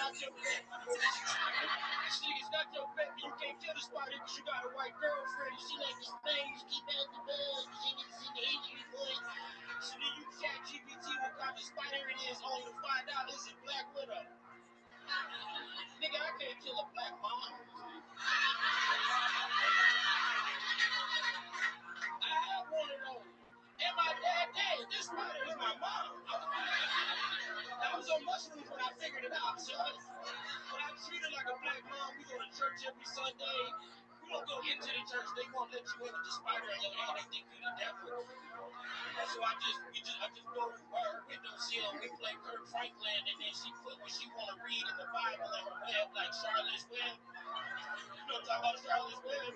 not your pet. It's not your pet, but you can't kill the spider because you got a white girlfriend and she like the stings, keep out the bugs, she needs an injury point. So then you chat GPT what kind of spider it is, only to find out it's a black widow. Nigga, I can't kill a black mama. I have one of those. And my dad dead. This spider is my mom. I was on mushrooms when I figured it out, son. But I treat her like a black mom. We go to church every Sunday. We don't go into the church. They won't let you in with the spider in your hand. They think you're the devil. So I just go to her windowsill and we play Kirk Franklin, and then she put what she want to read in the Bible in her web, like Charlotte's Web. You know what I'm talking about, Charlotte's Web?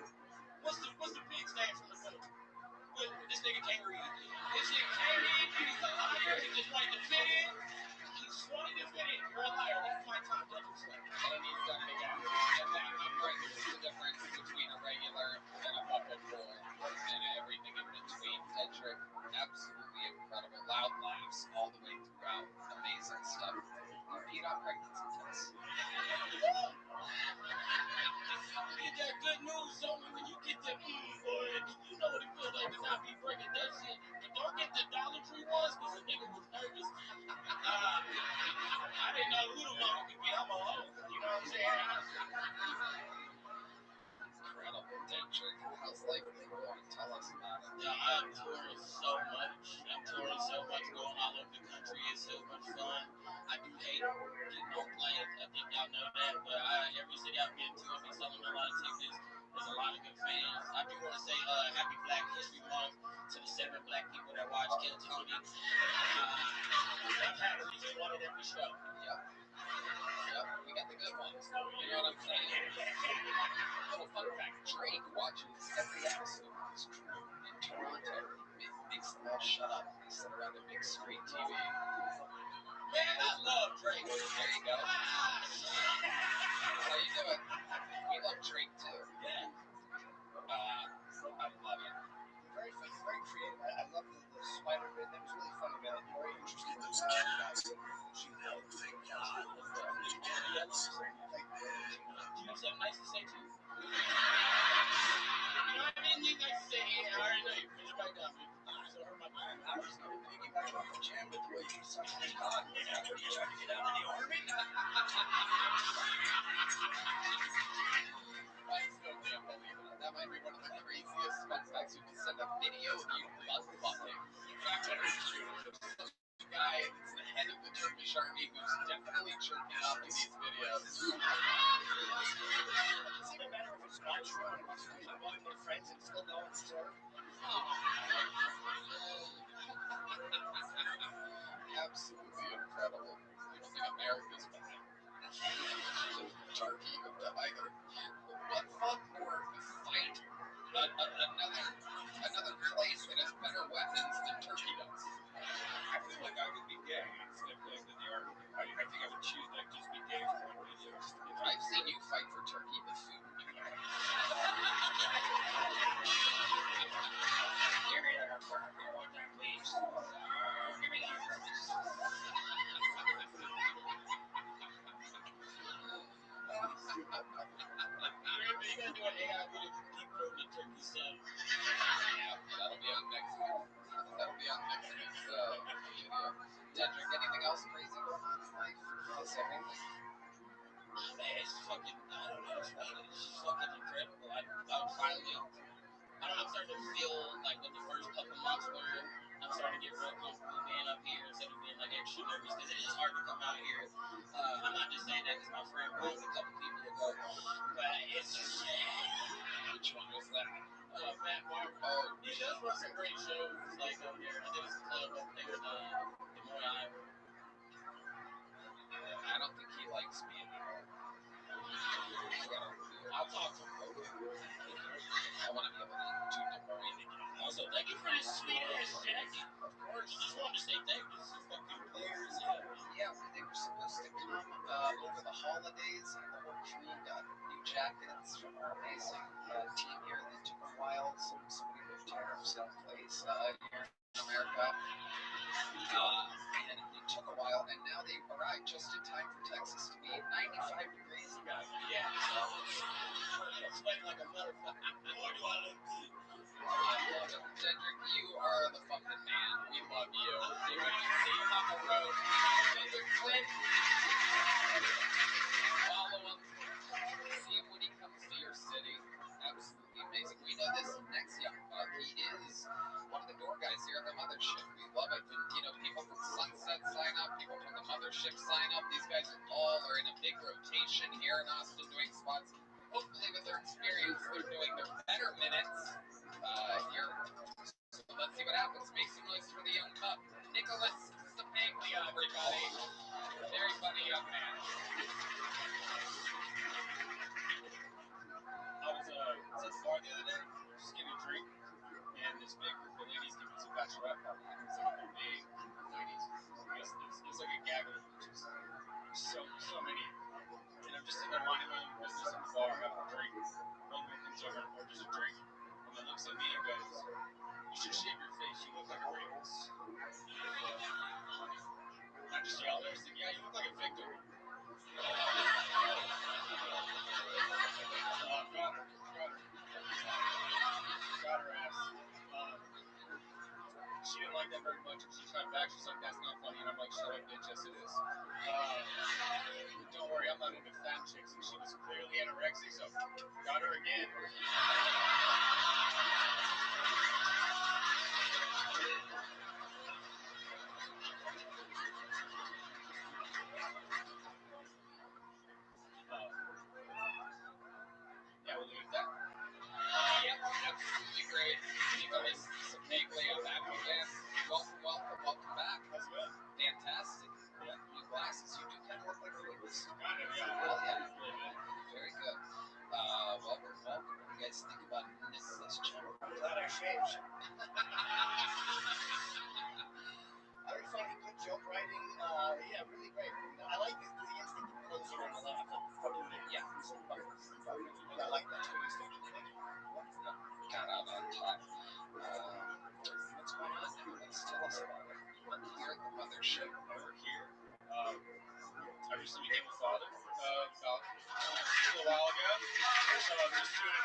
What's the pig's name from the book? This nigga can't read. This nigga can't read. He's a liar. He just wanted to fit in. He's wanting to fit in. You're a liar. That's my top double slap. And he's done it again. I'm right. There's the difference between a regular and a muppet boy, and everything in between. Tedrick, absolutely incredible. Loud laughs all the way throughout. Amazing stuff. You beat on pregnancy tests. Get that good news on me when you get the boy. You know what it feels like to not be breaking that shit. But don't get the Dollar Tree ones because the nigga was nervous. I didn't know who the mama could be. I'm a hoe. You know what I'm saying? Incredible. Tedrick, how's life been going? Tell us about it. Yeah, I'm touring so much. Going all over the country. It's so much fun. I do hate getting on planes. I think y'all know that. But every city I've been to, I've been selling a lot of tickets. There's a lot of good fans. I do want to say Happy Black History Month to the 7 black people that watch Kill Tony. I've had at least one at every show. Yep. We got the good ones, though. You know what I'm saying? Little fun fact: Drake watches every episode of his crew in Toronto. It makes them all shut up and sit around a big screen TV. Man, I love Drake. There you go. How you doing? We love Drake too. Yeah. I love it. Very funny, very creative. I love the spider bit. That was really funny, man. Very interesting. Those cats. You know, thank God. Do you have something nice to say too? You know, I didn't need nice to say. Yeah, I already know you. Put your mic down, dude. So hurt my mind. I was going to piggyback off the jam with the way you were sucking his cock. Yeah, what are you trying to get out of the army? I still can't believe it. That might be one of the craziest fun facts. You can send a video of you butt fucking. In fact, I'm some guy that's the head of the Turkish army who's definitely jerking off to these videos. It doesn't even matter if it's not true. If it's one of their friends and still go and serve. Absolutely incredible. I don't think America's bad. Turkey either. What fun more fight another place that has better weapons than Turkey does. I feel like I would be gay instead of going to the army. I think I would choose that, just be gay for one video. I've seen you fight for Turkey with food. Give me that burger one time, please. Give me that. You gotta do an AI video to deep throat the turkey sub. Yeah, that'll be on next week's video. Tedrick, anything else crazy going on in life? Is everything? Man, it's fucking, I don't know, it's fucking incredible. I'm finally, I'm starting to feel like what the first couple months were. I'm starting to get real comfortable being up here instead of being like extra nervous because it is hard to come out here. I'm not just saying that because my friend moved a couple people ago, but it's just, Which one was that? Matt Barber. Oh, He does run some great shows like over there. I think it's a club up there in Des Moines, Iowa. I don't think he likes me anymore. I'll talk to him. I want to be able to do Des Moines again. Also, thank you for this sweet ass jacket. Of course, just wanted to say thank you. This is fucking clear as hell. Yeah, they were supposed to come over the holidays, and the whole We got new jackets from our amazing team here. They took a while. Somebody moved here from someplace here in America. And it took a while, and now they arrived just in time for Texas to be 95 degrees again. Yeah. I'm sweating like a motherfucker. Boy, do I look good. Cedric, you are the fucking man. We love you. You when you see him on the road, another clip. Follow him. See him when he comes to your city. Absolutely amazing. We know this next young buck. He is one of the door guys here at the mothership. We love it when, you know, people from Sunset sign up, people from the mothership sign up. These guys all are in a big rotation here in Austin doing spots. Hopefully with their experience, they're doing their better minutes here. So let's see what happens. Make some noise for the young pup. Nicholas Stepaglia, everybody. Very funny young man. I was at the bar the other day, just getting a drink, and this big group of ladies giving some bachelorette party. Some of them big group of ladies. It's like a gaggle of bitches. So many. And I'm just sitting there minding my own business in the bar, having a drink. One girl comes over and orders a drink, and then looks at me and goes, "You should shave your face. You look like a rapist." And I just yelled at her, I said, "Yeah, you look like a victim." Got her ass. She didn't like that very much. She tried back. She's like, "That's not funny." And I'm like, "Shut up, bitch. Yes, it is." Don't worry, I'm not into fat chicks. And she was clearly anorexic, so got her again. Yeah, we'll leave it at that. Yep, absolutely great. Nicholas Stepaglia back again. Welcome back. How's it going? Fantastic. Yeah, new glasses. You do kind of look like a rapist. Kind of, yeah. Well, yeah. A little bit. Very good. Welcome. What do you guys think about Nicholas? I'm glad I shaved. Very funny, good joke writing. Yeah, really great. I like the instinct of closing on the left. Yeah. I like that too. Got out on time. What's going on, Nicholas? Tell us about it. Here at the mothership. Over here. I recently became a father about a little while ago. So I'm just doing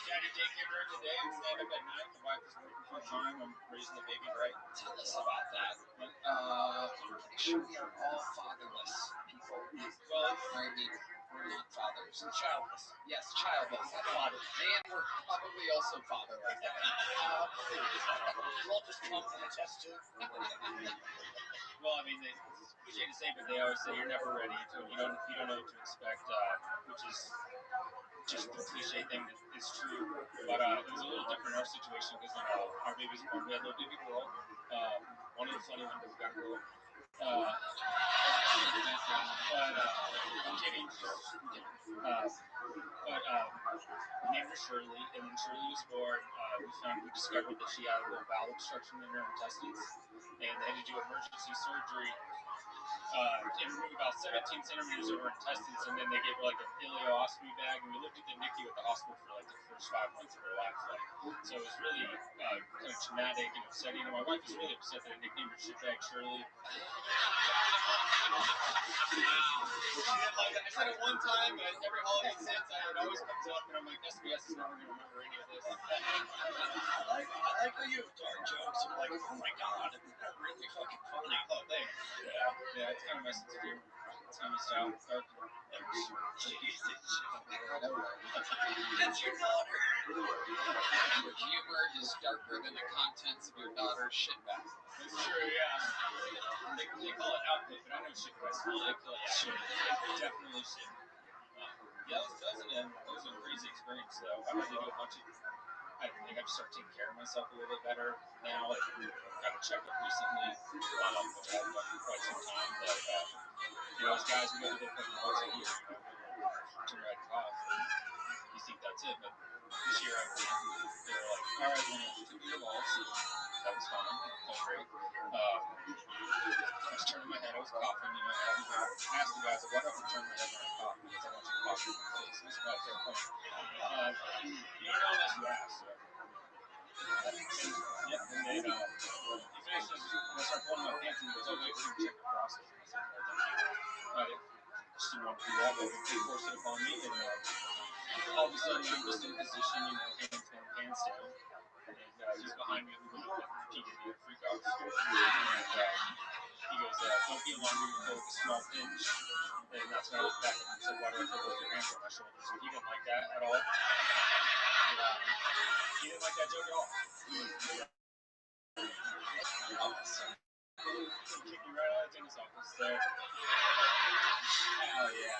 daddy daycare during the day and stand up at night. My wife is working full time. I'm raising the baby right. Tell us about that. I'm pretty sure we are all fatherless people. Well, We're not fathers. Childless. Yes, childless. Not fathers. And we're probably also fatherless. We'll all just come and attest to. well, I mean, it's cliche to say, but they always say you're never ready to. You don't know what to expect, which is just the cliche thing that is true. But it was a little different in our situation because our baby's born. We had a little baby girl. One of the funny ones we got a girl. I'm kidding. We named her Shirley, and when Shirley was born, we discovered that she had a little bowel obstruction in her intestines, and they had to do emergency surgery and remove about 17 centimeters of her intestines, and then they gave her like an ileostomy bag, and we lived at the NICU at the hospital for like the first 5 months of her life. So it was really kind of traumatic and upsetting, and my wife was really upset that I nicknamed her Shitbag Shirley. I said it one time, but every holiday since, it always comes up, and I'm like, SBS is never going to remember any of this. I like how you have dark jokes. I'm like, oh my god, they're really fucking funny. Oh, thanks. Yeah, it's kind of my sense of humor. It's kind of my style. Dark. That's your daughter. Your humor is darker than the contents of your daughter's shitbag. It's true, yeah. They call it output, but I know shit by smell. They call it shit. Definitely shit. Yeah, that was a crazy experience, though. I had to do a bunch of. I think I've started taking care of myself a little bit better now. Like, got a checkup recently, which I haven't done for quite some time. But as guys, we go to the point where once a year, turn your head cough, and you think that's it. But this year, they were like, "All right, we're gonna do your walls." That was fine. That was great. I was turning my head. I was coughing. You know, I asked the guys, "Why don't you turn my head when I cough? Because I want you to cough through my face." That's about their point. You know, unless you ask. So. Yeah, and then he finished. I started pulling my pants, and he goes, "Oh, wait, we're gonna check the process." I said, "No, thank you." Just didn't want to do that, but they forced it upon me, and all of a sudden I'm just in position, you know, hands down, pants down, and he's behind me, and we're like PDD freak outs, and he goes, "Don't be alarmed, you feel like a small pinch," and that's when I looked back at him and said, "Why do I feel both your hands on my shoulders?" And he didn't like that at all. He didn't like that joke at all. Awesome. He kicked me right out of the dentist's office, so hell yeah.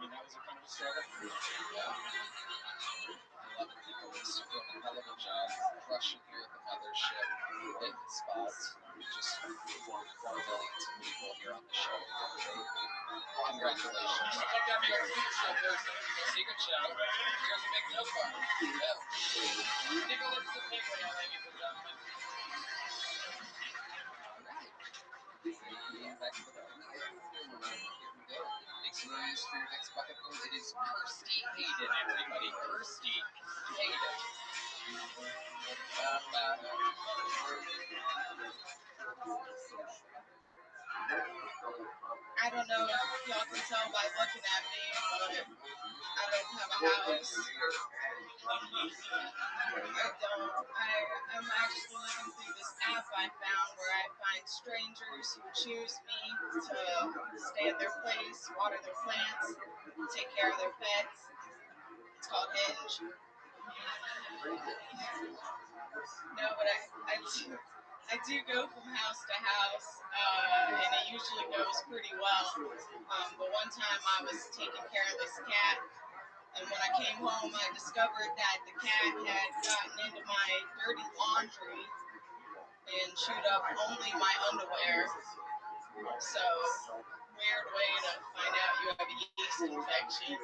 That was a kind of a struggle. Yeah. A lot of people just doing a hell of a job crushing here at the mothership, hitting spots. Just for millions of people here on the show. Congratulations. Secret show. Here's a big milk bar. Take a look at the takeaway, ladies and gentlemen. Back to the here we go. Make some noise for your next bucket load. It is Kirsty Hayden, everybody. Kirsty Hayden. I don't know if y'all can tell by looking at me, but I don't have a house. I'm actually looking through this app I found where I find strangers who choose me to stay at their place, water their plants, take care of their pets. It's called Hinge. No, but I do go from house to house, and it usually goes pretty well. But one time I was taking care of this cat, and when I came home, I discovered that the cat had gotten into my dirty laundry and chewed up only my underwear. So, weird way to find out you have a yeast infection.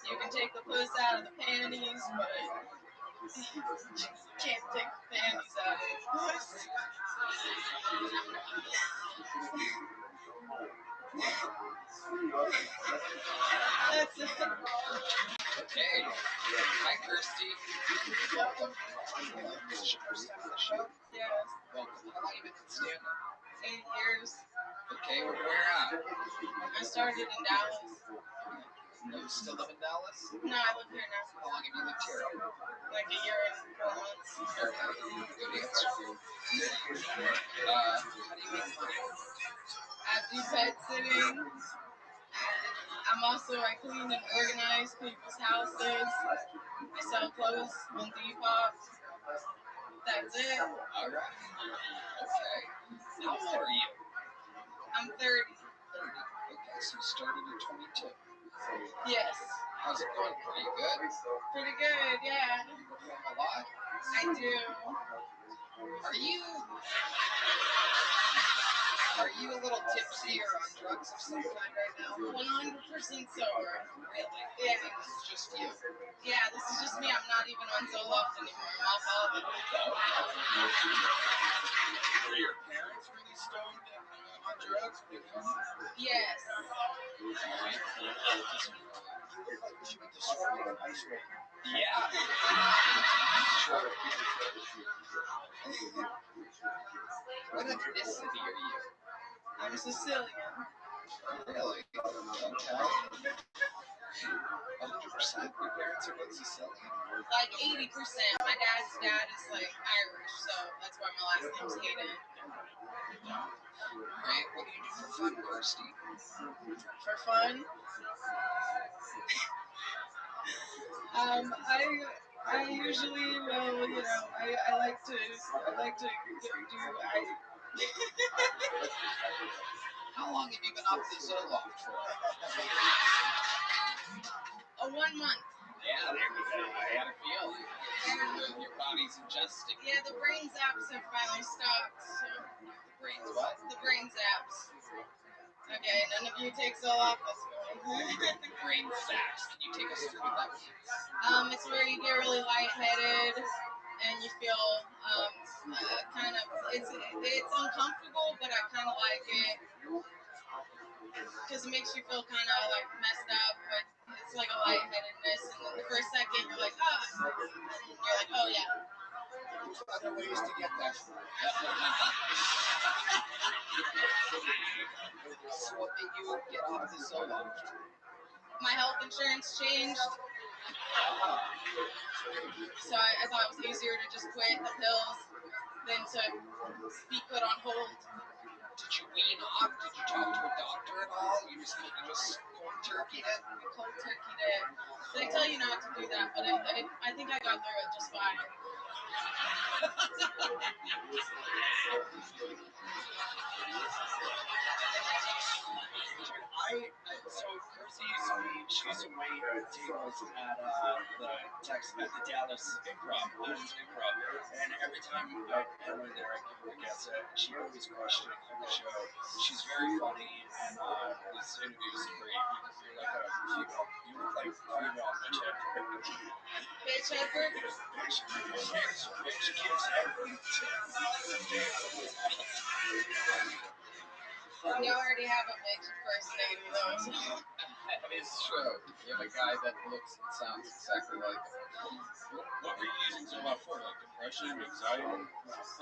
You can take the puss out of the panties, but you can't take the panties out of the puss. That's it. Okay. Hi, Kirsty. Welcome. This is your first time on the show? Yes. Welcome. How long have you been standing? 8 years. Okay, where at? I started in Dallas. You still live in Dallas? No, I live here now. How long have you lived here? Like a year and 4 months. Okay, good answer. How do you make money? I do pet sitting. I clean and organize people's houses. I sell clothes on Depop. That's it. All right. Okay. How old are you? I'm 30. 30. Okay, so you started at 22. Yes. How's it going? Pretty good? Pretty good, yeah. You perform a lot? I do. Are you a little tipsy or on drugs of some kind right now? 100% sober. Really? Yeah. This is just you? Yeah, this is just me. I'm not even on Zoloft anymore. I'm off all of it. Were your parents really stoned and on drugs? Yes. Yeah. What ethnicity are you? I'm Sicilian. Really? Okay. 100%. Your parents are both Sicilian? Like 80%. My dad's dad is like Irish, so that's why my last name's Hayden. Alright, what do you do for fun, Kirsty? For fun? I usually will, I like to do, How long have you been off the Zoloft for? 1 month. Yeah, there we go. I had a feeling. Your body's adjusting. Yeah, the brain zaps have finally stopped. So. The brain's what? The brain zaps. Okay, none of you take Zoloft. That's good. Brain facts. Can you take us through what that means? It's where you get really lightheaded and you feel kind of it's uncomfortable, but I kind of like it because it makes you feel kind of like messed up, but it's like a lightheadedness. And then the first second you're like and you're like, oh yeah. Other ways to get that. So what made you get off the Zoloft? My health insurance changed, so I thought it was easier to just quit the pills than to be put on hold. Did you wean off? Did you talk to a doctor at all? You just cold turkeyed it? Cold turkeyed it. They tell you not to do that, but I think I got through it just fine. So Kirsty she used to wait tables at the Dallas Improv, and every time I went there, I give her a guess. She always crushed it every show. She's very funny, and this interview is great. You're like a female. You look like female Mitch Hedberg. Mitch Hedberg? Mitch gives everything. You already have a Mitch impersonator, though. So. It's true. You have a guy that looks and sounds exactly like him. What were you using Zoloft for? Like depression, anxiety? I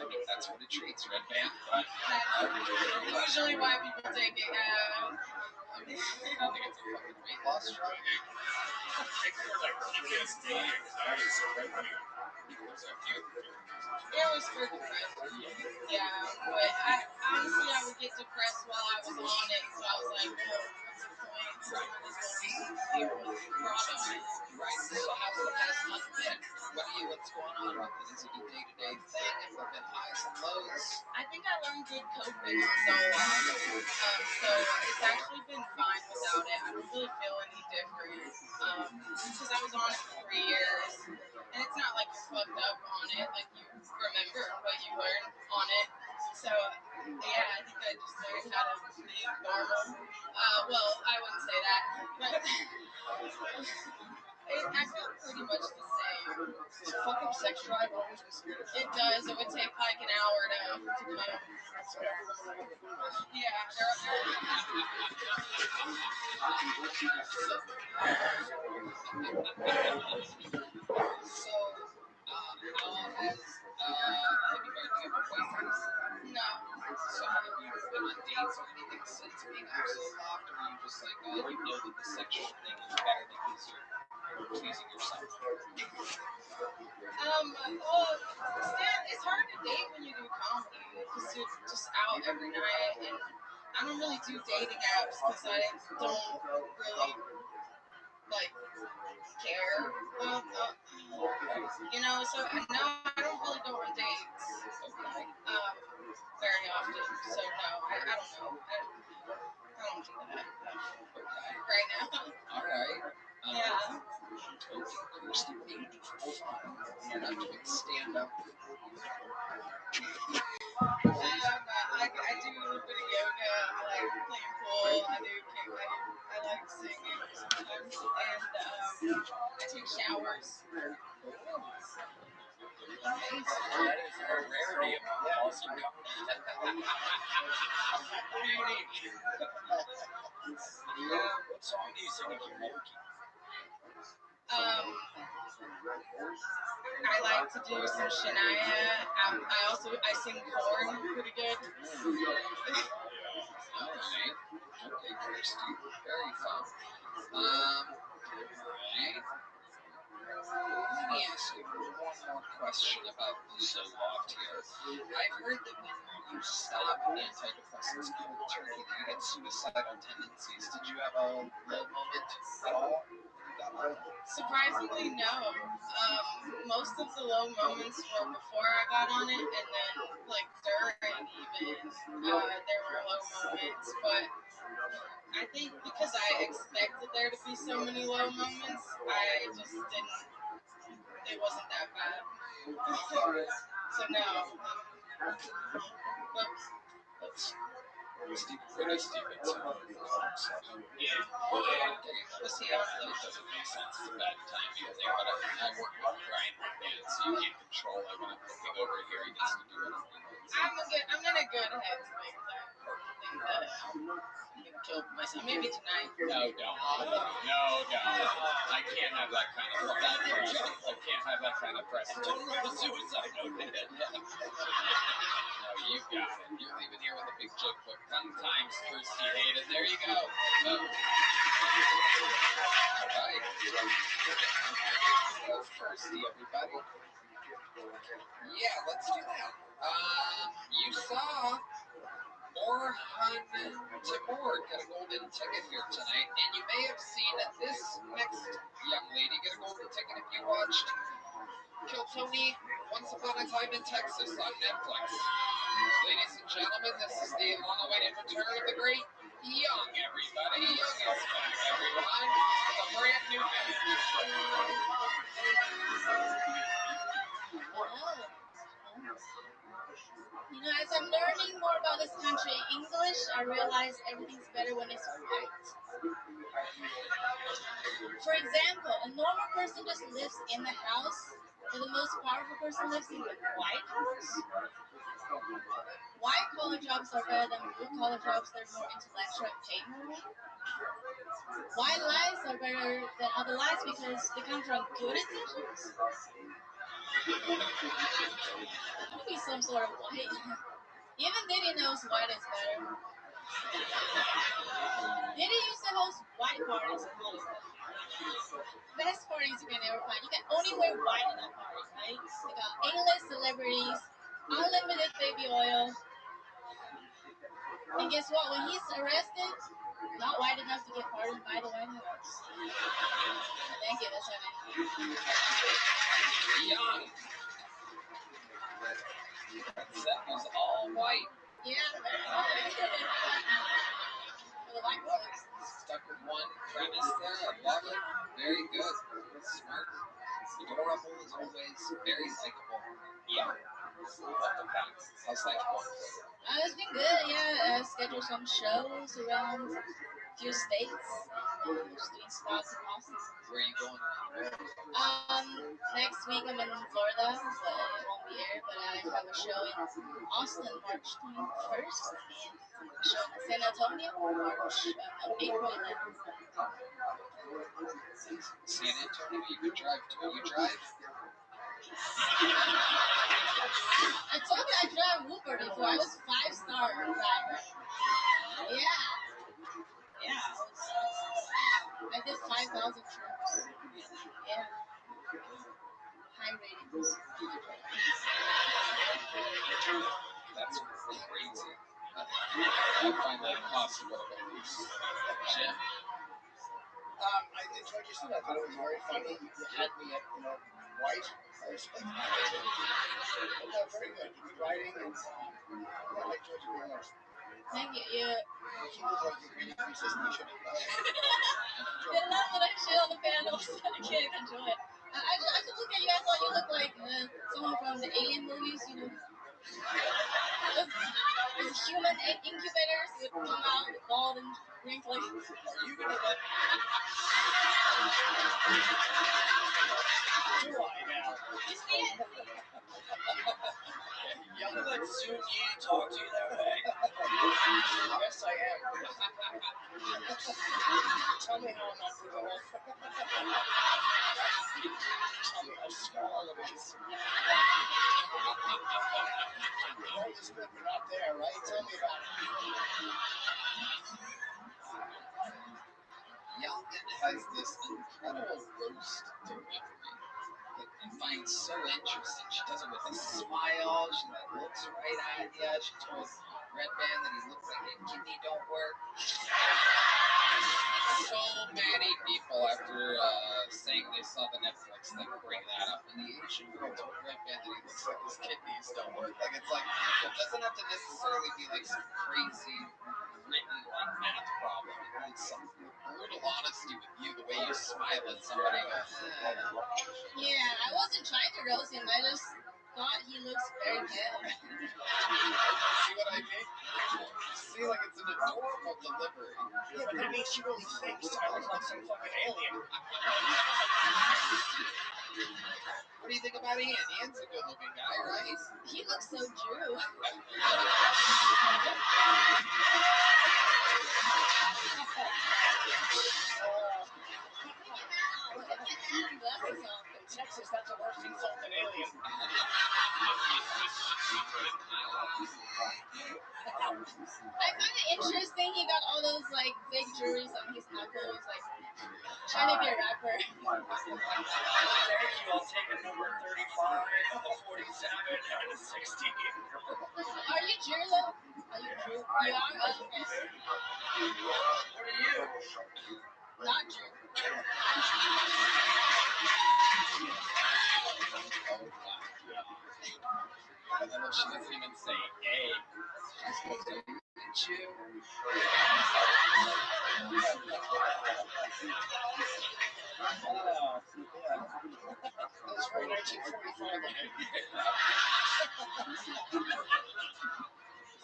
think that's what it treats, Red Band. But that's usually why people take it. I think it's a fucking weight loss drug. It's for like PTSD, anxiety, so Red Band. It was for depression. Yeah, but honestly, I would get depressed while I was on it, so I was like, well, what's the point? So I might as well hear what's brought on it. Right, so how's the past month been? What's going on with it? Is it a day-to-day thing? Have there been highs and lows? I think I learned good coping on Zoloft, so it's actually been fine without it. I don't really feel any different, because I was on it for 3 years, and it's not like you're fucked up on it, like you remember what you learned on it. So yeah, I think I just learned how to be normal. Well, I wouldn't say that, but I feel pretty much the same. Does fucking sex drive always disappear? It does. It would take like an hour to come. Yeah, So, have you been a boyfriend? No. So have you been on dates or anything since being off Zoloft, or are you just like, you know that the sexual thing is better because you're pleasing yourself? Well, it's hard to date when you do comedy because you're just out every night, and I don't really do dating apps because I don't really like care about so no, I don't really go on dates very often. So no, I don't know. I don't do that right now. All right. Yeah. Kirsty, what do you do for fun? You're not doing stand-up. I do a little bit of yoga. I like playing pool. I like singing sometimes, and I take showers. That is a rarity among Boston comedy. What song do you sing at karaoke? I like to do some Shania. I sing corn pretty good. Alright. Okay, Kirsty. Very fun. Alright. Let me ask you one more question about Zoloft here. I've heard that when you stop antidepressants cold turkey, that you get suicidal tendencies. Did you have a low moment at all? Surprisingly, no. Most of the low moments were before I got on it, and then like during even there were low moments. But I think because I expected there to be so many low moments, I just didn't. It wasn't that bad. So no. But Pretty stupid. Yeah. Let's see how it doesn't make sense. It's a bad time because I work with Brian and so you can't control it when I'm looking over here. He gets to do whatever he wants. I'm gonna go ahead and make that. I'm gonna kill myself. Maybe tonight. No, don't. I can't have that kind of press. I can't have that kind of press. Don't write a suicide note. No, you got it. You're leaving here with a big joke book. Fun times, Kirsty Hayden. There you go. All right. Go Kirsty, everybody. Yeah, let's do that. You saw Orhan Timur get a golden ticket here tonight, and you may have seen this next young lady get a golden ticket if you watched Kill Tony Once Upon a Time in Texas on Netflix. Ladies and gentlemen, this is the long-awaited return of the great Young, everybody. Young is back, everyone. With a brand new You know, as I'm learning more about this country, English, I realize everything's better when it's white. For example, a normal person just lives in the house, but the most powerful person lives in the White House. White collar jobs are better than blue collar jobs. They're more intellectual and paid more. White lies are better than other lies because they come from good intentions. Maybe some sort of white. Even Diddy knows white is better. Diddy used to host white parties in Hollywood. Best parties you can ever find. You can only wear white in that party, right? They got A-list celebrities, unlimited baby oil. And guess what? When he's arrested, not white enough to get pardoned by the White House. Thank you, that's what I mean. Young. That was all white. Yeah, very white. For the white folks. Stuck with one premise there. I love it. Very good. Smart. Adorable as always. Very likable. Yeah. Welcome back. How's life going? It's been good, yeah. Scheduled some shows around a few states. Just doing spots in Austin. Where are you going around the world? Next week I'm in Florida, but it won't be here. But I have a show in Austin March 21st, and a show in San Antonio April 11th. San Antonio, you could drive to. You drive? I told you I drive Uber before. I was 5-star driver. Yeah. I did 5,000 trips. Yeah. High ratings. That's crazy. I find that impossible to believe. Jim? I enjoyed your scene. I thought it was very funny. You had me at, white. I respect that. No, very good. Good writing, and I enjoyed you very much. Thank you. You look like you're really consistent. You should have did not when I shit on the panels. I can't enjoy it. I just look at you. I thought you looked like someone from the Alien movies, With human incubators would come out bald and wrinkly. Are you going to let do I now? You see it? Young let Soon Yi talk to you that way? Yes, I am. Tell me how I'm not doing it. Tell me how small it is. All this good, you're not there, right? Tell me about it. Young has this incredible roast delivery that I find so interesting. She does it with a smile. She looks right at you. She told Red Band that he looks like his kidney don't work. So many people after saying they saw the Netflix thing bring that up. And the Asian girl told Red Band that he looks like his kidneys don't work. Like it doesn't have to necessarily be like some crazy written like math problem. It's some brutal honesty with you, the way you smile at somebody. Yeah, I wasn't trying to roast him. I just God, he looks very pale. See what I mean? See, like it's an adorable delivery. Yeah, but that means she really thinks I look like some fucking alien. What do you think about Ian? Ian's a good-looking guy, right? He looks so Jew. Glasses on. In Texas, that's a worse insult than alien. I find it interesting he got all those like fake jewelries on his knuckles, like trying to be a rapper. Thank you. I'll take a number 35, a 47, and a 60. Are you Jew though? Are you Jew? You are? Okay. What are you? Not Jew. And then she doesn't even say A. She's supposed to meet you. Oh, yeah. That was very 1945.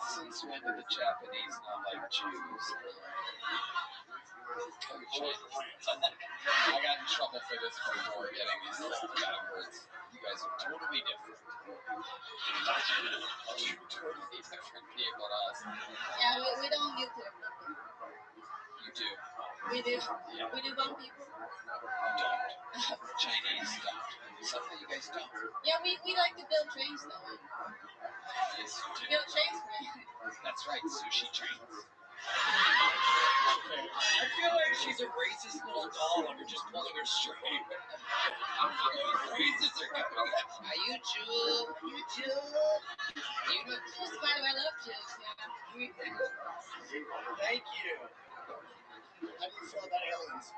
Since when did the Japanese not like Jews? I got in trouble for this before getting these things backwards. You guys are totally different. Totally different people to us. Yeah, we don't nuclear people. You do. We do. Yeah. We do bomb people. Don't. Chinese don't. Somehow you guys don't. Yeah, we like to build trains though. Yes, you do. Build trains, right? That's right, sushi trains. I feel like she's a racist little doll and you're just pulling her straight. Races are coming up. Are you Jew? You Jew? You look Jews, by the way, I love Jews, yeah. Thank you. How do you feel about aliens?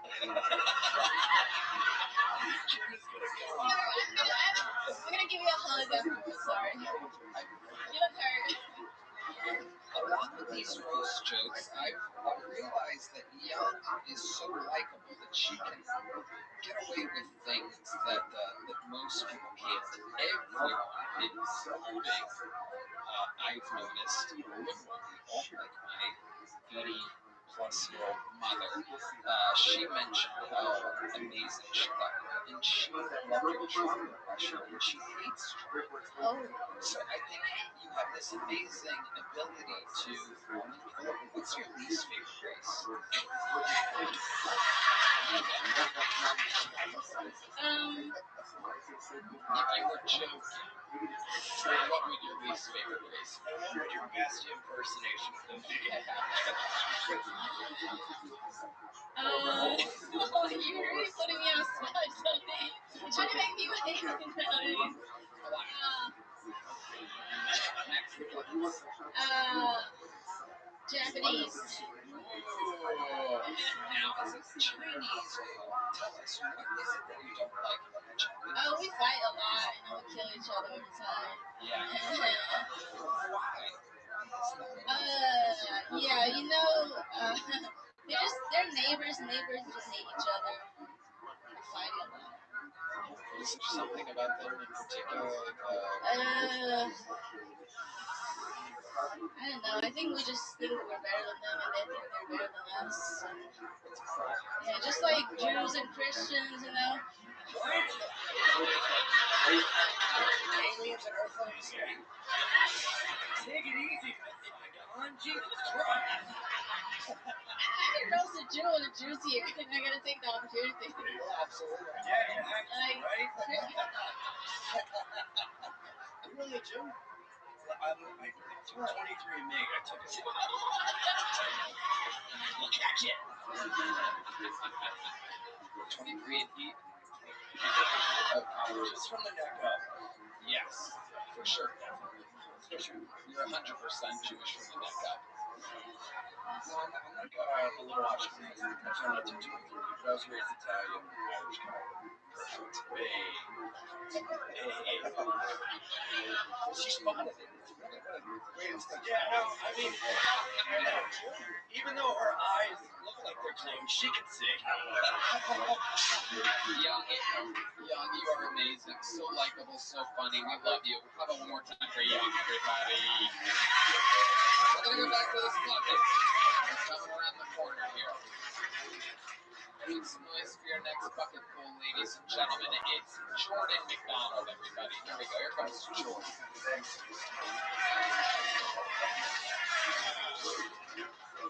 Jim is gonna go. I'm gonna give you a hug afterwards, sorry. You look hurt. Along with these roast jokes, I've realized that Young is so likable that she can get away with things that most people can't. Everyone, including I've noticed, like my 80-plus-year-old mother, she mentioned how amazing she thought you were, and she loved your chocolate rusher, and she hates chocolate. Oh. So I think you have this amazing ability to. What's your least favorite race? If you were joking, what would your least favorite race be? And what would your best impersonation of them be? You're really putting me on a spot or something. You're trying to make me wait. Japanese. Now, as a Chinese girl, tell us, what is it that you don't like about the Chinese? Oh, we fight a lot and we kill each other all the time. Yeah. Why? Yeah, you know, they're neighbors. Neighbors just hate each other. They're fighting a lot. Is there something about them in particular? I don't know. I think we just think we're better than them and they think they're better than us. Yeah, just like Jews and Christians, you know. What? Aliens and Earthlings. Take it easy, Saigon. Jesus Christ. I can roast a Jew and a Jew's here, and I gotta take the opportunity. Absolutely. Yeah, Like, right? You really a Jew? I took 23andMe. I took it. Catch it. 23andMe? Just from the neck up. Yes, for sure. You're 100% Jewish from the neck up. No, I'm like a little Ashkenazi. I try not to do it, but I was raised Italian, Irish guy. Perfect. Hey. She spotted it. It's really good. Great instinct. Yeah, no, I mean, even though her eyes look like they're closed, she can see. Young, you are amazing. So likable, so funny. We love you. How about one more time for Young, everybody? We're going to go back to this bucket. We're coming around the corner here. Make some noise for your next bucket full, ladies and gentlemen. It's Jordan McDonald, everybody. Here we go. Here comes Jordan.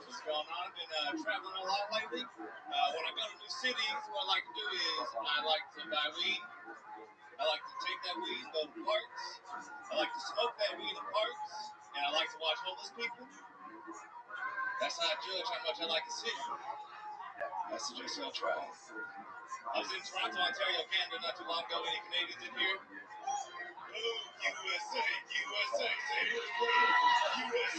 What's going on? I've been traveling a lot lately. When I go to new cities, what I like to do is I like to buy weed. I like to take that weed and go to parks. I like to smoke that weed in parks. And I like to watch homeless people. That's how I judge how much I like a city. I suggest y'all try it. I was in Toronto, Ontario, Canada not too long ago. Any Canadians in here? USA, USA, say US.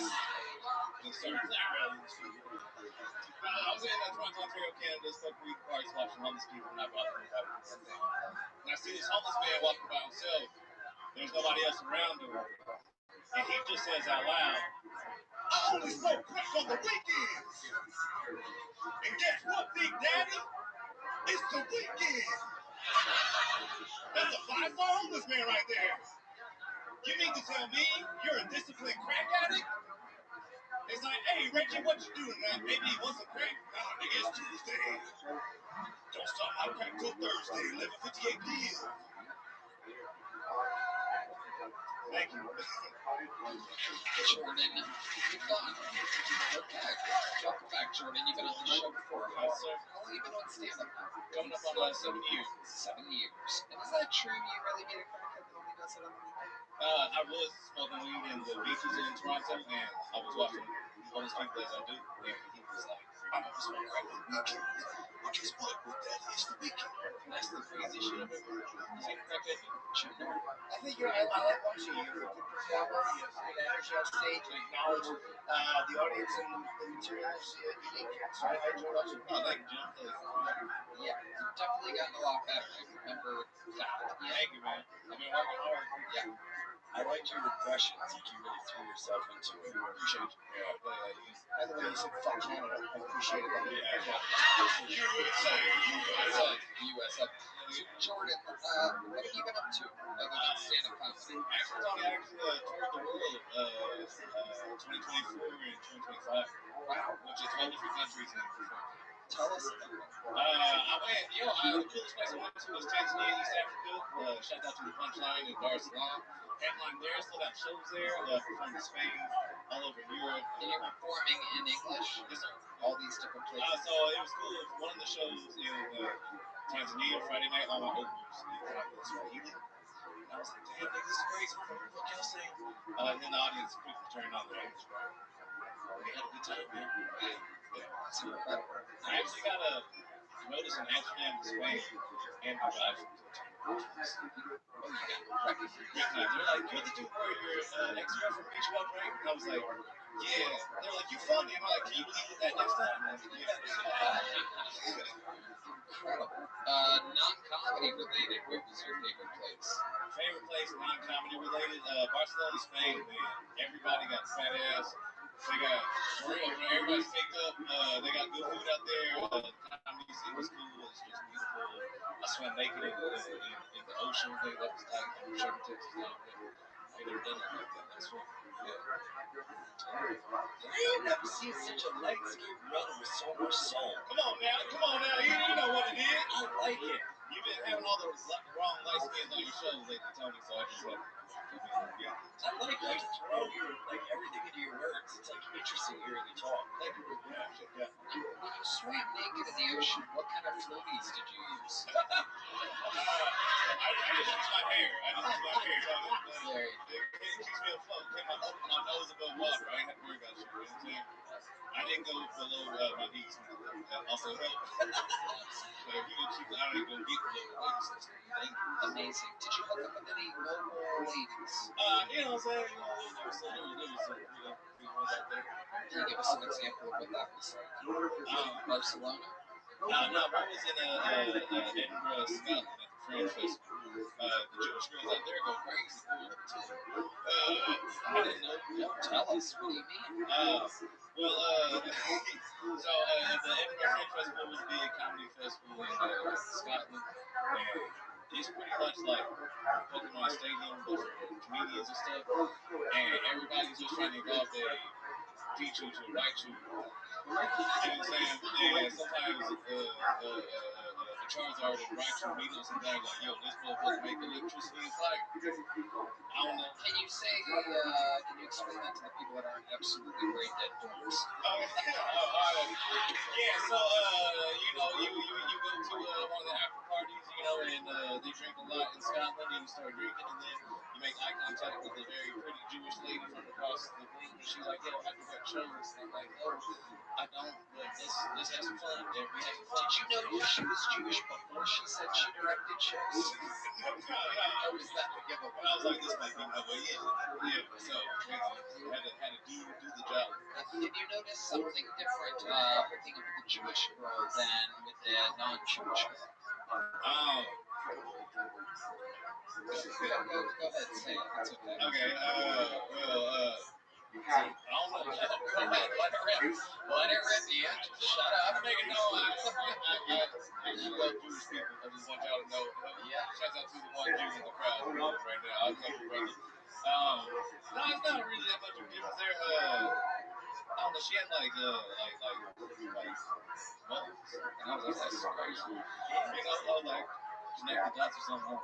And started playing around with these people. I was in Toronto, Ontario, Canada, spoke weed parks, watching homeless people, and I bought them about one thing. And I see this homeless man walking by himself. There's nobody else around him. And he just says out loud, I only smoke crack on the weekends. And guess what, Big Daddy? It's the weekend. That's a 5-star homeless man right there. You mean to tell me you're a disciplined crack addict? It's like, hey, Reggie, what you doing now? Maybe you want some crack? Nah, nigga, it's Tuesday. Don't start my crack till Thursday, 11:58 p.m. Thank you. Jordan McDonald. Okay. Welcome back, Jordan. You've been on the show before. Yes, sir. How long have you been on stand-up now? Coming up on 7 years. 7 years. And is that true? You really meet a crackhead that only does it on the weekend? I was smoking weed in the beaches in Toronto, and I was watching homeless people as I do, and he was like, I'm gonna smoke crack on the weekend. Well, guess what? With that, it's the weekend. That's the crazy shit I've ever heard. You seen a crackhead? Sure. I think I like watching you. You're a good performer. You have good energy on stage. You acknowledge the audience and the materials unique. So I enjoy watching. Oh, thank you, Jim. Yeah, you've definitely gotten a lot better. I remember that. Yeah. Thank you, man. I've been working hard. Yeah. I liked your impressions. Like you really threw yourself into it. I appreciate you. Yeah, I play like you. By the way, you said fuck Canada. I appreciate it. USA. USA. So, Jordan, what have you been up to other than stand-up comedy? Actually, toured the world 2024 and 2025. Wow. Which is 12 different countries and performed. Tell us about it. I went, the coolest place I went to was Tanzania, East Africa. Shout out to the Punchline in Dar es Salaam. Headline there, sold out shows there. Performed in Spain, all over Europe. And you're performing in English? Yes, sir. All these different places? So it was cool. One of the shows in Tanzania, Friday night, all my openers. That's right. And I was like, damn, this is crazy. What y'all saying? And then the audience quickly turned on their English. We had a good time, man. That's incredible. I actually got a notice in Amsterdam, Spain, and Dubai. Oh, you got recognized. They're like, you're the dude where your ex-girlfriend beat you up, right? And I was like, yeah. They're like, you funny. I'm like, can you leave with that next time? I was like, Incredible. Non-comedy related, what was your favorite place? Favorite place, non-comedy related? Barcelona, Spain, man. Everybody got fat ass. They got, everybody's picked up. They got good food out there. Comedy scene was cool. It's just beautiful. I swam naked in the ocean. That was tight. I'm sure Texas now. I've never done it like that. That's fun. I've never seen such a light-skinned brother with so much soul. Come on now. You know what it is. I like it. You've been having all the wrong light skins on your shows lately, Tony, so I just had to keep it. I like how you throw everything into your words. It's like interesting hearing you talk. Thank you. Yeah. When you swam naked in the ocean, what kind of floaties did you use? I just use my hair. It keeps me afloat. Keep my nose above water. I ain't have to worry about shit. You know what I'm saying? I I didn't go below my knees. That also helped. So if you gonna keep, I ain't gonna get below my knees. Amazing. Did you hook up with any local ladies? You know what I'm saying? You know, there was some, pretty ones out there. Can you give us an example of what that was like? Barcelona? No, one was in Edinburgh, Scotland, at the Fringe Festival. The Jewish girls out there go crazy. I didn't know. No, tell us. What do you mean? So the Edinburgh Fringe Festival was a big comedy festival in Scotland, and it's pretty much like Pokemon Stadium, but for comedians and stuff. And everybody's just trying to involve a Pichu to a Raichu. You know what I'm saying? Yeah, sometimes Charizard and Raichu meet on sometimes like, yo, this motherfucker make electricity and fire. I don't know. Can you explain that to the people that aren't absolutely brain dead dorms? Yeah, so, you know, you go to one of the after parties, you know, and they drink a lot in Scotland, and you start drinking, and then you make eye contact with a very pretty Jewish lady from across the room, and she's like, yo, I forgot shows. And I'm like, oh, I don't, but let's have some fun. And we have some fun. Did you know she was Jewish before she said she directed shows? Or was that the giveaway? I was like, this might be my way in. Yeah, so had to do the job. Did you notice something different hooking up with the Jewish girl than with the non-Jewish girl? Go ahead, say it. It's okay. Okay, I don't know. Go ahead, let it rip. Let it rip, Ian. Shut up. I'm making no I love Jewish people. I just want y'all to know. Yeah. Shout out to the one Jew in the crowd right now. I love you, brother. No, it's not really that much of a difference there. I don't know. She had like moles. And I was like, that's crazy. You know, I was like, connect the dots or something.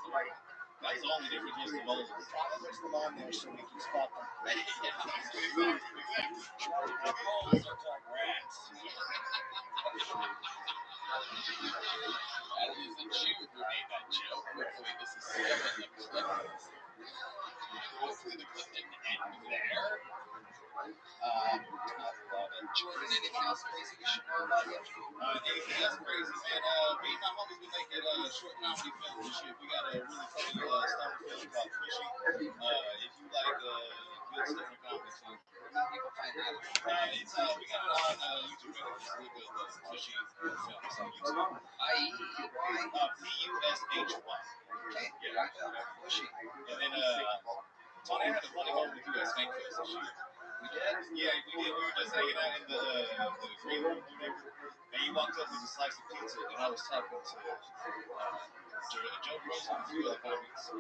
That's the only difference was the moles. Probably puts them on there so we can spot them. Exactly. Moles are called rats. That is a Jew who made that joke. Hopefully this is still in the clip. Hopefully the clip didn't end there. I love it. Jordan, anything else crazy we should know about you? Anything else crazy, man? Me and my homies been making short comedy films and shit. We got a really funny stoner film called Pushy. If you like good stoner comedy films, People find that. we got it on YouTube. Just look at Pushy films on YouTube. Pushy. Okay. Yeah. Pushy. And then Tony, I had a funny moment with you at Skankfest this year. We did? Yeah, we did. We were just hanging out in the green room, whatever. And you walked up with a slice of pizza, and I was talking to Joe Gross and a few other comics. You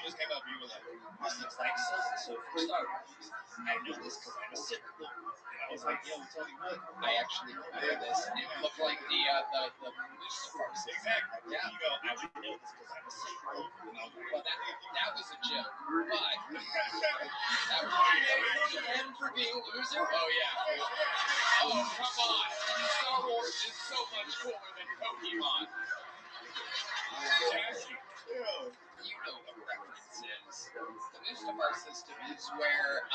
just came up and you were like, this looks like so-and-so from Star Wars. I know this because I'm a Sith Lord. And I was like, yo, Tony, what? I actually remember this. It looked like the Mustafars. Exactly. Yeah. You go, I would know this because I'm a Sith Lord. And I was like, Well, that was a joke. But that was And for being a loser? Oh, yeah. Oh, come on. Star Wars is so much cooler than Pokemon. You know the reference is. The Mustafar system is where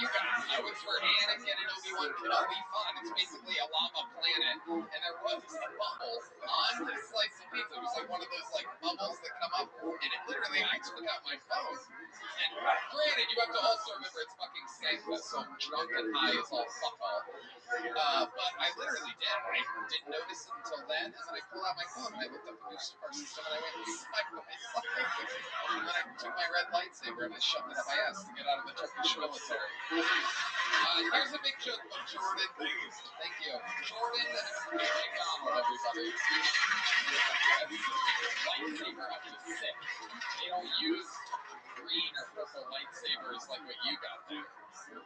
you guys know it's where Anakin and Obi-Wan Kenobi fought. It's basically a lava planet, and there was a bubble on this slice of pizza. It was like one of those like bubbles that come up, and it literally, I took out my phone. And granted, you have to also remember it's fucking Skankfest, so I'm drunk and high as all fuck all. But I literally did. I didn't notice it until then, and then I pulled out my phone and I looked up the Mustafar system and I went, smacked myself. And then I took my red lightsaber and I shoved it up my ass to get out of the Turkish military. Here's a big joke from Jordan. Thank you. Jordan McDonald, everybody. Lightsaber up to 6. They don't use green or purple lightsabers like what you got there.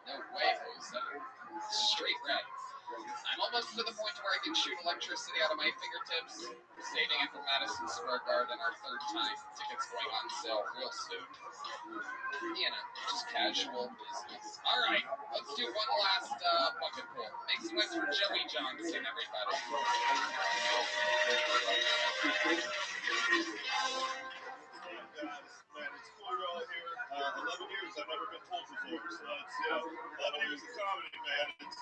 No way, Jose. Straight red. I'm almost to the point where I can shoot electricity out of my fingertips, saving it for Madison Square Garden, our third time. Tickets going on sale real soon. You know, just casual business. All right, let's do one last bucket pull. Make some noise for Joey Johnson, everybody. Man, it's cool you're all here. 11 years I've never been told before, so it's 11 years of comedy, man. It's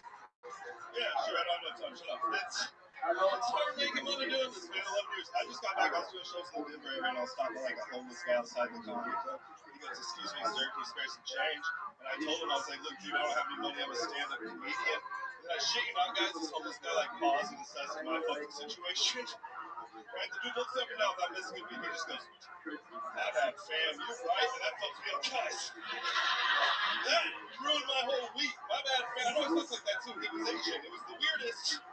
Yeah, sure. I don't have time. Shut up. It's hard making money doing this, man. 11 years. I just got back. I was doing shows in the Denver area, and I was stopping like a homeless guy outside the comedy club. He goes, "Excuse me, sir, can you spare some change?" And I told him, I was like, "Look, dude, I don't have any money. I'm a stand-up comedian." And I shit you not, guys. This homeless guy like paused and assessing my fucking situation. Right? The dude looks up and down, not missing a beat. He just goes, "My bad, fam. You're right." And that fucked me up, guys. That ruined my whole week. My bad, fam. I know it sounds like that too. He was Asian. It was the weirdest.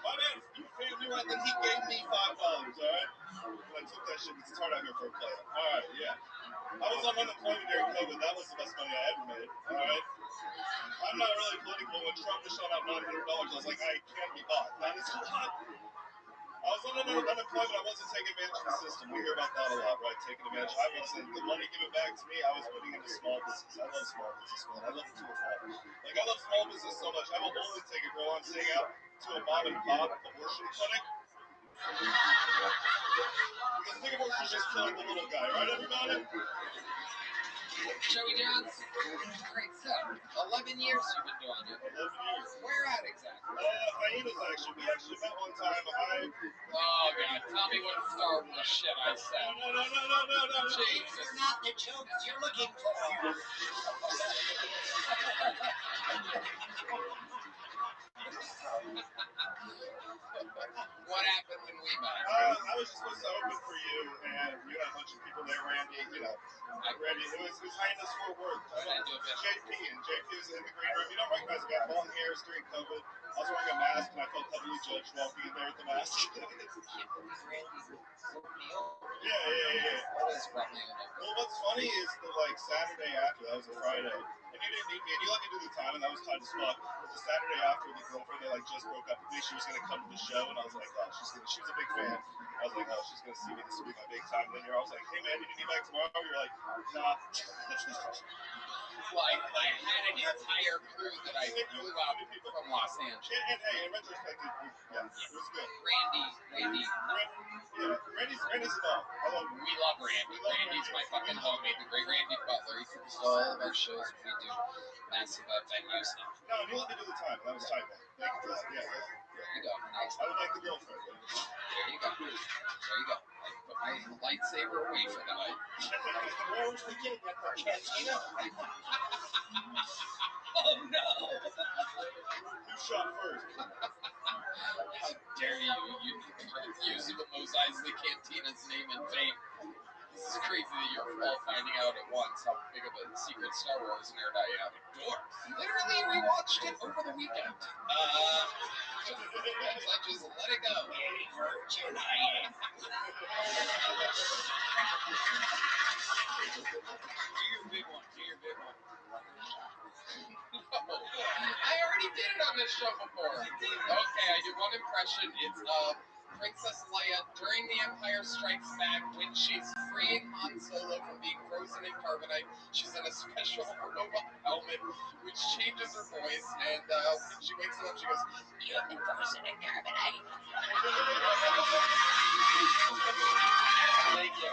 My bad, you fam. You're right. Then he gave me $5. All right. And I took that shit. It's hard out here for a player. All right, yeah. I was on unemployment during COVID. That was the best money I ever made. All right. I'm not really political. When Trump was shot out $900, I was like, I can't be bought. That is a lot. I was on unemployment. I wasn't taking advantage of the system. We hear about that a lot, right? Taking advantage. I wasn't. The money given back to me, I was putting into small business. I love small business, man. I love it to a fault. Like, I love small business so much. I will only take a girl on staying out to a mom and pop abortion clinic. Because big abortion is just killing the little guy, right, everybody? Joey Johns, great stuff. 11 years you've been doing it. 11 years. Where at exactly? Hyenas, actually. We actually met one time. Oh, God. Tell me what Star Wars shit I said. No. Jesus. They're not the jokes you're looking for. What happened when we met? I was just supposed to open for you, and you had a bunch of people there, Randy, Randy, it was Hyenas Fort Worth. JP, and JP was in the green room. You don't recognize me. I had long hairs during COVID. I was wearing a mask, and I felt heavily judged walking in there with the mask. Yeah. That is probably it. Well, what's funny is the Saturday after, that was a Friday, and you didn't need me, and you let me do the time, and that was tight as fuck. But the Saturday after, the girlfriend that just broke up with me, she was gonna come to the show, and I was like, oh, she was a big fan. I was like, oh, she's gonna see me. This will be my big time. And then I was like, hey man, you need me back tomorrow? You're like, nah. Well, I had an entire crew that I flew out from Los Angeles. And hey, in retrospect, it was good. Randy. Randy's a dog. I love him. We love Randy. Randy's my fucking homie, the great Randy Butler. He comes to all of our shows. We do massive venues now. No, and you let me do the time. That was tight, man. Thank you for that. Yeah. There you go. I would like the girlfriend. There you go. I put my lightsaber away for the night. Where was we getting at the cantina? Oh no! You shot first. How dare you use the Mos Eisley Cantina's name in vain. This is crazy that you're all finding out at once how big of a secret Star Wars nerd I am. Literally rewatched it over the weekend. Just let it go. It hurt tonight. Do your big one. No. I already did it on this show before. Okay, I did one impression. It's Princess Leia during The Empire Strikes Back when she's freeing Han Solo from being frozen in carbonite. She's in a special robot helmet which changes her voice, and when she wakes up, she goes, "You've been frozen in carbonite." Thank you.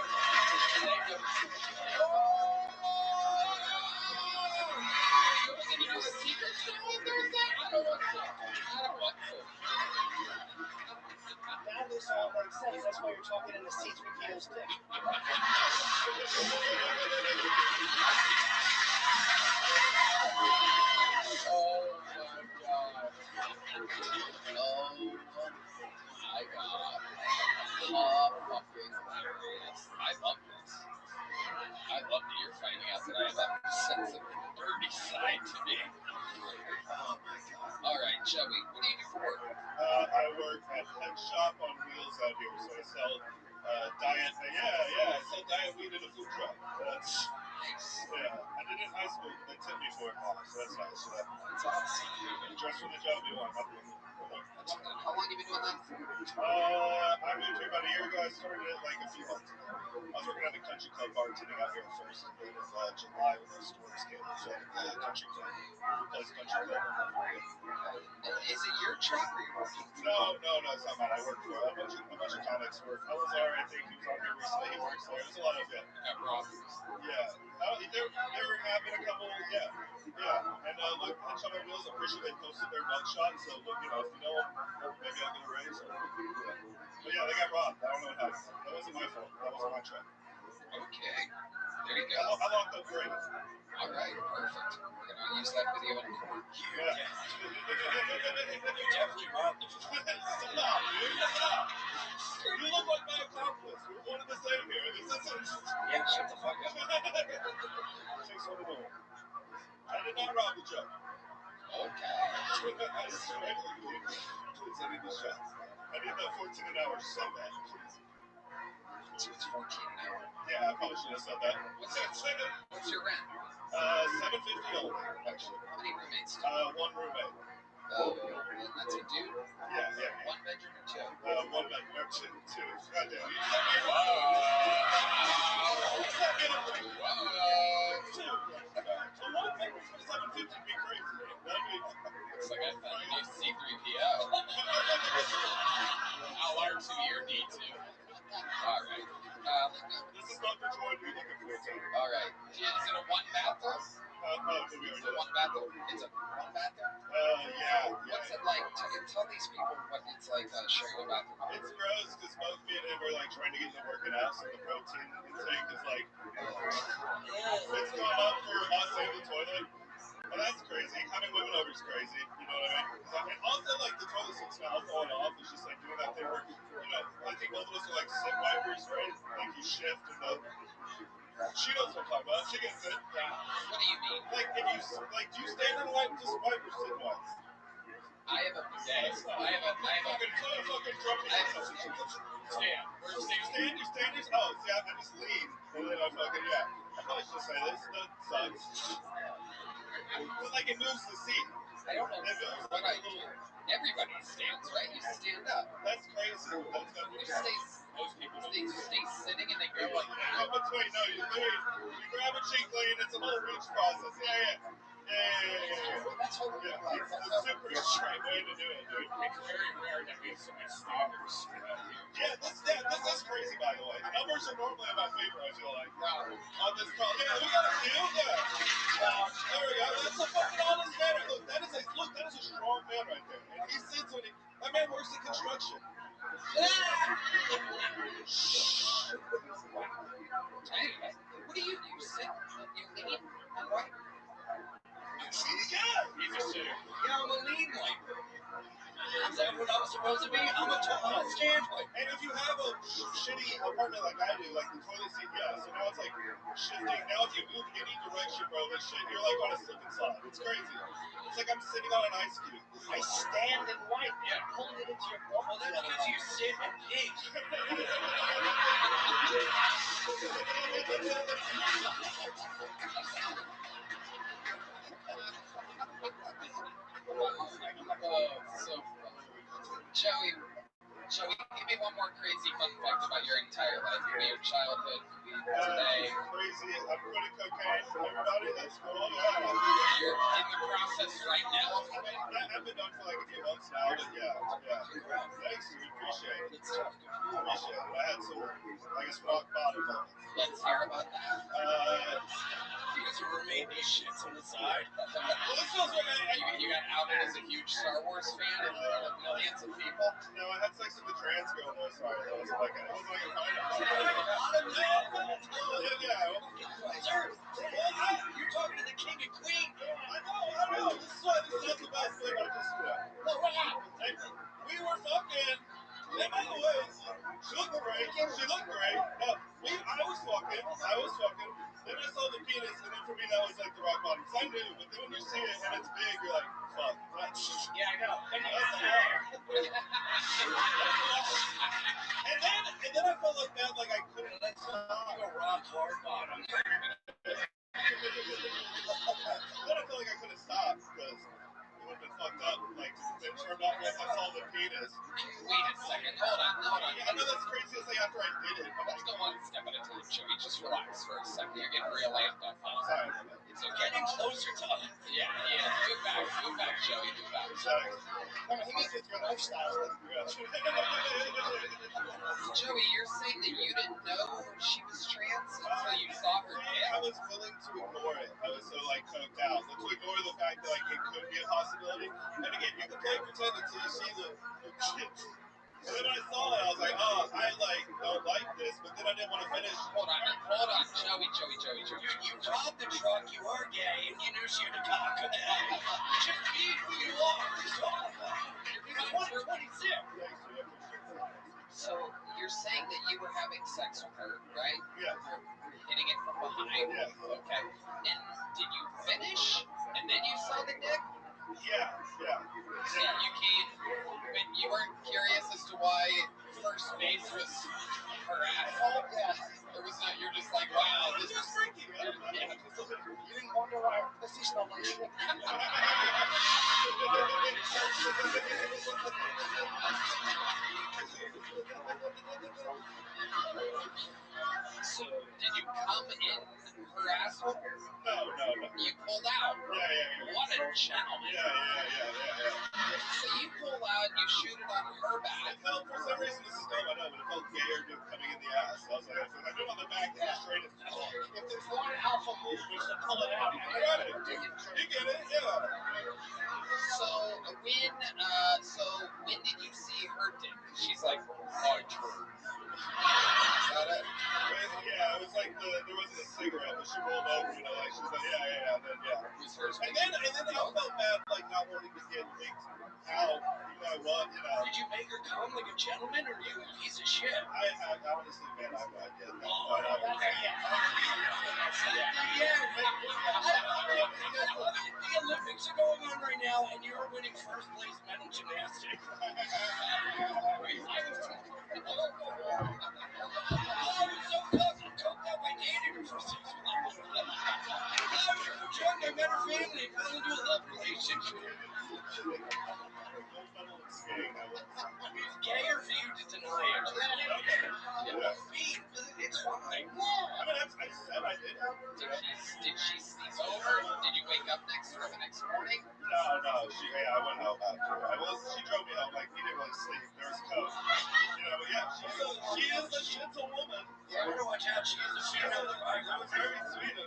Can you do a secret show on Thursday? I don't want to. Now this all makes sense. That's why you're talking in the C-3PO's dick. Oh my god. How fucking hilarious. I love this. I love that you're finding out that I have a sense of dirty side to me. Oh my god. Alright, Joey, what do you do for work? I work at Pet Shop on Wheels out here, so I sell diet. I sell diet weed in a food truck. That's nice. Yeah, I did it in high school. They tipped me for it now, so that's nice. That's awesome. Dress for the job you want. How long have you been doing that for? I moved here about a year ago. I started it like a few months ago. I was working at the country club bartending out here at first, and then in July when those storms came, so the country club. We replaced country club. Is it your truck or your working? No, it's not mine. I work for a bunch of comics. Elazar, I think, he was on here recently. He works there. There's a lot of, there have been a couple, And look, Headshot on Wheels, I'm pretty sure they posted their mugshot, so look, if you know them, maybe I'll get a raise. But yeah, they got robbed. I don't know what happened. That wasn't my fault. That wasn't my truck. Okay. There you go. I locked up great. All right, perfect. We're going to use that video in court. You definitely robbed the truck. Stop, dude. Stop. You look like my accomplice. We're one and the same here. This isn't... Yeah, shut the fuck up. I did not rob the truck. Okay. I swear to you. Please, I need the shots. I need that 14 an hour so bad. So it's 14 an hour. Yeah, I probably should have said that. What's your rent? $7.50 only, actually. How many roommates? One roommate. And that's a dude? Yeah. One bedroom or two? One bedroom or two. God damn. Two. So one bedroom for $7.50 would be crazy. It's like I found a new C3PO. I'll R2 your D2. Alright. This is not the droid you're looking for, too. Alright. Is it a one bathroom? It's a one bathroom? It's a one bathroom? Yeah. What's it like? Tell these people what it's like sharing a bathroom. It's gross because both me and him are like trying to get into working out, so the protein intake is like it's going up for us and the toilet. And that's crazy. Having women over is crazy. You know what I mean? And also, like, the toilet seat smell falling off is just like doing that thing where, I think both of us are like sit wipers, right? Like you shift and she knows what I'm talking about. She gets it. Yeah. What do you mean? Like, if you, do you stand and wipe, just wipe or sit and wipe? I have a bidet. I have a fucking trumpet. Stand. You stand. Oh, see, I just lean. And then I probably should say this. That sucks. But, like, it moves the seat. I don't know what I do. Everybody stands, right? You stand up. That's crazy. Most people stay sitting and they go like that. No, but wait, no, you grab a cheek lane, it's a whole reach process. Yeah. That's what we're like. It's a super straight way to do it, dude. It's very rare that we have so much standards. Yeah, this is crazy, by the way. The numbers are normally in my favor, I feel like. On this call. Yeah, we got a few. Yeah. There we go. That's a fucking honest man. Look, that is a strong man right there. And he sits when that man works in construction. Shh. Anyway, what do you do? You sit, you lean, and what? He's a sitter. Yeah, I'm a lean wiper. Is that what I'm supposed to be? I'm a stand wiper. And if you have a shitty apartment like I do, like the toilet seat, so now it's like shifting. Now if you move any direction, bro, this shit, you're like on a slip and slide. It's crazy. It's like I'm sitting on an ice cube. I stand and wipe. Yeah, pulling it into your bum. Well, that's because you sit and pig. Shall we give me one more crazy fun fact about your entire life, maybe your childhood, today? Crazy. I'm quitting cocaine. Everybody, that's cool. Yeah. You're in the process right now. I've been done for like a few months now, but yeah. Thanks, dude. Appreciate it. I had some, I guess, rock bottom moments. Let's hear about that. You guys are roommate these shits on the side. Well, this feels like You got outed as a huge Star Wars fan in front of millions of people. No, I had sex with the trans girl. No, sorry, that wasn't like a fight. Sir, you're talking to the king and queen. I know. This is not the best thing. Well, what happened? Hey, we were fucking. And by the way, she looked great. I was fucking. Then I saw the penis, and then for me that was like the rock bottom. Cause I knew, but then when you see it and it's big, you're like, fuck. Yeah, I know. And then I felt like that, like I couldn't let go rock hard bottom. Then I felt like I couldn't stop because it would have been fucked up. Like, it turned off once I saw the penis. Wait a second. Hold on. Yeah, after I did it, I'm Let's like, go one step at a time, Joey. Just relax for a second. You're getting real amped up. sorry. It's okay. Getting closer to us. Yeah. Move back, Joey. Move back. Exactly. No, he means it's your lifestyle. Joey, you're saying that you didn't know she was trans until you saw her dick? I was willing to ignore it. I was so like coked out. So to ignore the fact that like it could be a possibility. And again, you can play pretend until you see the shit. So then I saw it, I was like, oh, I like don't like this, but then I didn't want to finish. Hold on, Joey. You robbed the truck, you are gay, and you knew she had a cock. Just be who you are. It's 2026. So you're saying that you were having sex with her, right? Yes. You're hitting it from behind. Yes. Okay. And did you finish? And then you saw the dick? Yeah. So when you weren't curious as to why first base was her asshole? Yeah. Or was that you're just like, wow, this is freaky. yeah. You didn't wonder why our pussy smelled like shit. So did you come in her asshole? No. You pulled out. Yeah. What a gentleman. Yeah. So you pull out and you shoot it on her It back. felt, for some reason, this is dumb, I know, but it felt gayer just coming in the ass. So I was like, if I do it on the back, it's straight as hell. If there's one alpha move, it's to pull it out. I got it. You get it? Yeah. So when did you see her dick? She's like, my turn. Is that it? Yeah, it was like there wasn't a cigarette, but she rolled over, like she was like, yeah, then yeah. Was hers And then I felt bad, like not wanting to get linked out, even though I was, Did you make her come like a gentleman, or you a piece of shit? I honestly, man, I did. The Olympics are going on right now, and you're winning first place medal gymnastics. I was so coked up, I dated her for 6 months. I was drunk, I met her family, fell into a love relationship. It's gayer for you to deny it. It's fine. I said I did. Did she sleep over? Did you wake up next to her the next morning? No. I went home after. She drove me home. Like we didn't really sleep. There was coke. But yeah, she is a gentle woman. Yeah, better watch out. She is a female driver. It was very sweet.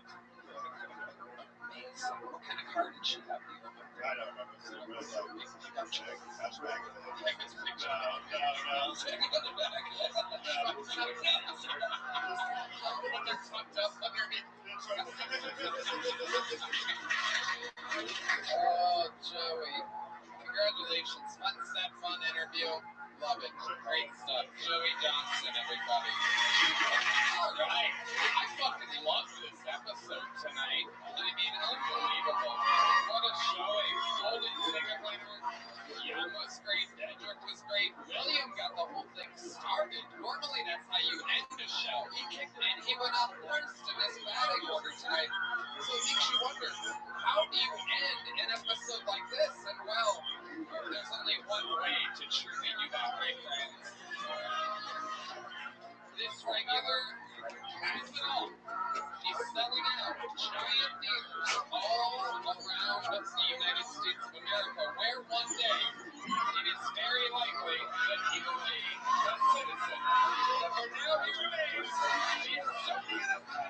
Amazing. What kind of car did she have? Do you remember? I don't remember. It was like pickup chick, hatchback. Oh, Joey. Congratulations. Fun interview. Love it. Great stuff. Joey Johnson, everybody. Alright. I fucking love this episode tonight. I mean, unbelievable. What a showing. Golden ticket winner. Young was great. Dedrick was great. William got the whole thing started. Normally that's how you end a show. He kicked it and he went out first in this batting order tonight. So it makes you wonder, how do you end an episode like this? And well, there's only one way to truly do that, my friends. This regular has it all. She's selling out giant theaters all around the United States of America, where one day it is very likely that he will be a citizen. But for now he remains. She is so beautiful.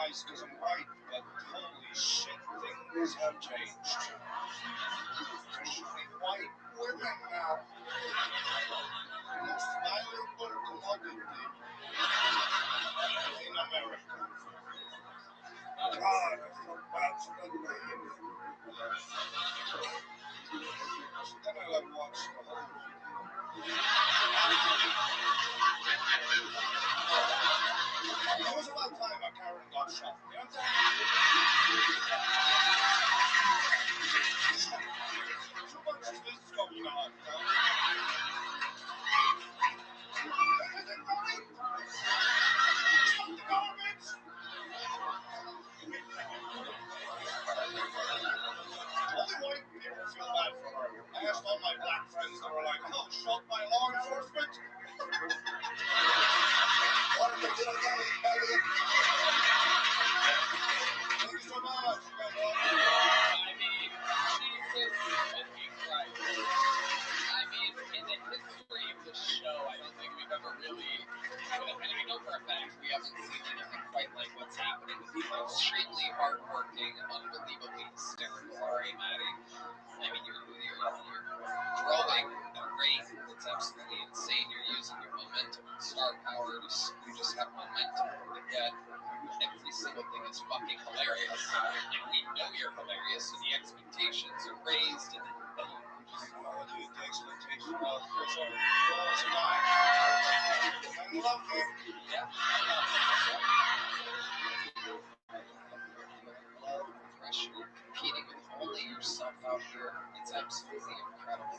nice because I'm white, but holy shit, things have changed. Especially white women now. Most valuable commodity in America. God, I felt bad for that lady. So then I watched the whole video. It was about time a Karen got shot. You know what I'm saying? Too much of this is going on. Stop the garbage! Only white people feel bad for her. I asked all my black friends, they were like, oh, shot by law enforcement? What did they do again? Thank you so much. I mean, Jesus fucking Christ. I mean, in the history of the show, I don't think we've ever really, and I know for a fact we haven't seen anything quite like what's happening with these extremely hardworking, unbelievably hysterical R.A. Maddie. I mean, you're growing at a rate that's absolutely insane. You're using your momentum and star power. You just have momentum to get. Every single thing is fucking hilarious. And we know you're hilarious, so the expectations are raised. And The expectation of was mine. I love it. yeah. Love, pressure, competing with only yourself out here. It's absolutely incredible.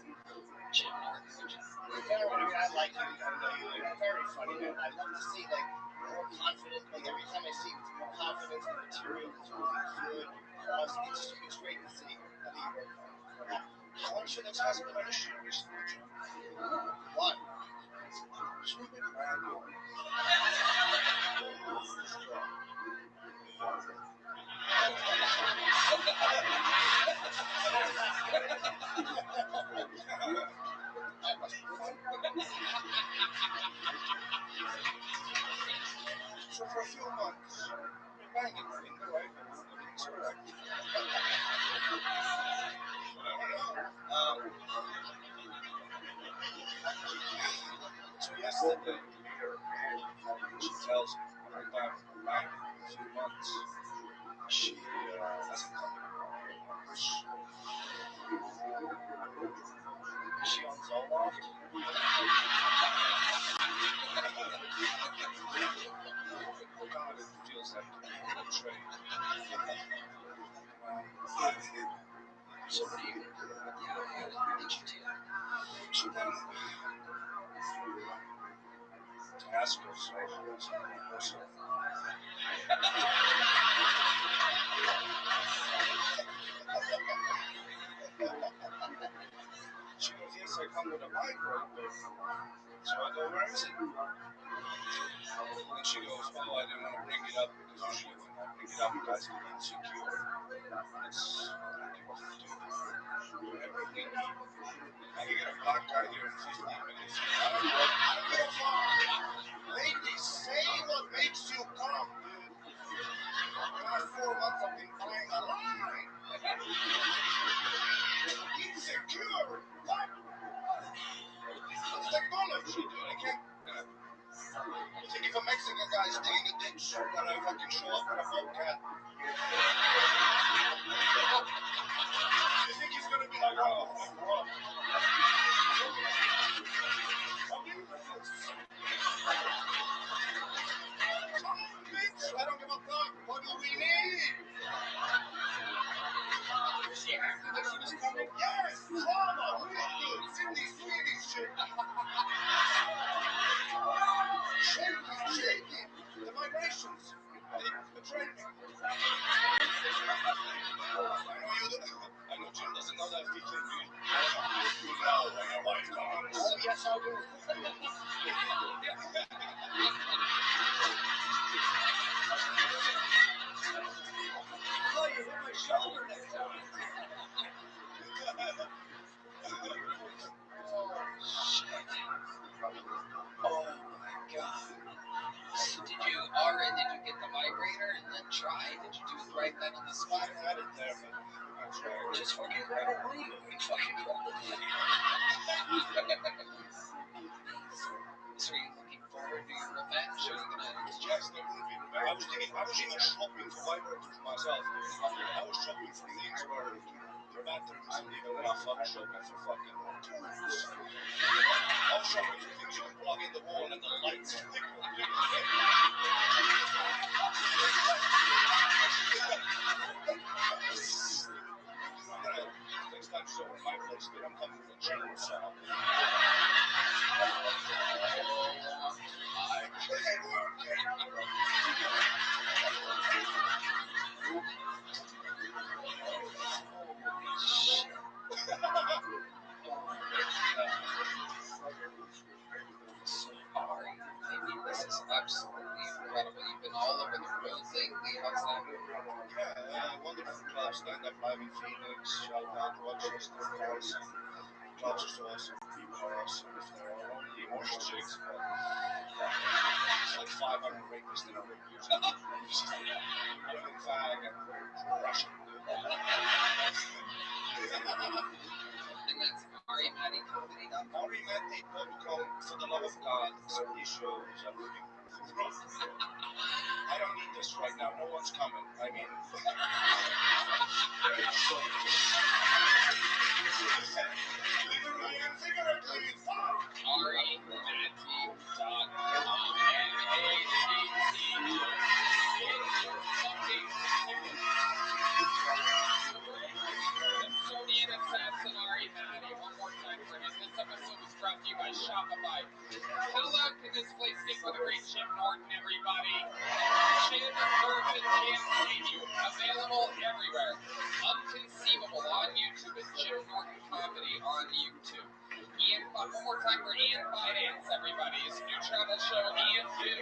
Jim Northridge. I like you, you're very funny, man. I love to see, like, more confident, like, every time I see you, it's more confidence, the material is really good, it's great to see that you work for that. Confidence has been an issue recently. Why? She's been bragging. So for a few months, we're banging in the right move. It's correct. So yesterday, she tells me we're done banging in a few months. She hasn't come in. Is she on Zoloft? God, it feels like a betrayed. So what do you? Yeah, what did you do? So then, ask herself, she goes, yes, I come with a migraine, but so I go, where is it? And she goes, oh, I didn't want to bring it up because usually when I bring it up, you guys get insecure. It's what I do. Every week, I can get a black guy here in 15 minutes. I don't give a fuck. Ladies, say what makes you come, dude. The last 4 months I've been buying a lie. Insecure. What? It's technology, dude. I can't. You think if a Mexican guy's digging a ditch, that I fucking show up with a bobcat? You think he's gonna be like, oh, fuck, bro? Come on, bitch. I don't give a fuck. What do we need? She acted like she was coming. Yes, drama, real good. Cindy, sweetie shit. Shaking. The vibrations. The training. I know Jim doesn't know that feeling, dude. You know when your wife comes. right then on the spot. I had it there, but I'm sorry. Just fucking grab it. Fucking grab it. So are you looking forward to your revenge? Or are you gonna Yes, there will be. I was even shopping for my birthday for myself. I was shopping for things where the bathrooms and even enough. I was shopping for fucking tools. I was shopping for things you can plug in the wall and the lights flicker. Next time she's over at my place, dude, I'm coming with a chainsaw. Ari, I mean, this is absolutely incredible. You've been all over the world lately. How's that going? Yeah, wonderful club, stand-up live in Phoenix, shout out Rochester, awesome. Clubs are so awesome, people are awesome. If there are only more chicks, but it's like 500 rapists that are with you. Living fag and Russian. And that's AriMattyComedy.com. AriMatty.com, for the love of God, so these shows are looking. I don't need this right now, no one's coming. I mean, literally and figuratively, fuck! AriMatty.com. Custodian assassin Ari Matty. One more time for him. This episode was brought to you by Shopify. How loud can this place get for the great Jim Norton, everybody? Jim Norton can't save you. Available everywhere. Unconceivable on YouTube. It's Jim Norton Comedy on YouTube. Ian, one more time for Ian Finance, everybody. His new travel show, Ian Do.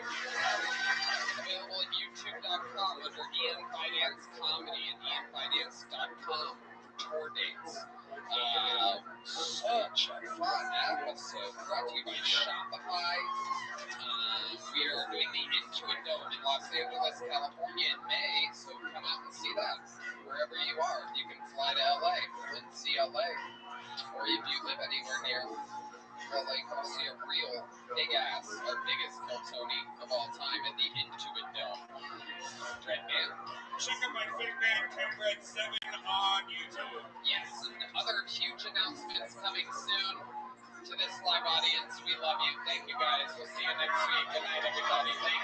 Available at youtube.com under Ian Finance Comedy and ianfinance.com for tour dates. Such a fun episode brought to you by Shopify. We are doing the Intuit Dome in Los Angeles, California in May, so come out and see that wherever you are. You can fly to LA and see LA, or if you live anywhere near LA, come see a real big ass, our biggest Tony of all time at the Intuit Dome. Dread Man. Check out my fake man, Ken Red 7 on YouTube. Yes, and other huge announcements coming soon to this live audience. We love you. Thank you, guys. We'll see you next week. Good night, everybody. Thank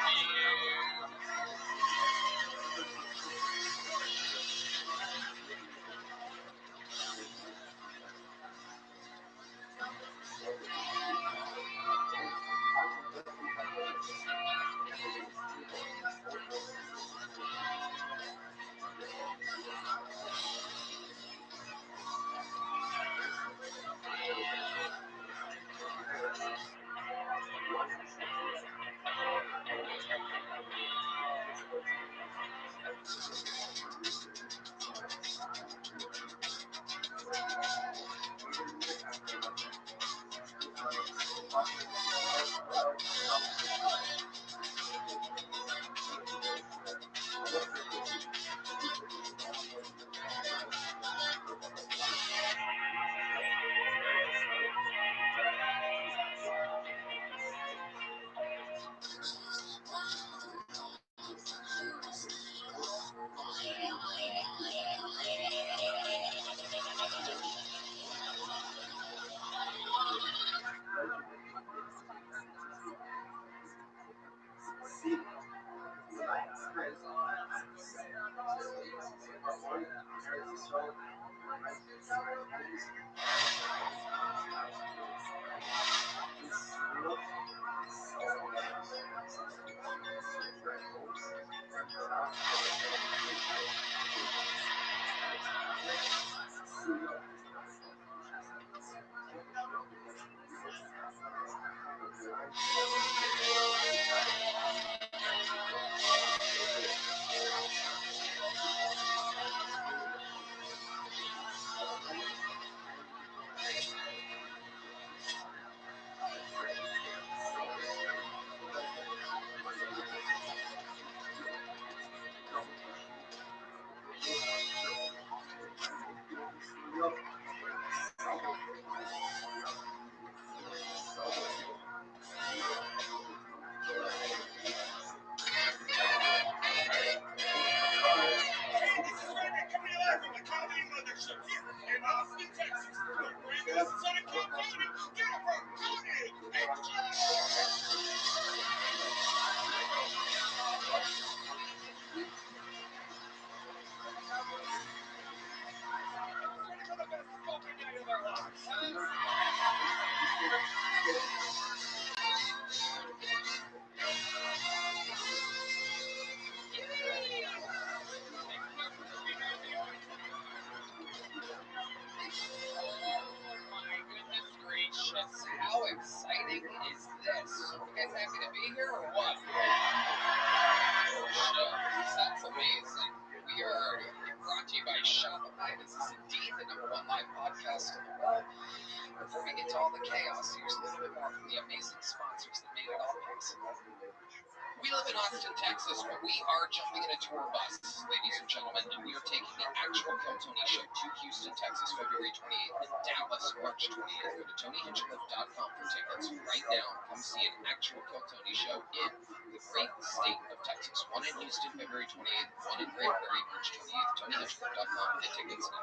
We are jumping in a tour bus, ladies and gentlemen, and we are taking the actual Kill Tony show to Houston, Texas, February 28th, and Dallas, March 20th. Go to TonyHinchcliffe.com for tickets right now. Come see an actual Kill Tony show in the great state of Texas. One in Houston, February 28th, one in Grand Prairie, March 20th. TonyHinchcliffe.com. Get tickets now.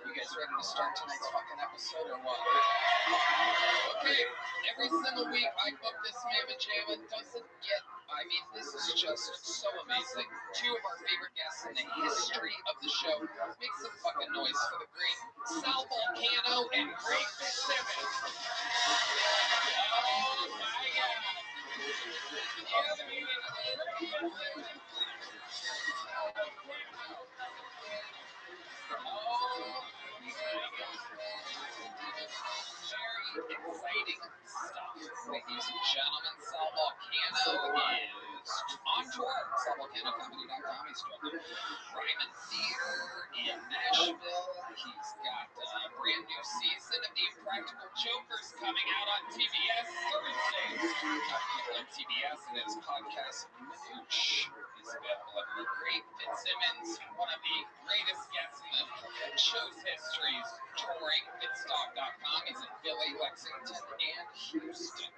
You guys ready to start tonight's fucking episode or what? Okay, every single week I book this mamma jamma. Doesn't get, I mean, this is just so amazing. Two of our favorite guests in the history of the show. Make some fucking noise for the great Sal Volcano and great Fitzsimmons. Oh my God. Yeah, baby. Very exciting stuff, ladies and gentlemen. Sal Volcano is on tour. SalVolcanoComedy.com. He's doing the Ryman Theater in Nashville. He's got a brand new season of The Impractical Jokers coming out on TBS Thursday. On TBS, and his podcast, Manooch, is available everywhere. Great Fitzsimmons, one of the greatest guests in the show's history, is touring Fitzdog.com. He's in Philly, Lexington, and Houston.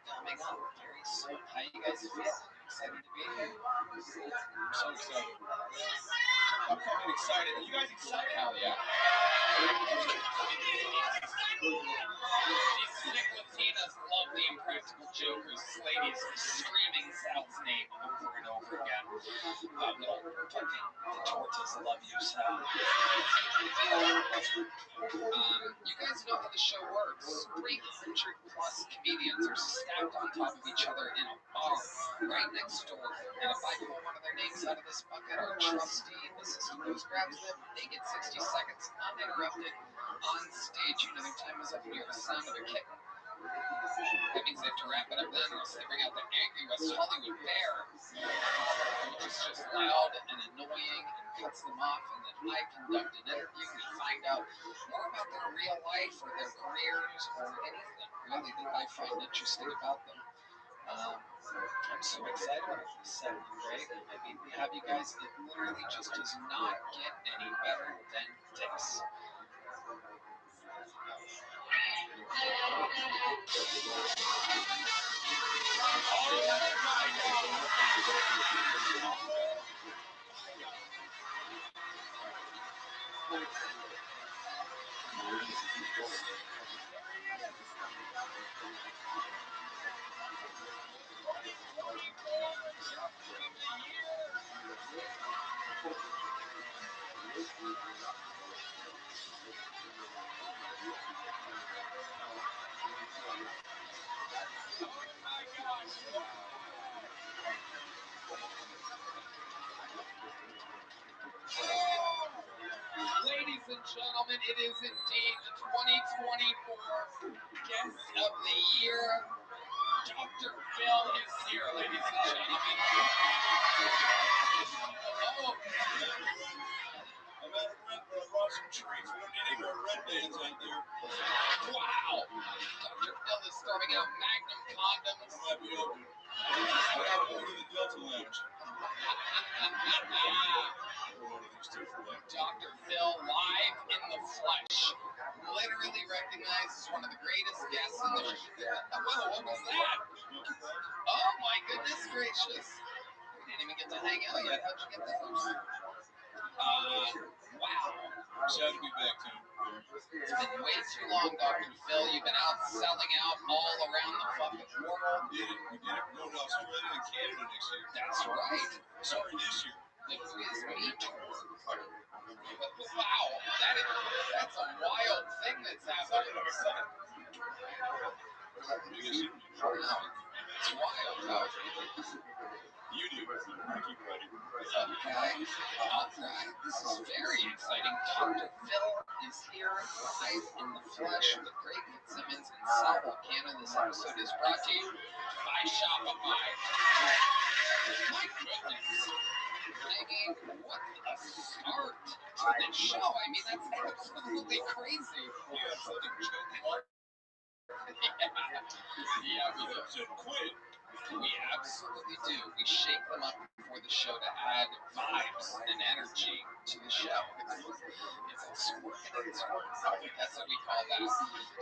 Coming up very soon. How you guys feel? Excited to be here? I'm so excited. I'm fucking excited. Are you guys excited? Hell yeah. These sick Latinas love The Impractical Jokers. Ladies are screaming Sal's name over and over again. Little fucking tortas love you, Sal. You guys know how the show works. 300 plus comedians are stacked on top of each other in a bar right next door. And if I pull one of their names out of this bucket, our trusty assistant goes grabs them. They get 60 seconds uninterrupted on stage. You know their time is up and you hear the sound of their kitten. That means they have to wrap it up then, or else they bring out the angry West Hollywood bear, which is just loud and annoying and cuts them off. And then I conduct an interview. We find out more about their real life or their careers or anything really that I find interesting about them. I'm so excited about this segment, Greg. I mean, we have you guys. It literally just does not get any better than this. Ladies and gentlemen, it is indeed the 2024 Guest of the Year. Dr. Phil is here, ladies and gentlemen. Oh, I'm out of rent, but I brought some treats. We don't need any more red bands out there. wow. Dr. Phil is throwing out Magnum condoms. I might be open. I got one in the Delta Lounge. One of these two for them. Dr. Phil live in the flesh. Literally recognized as one of the greatest guests in the show. Whoa, what was that? Oh my goodness gracious. We didn't even get to hang out yet. How'd you get those? Wow. Sad to be back, Tim. It's been way too long, Dr. Phil. You've been out selling out all around the fucking world. We did it. Going to Australia and Canada next year. That's right. Sorry, this year. The Who Is Me tour. Wow, that's a wild thing that's happening. Wow, it's wild, huh? You do. I keep ready. Okay, all right. This is very exciting. Dr. Phil is here live in the flesh with Greg Fitzsimmons and Sal Volcano. This episode is brought to you by Shopify. My goodness. I mean, what a start to this show. I mean, that's absolutely crazy. You got something joke mark? Yeah, we Said quit. We absolutely do. We shake them up before the show to add vibes and energy to the show. It's squirting. That's what we call that.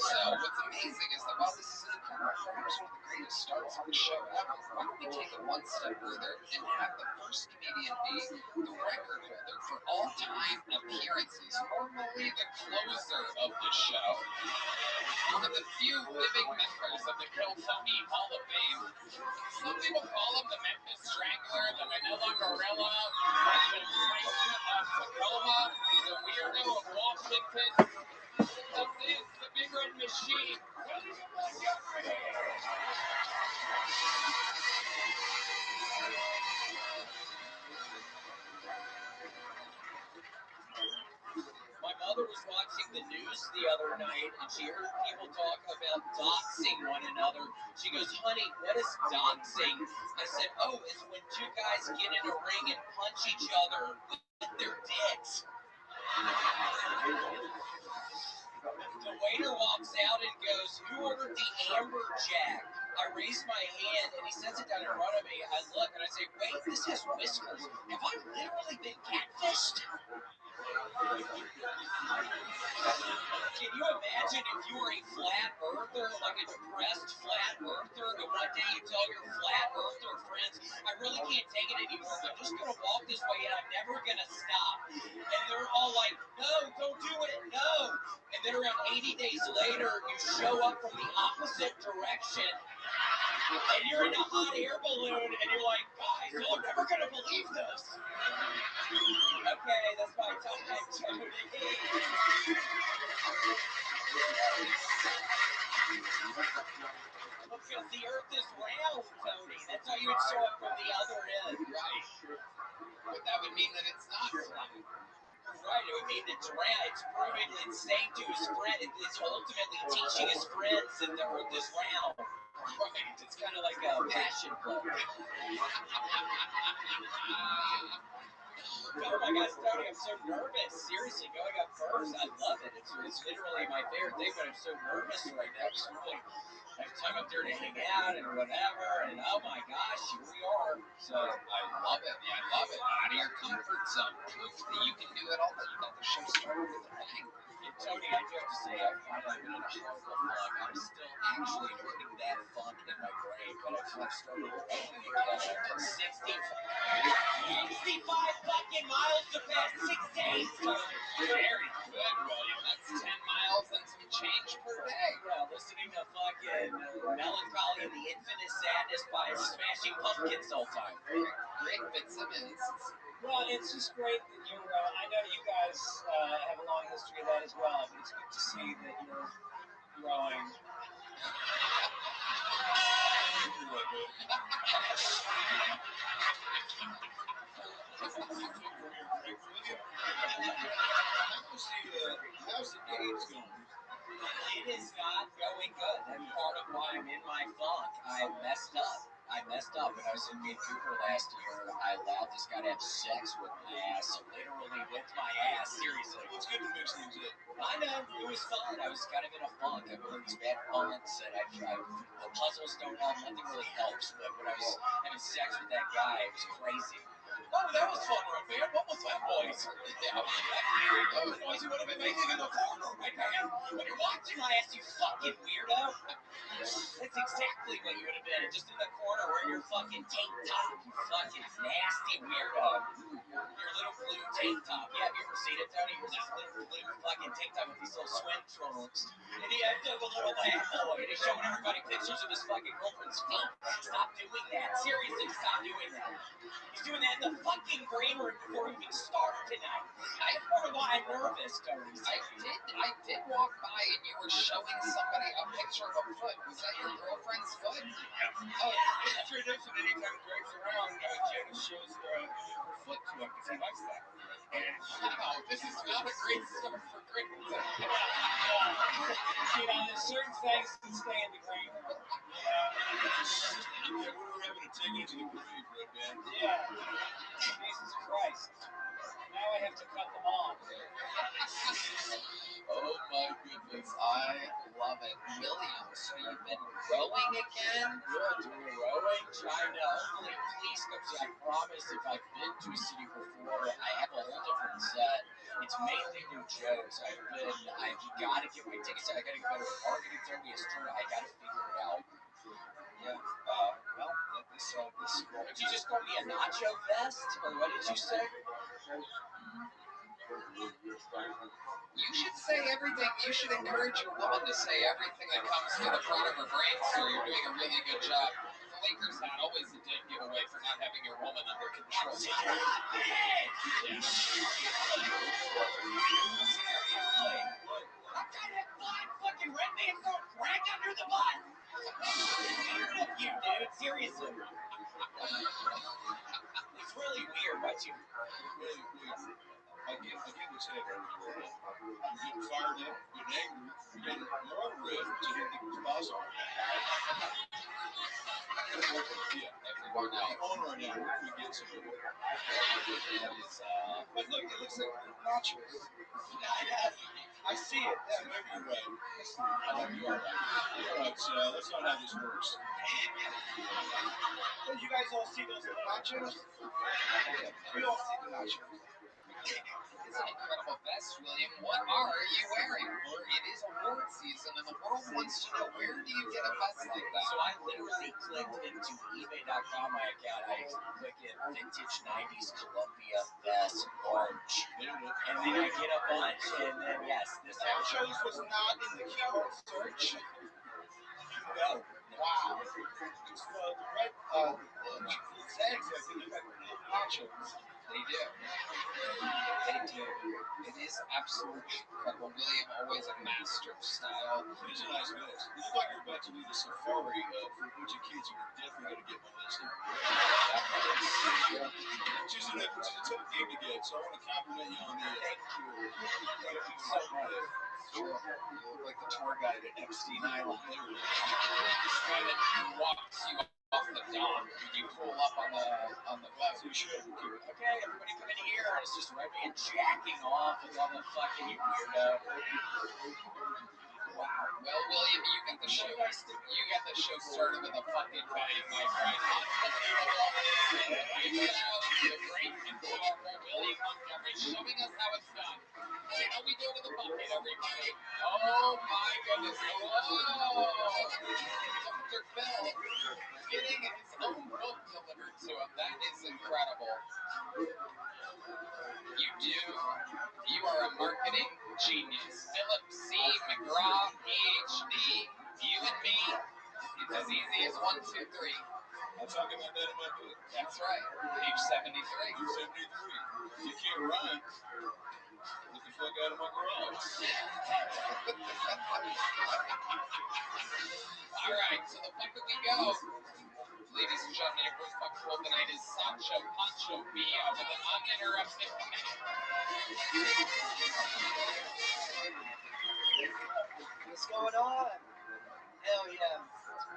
So what's amazing is that while this is perhaps one of the greatest starts of the show ever, why don't we take it one step further and have the first comedian be the record holder for all-time appearances, normally the closer of the show. One of the few living members of the Kill Phony Hall of Fame. Some people call him the Memphis Strangler, the Manila Gorilla, the replacement of Tacoma, the weirdo of Washington. This is the Big Red Machine. William Montgomery! My mother was watching the news the other night, and she heard people talk about doxing one another. She goes, honey, what is doxing? I said, oh, it's when two guys get in a ring and punch each other with their dicks. The waiter walks out and goes, who ordered the amberjack? I raise my hand, and he sets it down in front of me. I look, and I say, wait, this has whiskers. Have I literally been catfished? Can you imagine if you were a flat earther, like a depressed flat earther, and one day you tell your flat earther friends, I really can't take it anymore, I'm just going to walk this way and I'm never going to stop. And they're all like, no, don't do it, no. And then around 80 days later, you show up from the opposite direction, and you're in a hot air balloon, and you're like, guys, you're never going to believe this. Okay, that's my time, Tony. Because the earth is round, Tony. That's how you would show up from the other end. Right. But that would mean that it's not flat. Right, it would mean it's round. It's proving, it's saying to his friend, it's ultimately teaching his friends that the earth is round. Right. It's kind of like a passion play. Oh my gosh, Tony, I'm so nervous. Seriously, going up first, I love it. It's literally my favorite thing, but I'm so nervous right now. Just really have time up there to hang out and whatever, and oh my gosh, here we are. So I love it. Yeah, I love it. Out of your comfort zone. Proof that you can do it all. You got the show started with a bang. And Tony, I do have to say, I find I've been in a horrible funk. I'm still actually hurting that funk in my brain, but I feel I've started running again. I've done 65 fucking miles the past 6 days. Very good, William. That's 10 miles and some change per day. Yeah, listening to fucking Melancholy and the Infinite Sadness by Smashing Pumpkins all time. Great Fitzsimmons. Well, it's just great that you're, I know you guys have a long history of that as well, but it's good to see that you're growing. How's the age going? It is not going good. That's part of why I'm in my funk. I messed up when I was in Vancouver last year. I allowed this guy to have sex with my ass, literally with my ass. Seriously. It's good to mix things up. I know. It was fun. I was kind of in a funk. I played these bad punts, and the puzzles don't help. Nothing really helps. But when I was having sex with that guy, it was crazy. Oh, that was fun, right, man? What was that noise? That was noise you would have been making in the corner, right, man? When you're watching my ass, you fucking weirdo. That's exactly what you would have been, just in the corner wearing your fucking tank top, you fucking nasty weirdo. Your little blue tank top. Yeah, have you ever seen it, Tony? It was this little blue fucking tank top with these little swim trunks. And he had a little bad boy, and he's showing everybody pictures of his fucking girlfriend's feet. Stop doing that. Seriously, stop doing that. He's doing that in the fucking green room before we even started tonight. That's part of why I'm nervous, Tony. I did walk by and you were showing somebody a picture of a foot. Was that your girlfriend's foot? Yeah. Oh, yeah. It's tradition anytime Greg's around, Janice shows her foot to him because he likes that. Wow, this is not a great start for Greg. See, now there's certain things that stay in the green room. Yeah, we were having to take it to the grave, right, man? Yeah. Jesus Christ. Now I have to cut them off. Oh my goodness, I love it. Williams, so you've been rowing again? Yeah, doing rowing, trying to hopefully please come see. I promise if I've been to a city before, I have a whole different set. It's mainly New Joe's. I've got to get my tickets. I got to get better at marketing. It's already a story. I got to figure it out. Yeah. Well, did you just call me a nacho vest, or what did you say? You should say everything. You should encourage your woman to say everything that comes to the front of her brain, sir. You're doing a really good job. The Lakers hat, always a dead giveaway for not having your woman under control. I'm trying to have fun. Fucking red man throw crack under the bus. Weird of you, dude. Seriously. It's really weird what you. I get what's happening. You're getting fired up, getting angry, you're getting more red to hit the boss on. Yeah, Everyone else. on right now, where can we get some of it? But look, it looks like nachos. I see it. Yeah, maybe you're right. I know you are right. All right, so that's not how this works. Well, you guys all see those nachos? We all see the nachos. It's an incredible vest, William. What are you wearing? It is award season, and the world wants to know, where do you get a vest like that? So I literally clicked into eBay.com, my account. I click in vintage 90s Columbia vest orange. And then I get a bunch, and then yes, this Nachos was not in the keyword search. No. Wow. It's the red zags like they look like nachos. They do. They do. It is absolutely incredible. William, always a master of style. These are nice guys. You look like you're about to lead a safari for a bunch of kids who are definitely going to get molested. Which isn't a tough gig to get, so I want to compliment you on the Thank you. Thank you so much. Sure. You look like the tour guide at Epstein Island. Literally. This guy that walks you off the dock when you pull up on the boat. So you should. Okay, everybody come in here. And it's just right and jacking off with all the fucking you weirdo. Wow. Well, William, you got the show. You got the show started with a fucking bang, my friend. Unbelievable. The great and powerful William Montgomery showing us how it's done. Now we go to the bucket, everybody. Oh my goodness. Whoa. Dr. Phil getting his own book delivered to him. That is incredible. You are a marketing genius. Philip C. McGraw, PhD, you and me, it's as easy as 1, 2, 3. I'll talk about that in my book. That's right, page 73. 73. You can't rhyme. Get the fuck out of my garage. All right, so the bucket we go. Ladies and gentlemen, your first bucket roll tonight is Sancho Pancho Villa with an uninterrupted command. What's going on? Hell yeah.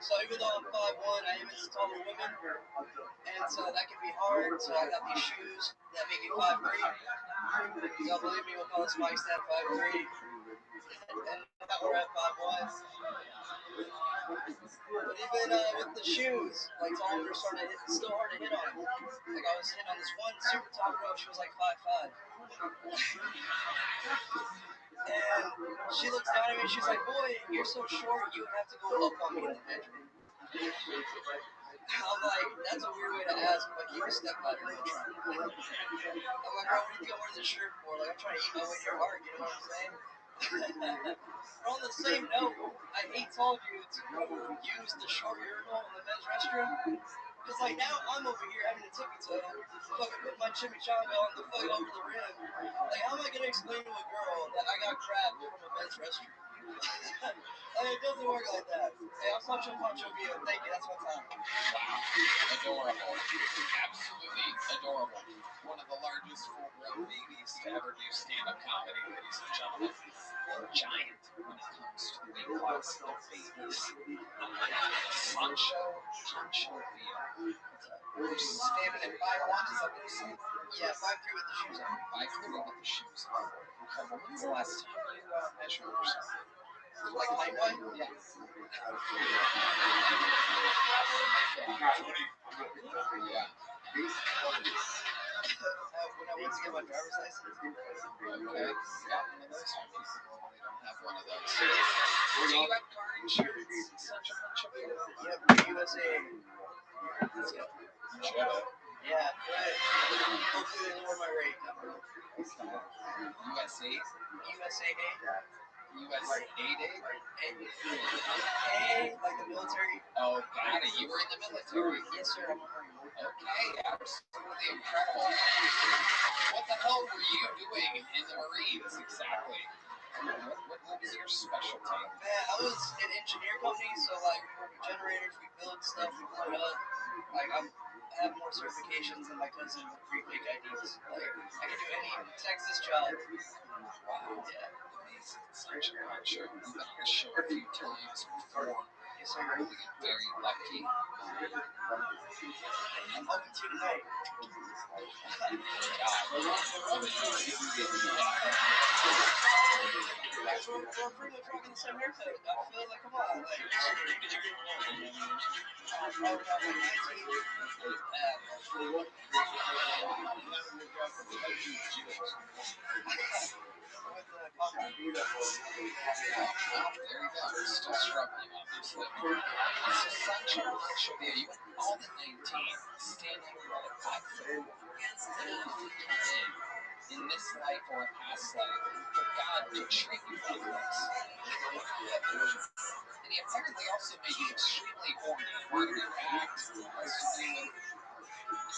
So even though I'm 5'1", I am into taller women, and so that can be hard. So I got these shoes that make me 5'3". Y'all believe me, we'll call this mic stand 5'3". And now we're at 5'1". But even with the shoes, like tall girls starting to hit, it's still hard to hit on. Like I was hitting on this one super tall girl, she was like 5'5". And she looks down at me and she's like, "Boy, you're so short, you would have to go up on me in the bedroom." I'm like, that's a weird way to ask, but you can step out and try. I'm like, "Bro, what do you think I'm wearing this shirt for? Like, I'm trying to eat my way to your heart, you know what I'm saying?" On the same note, I hate tall dudes who use the short urinal in the men's restroom. Because, like, now I'm over here having to tippy toe, fucking put my chimichanga on the fuck over the rim. Like, how am I going to explain to a girl that I got crap from a men's restroom? Like, it doesn't work like that. Hey, I'm Sancho Pancho Villa. Thank you. That's my time. Wow. Adorable. Absolutely adorable. One of the largest full-grown babies to ever do stand-up comedy, ladies and gentlemen. Giant when it comes to the weight class of babies. Sancho Pancho Villa. Standing at 5'1", is that what you said? Yeah, 5'3" with the shoes on. 5'3" with the shoes on. Incredible. When's the last time you measured yourself? Like Playboy? Yeah. Yeah. When I went to get my driver's license. Okay. Got one of those. Some people normally don't have one of those. Do you have car insurance? Such a bunch of people. Yep, USA. Let's go. You should have. Yeah, but hopefully they lower my rate. I don't know. USA? USA Day? USA Day? Hey, like the military. Oh, got it. You were in the military. Yes, sir. I'm a Marine. Okay, absolutely incredible. What the hell were you doing in the Marines exactly? What was your specialty? Man, I was an engineer company, so like we work with generators, we build stuff, we blow it up. Like I have more certifications than my cousin with 3 fake IDs. Like I can do any Texas job. Wow. Yeah. Amazing. Such a honcho. You've been on the show a few times before. Yes, sir. We get very lucky. I'm hoping to tonight. Guys, we're pretty much rocking the same haircut. I feel like, come on, like, did you get along? Probably around like 19. Well, there you go. We're still struggling, obviously. So, Sancho Pancho Villa, you went all the 19, standing about a 5'4", in this life or a past life, for God to treat you like this. And he apparently also made you extremely horny. Wanted to react, has to do with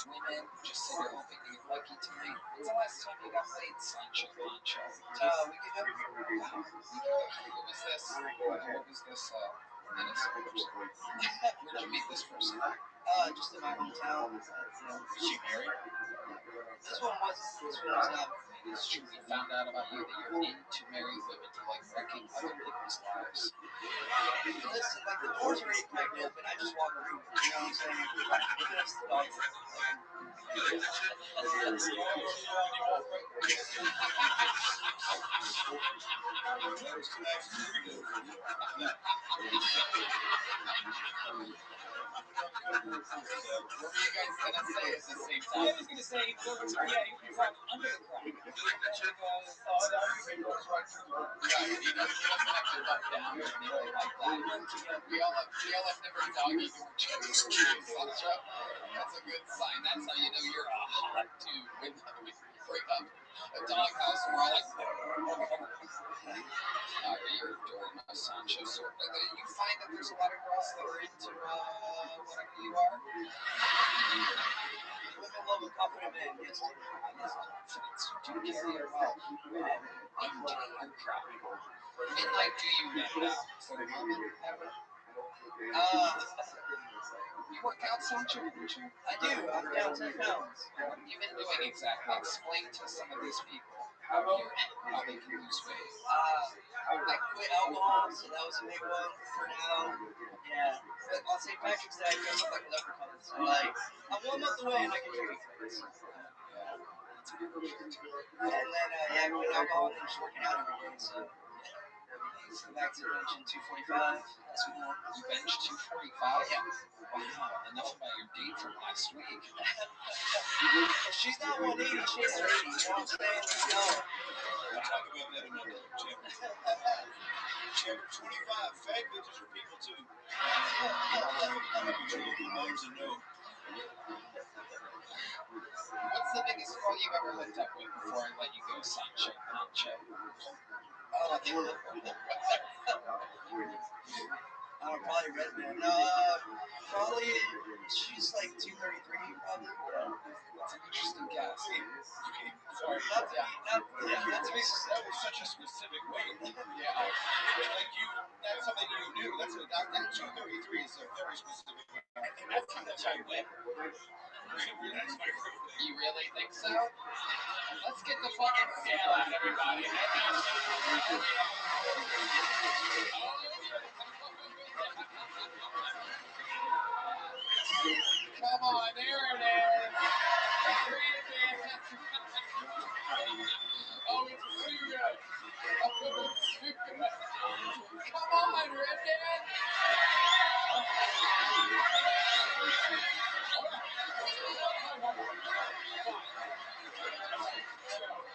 women, just said you're hoping to get lucky tonight. When's the last time you got laid, Sancho Pancho? We could go. Who was this? What was this innocent person? Where'd you meet this person? Just in my hometown. Is she married? This one was not. It's true. We found out about you that you're into married women. You like wrecking other people's lives. Listen, like the door's already cracked open. I just walk through. You know what I'm saying? That's the dog. What were you guys gonna say at the same time? I was gonna say, yeah, he was like under the crack. Right, he doesn't have to duck down or anything like that. We all have different doggy door checks. That's a good sign. That's how you know you're a hot dude. When we bring up a doghouse, we're all like, you're adoring Sancho. So you find that there's a lot of girls that are into whatever you are. Women love a confident man. Yes. Confidence. You do carry it well. Into your crowd. Midnight, do you men now? So the moment ever? You work out, Sancho? I do. I'm down 10 pounds. What have you been doing exactly? Explain to some of these people how they can lose weight. I quit alcohol, so that was a big one for now. Yeah. But on St. Patrick's Day, I dress up like a leprechaun. So, like, I'm 1 month away and I can drink. And then, I quit alcohol and just working out every day. So, back to benching 245. That's what you bench 245? Yeah. Wow, enough about your date from last week. If she's not 180, she's 80. You know what I'm saying? Let's go. We'll talk about that another day, Chip. Chip, 25. Fag bitches are people too. Your local moms and know. What's the biggest girl you've ever hooked up with before I let you go, Sancho Pancho? Probably Redman. Probably she's like 233. Probably. Yeah. That's an interesting guess. Okay, sorry. Not to be That was such a specific weight. Yeah. Like that's something you knew. That 233 is a very specific weight. That's how much I went. That's my favorite. You really think so? Let's get the fucking scale out, everybody. Come on, there it is. Oh, it's too good. Oh, it's too good. Come on, Redhead.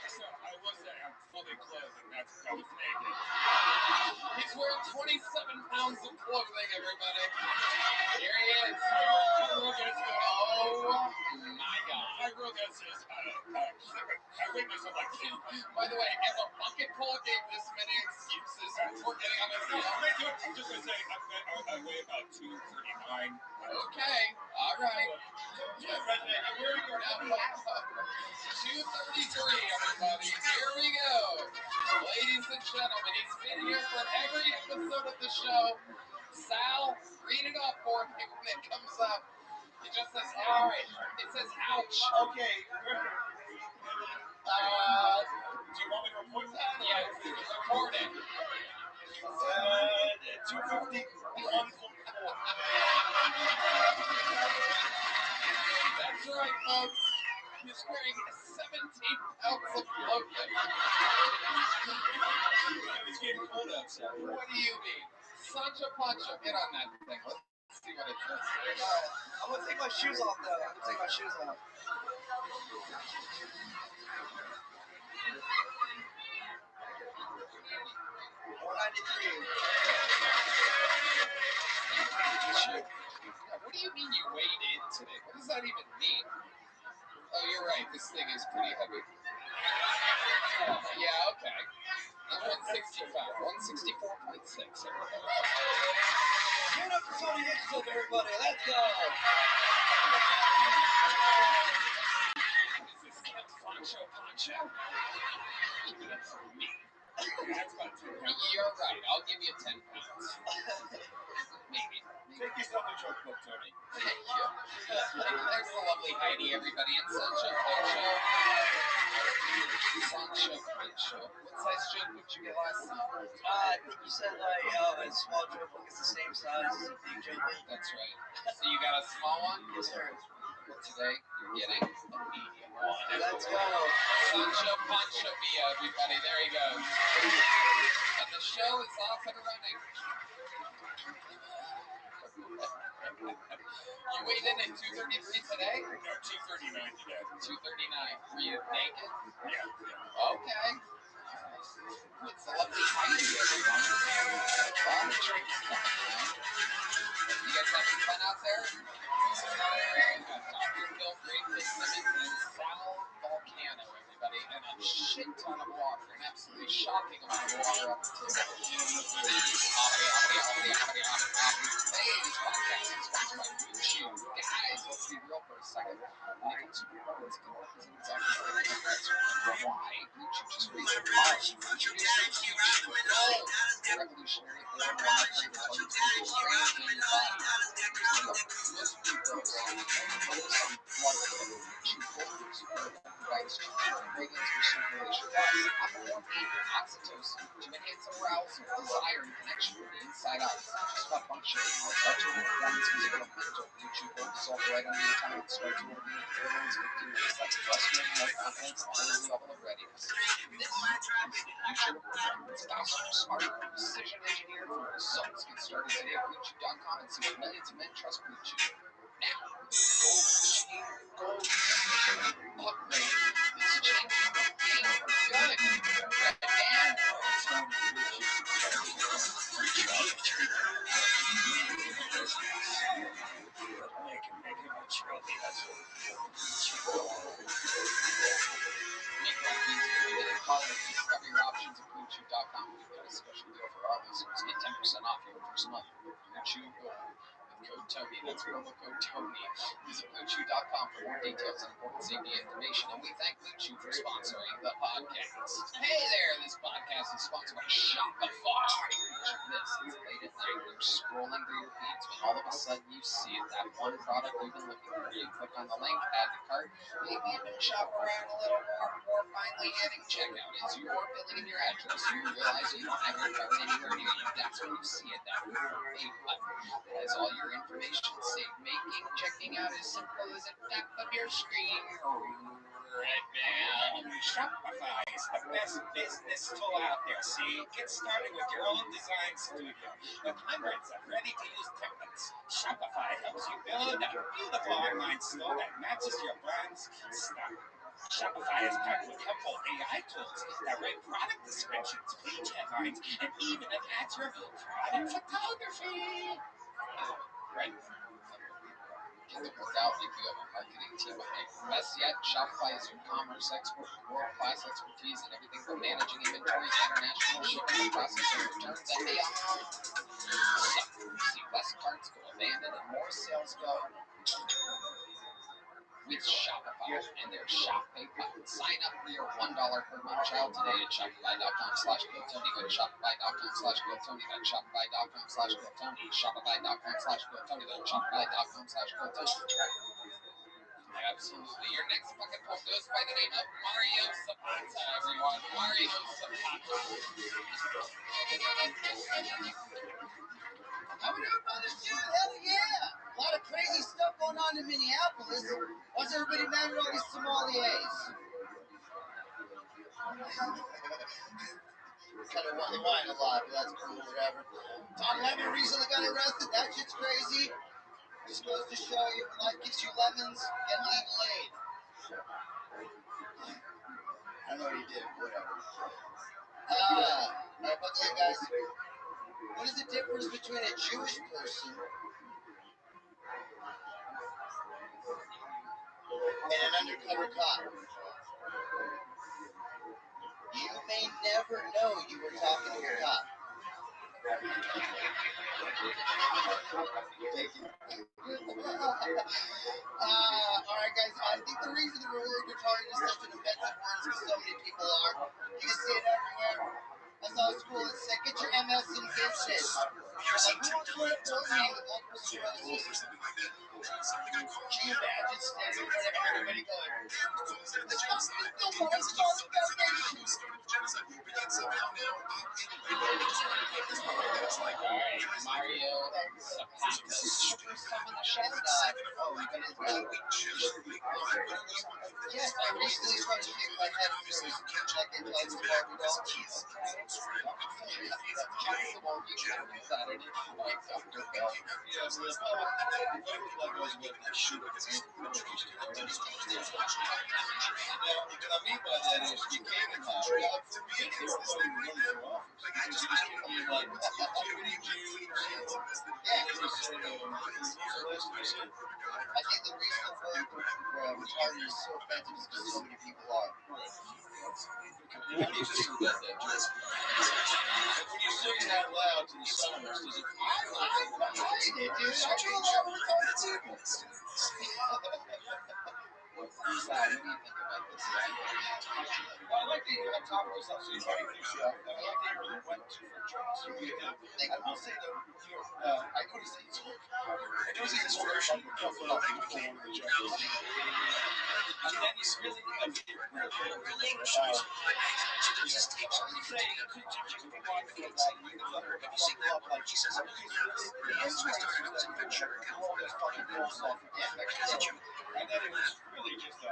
So I will say I'm fully clothed, and that's I was naked. He's wearing 27 pounds of clothing, everybody. Here he is. I wrote this. Oh my God. I wrote this as I witnessed it like. By the way, if a bucket pull gave this many excuses for getting on his No, heel. I'm just gonna say I weigh about 239. Okay, all right. Redneck, I'm wearing your Now, 233, everybody. Here we go. Ladies and gentlemen, he's been here for every episode of the show. Sal, read it up for me when it comes up. It just says, all right. It says, ouch. Okay. Do you want me to report that? Yes, report it. 251.4. That's right, folks. He's wearing 17 pounds of clothing. It's getting cold outside. What do you mean? Sancho Pancho, get on that thing. Let's see what it says. I'm gonna take my shoes off though. I'm gonna take my shoes off. What do you mean you weighed in today? What does that even mean? Oh, you're right. This thing is pretty heavy. Yeah, okay. I'm 165. 164.6. Give it up for Tony Hitchcock, everybody. Let's go. Is this Count Sancho Pancho? That's me. That's about 2 pounds. You're right. I'll give you 10 pounds. Maybe. Take yourself a joke book, Tony. Thank you. There's the lovely Heidi, everybody, and Sancho Pancho. Sancho Pancho. What size joke did you get last time? I think you said like a small joke book is the same size as a big joke book. That's right. So you got a small one? Yes, sir. But today, you're getting a medium one. Let's go. Sancho Pancho Villa, everybody. There he goes. And the show is off and running. You weighed in at 233 today? No, 239 today. 239. Were you naked? Yeah. Okay. It's a lovely Heidi, everyone. A lot of drinks coming out. You guys having fun out there? We got Dr. Bill, Great Fitzsimmons, and Sal Volcano, everybody, and a shit ton of water, an absolutely shocking amount of water up to the Hey, this podcast is sponsored by Blue Chew. Guys, let's be real for a second. When it comes to performance, it represents why Blue Chew just raised the bar. Introducing Blue Chew Gold, revolutionary flavor that targets people's brain and body. There's one of the most people focus on blood flow. Blue Chew Gold is provides ingredients for circulation, apomorphine, oxytocin, to enhance arousal, desire, and connection with the inside out. It's not just about function, it's about your performance, physical and mental. Blue Chew Gold dissolved right under your tongue and starts to work in your hormones, 15 minutes. That's frustrating, more confidence, and a level of readiness. This is the future of performance. Faster, smarter, precision engineered for results. Get started today at BlueChew.com and see what millions of men trust Blue Chew. Now, Gold Chain, Gold upgrade. This changing the game for good. Red man, it's time to Blue Chew. Make him a trophy. That's what. Make that easier than calling it. Discover your options at BlueChew.com. We've got a special deal for our listeners. Get 10% off your first month with Blue Chew Gold. Code Tony. That's promo code Tony. Visit BlueChew.com for more details and important safety information. And we thank Blue Chew for sponsoring the podcast. Hey there, this podcast is sponsored by Shopify. Picture this, it's late at night, you're scrolling through your feeds when all of a sudden you see that one product you've been looking for. You click on the link, add to cart, maybe even shop around a little more before finally hitting checkout. As you are filling in your address, you realize you don't have your cart anywhere near you. That's when you see it, that pay button. That is all your information saved. Making checking out as simple as it top of your screen right now. Shopify is the best business tool out there. See, get started with your own design studio with hundreds of ready-to-use templates. Shopify helps you build a beautiful online store that matches your brand's style. Shopify is packed with helpful AI tools that write product descriptions, page headlines, and even enhance your product photography. Right. Get the word out if you have a marketing team behind you. Best yet, Shopify is your commerce expert with world-class expertise in everything from managing inventory, international shipping, processing returns, and beyond. So, see less carts go abandoned and more sales go with Shopify and their Shop Pay button. Sign up for your $1 per month trial today at shopify.com/GoTony. Go to shopify.com/GoTony. That's shopify.com/GoTony. Shopify.com/GoTony. That's shopify.com/GoTony. Absolutely. Your next bucket pull goes by the name of Mario Zapata, everyone. Mario Zapata. How we doing, brothers? Dude, hell yeah! A lot of crazy stuff going on in Minneapolis. Why's everybody mad at all these sommeliers? Kind of want wine a lot, but that's cool, whatever. Tom Lemon recently got arrested. That shit's crazy. Just goes to show you, if life gives you lemons, get legal aid. I don't know what he did, whatever. Alright, buckle in, guys. What is the difference between a Jewish person and an undercover cop? You may never know you were talking to a cop. Thank you. Alright, guys, I think the reason the word retarded is such an offensive word is because so many people are. You can see it everywhere. I saw a school that said, get your MS in business. Like, who wants to learn a program with multiple sclerosis? Can you imagine standing in front of everybody going, the cops still want to start a foundation? Alright, Mario Zapata. First time on the show, not. Oh, you got his name. Yes, I recently started shaking my head and there was like a Johnson Barbie doll. What I mean by that is you can't imagine. I think the reason the word retarded is so offensive is because so many people are. When you say it out loud to the psalmist, does it? I'm behind it, dude. I do a lot of retarded people. What do you think about this? Well, I like the topical stuff. So you like the early went to for jobs. I will say though, I noticed that it's this version of the jobs. And then you really, and then it was really just a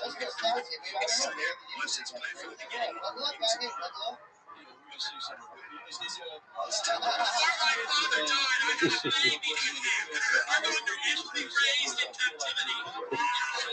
Let's get started. Maybe I don't know. Maybe you should get started. Yeah, good luck, guys. Good luck. Raised in captivity,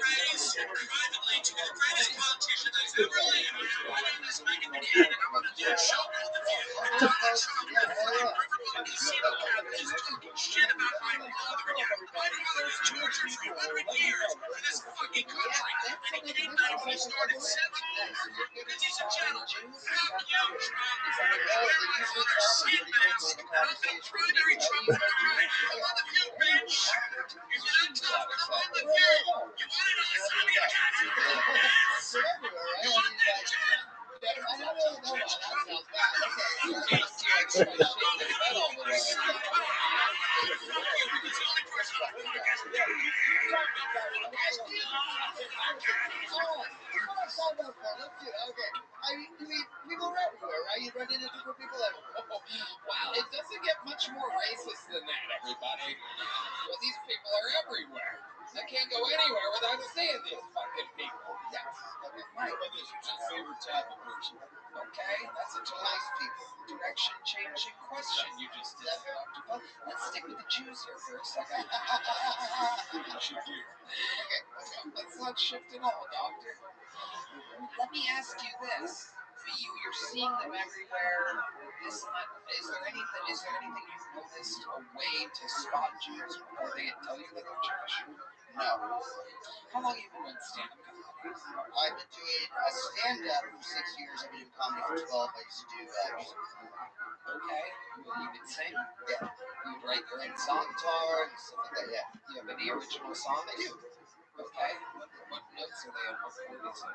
raised privately to the greatest politicians ever lived. My name is Megan McCann, and I'm going to do a show called The View. Donald Trump and the former Republican senior cabinet is talking shit about my father again. My father was George for 300 years for this fucking country, and he came back and he started 7 more. Ladies and gentlemen, fuck you, Trump. Wear my father's skin mask, and I'll be primary Trump for crime. I'm on The View, bitch. If you're not tough, I'm on The View. You want to know the time you got to do this? You want that shit? I don't know. That sounds bad. Okay. It's the only People are everywhere, right? You run into different people everywhere. Wow, it doesn't get much more racist than that, everybody. Well, these people are everywhere. I can't go anywhere without seeing these fucking people. Yes. Okay. Right. Well, this is your favorite type of person. Okay, that's a Nice people. direction changing question you just did. Well, let's stick with the Jews here for a second. Shift gear. Okay. Let's not shift at all, Doctor. Let me ask you this. You're seeing them everywhere. Is there anything you've noticed a way to spot Jews before they tell you that they're Jewish? No. How long have you been doing stand-up comedy? I've been doing stand-up for 6 years. I've been doing comedy for 12. I used to do music. Okay. Well, you can sing? Yeah. You'd write your own Song, song? guitar, and stuff like that. Yeah. You have any original songs? I do. Okay. What notes are they on? What chord is it?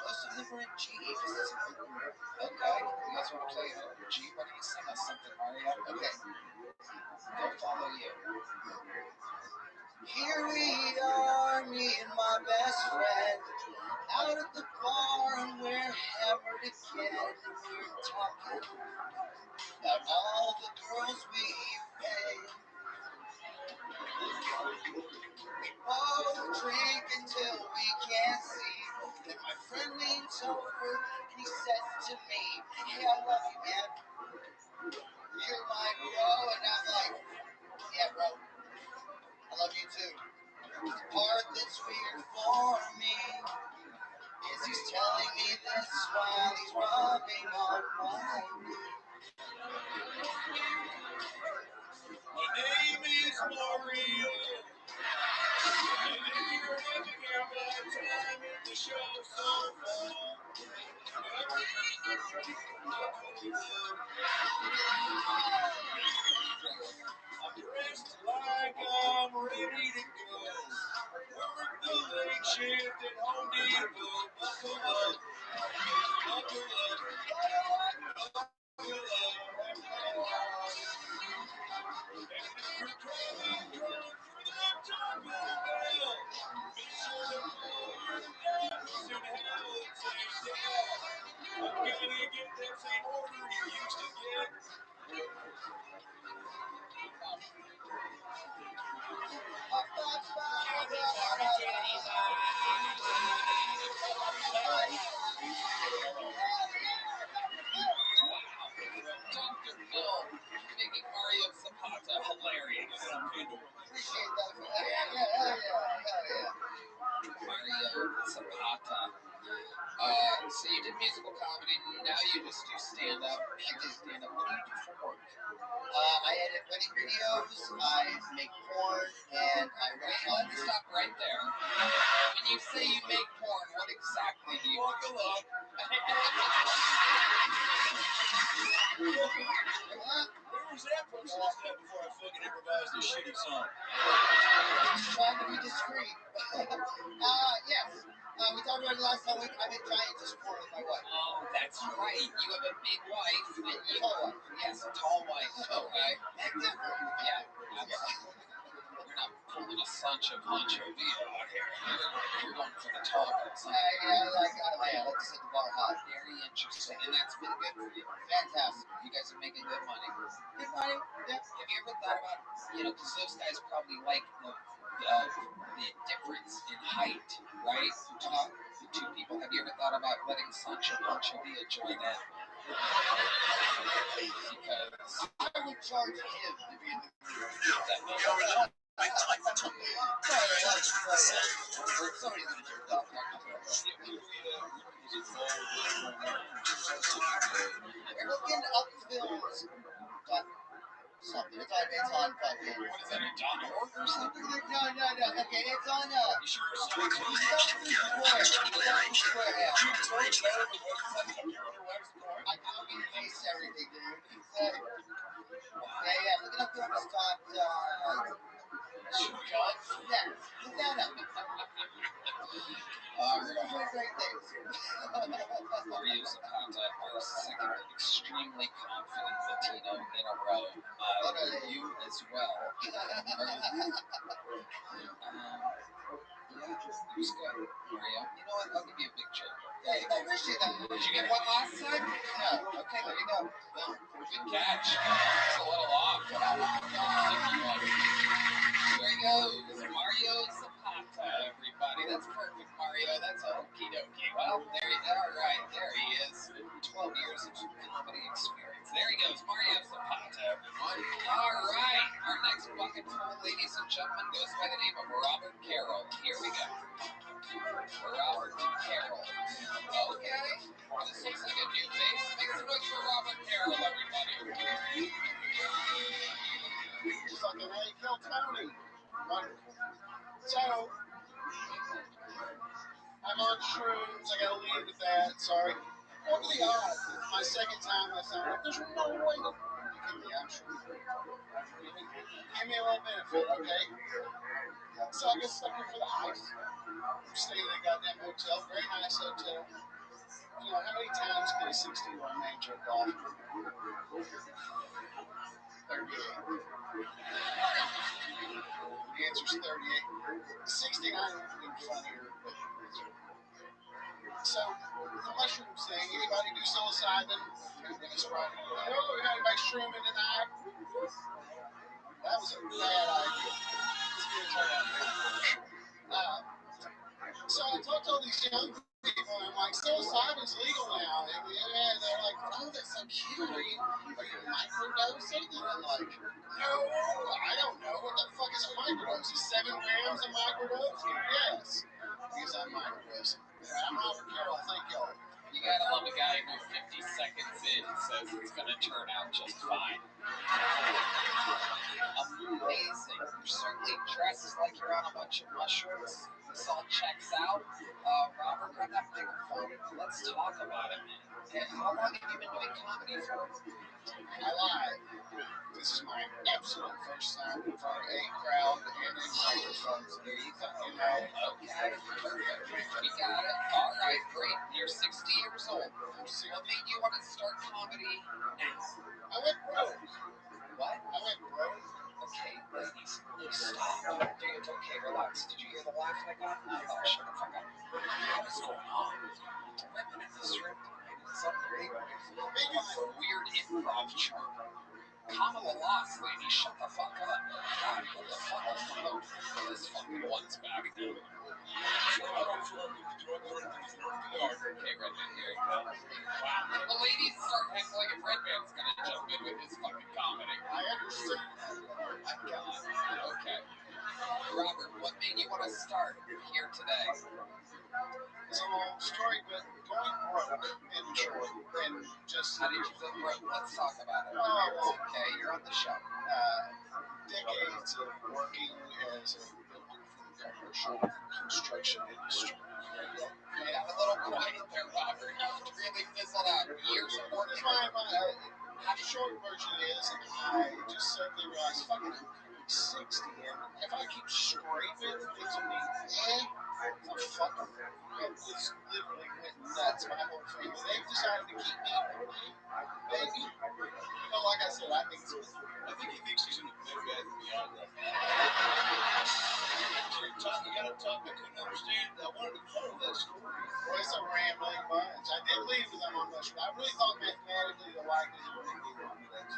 Most of them are in G. Just as a quick word. Okay. You guys want to play G? Why don't you sing us something, Mario? Okay. They'll follow you. Here we are, me and my best friend, out at the bar and we're hammered again. We're talking about all the girls we've paid. We both drink until we can't see. Then my friend leans over and he says to me, "Hey, I love you, man. You're my bro." And I'm like, "Yeah, bro. I love you too." The part that's weird for me is he's telling me this while he's rubbing on my knee. My name is Mario. And if you're having a bad time at the show so far, I'm dressed like I'm ready to go. Work the late shift at Home Depot. Buckle up, buckle up, buckle up. And if you're driving drunk for the Taco Bell, be sure to pull your nuts and have a taste. I'm gonna get that same order you used to get. Dr. Phil making Mario Zapata hilarious. Appreciate that. Hell yeah. Mario Zapata. So you did musical comedy, now you just do stand-up. I do stand-up. What do you do for work? I edit wedding videos, I make porn, and I write Let's stop right there. When you say you make porn, what exactly do you do? Where was that person that step before I fucking improvised this shitty song? Just trying to be discreet. Yes. We talked about it last time. I've been trying to support with my wife. Oh, that's right. You have a big wife. And you, Tall wife. yes, a tall wife. Okay. Big difference. Yeah, absolutely. You're not pulling a Sancho Pancho deal out here. You're going for the tall girls. I like to set the bar high. Very interesting. And that's been good for you. Fantastic. You guys are making good money. Good money. Yeah. Have you ever thought about, because those guys probably like the difference in height, right? The two people. Have you ever thought about letting Sancho Pancho Villa join in? Because I would charge him to be in the Somebody's gonna jerk off. We're looking up films. Something. It's on fucking. what is that, a .org or something? No. Okay, it's on You sure it's not I copy and paste everything, dude. Yeah. Looking up films is called. Look that up. We're doing great things. Mario Zapata, our second extremely confident Latino in a row. You as well. Yeah, Who's good? Mario? You know what? I'll give you a big cherry. There you go. Appreciate that. Did you get one last time? No. Okay, there you go. Boom. Good catch. It's a little off, but I'll give you one. There he goes. Mario Zapata, everybody. That's perfect, Mario. That's okie dokie. Well, there you go. All right, there he is. 12 years of comedy experience. There he goes. Mario Zapata, everyone. All right. Our next bucket full, ladies and gentlemen, goes by the name of Robert Carroll. Here we go. Robert Carroll. Okay. This looks like a new face. Make some noise for Robert Carroll, everybody. Fucking A, kill Tony. Wonderful. So, I'm on shrooms. I gotta leave with that. Sorry. What the odds? My second time I found out there's no way to get the actual. Give me a little benefit, okay? So I get stuck here for the ice. Staying in a goddamn hotel, very nice hotel. You know, how many times can a 61 man jerk off? 38. The answer's 38. 69 would have been funnier, but so the mushroom thing, anybody do psilocybin? Anybody shrooming tonight? That was a bad idea. So I talked to all these young people, and I'm like, psilocybin's legal now. And they're like, oh, that's so cute. Are you microdosing? And I'm like, no, I don't know. What the fuck is a microdose? Is 7 grams a microdose? Yes. Because I'm microdosing. I'm Robert Carroll. Thank y'all. You gotta love a guy who 50 seconds in says it's gonna turn out just fine. Amazing. You're certainly dressed like you're on a bunch of mushrooms. This all checks out. Robert, grab that microphone. Let's talk about it, man. And how long have you been doing comedy for? I lied. This is my absolute first time in front of a crowd and a microphone. There you go. Okay, perfect. We got it. All right, great. You're 60 years old. What made you want to start comedy now? I went broke. What? I went broke. Okay, ladies, stop. Dude, okay, relax. Did you hear the laugh I got? No, shut the fuck up. What is going on? Women in this room tonight. It's something maybe a weird improv troupe. Kamala lost, lady. Shut the fuck up. God, what the fuck is the mode? This fucking one's back now. Okay, Redman, here you go. Wow. The ladies start acting like if Redman's gonna jump in with his fucking comedy. I understand. My God. Okay. Robert, what made you want to start here today? It's a long story, but going broke in Detroit and just How did you feel broke? Let's talk about it. Oh, Okay, you're on the show. Decades of working as a commercial construction industry. Okay, I'm a little quiet there, Robert. You really fizzled out. Years of work. My short version is, I just suddenly realized, fucking, I'm 60, and if I keep scraping things on me, I'm fucking, it just literally went nuts. My whole family, they've decided to keep me, baby. You know, like I said, I think he thinks he's in the better guy than beyond that. Tom, you gotta talk. I couldn't understand. I wanted to follow that story. Well, it's a rambling bunch. I did leave because I'm on mushroom. I really thought mathematically the likelihood would be one of those.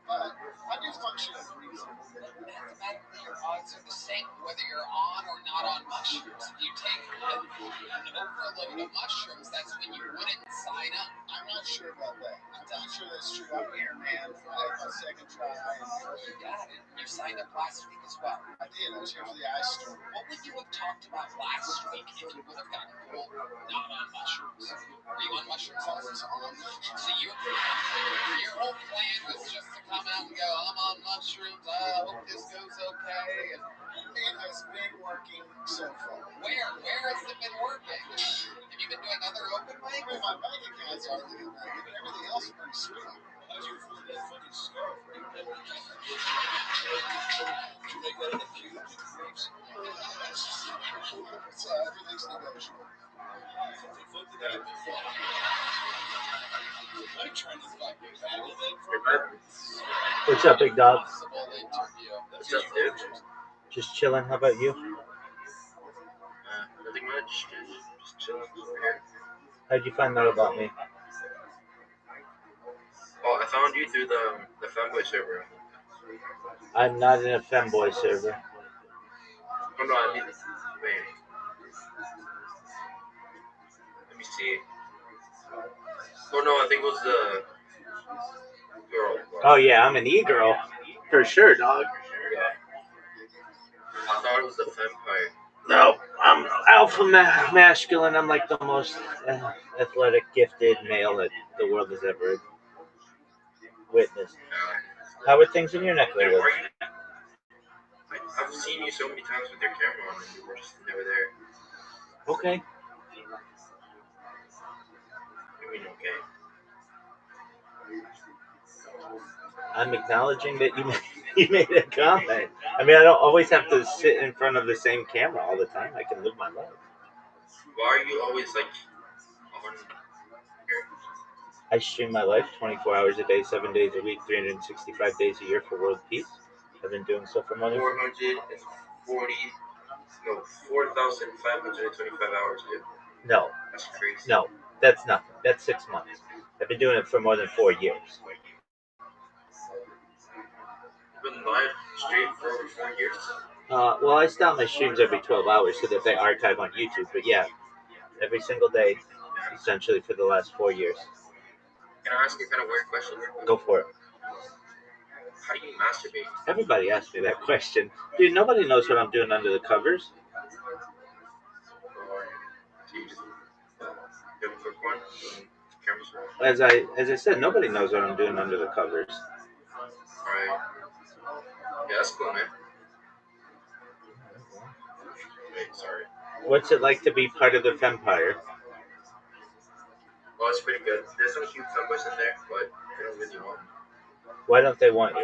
But I do function as reason. Mathematically, your odds are the same whether you're on or not on mushrooms. If you take an overload of mushrooms, that's when you wouldn't sign up. I'm not sure about that. I'm not sure that's true. I'm here, man. I had my second try. You got it. You signed up last week as well. I did. I was here for the ice storm. What would you have talked about last week if you would have gotten pulled not on mushrooms? Were you on mushrooms? I was on mushrooms. So your whole plan was just to come out and go, I'm on mushrooms, I hope this goes okay. And it has been working so far. Where has it been working? Have you been doing other open mics? I mean, my bank account's hardly good, but everything else is pretty sweet. How'd you afford that fucking scarf? Did you make that in a few grapes? Everything's negotiable. I'm trying to fucking handle that for What's up, big dog? possible interview. What's up, dude? Just chilling. How about you? much, dude. Just chilling over here. How'd you find out about me? Oh, I found you through the fanboy server. I'm not in a femboy server. Oh no, I mean, wait. Let me see. Oh no, I think it was the girl. Oh yeah, I'm an e-girl. For sure, dog. Yeah. I thought it was the vampire. No, I'm alpha masculine. I'm like the most athletic, gifted male that the world has ever witnessed. How are things in your neck of the Where woods? are you? I've seen you so many times with your camera on, and you were just never there. Okay. I mean, okay. I'm acknowledging that you made a comment. I mean, I don't always have to sit in front of the same camera all the time. I can live my life. Why are you always like on here? I stream my life 24 hours a day, 7 days a week, 365 days a year for world peace. I've been doing so for more than 440, no, 4,525 hours, dude. No, That's crazy. no, that's nothing. That's 6 months. I've been doing it for more than 4 years. You've been live straight for over 4 years. Well, I stop my streams every 12 hours so that they archive on YouTube. But yeah, every single day, essentially for the last 4 years. Can I ask you a kind of weird question? Go for it. How do you masturbate? Everybody asks me that question. Dude, nobody knows what I'm doing under the covers. Or do you just do a quick one? Cameras. As I said, nobody knows what I'm doing under the covers. Alright. Yeah, that's cool, man. Wait, sorry. What's it like to be part of the Fempire? Well, it's pretty good. There's some cute fanboys in there, but they don't really want me. Why don't they want you? I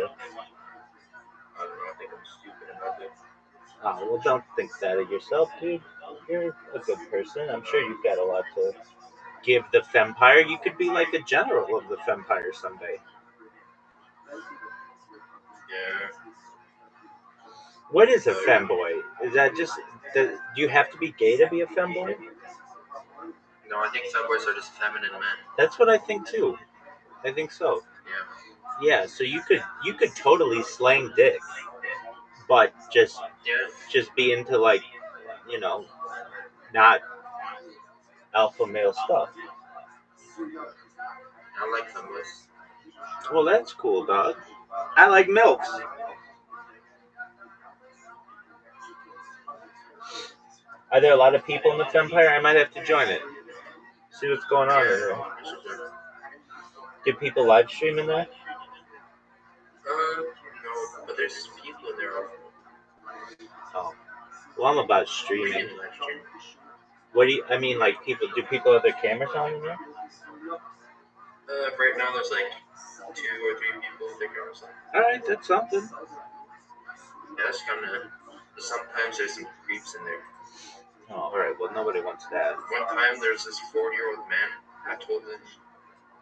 don't know. I think I'm stupid and ugly. Oh, well, don't think that of yourself, dude. You're a good person. I'm sure you've got a lot to give the Fempire. You could be like a general of the Fempire someday. Yeah. What is a femboy? Is that just... Do you have to be gay to be a femboy? No, I think fanboys are just feminine men. That's what I think too. I think so. Yeah. Yeah, so you could totally slang dick, but just be into like, you know, not alpha male stuff. I like fanboys. Well, that's cool, dog. I like milks. Are there a lot of people in the Fempire? I might have to join it. See what's going on in there. Do people live stream in there? No, but there's people in there. Oh. Well, I'm about streaming. What do you, I mean, like, do people have their cameras on in there? Right now there's like 2 or 3 people with their cameras on. Alright, that's something. Yeah, that's kind of... Sometimes there's some creeps in there. Oh, alright, well, nobody wants that. One time there's this 40-year-old man. I told him I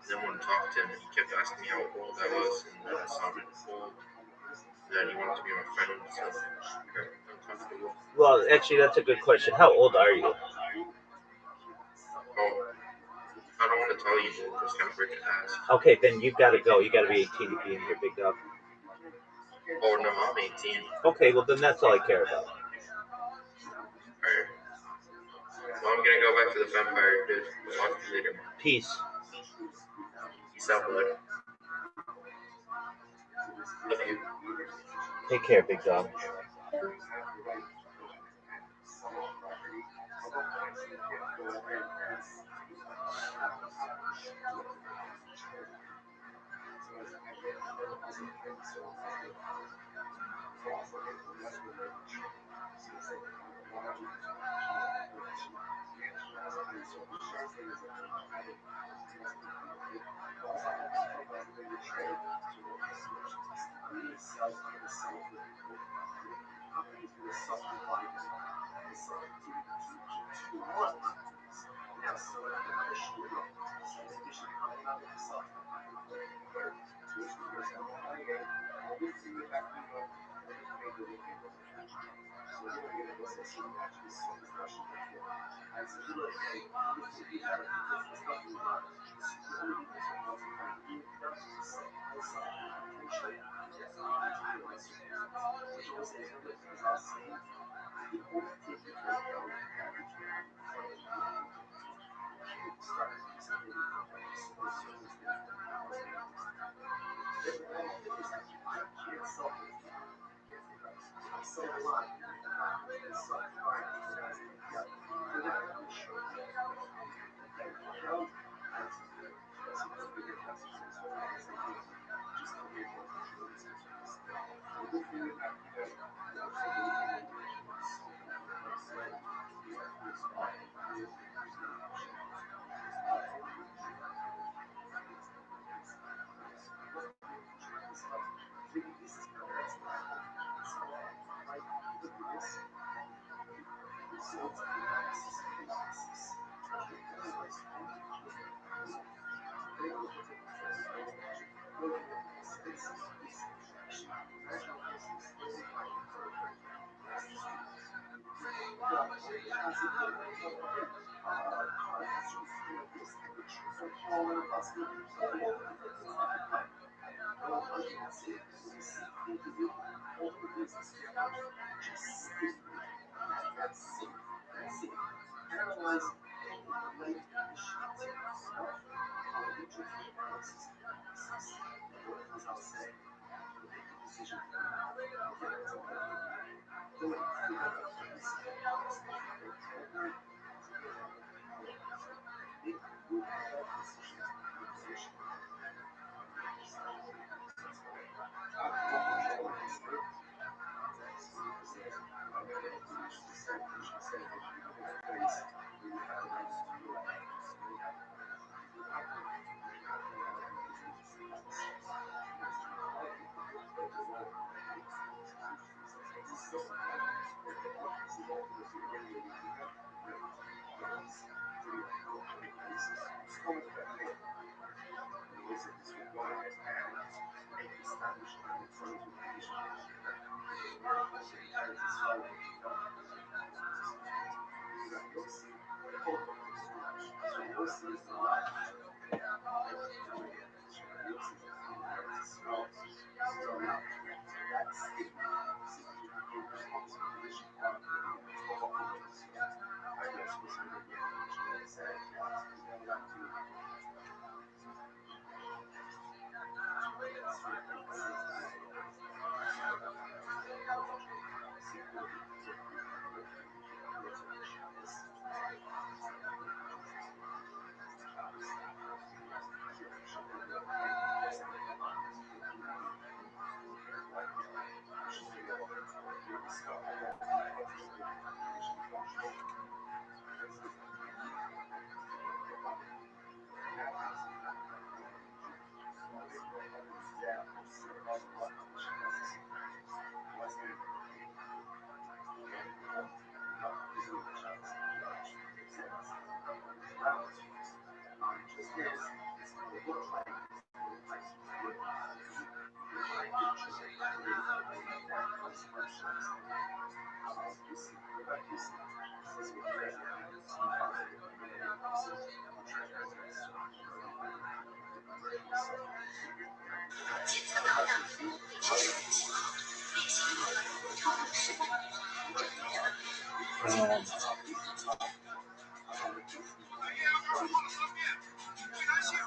didn't want to talk to him, and he kept asking me how old I was, and that I sounded old. That he wanted to be my friend, so I got uncomfortable. Well, actually, that's a good question. How old are you? Oh, I don't want to tell you, but it's kind of weird to ask. Okay, then you've got to go. You got to be 18 to be in here, big dog. Oh, no, I'm 18. Okay, well, then that's all I care about. Alright. Well, I'm gonna go back to the vampire, dude. We'll talk to you later. Peace. Peace out, bud. Love you. Take care, big dog.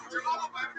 所有报告把他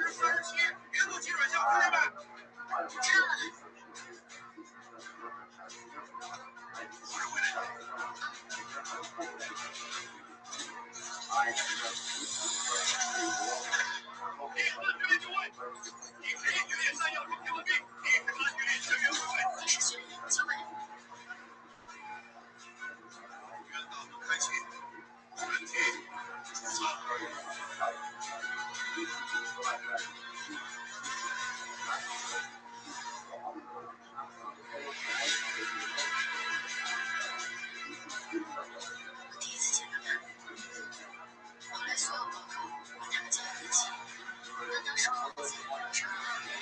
们叫在一起。轮到生活自由的时候，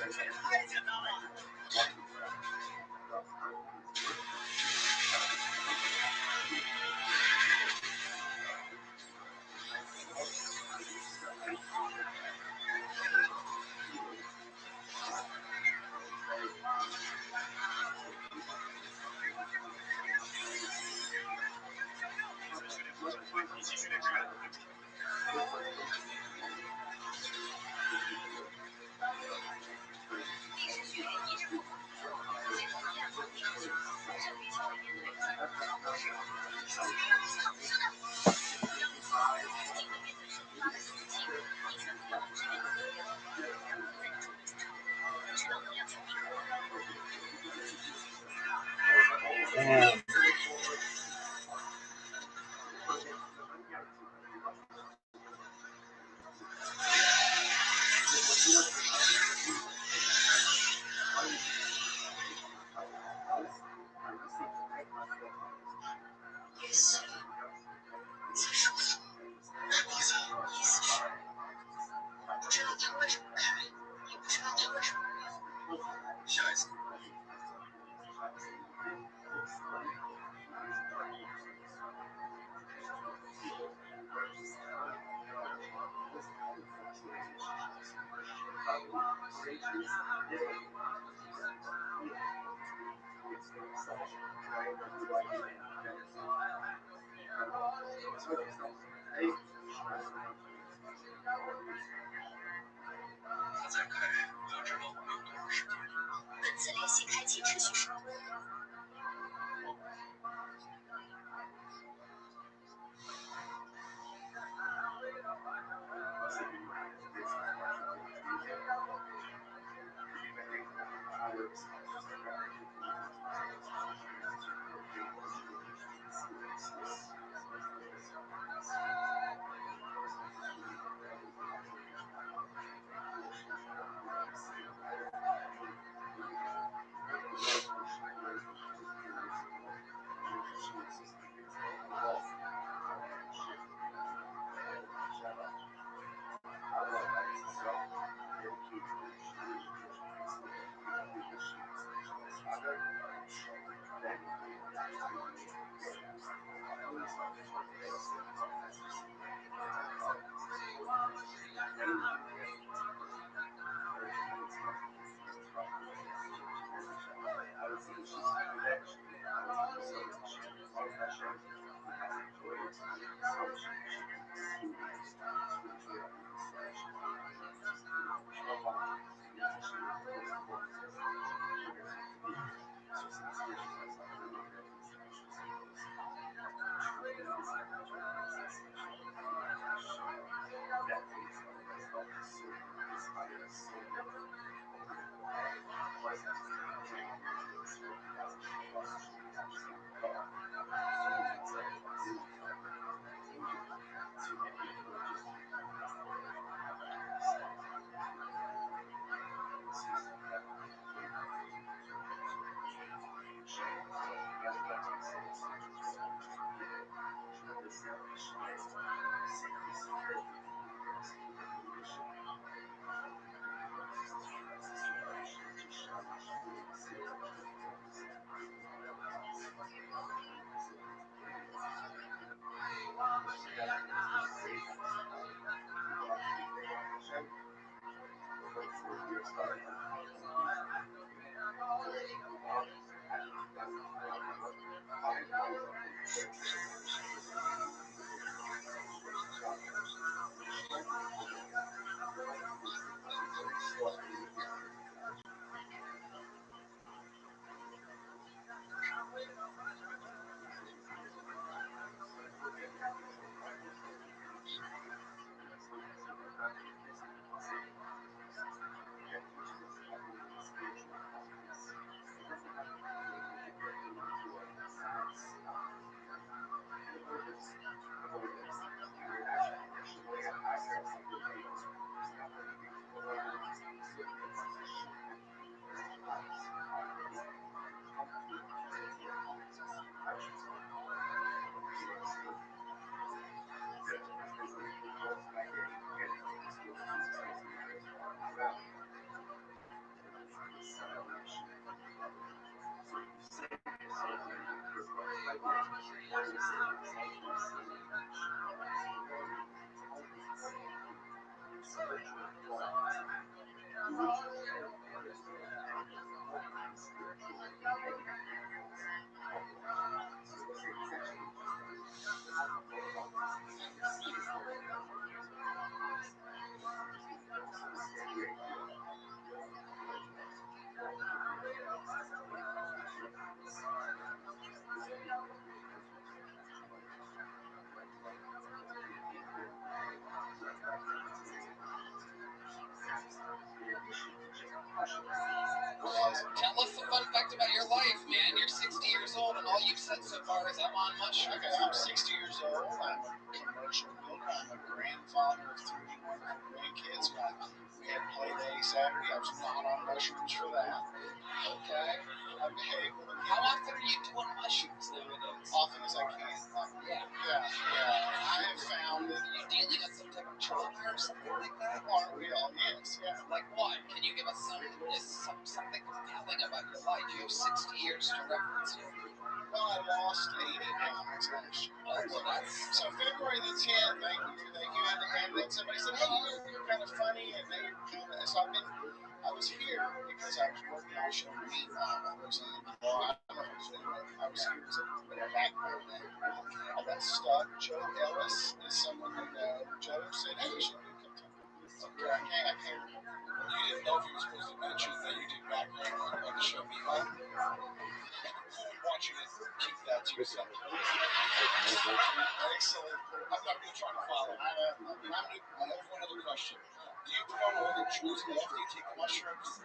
太简单了。你继续练这个。下一次。他再开，我要知道会用多少时间。本次联系开启，持续10分。Tell us a fun fact about your life, man. You're 60 years old, and all you've said so far is I'm on mushrooms. Okay, I'm 60 years old. I'm a commercial builder. I'm a grandfather of 3 wonderful grandkids. We had play day Saturday. I was not on mushrooms for that. Okay. I behave with them. How often are you doing mushrooms nowadays? Often as I can. Yeah. I have found that Are you dealing with some type of trauma or something like that? real, yes, yeah. Like what? Can you give us something compelling about your life? You have 60 years to reference here. Well, I lost 80 pounds last year. Oh, well, that's... So February the 10th, thank you. And then somebody said, hey, you're kind of funny, and they kind of, so I was here because I was working on a show Meanwhile. I was in, well, I don't know if it was anyway. I was here as a background actor. I got stuck. Joe Ellis is someone you know. Joe said, hey, you should do okay, I can't remember. You didn't know if you were supposed to mention that you did background on the show Meanwhile? Watching it, keep that to yourself. Excellent. I'm not going to try to follow. I have one other question. Do you put on all the jewels after you take the mushrooms?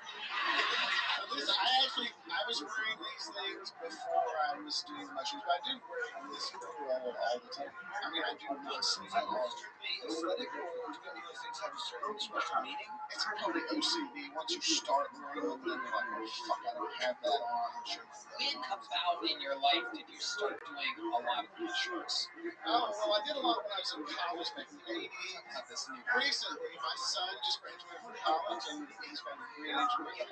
I was wearing these things before I was doing the mushrooms, but I do wear this roll all the time. I mean, I do not sleep. Is that strictly aesthetic, or do any of those things have a certain special meaning? It's probably OCD. Once you start wearing them, then you're like, oh, fuck, I don't have that on. When about in your life did you start doing a lot of mushrooms? Oh, well, I did a lot when I was in college back in the 80s. Have this new Recently, my son just graduated from college, and he's been really enjoying it. A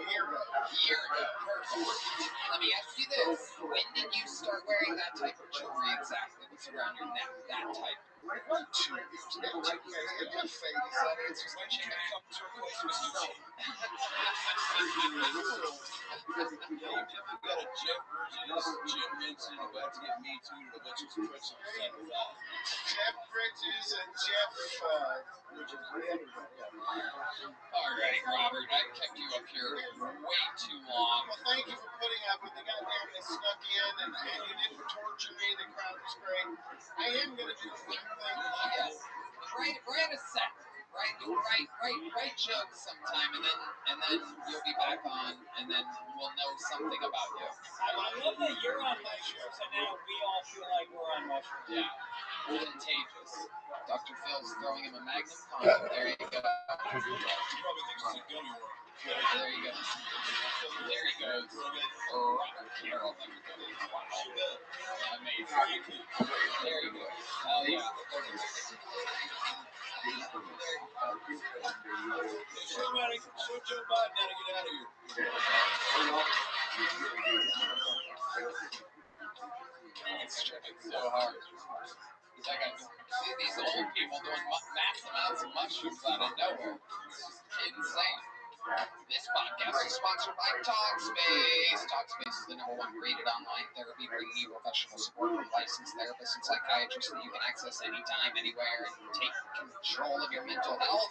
year ago. Perfect. Let me ask you this. When did you start wearing that type of jewelry exactly? What's around your neck? That type? Like 2 years ago. It's a phase. It's just When did you come to a place with you? You got a Jeff Bridges, Jim Henson about to get Me Too to the Witches Prince on Saturday night. Jeff Bridges and Jeff Bridges. All right, Robert, I've kept you up here way too long. Well, thank you for putting up with the goddamn that snuck in, and you didn't torture me. The crowd was great. I am going to do one thing. Yes. Write a set. Write jokes sometime, and then you'll be back on, and then we'll know something about you. I love that you're on mushrooms, and now we all feel like we're on mushrooms. Yeah. Contagious. Dr. Phil's throwing him a magnum condom. There you go. He probably thinks it's a gummy worm. There you go. There he goes. Robert Carroll, everybody. Wow. Amazing. There you go. Hell yeah. Show Joe Biden how to get out of here. It's tripping so hard. He's like, I see these old people doing mass amounts of mushrooms out of nowhere. It's insane. This podcast is sponsored by Talkspace. Talkspace is the #1 rated online therapy, bringing you professional support from licensed therapists and psychiatrists that you can access anytime, anywhere, and take control of your mental health.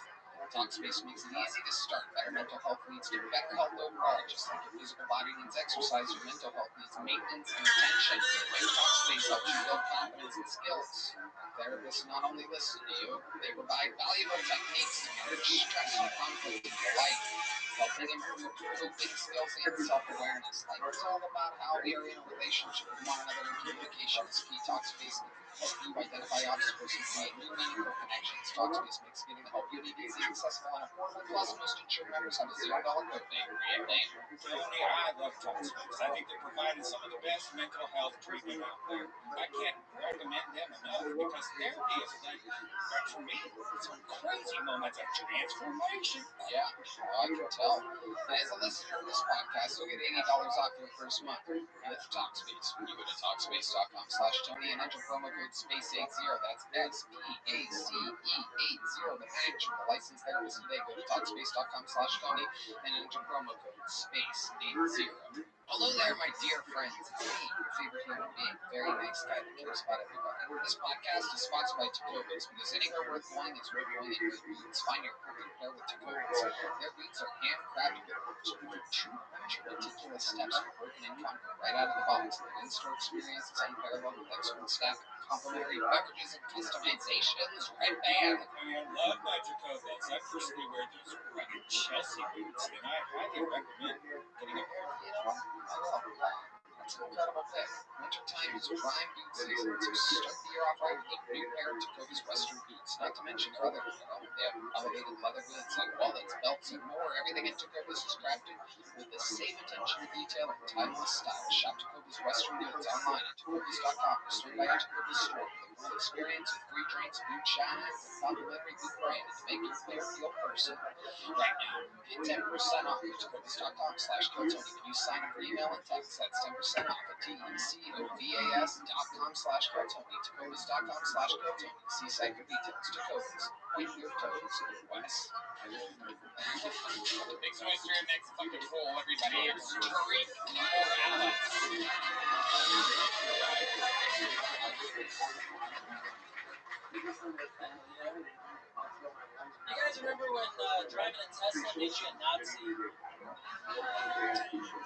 Talkspace makes it easy to start. Better mental health leads to better health overall. Just like your physical body needs exercise, your mental health needs maintenance and attention. Talkspace helps you build confidence and skills. Therapists not only listen to you, they provide valuable techniques to manage stress and conflict in your life, helping improve coping skills and self-awareness. Like it's all about how we are in a relationship with one another, and communication is key. Talkspace can help you identify obstacles and create new meaningful connections. Talkspace makes getting the help you need easy, accessible, and affordable. Plus, most insured members have a $0 copay. Great name. Tony, I love Talkspace. I think they're providing some of the best mental health treatment out there. I can't recommend them enough because therapy has led, for me, some crazy moments of transformation. Yeah, I can tell. well. And as a listener of this podcast, you'll get $80 off your first month with Talkspace. When you go to Talkspace.com/Tony and enter promo code SPACE80, that's SPACE80 to match with a licensed therapist today. Go to Talkspace.com/Tony and enter promo code SPACE80. Hello there, my dear friends. It's me, your favorite human being. Very nice guy that cares about everybody. This podcast is sponsored by Tacobas because anywhere worth going is worth going in good boots. Find your perfect pair with Tacobas. Their boots are handcrafted with true meticulous steps for working in comfort right out of the box. Their in-store experience is unparalleled with expert staff, complimentary beverages, and customizations. Red band. I love my Jacobas. I personally wear those rugged Chelsea boots, and I highly recommend getting a pair. You know what? I will. That's an incredible pick. Wintertime is prime boot season, so start the year off right with a new pair of Tacobas Western boots. Not to mention their other, they have elevated leather goods like wallets, belts, and more. Everything in Tacobas is crafted with the same attention to detail and timeless style. Shop Tacobas Western goods online at Tacobas.com or swing by a Tacobas store for the full experience with free drinks, boot shines, and complimentary boot branding to make your player feel personal. Right now, get 10% off at Tacobas.com/Tony. When you sign up for email and text, that's 10% off at TECOVAS.com/Tony. Tacobas.com/Tony. See site for details. Tacobas, point your toes west. Thanks so much for your next fucking roll, everybody. It's Tariq Morales. You guys remember when driving a Tesla made you a Nazi?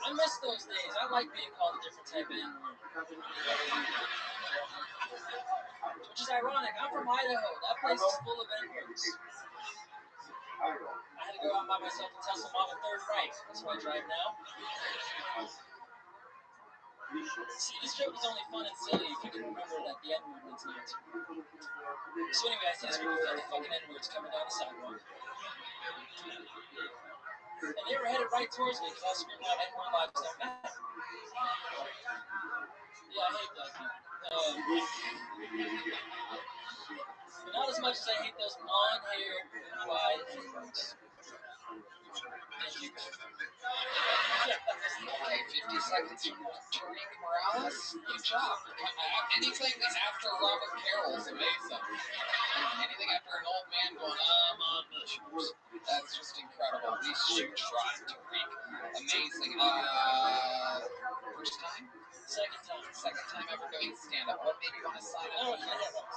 I miss those days. I like being called a different type of N-word. Which is ironic. I'm from Idaho. That place is full of N-words. I had to go out by myself to Tesla Model 3rd right. That's who I drive now. See, this joke is only fun and silly if you can remember that the N-word means Nazi. So anyway, I see this group of filthy fucking N-words coming down the sidewalk. And they were headed right towards me because I was screaming out N-word lives don't matter. Yeah, I hate black people. But not as much as I hate those blonde-haired, blue-eyed N-words. Thank you. Okay, 50 seconds from Tariq Morales. Good job. Anything after Robert Carroll's amazing. Anything after an old man going, on the shores. That's just incredible. These shoot try, Tariq. Amazing. First time? Second time. Second time ever doing stand-up. What made you want to sign No, up?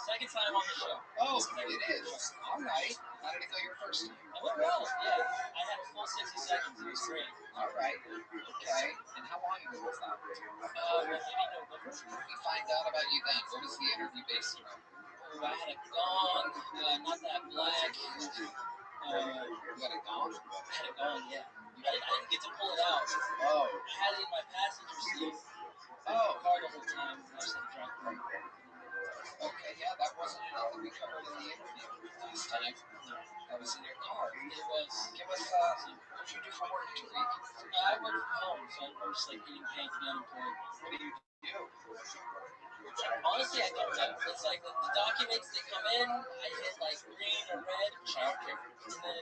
second time on the show. Oh, it is. All right. How did it go your first time? It went well, yeah. I had a full 60 seconds. It was great. All right. Okay. And how long ago was that? Maybe November. We find out about you then. What was the interview based on? Oh, I had a gong, not that black. You had a gong? I had a gong, yeah. I didn't get to pull it out. Oh. I had it in my passenger seat. Oh. Car the whole time. I just had to drive home. Okay, yeah, that wasn't anything we covered in the interview last time. That was in your car. It was. Give us, what did you do for work, Tariq? I work from home, so I'm just like getting paid to be unemployed. What do you do? Honestly, I don't know. It's like the documents that come in, I hit like green or red, Childcare. and then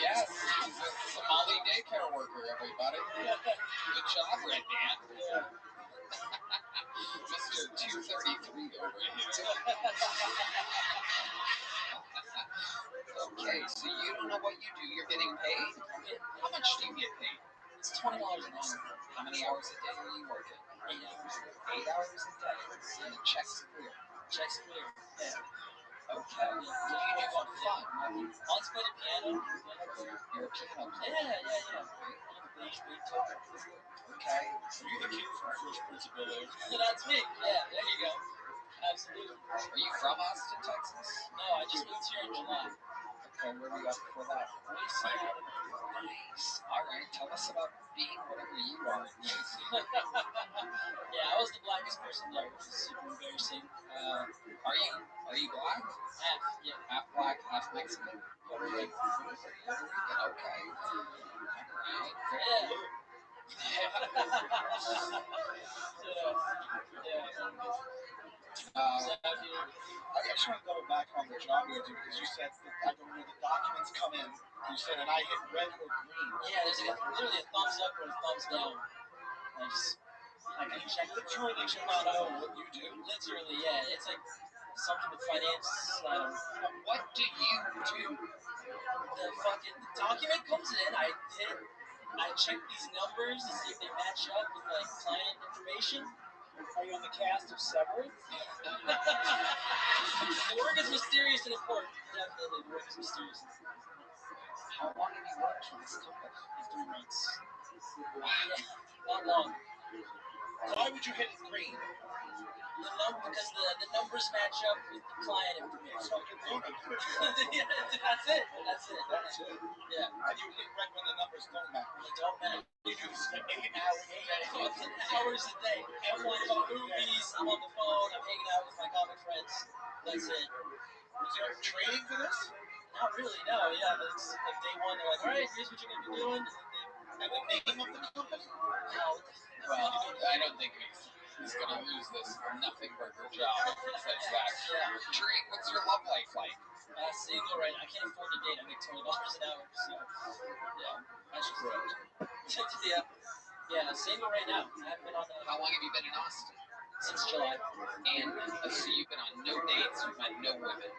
Yes, he's a Somali daycare worker, everybody. Good job, Red Band. Mr. 233 over here. Okay, so you don't know what you do. You're getting paid? How much do you get paid? it's $20 an hour. How many hours a day are you working? 8 hours. 8 hours a day. And the check's clear. Check's clear. Yeah. Okay. What do you do for fun? I like to play the piano. You're a piano player. Yeah. Okay. Are you the kid from First Prince of Bel-Air? That's me. Yeah, there you go. Absolutely. Are you from Austin, Texas? No, I just moved here in July. Okay, where were you at before that? Nice. All right, tell us about being whatever you are. Yeah, I was the blackest person there, which is super embarrassing. Are you black? Half, yeah. Half black, half Mexican? Puerto Rican. Okay. All right. Yeah. I just want to double back on the job you do because you said that when the documents come in, you said, and I hit red or green. Yeah, there's literally a thumbs up or a thumbs down. I can check. Literally, you know what you do. Literally, yeah. It's like something with finance. What do you do? The fucking document comes in. I check these numbers to see if they match up with like client information. Are you on the cast of Severance? The work is mysterious and important. Definitely, the work is mysterious. How long have you worked for this company? 3 months. Yeah, not long. Why would you hit green? Because the numbers match up with the client information. Yeah, That's it. Yeah. And you hit red when the numbers don't match. They don't match. You do this for 8 hours. 8 hours a day. I'm watching movies. I'm on the phone. I'm hanging out with my comic friends. That's it. Was there training for this? Not really. No. Yeah. It's like day one. They're like, all right, here's what you're gonna be doing. And the name of the company? Well, I don't think he's gonna lose this nothing burger job if he says that. Yeah. Tariq, what's your love life like? Single right now. I can't afford to date. I make $20 an hour. So yeah. That's just yeah. Yeah. Single right now. I haven't been on that. How long have you been in Austin? Since July. And so you've been on no dates, you've met no women.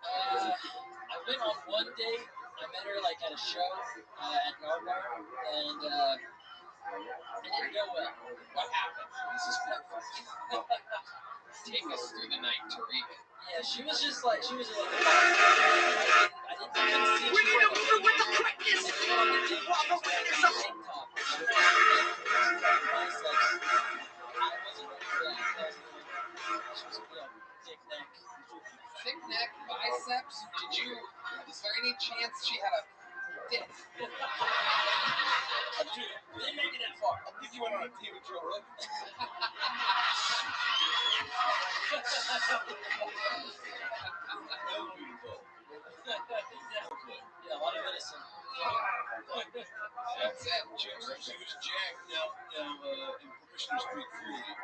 I went on one date. I met her like at a show at Narbar, and it didn't go well. What happened? This is perfect. Take us through the night, Tariq. Yeah, she was just like, I didn't see We need to move with the quickness. While the winners are tank top. Biceps. I wasn't ready for that. She was, thick neck. Thick neck, biceps. Is there any chance she had a dick? We didn't make it that far. I think you went on a date with Joe Rogan. Yeah, a lot of medicine. That's it. She was jacked now, in permission to speak freely.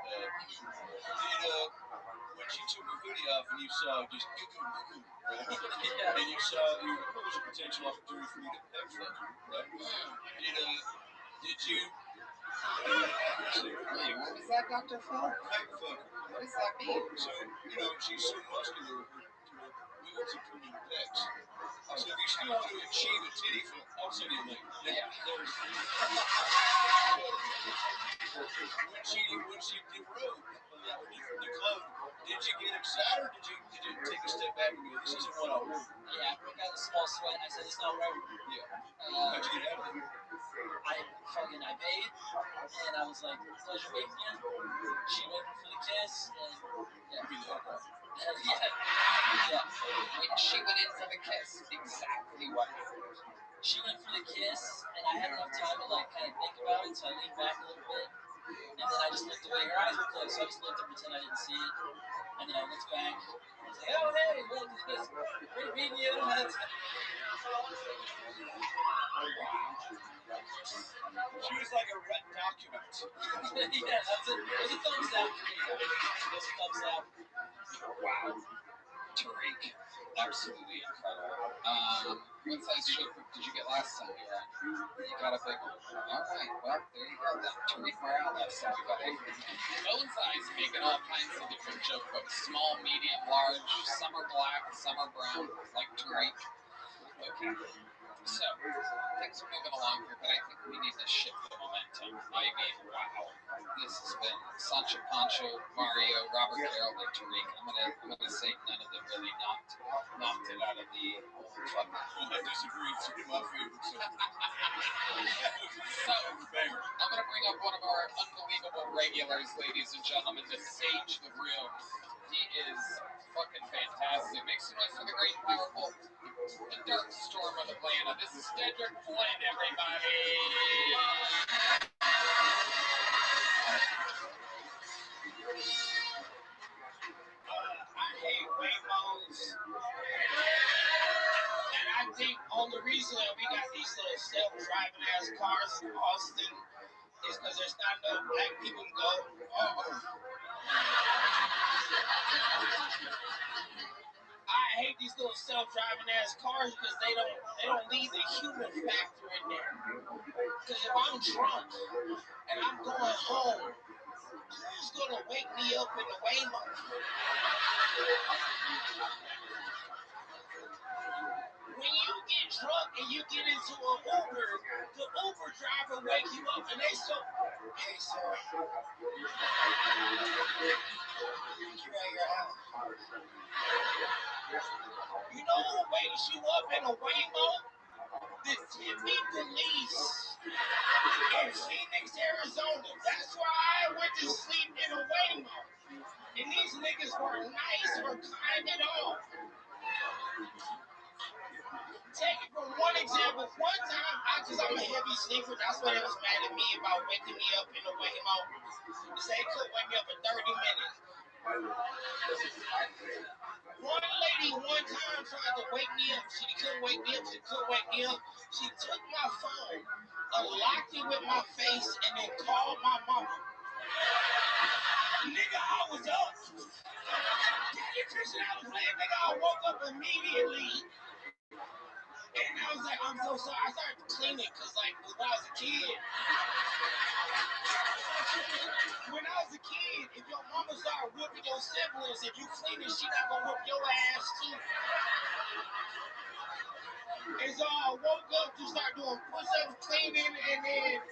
When she took her hoodie off and you saw just cuckoo, right? And you saw there was a potential opportunity for you to peck fuck her, right? Did you? Wait, what was that, Dr. Phil? Peck fuck her. What does that mean? So, she's so muscular, her boobs are pretty pecs. So if you still want to achieve a titty flip, I'll send you a link. Yeah. When she derobed, declawed, did you get excited or did you take a step back and go, this isn't what I want? Yeah, I broke out a small sweat. I said, it's not right. Yeah. How'd you get out of it? I paid, and I was like, pleasure meeting you. She went for the kiss, and yeah. Yeah. When she went in for the kiss, exactly what happened? She went for the kiss, and I had enough time to like kind of think about it, so I leaned back a little bit, and then I just looked away. Her eyes were closed, so I just looked and pretend I didn't see it, and then I looked back. I was like, oh hey, look at this, great meeting you. She was like a red document. Yeah, that's it. It was a thumbs down for me. It was a thumbs down. Wow. Tariq, absolutely incredible. What size show group did you get last time you were on? You got a big one. All right, well, there you go then. Tariq Morale last time we got phone size, making all kinds of different joke books. Small, medium, large, some are black, some are brown, like Tariq. Okay. So, things are moving along here, but I think we need to shift the momentum. I mean, wow. This has been Sancho Pancho, Mario, Robert Carroll, and Tariq. I'm gonna say none of them really knocked it out of the old fucking. Well, I disagree. It's my favorite. So, I'm gonna bring up one of our unbelievable regulars, ladies and gentlemen, to sage the room. He is fucking fantastic. Make some noise for the great and powerful, the Dark Storm of Atlanta. This is Dedrick Flynn, everybody. I hate rainbows. And I think only reason that we got these little self-driving ass cars in Austin is because there's not enough black people to go, oh, I hate these little self-driving ass cars because they don't leave the human factor in there. Because if I'm drunk and I'm going home, who's gonna wake me up in the Waymo? When you get drunk and you get into an Uber, the Uber driver wake you up and they so, hey sir, you're at your house. You know who wakes you up in a Waymo? The Tempe police in Phoenix, Arizona. That's why I went to sleep in a Waymo. And these niggas were nice or kind at all. Take it from one example. One time, because I'm a heavy sleeper, that's why they was mad at me about waking me up in the Waymo. They say they couldn't wake me up in 30 minutes. One lady one time tried to wake me up. She couldn't wake me up. She couldn't wake me up. She took my phone, unlocked it with my face, and then called my mama. Nigga, I was up. Daddy Christian, I was playing. Nigga, I woke up immediately. And I was like, I'm so sorry. I started cleaning because, like, when I was a kid, if your mama started whooping your siblings, if you cleaning, she not gonna whoop your ass too. And so I woke up to start doing push-ups, cleaning, and then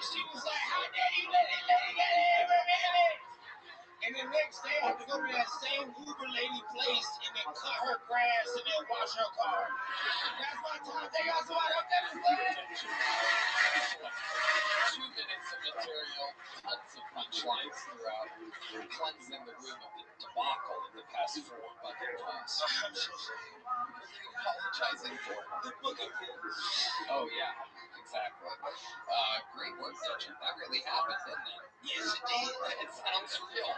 she was like, how dare you let it get every minute? And the next day, I had to go to that same Uber lady place and then cut her grass and then wash her car. That's my time. They got somebody up there to play. 2 minutes of material, tons of punchlines throughout, cleansing the room of the debacle of the past 4 bucket pools. I'm so sorry. What are you apologizing for? The bucket pools. Oh, yeah, exactly. Great work, Dutcher. That really happened, didn't it? Yes, it did. It sounds real.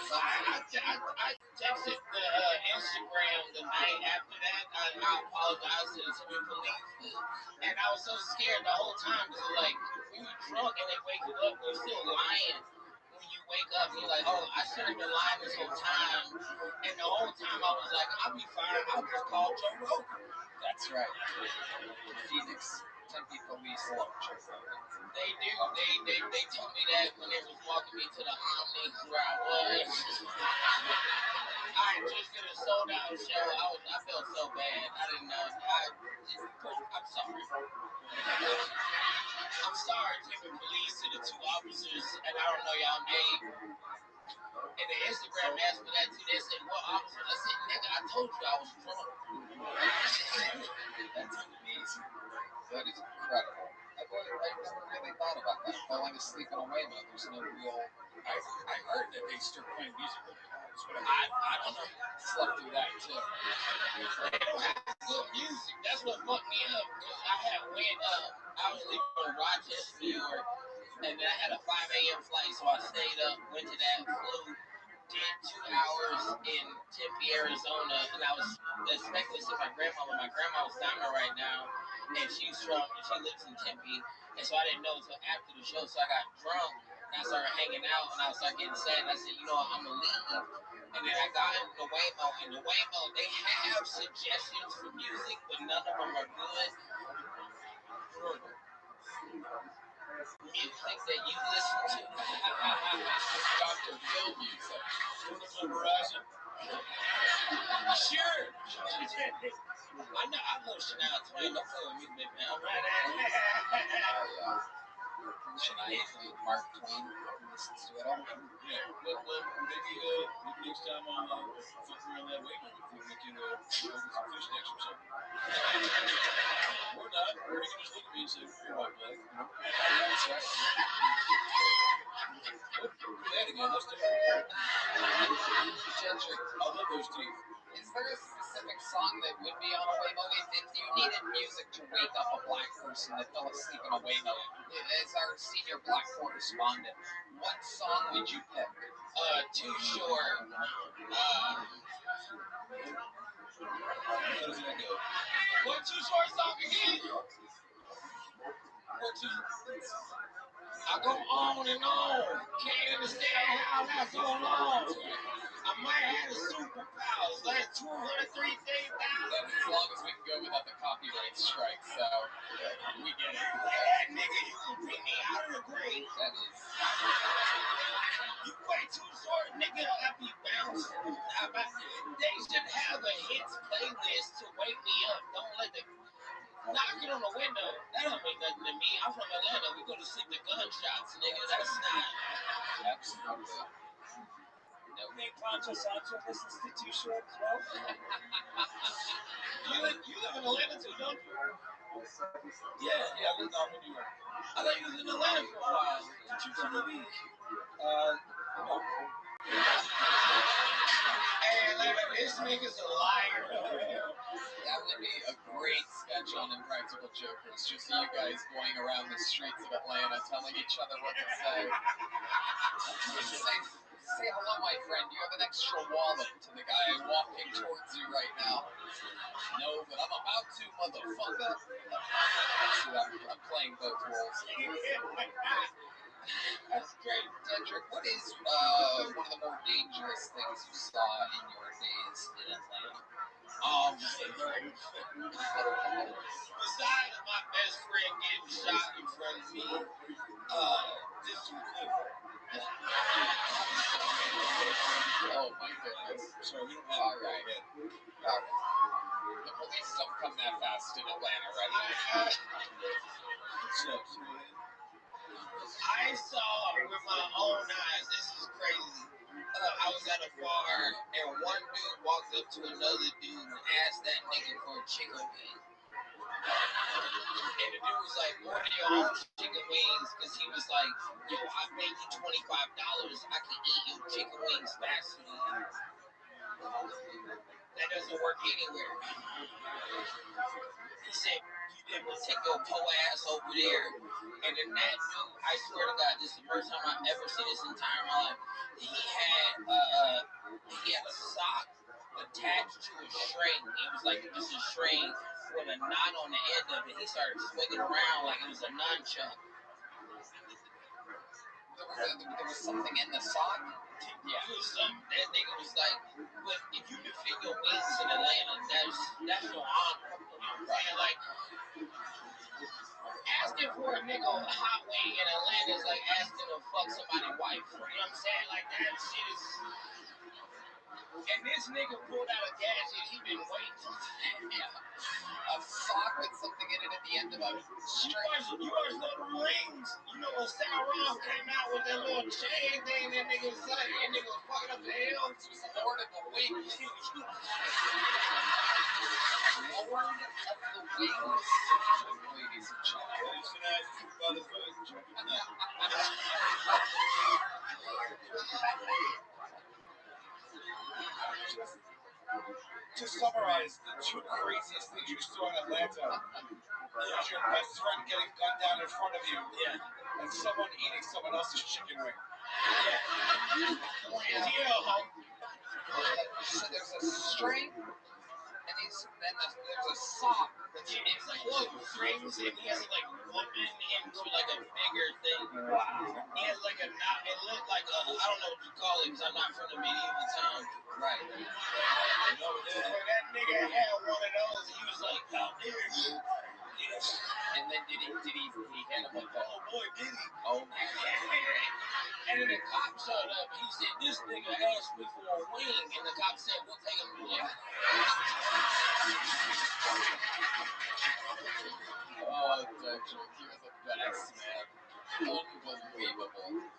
So I texted the Instagram the night after that. I apologized to the Tempe police. And I was so scared the whole time because, like, when you're drunk and they wake you up, you're still lying. When you wake up, you're like, oh, I should have been lying this whole time. And the whole time I was like, I'll be fine. I'll just call Joe Rogan. That's right. Phoenix, Tempe police love Joe Rogan. They do. They told me that when they was walking me to the Omni where I was. I just did a sold out show. I felt so bad. I didn't know. I'm sorry. I'm sorry, Tempe police, to the 2 officers, and I don't know y'all name. And the Instagram asked me that too. They said, what officer? I said, nigga, I told you I was drunk. That's amazing. That is incredible. I never really thought about that. Falling asleep in a Waymo, there's no real... I heard that they start playing music really loud. That's what I don't know. Slept through that, too. They don't have good music. That's what fucked me up. Because I was leaving from Rochester, New York, and then I had a 5 a.m. flight, so I stayed up, went to that, flew, did 2 hours in Tempe, Arizona, and I was expecting to see my grandma. My grandma was down there right now, and she lives in Tempe, and so I didn't know until after the show, so I got drunk, and I started hanging out, and I started getting sad, and I said, you know what, I'm gonna leave. And then I got in the Waymo, and the Waymo, they have suggestions for music, but none of them are good. Music that you listen to. Dr. Phil music. Horizon. Sure. I know. I love Shania Twain. Don't play with me, baby. I'm right at Shania Twain, Mark Twain, listens to it all. Yeah, well, maybe next time I'll fuck around that way with you. We can go get some fish sticks or something. Or not. Or you can just look at me and say, "You're white black." That's right. Do that again. Let's do it. Dutcher, I love those teeth. is there a specific song that would be on a Waymo? If you needed music to wake up a black person that fell asleep in a Waymo, as our senior black correspondent, what song would you pick? Too Short. How does that go? What Too Short song again? What teeth? I I go on and on. Can't understand how I got so long. I might have a superpowers, like 203,000. That's as long as we can go without the copyright strike, so we get it. Yeah, nigga, you can beat me out of the grave. That is. You way too short, nigga. I be bouncing. They should have a hits playlist to wake me up. Don't let the knocking on the window. That don't mean nothing to me. I'm from Atlanta. We go to sleep to gunshots, nigga. That's not. Absolutely. No name Pancho Sancho listens to Too Short as well. You live in Atlanta too, don't you? Yeah, I lived off in New York. I thought you was in Atlanta for a while. Did you see the week? No. Hey, Atlanta, this nigga's a liar. That would be a great sketch on Impractical Jokers. Just you guys going around the streets of Atlanta telling each other what to say. Say hello, my friend. You have an extra wallet to the guy walking towards you right now. No, but I'm about to, motherfucker. See, I'm playing both roles. That's great. Dedrick, what is one of the more dangerous things you saw in your days in Atlanta? Besides my best friend getting shot in front of me, this was good. Oh my goodness. So we don't have All right. The police don't come that fast in Atlanta, right? I saw with my own eyes. This is crazy. I was at a bar and one dude walked up to another dude and asked that nigga for a chicken wing. And the dude was like, "Order your own chicken wings," because he was like, "Yo, I paid you $25. I can eat your chicken wings faster than you." That doesn't work anywhere. He said, "You never take your poor ass over there." And then that dude, I swear to God, this is the first time I've ever seen this entire life. He had a sock attached to a string. It was like just a string with a knot on the end of it. He started swinging around like it was a nunchuck. There was something in the sock? Yeah, it was something. That nigga was like, but if you defend your wings in Atlanta, that's your honor. You know what I'm saying? Like, asking for a nigga hot wing in Atlanta is like asking to fuck somebody's wife. You know what I'm saying? Like, that shit is... And this nigga pulled out a gadget he been waiting. A sock with something in it at the end of a string. You guys know the rings. You know when Sauron came out with that little chain thing, that nigga was like, that nigga was fucking up the hell. It was Lord of the Wings. Lord of the Wings. Ladies and gentlemen. To summarize, the two craziest things you saw in Atlanta is your best friend getting gunned down in front of you, and someone eating someone else's chicken wing. So there's a string, and then there's a sock. It's like one strings, and he has to like whoop it into like a bigger thing. Wow. He has like a knot. It looked like a, I don't know what you call it, because I'm not from the medieval times. Right. So that nigga had one of those, and he was like, "How dare you?" And then did he hit him with the... Oh boy, did he? Oh. And then the cop showed up. He said, "This nigga asked me for a wing," and the cop said, "We'll take him to jail." Oh, Dedrick, you're the best, man. Unbelievable.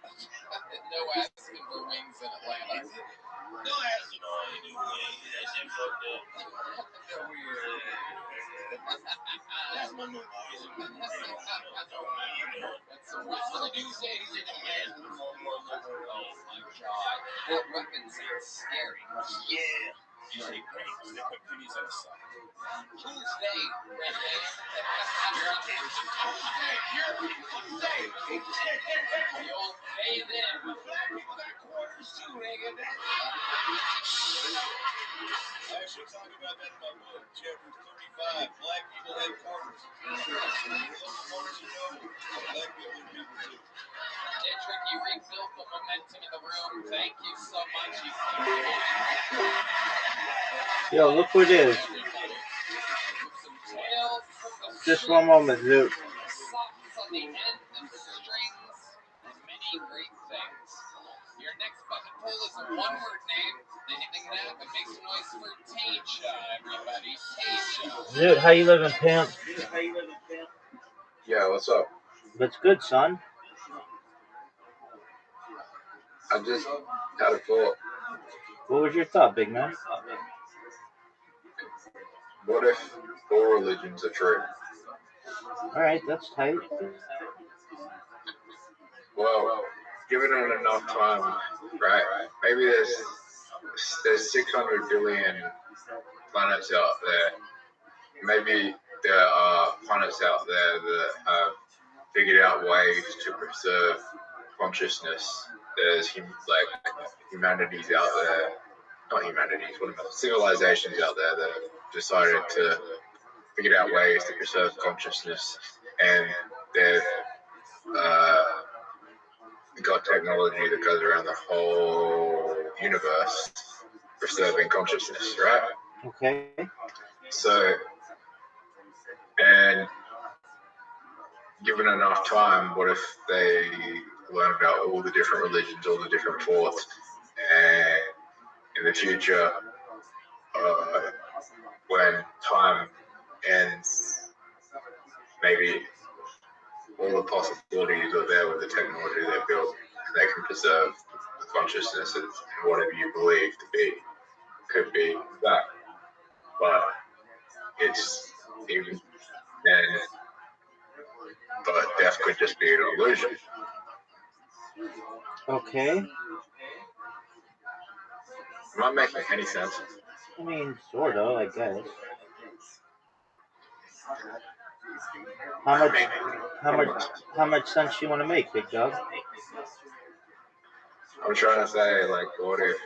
No asking for wings in Atlanta. No asking for any wings. That shit fucked up. They're weird. That's my new voice. That's so What weird. the dude said? He said, "I'm asking for more liberal." Oh my God. That weapon sounds scary. Yeah. You say great, because they put pennies on the side. Who's they? Who's they? The old they them. Black people got quarters too, nigga. I actually talk about that in my book, chapter 35. Black people have quarters. We're looking for Dietrich, you rebuilt the momentum in the room. Thank you so much. Yo, look who it is. Just one moment, Zoot. Socks on the end of strings and many great things. Your next bucket pull is a one-word name. Anything can happen. Make some noise for Tasia, everybody. Tasia. Zoot, how you living, pimp? Yeah, what's up? What's good, son? I just had a thought. What was your thought, big man? What if all religions are true? Alright, that's tight. Well, given it enough time, right? Maybe there's 600 billion planets out there. Maybe there are planets out there that have figured out ways to preserve consciousness. There's humanities out there, not humanities, what am I? Civilizations out there that have decided to figure out ways to preserve consciousness, and they've got technology that goes around the whole universe preserving consciousness, right? Okay. So, and given enough time, what if they learn about all the different religions, all the different thoughts, and in the future, when time ends, maybe all the possibilities are there with the technology they built, and they can preserve the consciousness and whatever you believe to be. Could be that, but it's even, but death could just be an illusion. Okay. Am I making any sense? I mean, sort of, I guess. How much sense you want to make, big dog? I'm trying to say, like, what if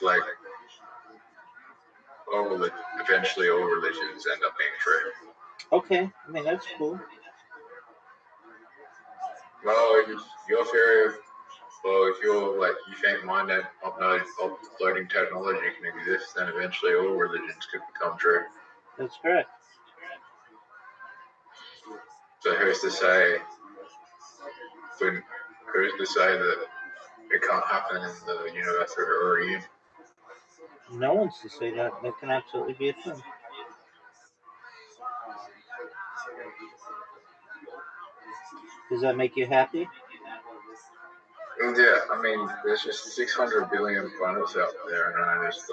like, eventually all religions end up being true? Okay, I mean, that's cool. Well, your theory of, well, if you're like, you think mind and uploading technology can exist, then eventually all religions could become true. That's correct. So who's to say that it can't happen in the universe we're already in? No one's to say that. That can absolutely be a thing. Does that make you happy? Yeah, I mean, there's just 600 billion planets out there, and I just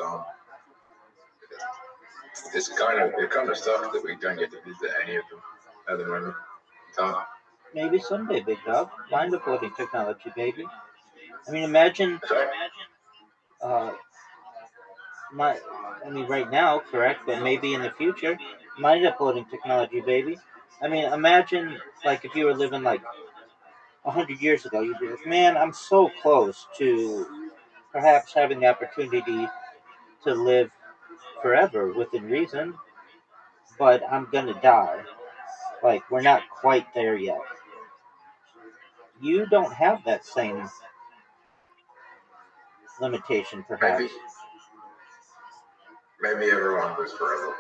it's kind of stuff that we don't get to visit any of them at the moment. Maybe someday, big dog. Mind uploading technology, baby. I mean, imagine. Right now, correct, but maybe in the future, mind uploading technology, baby. I mean, imagine like if you were living like 100 years ago, you'd be like, man, I'm so close to perhaps having the opportunity to live forever within reason, but I'm gonna die. Like, we're not quite there yet. You don't have that same limitation, perhaps. Maybe everyone lives forever.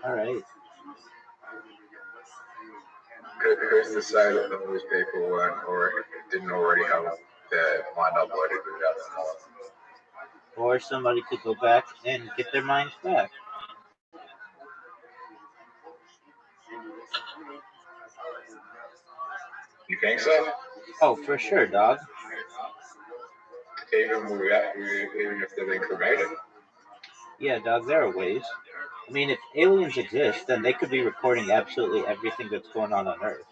All right. Who's to say that those people didn't already have their mind uploaded without them knowing? Or somebody could go back and get their minds back. You think so? Oh, for sure, dog. Even if they've been cremated? Yeah, dog, there are ways. I mean, if aliens exist, then they could be recording absolutely everything that's going on Earth.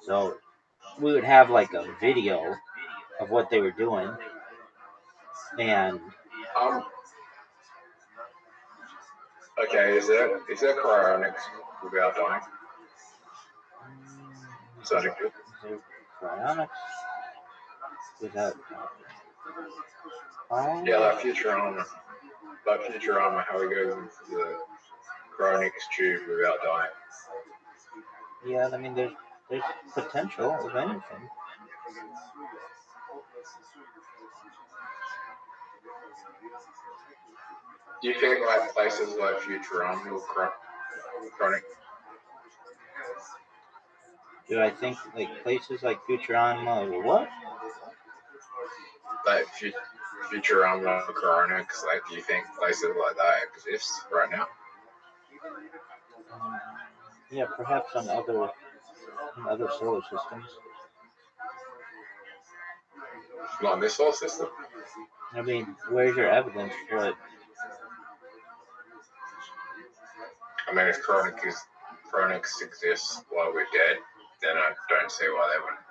So we would have like a video of what they were doing. And okay, is there cryonics without dying? Is that good? Is there cryonics without yeah, like Futurama, how he goes into chronic tube without dying. Yeah, I mean, there's potential of anything. Do you think like places like Futurama will chronic? Do I think like places like Futurama or what? Like Futurama chronics, like do you think places like that exist right now? Yeah, perhaps on other solar systems. Not in this solar system. I mean, where's your evidence for it? I mean, if chronics exist while we're dead, then I don't see why they wouldn't.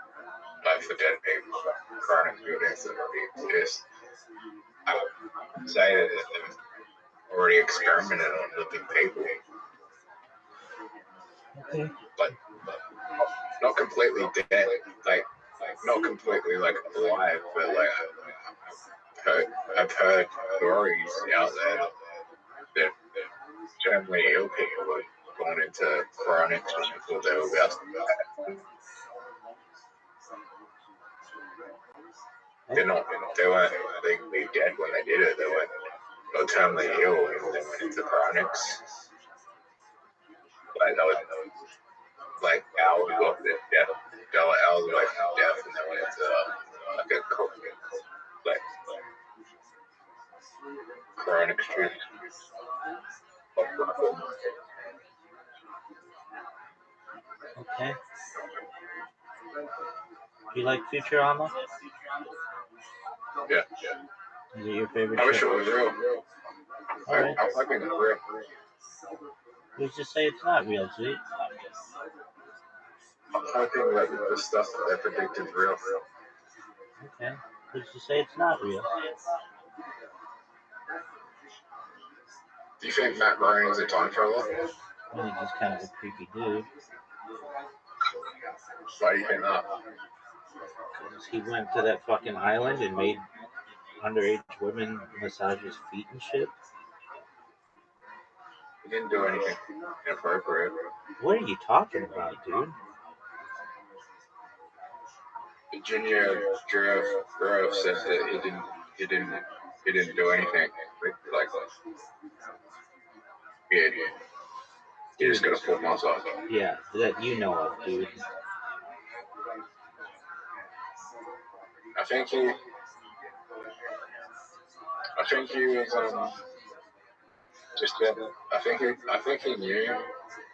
Like for dead people, but chronic buildings that already exist. I would say that they've already experimented on living people. Okay. But not completely dead, like not completely like alive, but like I've heard stories out there that terminally ill people were gone into chronics just before they were about to die. They weren't legally dead when they did it. They were terminally ill and they went into chronics. Like that was like hours of their death. They were hours away from death, and they went into like a like chronic street. Okay. Do you like Futurama? Yeah. Is it your favorite I wish it show? was real. Alright. I think it's real. Who's to say it's not real, G? I think that the stuff that they predict is real. Okay. Who's to say it's not real? Do you think Matt Groening's a time traveler? I think he's kind of a creepy dude. Why do you think that? Because he went to that fucking island and made underage women massage his feet and shit. He didn't do anything inappropriate. What are you talking about, dude? Virginia Giraffe said that he didn't do anything like weird. He just got a full massage. Yeah, that you know of, dude. I think he was just I think he knew,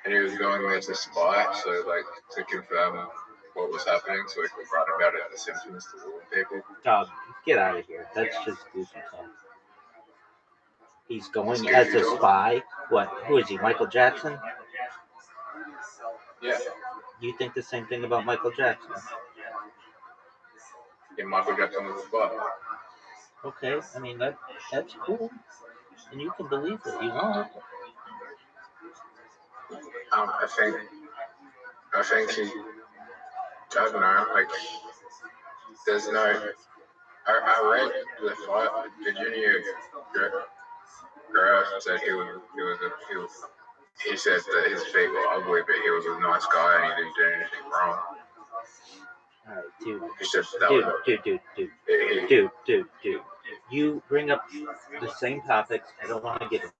and he was going there to spy, so like to confirm what was happening, so he could write about it in The Simpsons to warn people. Dog, get out of here. That's just goofy talk. He's going as a spy. What? Who is he? Michael Jackson? Yeah. You think the same thing about Michael Jackson? Yeah, Michael Jackson was a spy. Okay, I mean that's cool, and you can believe it. You want. I think he. I don't know. Like, there's no. I read the fight. Virginia Giraffe said he said that his feet were ugly, but he was a nice guy and he didn't do anything wrong. Alright, dude. He said that Dude. You bring up the same topics. I don't want to get into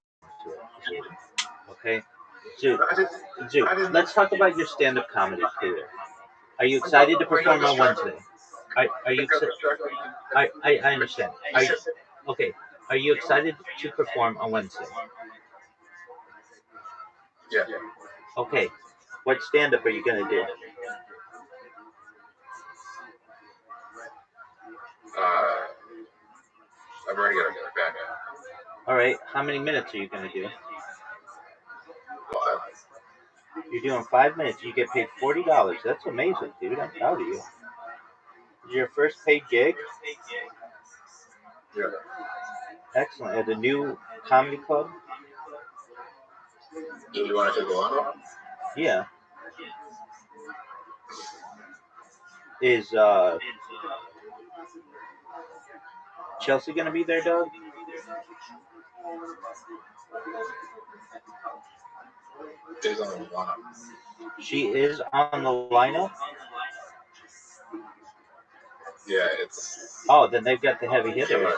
it. Okay? Dude, let's talk about your stand-up comedy career. Are you excited to perform on Wednesday? Are you excited? I understand. Okay. Are you excited to perform on Wednesday? Yeah. Okay. What stand-up are you going to do? I've already got a band. Alright. How many minutes are you going to do? 5. You're doing 5 minutes. You get paid $40. That's amazing, dude. I'm proud of you. Is your first paid gig? Yeah. Excellent. At a new comedy club? Do you want to take a lineup? Yeah. Is Chelsea gonna be there, Doug? She's on the lineup. She is on the lineup. Yeah, it's. Oh, then they've got the heavy hitters.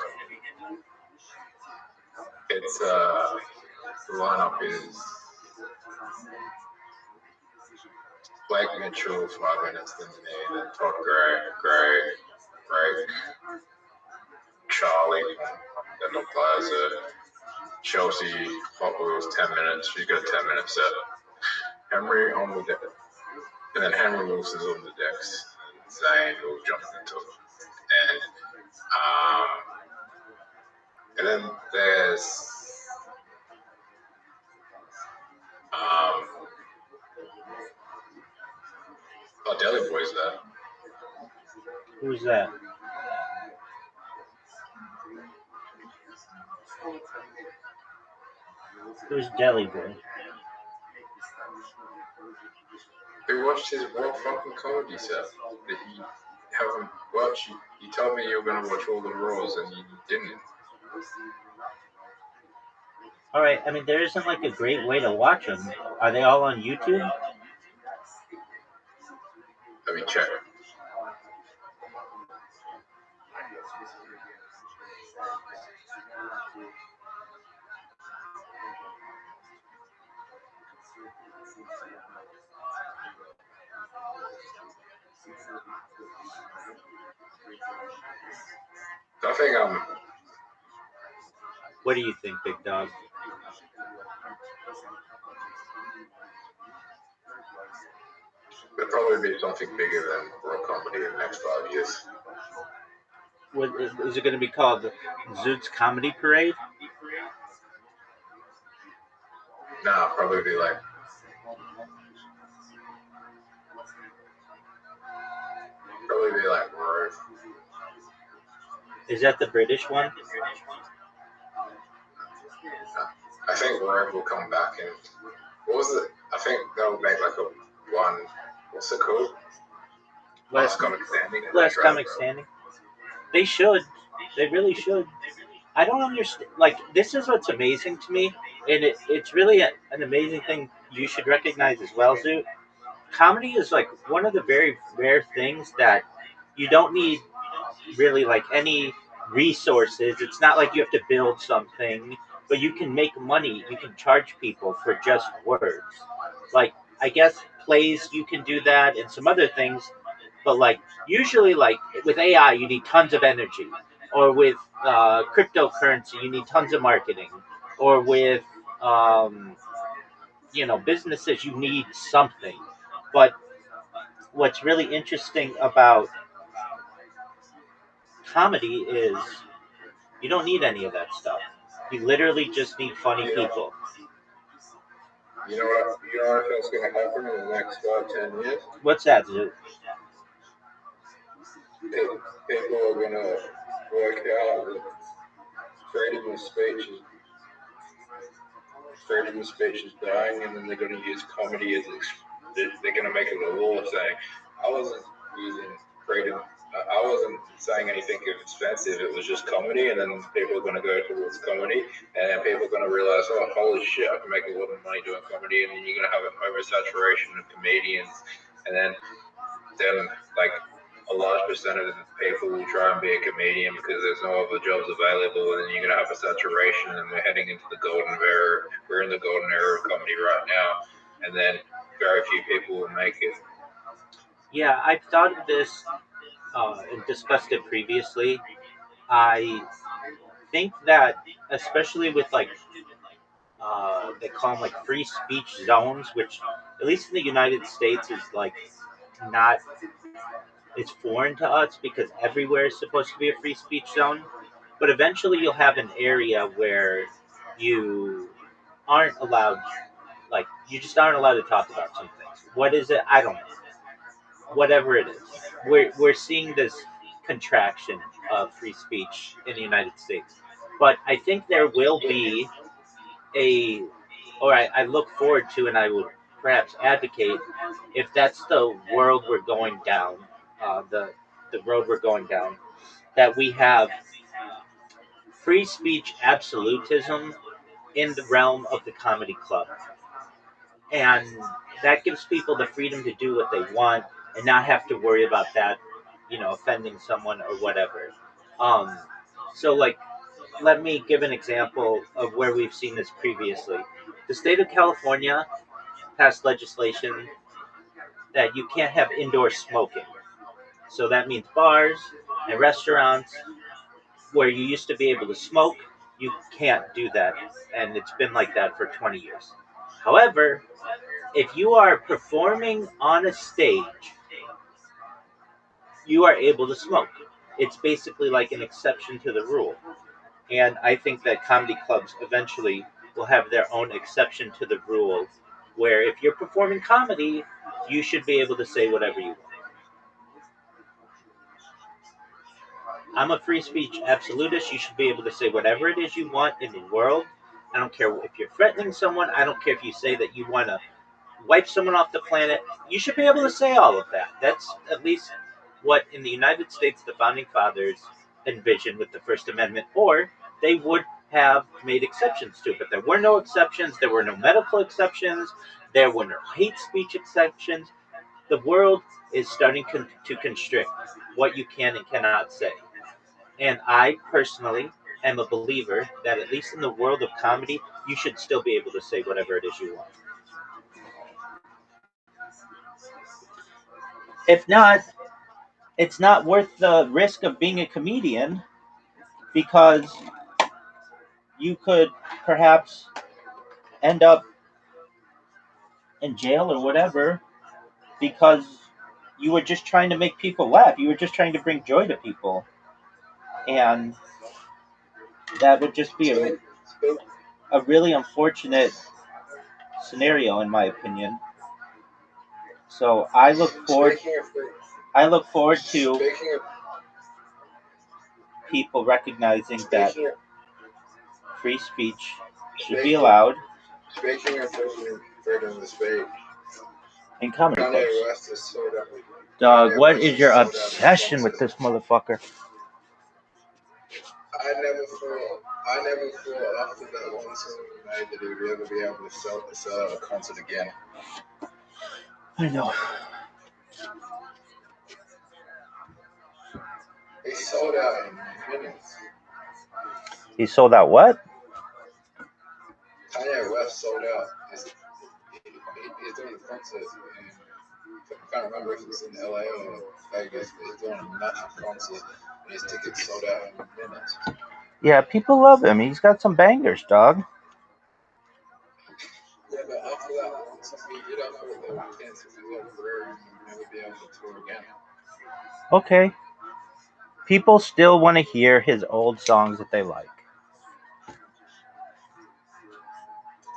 It's the lineup is Blake Mitchell 5 minutes, then me, then Todd Gray, Charlie, then the Plaza, Chelsea, Hot Wheels 10 minutes. She's got a 10-minute set. Henry on the deck, and then Henry Wilson's on the decks. Zane will jump into it, and then there's Delhi Boy's there. Who's that? Who's Delhi Boy? We watched his World fucking comedy set that you haven't watched. You told me you were going to watch all the Raws and you didn't. All right. I mean, there isn't like a great way to watch them. Are they all on YouTube? Let me check. I think What do you think, Big Dog? there'll probably be something bigger than Raw comedy in the next 5 years. Is it going to be called Zoot's Comedy Parade? Nah, probably be like Raw. Is that the British one? I think Raw will come back and what was it? I think they'll make like a one. What's it called? Last Comic Standing. Last Comic Standing. They should. They really should. I don't understand. Like, this is what's amazing to me, and it's really an amazing thing you should recognize as well, Zoot. Comedy is like one of the very rare things that you don't need really like any resources. It's not like you have to build something, but you can make money. You can charge people for just words. Like, I guess plays you can do that and some other things, but like usually like with AI you need tons of energy, or with cryptocurrency you need tons of marketing, or with businesses you need something. But what's really interesting about comedy is you don't need any of that stuff. You literally just need funny people. You know what I think is going to happen in the next 5-10 years? What's that, Zoot? People are going to work out that freedom of speech is dying, and then they're going to use comedy as they're going to make it a law saying, I wasn't using freedom. I wasn't saying anything offensive. It was just comedy, and then people are going to go towards comedy, and then people are going to realize, oh, holy shit, I can make a lot of money doing comedy, and then you're going to have an oversaturation of comedians, and then like a large percentage of people will try and be a comedian because there's no other jobs available, and then you're going to have a saturation, and we're heading into the golden era. We're in the golden era of comedy right now, and then very few people will make it. Yeah, I've thought of this and discussed it previously. I think that, especially with like they call them like free speech zones, which at least in the United States is like not, it's foreign to us because everywhere is supposed to be a free speech zone. But eventually you'll have an area where you aren't allowed, like you just aren't allowed to talk about some things. What is it? I don't know. Whatever it is, we're seeing this contraction of free speech in the United States. But I think there will be I look forward to, and I would perhaps advocate, if that's the world we're going down, the road we're going down, that we have free speech absolutism in the realm of the comedy club. and that gives people the freedom to do what they want and not have to worry about that, offending someone or whatever. Um, so, like, let me give an example of where we've seen this previously. The state of California passed legislation that you can't have indoor smoking. So that means bars and restaurants where you used to be able to smoke, you can't do that. And it's been like that for 20 years. However, if you are performing on a stage, you are able to smoke. It's basically like an exception to the rule. And I think that comedy clubs eventually will have their own exception to the rule where if you're performing comedy, you should be able to say whatever you want. I'm a free speech absolutist. You should be able to say whatever it is you want in the world. I don't care if you're threatening someone. I don't care if you say that you want to wipe someone off the planet. You should be able to say all of that. That's at least what in the United States the founding fathers envisioned with the First Amendment, or they would have made exceptions to it. But there were no exceptions. There were no medical exceptions. There were no hate speech exceptions. The world is starting to constrict what you can and cannot say. And I personally am a believer that at least in the world of comedy, you should still be able to say whatever it is you want. If not, it's not worth the risk of being a comedian because you could perhaps end up in jail or whatever because you were just trying to make people laugh. You were just trying to bring joy to people. And that would just be a really unfortunate scenario in my opinion. So I look forward to people recognizing that free speech should be allowed Speaking of freedom of speech, in comedy Kanye clubs. West is sold out. Dog, what is your obsession with this motherfucker? I never thought after that one song he made that he would ever be able to sell out a concert again. I know. He sold out in minutes. He sold out what? Kanye West sold out. He's doing a concert in, I can't remember if it's in LA or Vegas, but he's doing a massive concert and his tickets sold out in minutes. Yeah, people love him. He's got some bangers, dog. Yeah, but after that one song he did, I thought they would cancel his whole career and he'd never be able to tour again. Okay. People still want to hear his old songs that they like.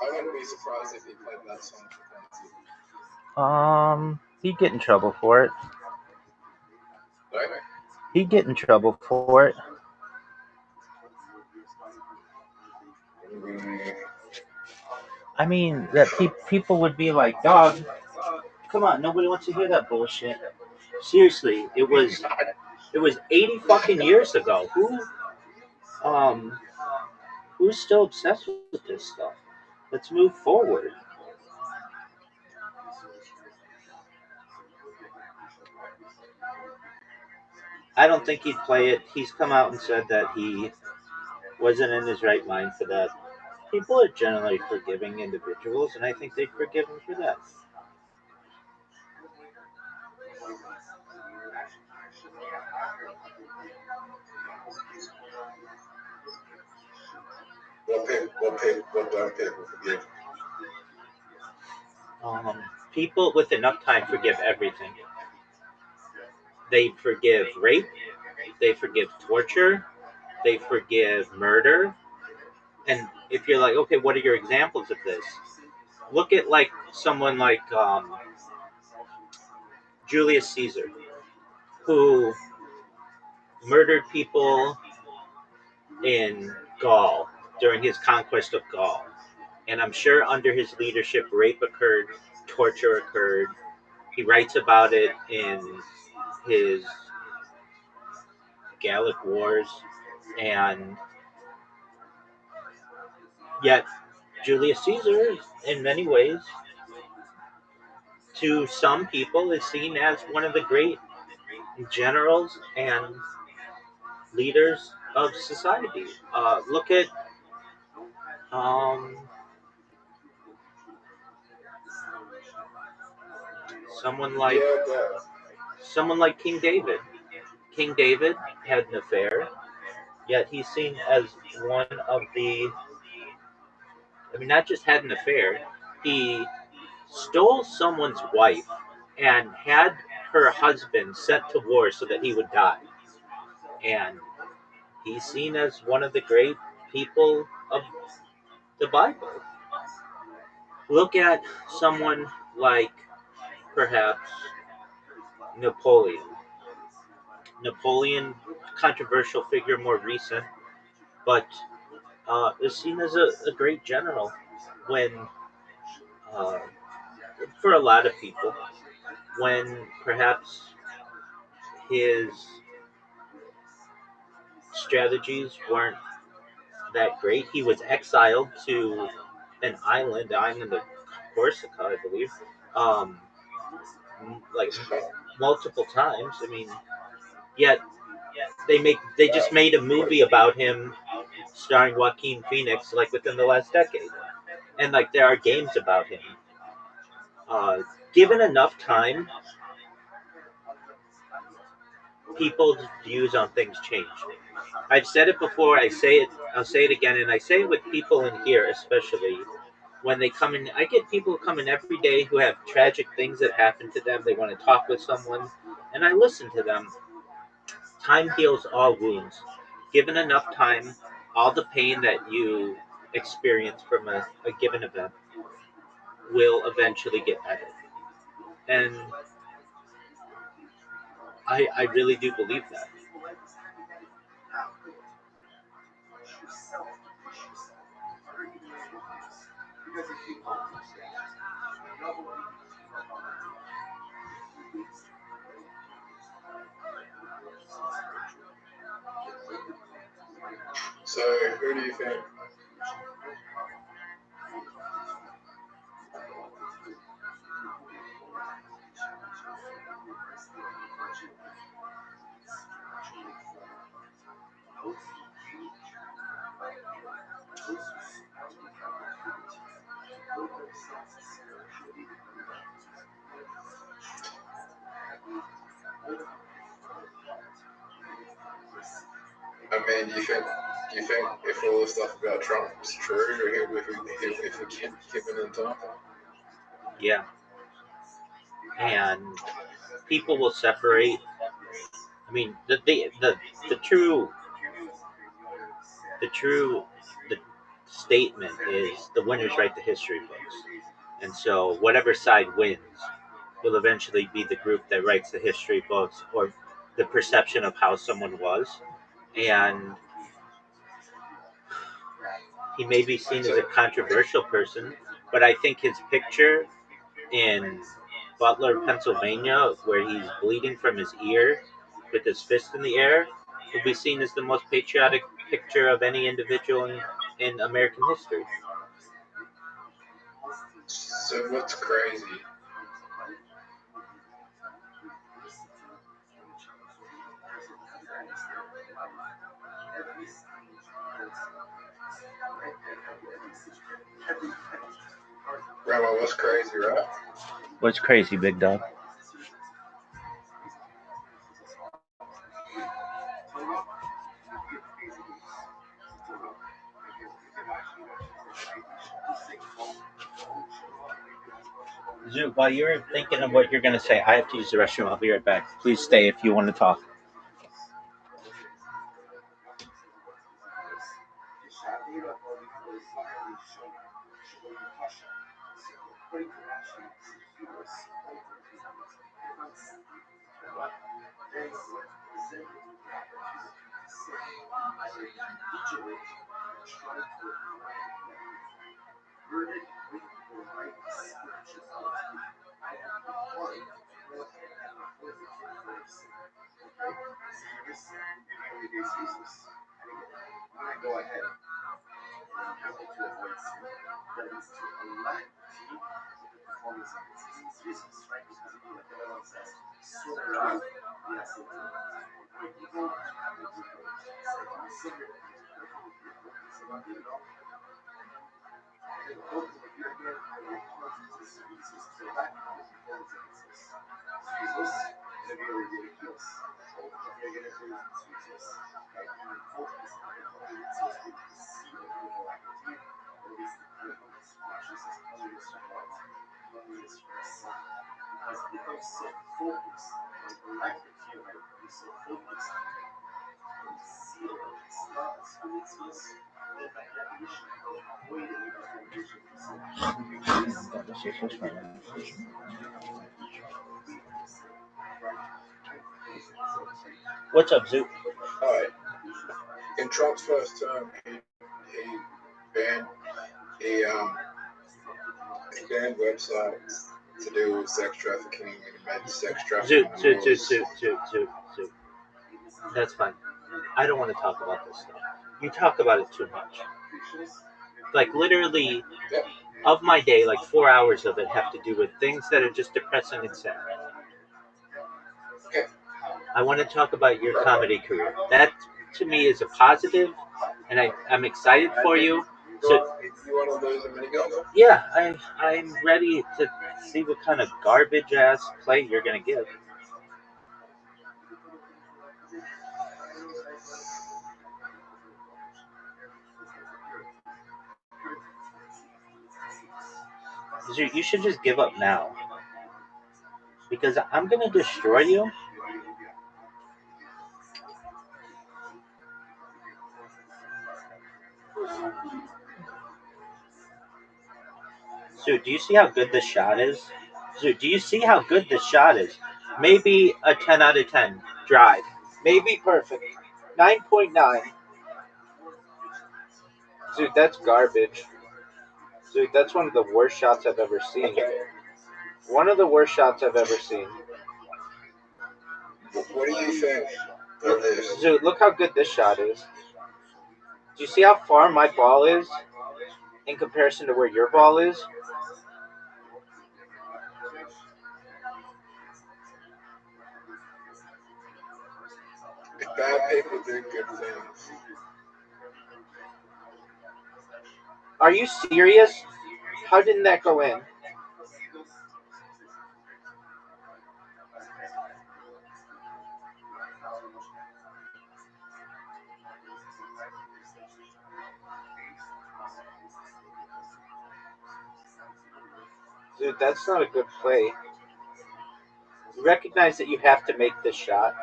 I wouldn't be surprised if he played that song for concert. He'd get in trouble for it. Right? He'd get in trouble for it. I mean, that people would be like, dog, come on, nobody wants to hear that bullshit. Seriously, it was 80 fucking years ago. Who's still obsessed with this stuff? Let's move forward. I don't think he'd play it. He's come out and said that he wasn't in his right mind for that. People are generally forgiving individuals, and I think they'd forgive him for that. What don't people forgive? People with enough time forgive everything. They forgive rape. They forgive torture. They forgive murder. And if you're like, okay, what are your examples of this? Look at like someone like Julius Caesar, who murdered people in Gaul during his conquest of Gaul. And I'm sure under his leadership, rape occurred, torture occurred. He writes about it in his Gallic Wars. And yet, Julius Caesar, in many ways, to some people, is seen as one of the great generals and leaders of society. Look at um, someone like Yeah, but someone like King David. King David had an affair, yet he's seen as one of the. I mean, not just had an affair. He stole someone's wife and had her husband sent to war so that he would die. And he's seen as one of the great people of the Bible. Look at someone like perhaps Napoleon. Napoleon, controversial figure, more recent, but is seen as a great general when, uh, for a lot of people, when perhaps his strategies weren't that great. He was exiled to an island, the island of Corsica, I believe, um, like multiple times. I mean, yet they just made a movie about him starring Joaquin Phoenix like within the last decade, and like there are games about him. Uh, Given enough time, people's views on things change. I've said it before. I say it. I'll say it again, and I say it with people in here, especially when they come in. I get people who come in every day who have tragic things that happen to them. They want to talk with someone, and I listen to them. Time heals all wounds. Given enough time, all the pain that you experience from a given event will eventually get better. And I really do believe that. so who do you think? I mean, do you think if all the stuff about Trump is true, if we keep it in time? Yeah. And people will separate. I mean, the true the statement is the winners write the history books, and so whatever side wins will eventually be the group that writes the history books or the perception of how someone was. And he may be seen as a controversial person, but I think his picture in Butler, Pennsylvania, where he's bleeding from his ear with his fist in the air, will be seen as the most patriotic picture of any individual in American history. So what's crazy? Grandma, what's crazy, right? What's crazy, big dog? Zoo, while you're thinking of what you're going to say, I have to use the restroom. I'll be right back. Please stay if you want to talk. What's up, Zoot? All right. In Trump's first term, he banned he banned websites to do with sex trafficking and he made sex trafficking Zoot. That's fine. I don't want to talk about this stuff. You talk about it too much. Like literally, Yep. of my day, like 4 hours of it have to do with things that are just depressing and sad. Okay. I want to talk about your comedy career. That to me is a positive, and I'm excited for you. So You want to lose a mini golf? yeah, I'm ready to see what kind of garbage ass play you're gonna give. You should just give up now, because I'm gonna destroy you. Dude, do you see how good this shot is? Dude, do you see how good this shot is? Maybe a 10 out of 10 drive. Maybe perfect. 9.9. Dude, that's garbage. Dude, that's one of the worst shots I've ever seen. One of the worst shots I've ever seen. What do you think of this? Dude, look how good this shot is. Do you see how far my ball is in comparison to where your ball is? If bad people do good things, Are you serious? How didn't that go in? Dude, that's not a good play. You recognize that you have to make this shot,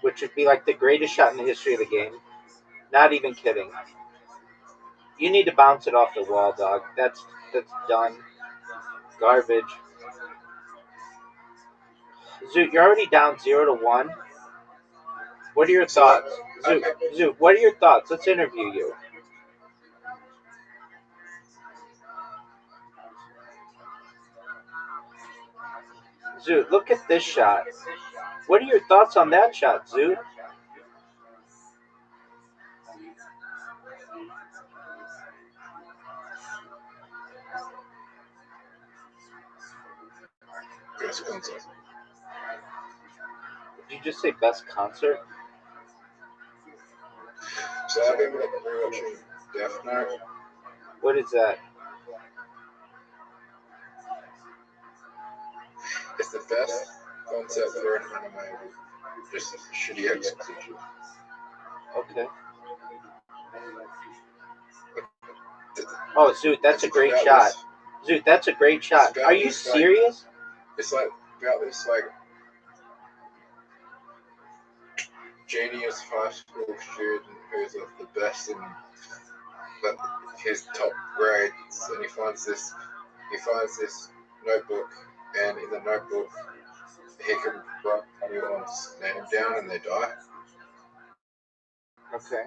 which would be like the greatest shot in the history of the game. Not even kidding. You need to bounce it off the wall, dog. That's done. Garbage. Zoot, you're already down 0-1. What are your thoughts? Zoot, what are your thoughts? Let's interview you. Zoot, look at this shot. What are your thoughts on that shot, Zoot? best concert. Did you just say best concert? So I've been watching Death Note. What is that? It's the best concept for an anime. Just shitty execution. Okay. Oh, Zoot, that's a great shot. Zoot, that's a great shot. Are you serious? It's like about this like genius high school student who's like the best in his top grades, and he finds this notebook, and in the notebook he can write anyone's name down and they die. Okay.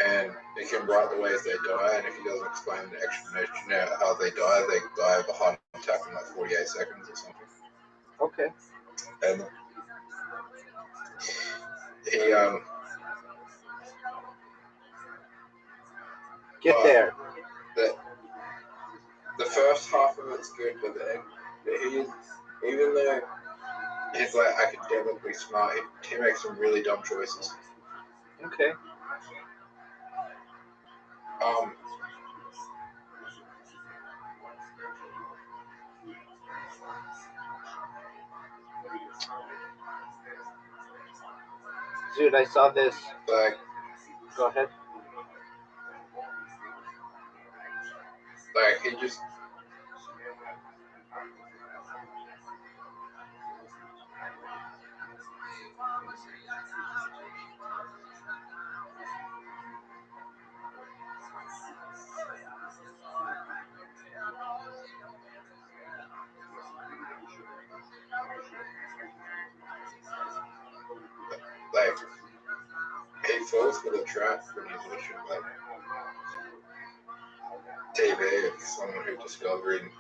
And he can write the ways they die, and if he doesn't explain the explanation of how they die of a heart attack in like 48 seconds or something. Okay. And he Get there. the first half of it's good, but even though he's like academically smart, he makes some really dumb choices. Okay. Dude, I saw this. Like Go ahead. he just. Like, he falls for the trap when he's watching like TV of someone who discovering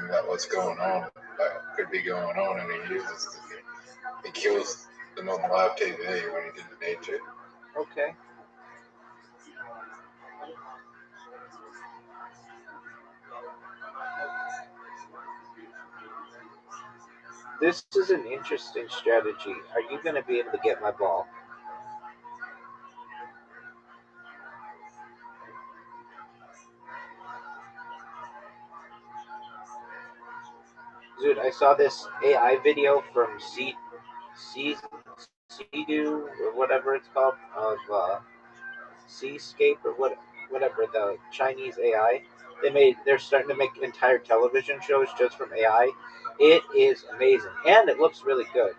like what's going on, like could be going on, and he kills them on live TV when he didn't need to. Okay. This is an interesting strategy. Are you going to be able to get my ball? Dude, I saw this AI video from Cedu or whatever it's called of Seascape or whatever the Chinese AI. They're starting to make entire television shows just from AI. It is amazing and it looks really good.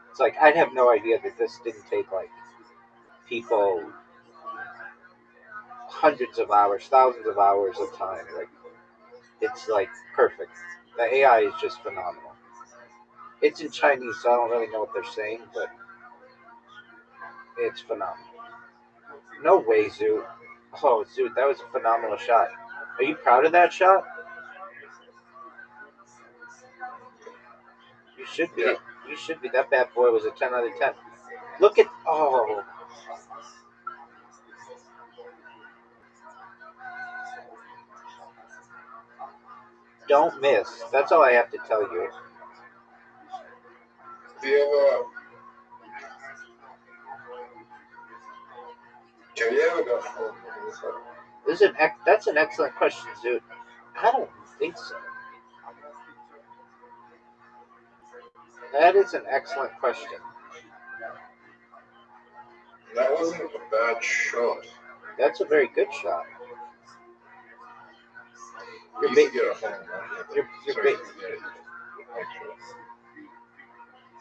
It's like I'd have no idea that this didn't take like people hundreds of hours, thousands of hours of time. Like it's like perfect. The AI is just phenomenal. It's in Chinese, so I don't really know what they're saying, but it's phenomenal. No way, Zoot. Oh, Zoot, that was a phenomenal shot. Are you proud of that shot? You should be. Yeah. You should be. That bad boy was a 10 out of 10. Look at. Oh. Don't miss. That's all I have to tell you. Do you ever? Have you ever got home from this one? That's an excellent question, Zoot. I don't think so. That is an excellent question. That wasn't a bad shot. That's a very good shot. You used to get a home run.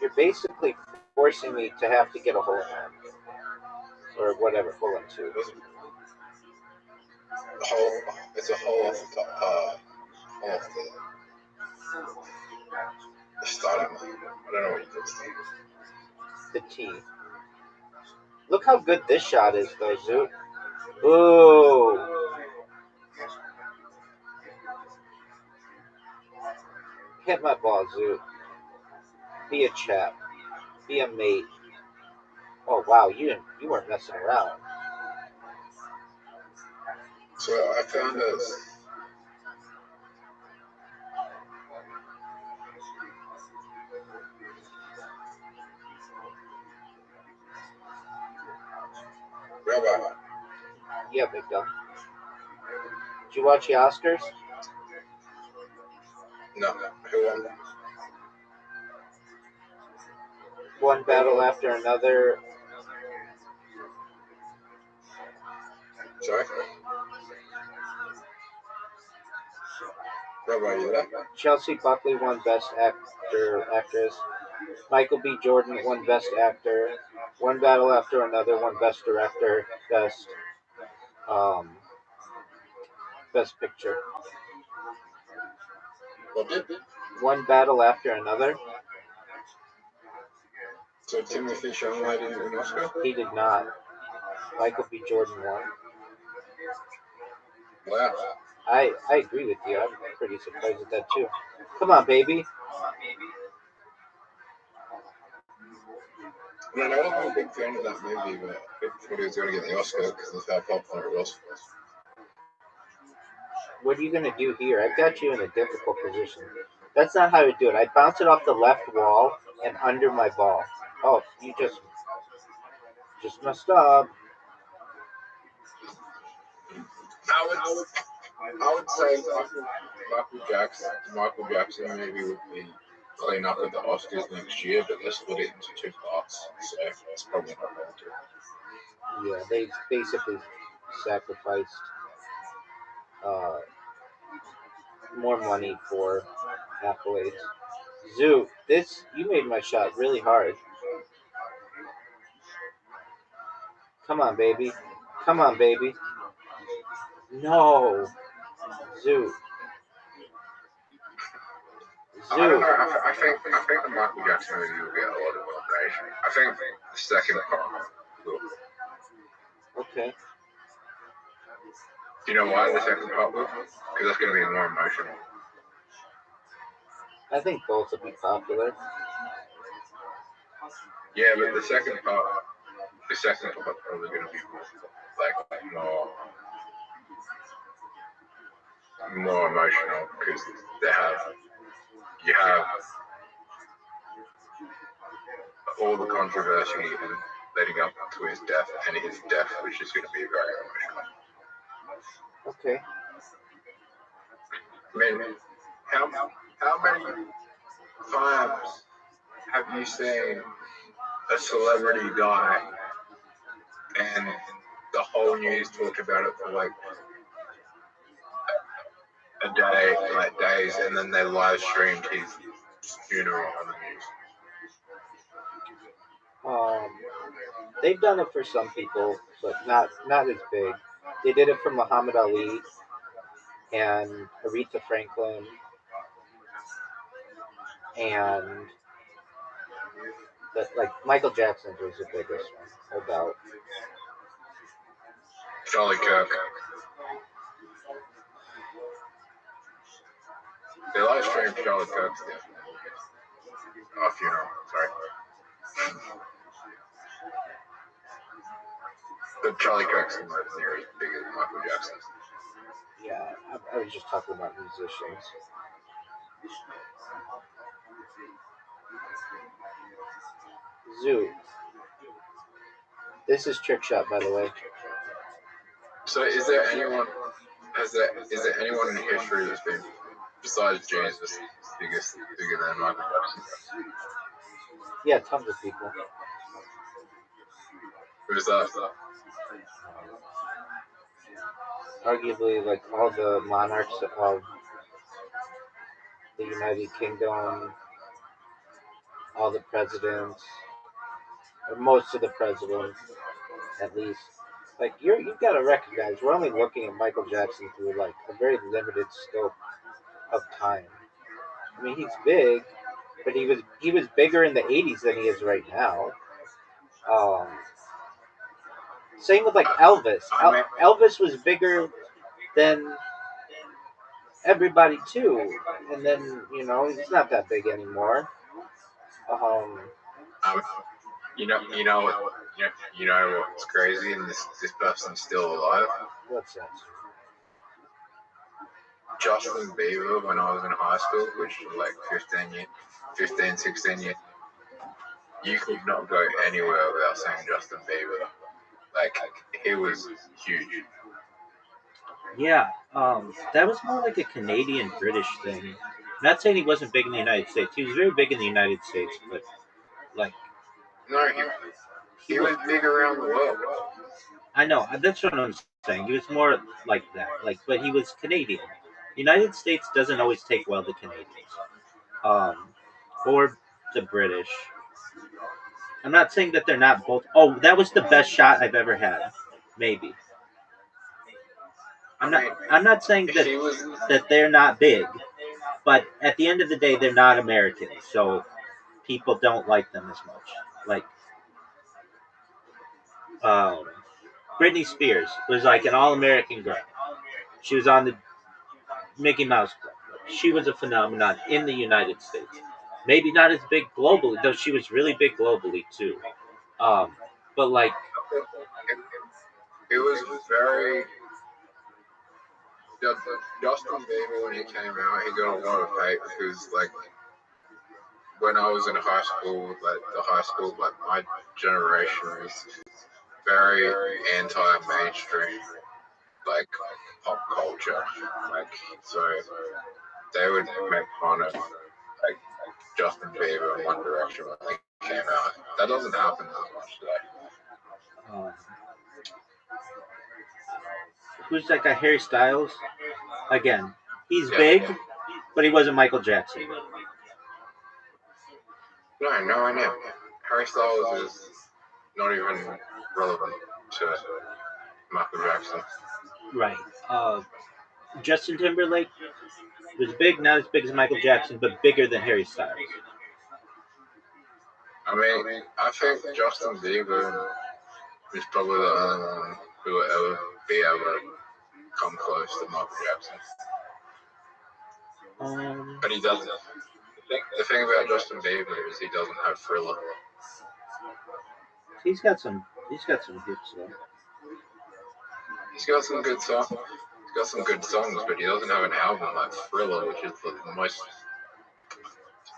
You're basically forcing me to have to get a hole in or whatever, hole in two. It's a hole off the top, off the starting line. I don't know what you call it. The tee. Look how good this shot is, though, Zoot. Ooh. Hit my ball, Zoot. Be a chap. Be a mate. Oh wow, you weren't messing around. So I found this. Rabbi. Yeah, big dog. Did you watch the Oscars? No. Who won? One battle after another. Sorry? Rabbi, you there? Chelsea Buckley won Best Actress. Michael B. Jordan won Best Actor. One battle after another won Best Director. Best Picture. What did? One battle after another. So Timothy Chalamet didn't win an Oscar? He did not. Michael B. Jordan won. Wow. I agree with you. I'm pretty surprised at that too. Come on, baby. I mean, I wasn't a big fan of that movie, but I thought he was going to get the Oscar because of how popular it was. What are you gonna do here? I've got you in a difficult position. That's not how I do it. I bounce it off the left wall and under my ball. Oh, you just messed up. I would say Michael Jackson maybe would be clean up at the Oscars next year, but they split it into two parts, so it's probably not going to. Yeah, they basically sacrificed uh, more money for accolades. Zoo, you made my shot really hard. Come on, baby. Come on, baby. No, Zoo. I don't Zoo. know. I think the Michael Jackson movie will get a lot of nomination. I think the second part will. Okay. Do you know why the second part will? Because that's going to be more emotional. I think both will be popular. Yeah, but the second part probably going to be like more emotional because you have all the controversy and leading up to his death and his death, which is going to be very emotional. Okay. I mean, how many times have you seen a celebrity die and the whole news talked about it for like a day, like days, and then they live streamed his funeral on the news? Um, they've done it for some people, but not as big. They did it for Muhammad Ali and Aretha Franklin and like Michael Jackson's was the biggest one, no doubt. Charlie Kirk. They live streamed Charlie Kirk's death. Funeral, sorry. But Charlie Kirk's nowhere near as big as Michael Jackson. Yeah, I was just talking about musicians. Zoo. This is Trick Shot, by the way. So is there anyone in history that's been besides Jesus bigger than Michael Jackson? Yeah, tons of people. Who's that? Arguably, like all the monarchs of the United Kingdom, all the presidents, or most of the presidents, at least. Like you've got to recognize we're only looking at Michael Jackson through like a very limited scope of time. I mean, he's big, but he was bigger in the '80s than he is right now. Um, Same with like Elvis. Elvis was bigger than everybody too, and then he's not that big anymore. Um, Um, you know what's crazy, and this person's still alive. what's that? Justin Bieber, when I was in high school, which was like 15, 16 years, you could not go anywhere without saying Justin Bieber. Like, he was huge. Yeah, that was more like a Canadian British thing. Not saying he wasn't big in the United States. He was very big in the United States, but like No, he was big around the world. I know that's what I'm saying. He was more like that. But he was Canadian. The United States doesn't always take well to Canadians, um, or the British. I'm not saying that they're not both. Oh, that was the best shot I've ever had. Maybe. I'm not saying that they're not big, but at the end of the day, they're not Americans, so people don't like them as much. Like, um, Britney Spears was like an all-American girl. She was on the Mickey Mouse Club. She was a phenomenon in the United States. Maybe not as big globally, though she was really big globally too. But like, It was very. Yeah, Justin Bieber when he came out, he got a lot of hate because like when I was in high school, like my generation was very anti-mainstream, like pop culture, like so they would make fun of like Justin Bieber and One Direction when they came out. That doesn't happen that much today. Um, who's that guy? Harry Styles. Again, he's big, but he wasn't Michael Jackson. No idea. Harry Styles is not even relevant to Michael Jackson. Right. Justin Timberlake was big, not as big as Michael Jackson, but bigger than Harry Styles. I mean, I think Justin Bieber is probably the only one who will ever be able to come close to Michael Jackson. But he doesn't. The thing about Justin Bieber is he doesn't have Thriller. He's got some hits though. He's got some good songs. He's got some good songs, but he doesn't have an album like Thriller, which is the most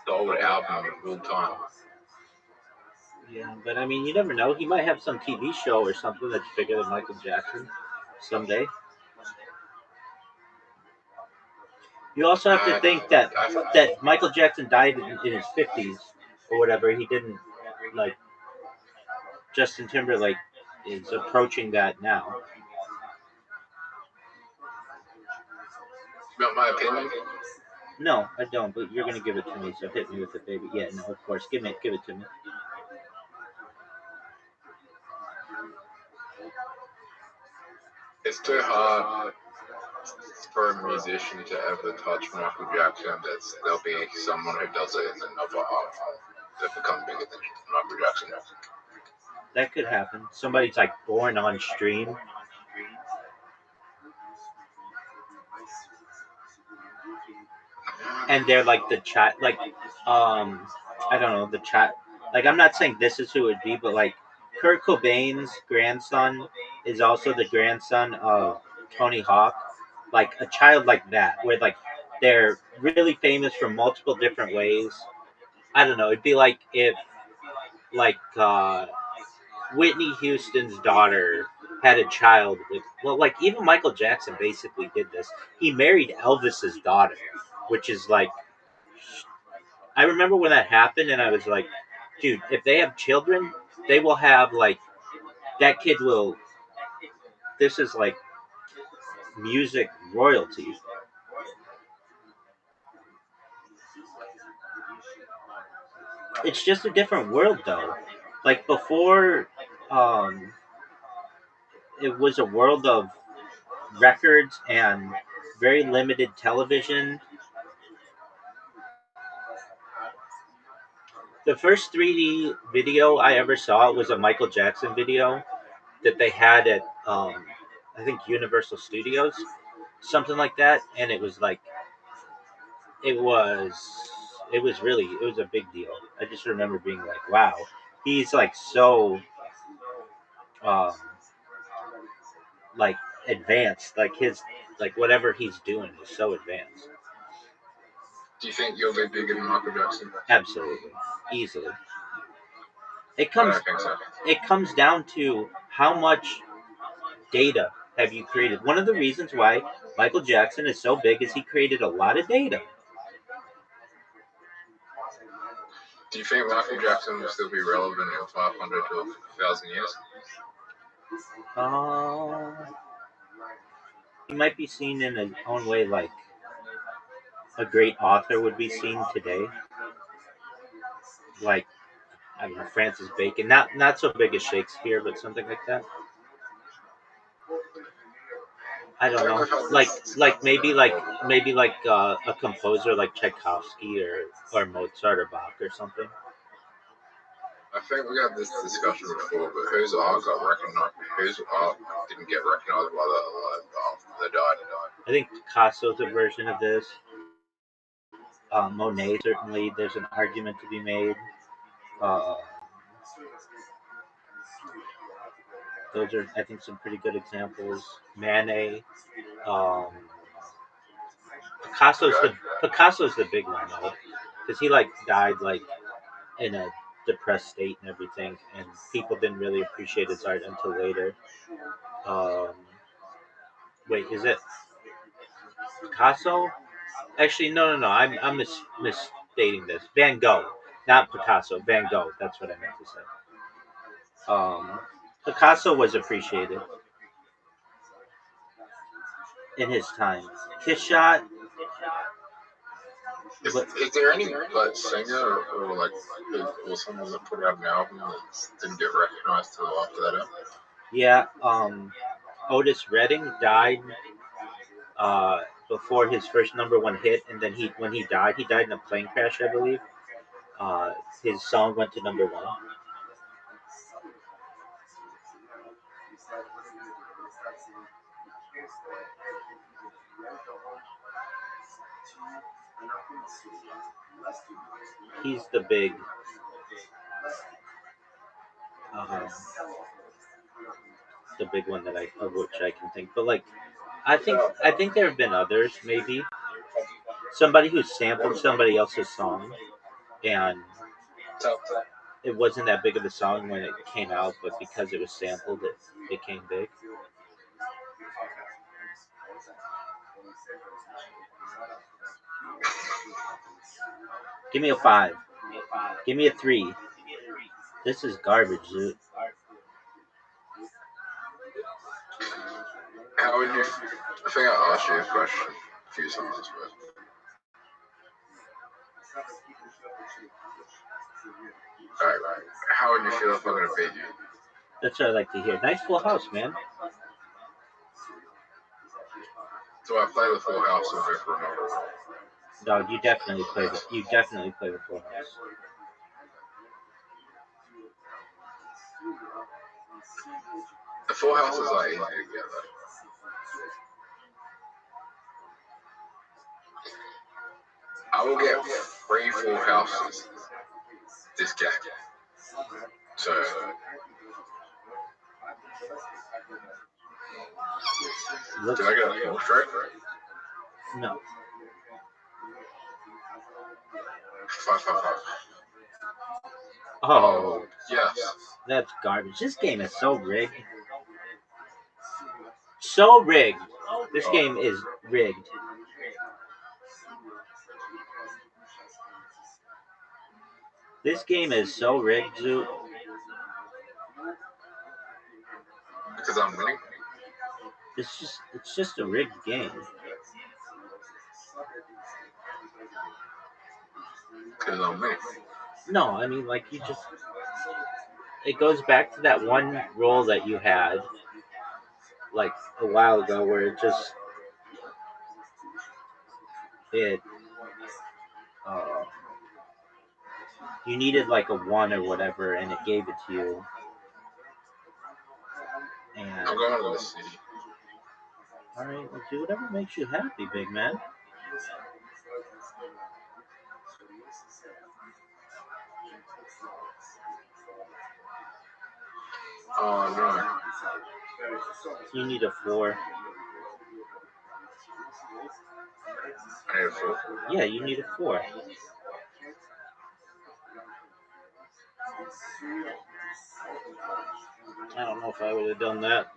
solid album of all time. Yeah, but I mean, you never know. He might have some TV show or something that's bigger than Michael Jackson someday. You also have to think that Michael Jackson died in his 50s or whatever. He didn't like Justin Timberlake is approaching that now. About my opinion. No, I don't. But you're gonna give it to me, so hit me with it, baby. Yeah, no, of course. Give it to me. It's too hard for a musician to ever touch Michael Jackson. There'll be someone who does it in another art form that becomes bigger than Michael Jackson. That could happen. Somebody's like born on stream. And they're like the chat, like, I don't know, the chat. Like, I'm not saying this is who it would be, but like, Kurt Cobain's grandson is also the grandson of Tony Hawk. Like, a child like that, where like they're really famous from multiple different ways. I don't know. It'd be like if, like, Whitney Houston's daughter had a child with, well, like, even Michael Jackson basically did this. He married Elvis's daughter, which is like, I remember when that happened, and I was like, dude, if they have children, they will have, like, that kid will, this is like music royalty. It's just a different world, though. Like, before, um, it was a world of records and very limited television. The first 3D video I ever saw was a Michael Jackson video that they had at, I think, Universal Studios, something like that, and it was like, it was it was a big deal. I just remember being like, wow, he's like so um like advanced, like his, like whatever he's doing is so advanced. Do you think you'll be bigger than Michael Jackson? Absolutely, easily. It I comes don't think so. it comes down to how much data have you created. One of the reasons why Michael Jackson is so big is he created a lot of data. Do you think Michael Jackson will still be relevant in 500 to 1,000 years? He might be seen in his own way like a great author would be seen today. Like, I don't know, Francis Bacon. Not so big as Shakespeare, but something like that. I don't know. Maybe like a composer like Tchaikovsky or Mozart or Bach or something. I think we had this discussion before, but whose art got recognized? Whose art didn't get recognized while they're alive after they died? I think Picasso's a version of this. Monet, certainly, there's an argument to be made. Those are, I think, some pretty good examples. Manet, um, Picasso's the big one though, because he like died like in a depressed state and everything, and people didn't really appreciate his art until later. Um, wait, is it Picasso? Actually, no. I'm misstating this. Van Gogh, not Picasso. Van Gogh. That's what I meant to say. Picasso was appreciated in his time. His shot. Is there any singer or like or someone that put out an album that didn't get recognized till after that album? Yeah. Otis Redding died before his first #1 hit, and then when he died in a plane crash, I believe. His song went to #1. He's um, the big one that of which I can think. But like, I think there have been others, maybe somebody who sampled somebody else's song, and it wasn't that big of a song when it came out, but because it was sampled, it became big. Give me a 5. Give me a 3. This is garbage, dude. How would you? I think I asked you a question a few times, but alright. How would you feel if I'm gonna beat you? That's what I like to hear. Nice full house, man. So I play the Full House and go for another one. Dog, you definitely play the full house. The Full House is like easy to get though. I will get 3 Full Houses this game. So Looks, did I get a 4 straight? no. 5. Oh, Yes. that's garbage. This game is so rigged. So rigged. This game is rigged. This game is so rigged, Zoo. Because I'm winning. It's just a rigged game. Because I'm winning. No, I mean like it goes back to that one rule that you had like a while ago where it you needed like a 1 or whatever, and it gave it to you. And I'm going to the city. all right, well, do whatever makes you happy, big man. Oh no. You need a 4. I need a 4. Yeah, you need a 4. I don't know if I would have done that.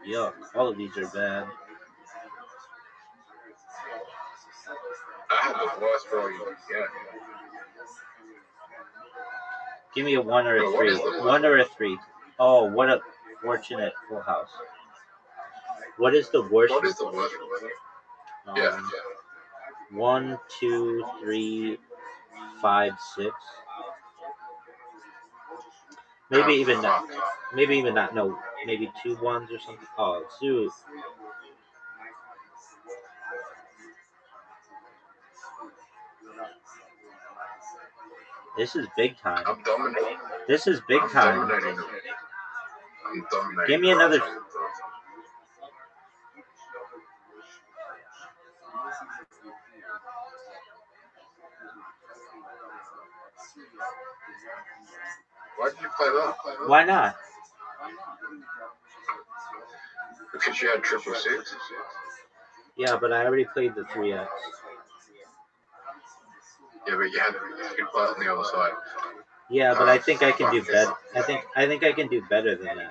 Yuck, all of these are bad. I had the worst roll you could get. Give me a 1 or a What 3. is the worst? 1 or a 3. Oh, what a fortunate full house. What is the worst? What is the worst roll? Yeah. 1, 2, 3, 5, 6. Maybe even not. Maybe even not. No, maybe 2 1s or something. Oh, dude. This is big time. I'm dominating. This is big time. I'm dominating. Give me another. Why did you play that? Why not? Because you had 666. Yeah, but I already played the 3X. Yeah, but you could play it on the other side. Yeah, but I think I can do better. I think I can do better than that.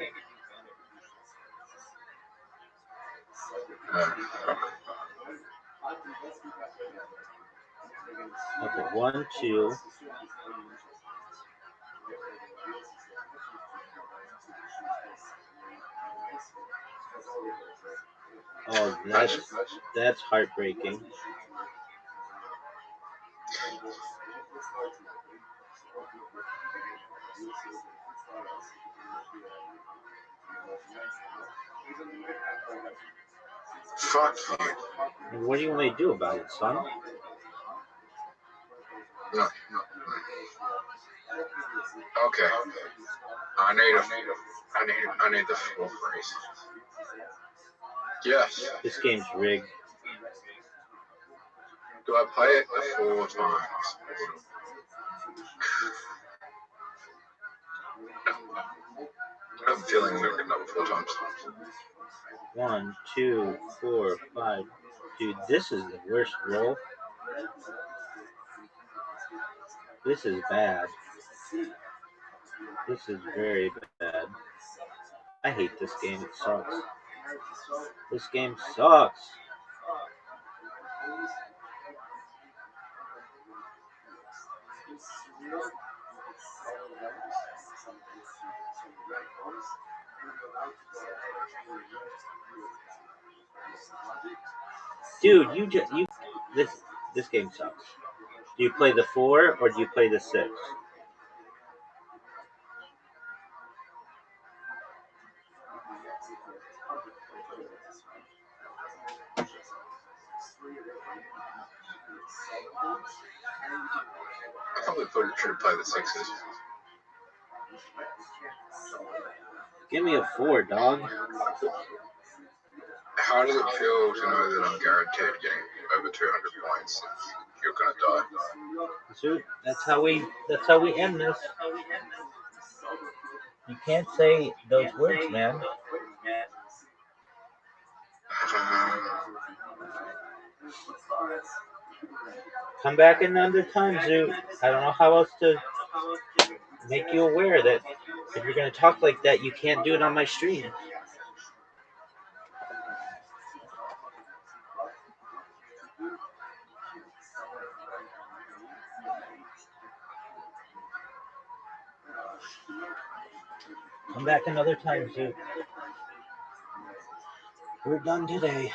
Okay, 1, 2. Oh, that's heartbreaking. Fuck you. And what do you want me to do about it, son? No. Okay. I need the full phrase. Yes. This game's rigged. Do I play it 4 times? I'm feeling we're going to 4 times. 1, 2, 4, 5. Dude, this is the worst roll. This is bad. This is very bad. I hate this game. It sucks. This game sucks. Dude, this game sucks. Do you play the 4 or do you play the 6? I probably should play the 6s. Give me a 4, dog. How does it feel to know that I'm guaranteed getting over 200 points? You're gonna die. Dude, that's how we end this. You can't say those words, man. Come back another time, Zoo. I don't know how else to make you aware that if you're gonna talk like that, you can't do it on my stream. Come back another time, Zoo. We're done today.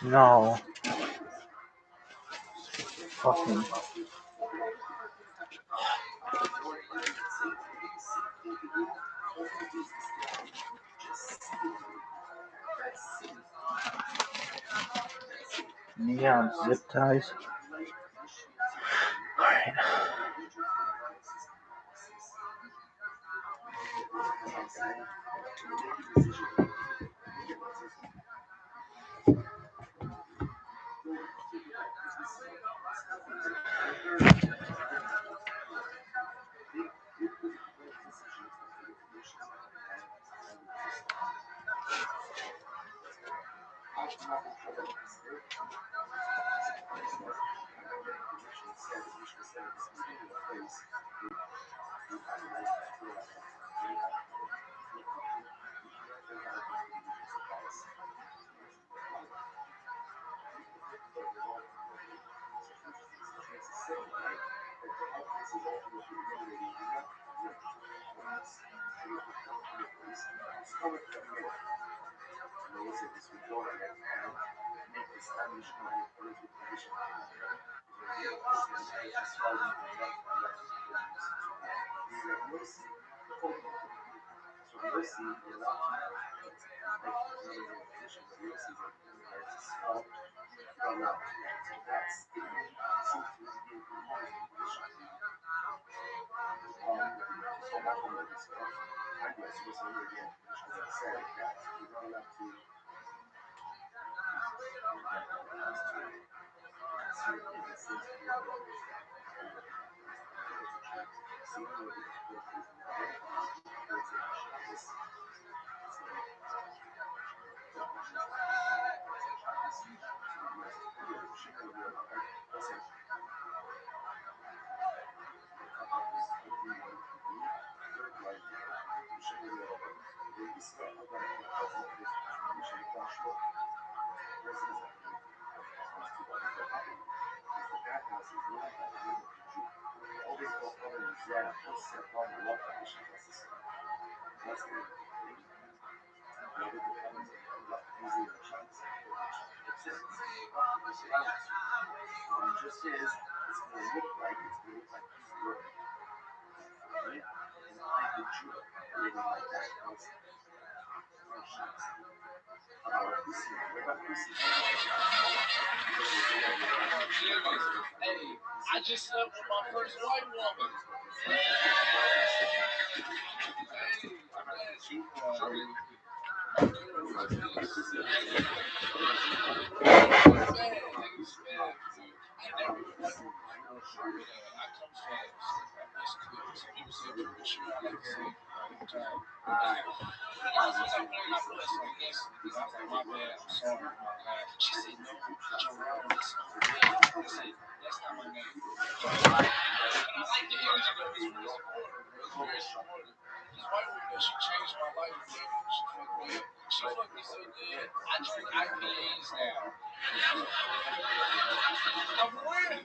No. Fucking. Neon zip ties. Alright. Hey, I just slept with my first white woman. She said, no, Jerome, that's not my name. I like the energy though. He's really supportive. He's very supportive. His wife, she changed my life, bro. She fucked me so good. I drink IPAs now. I'm for real.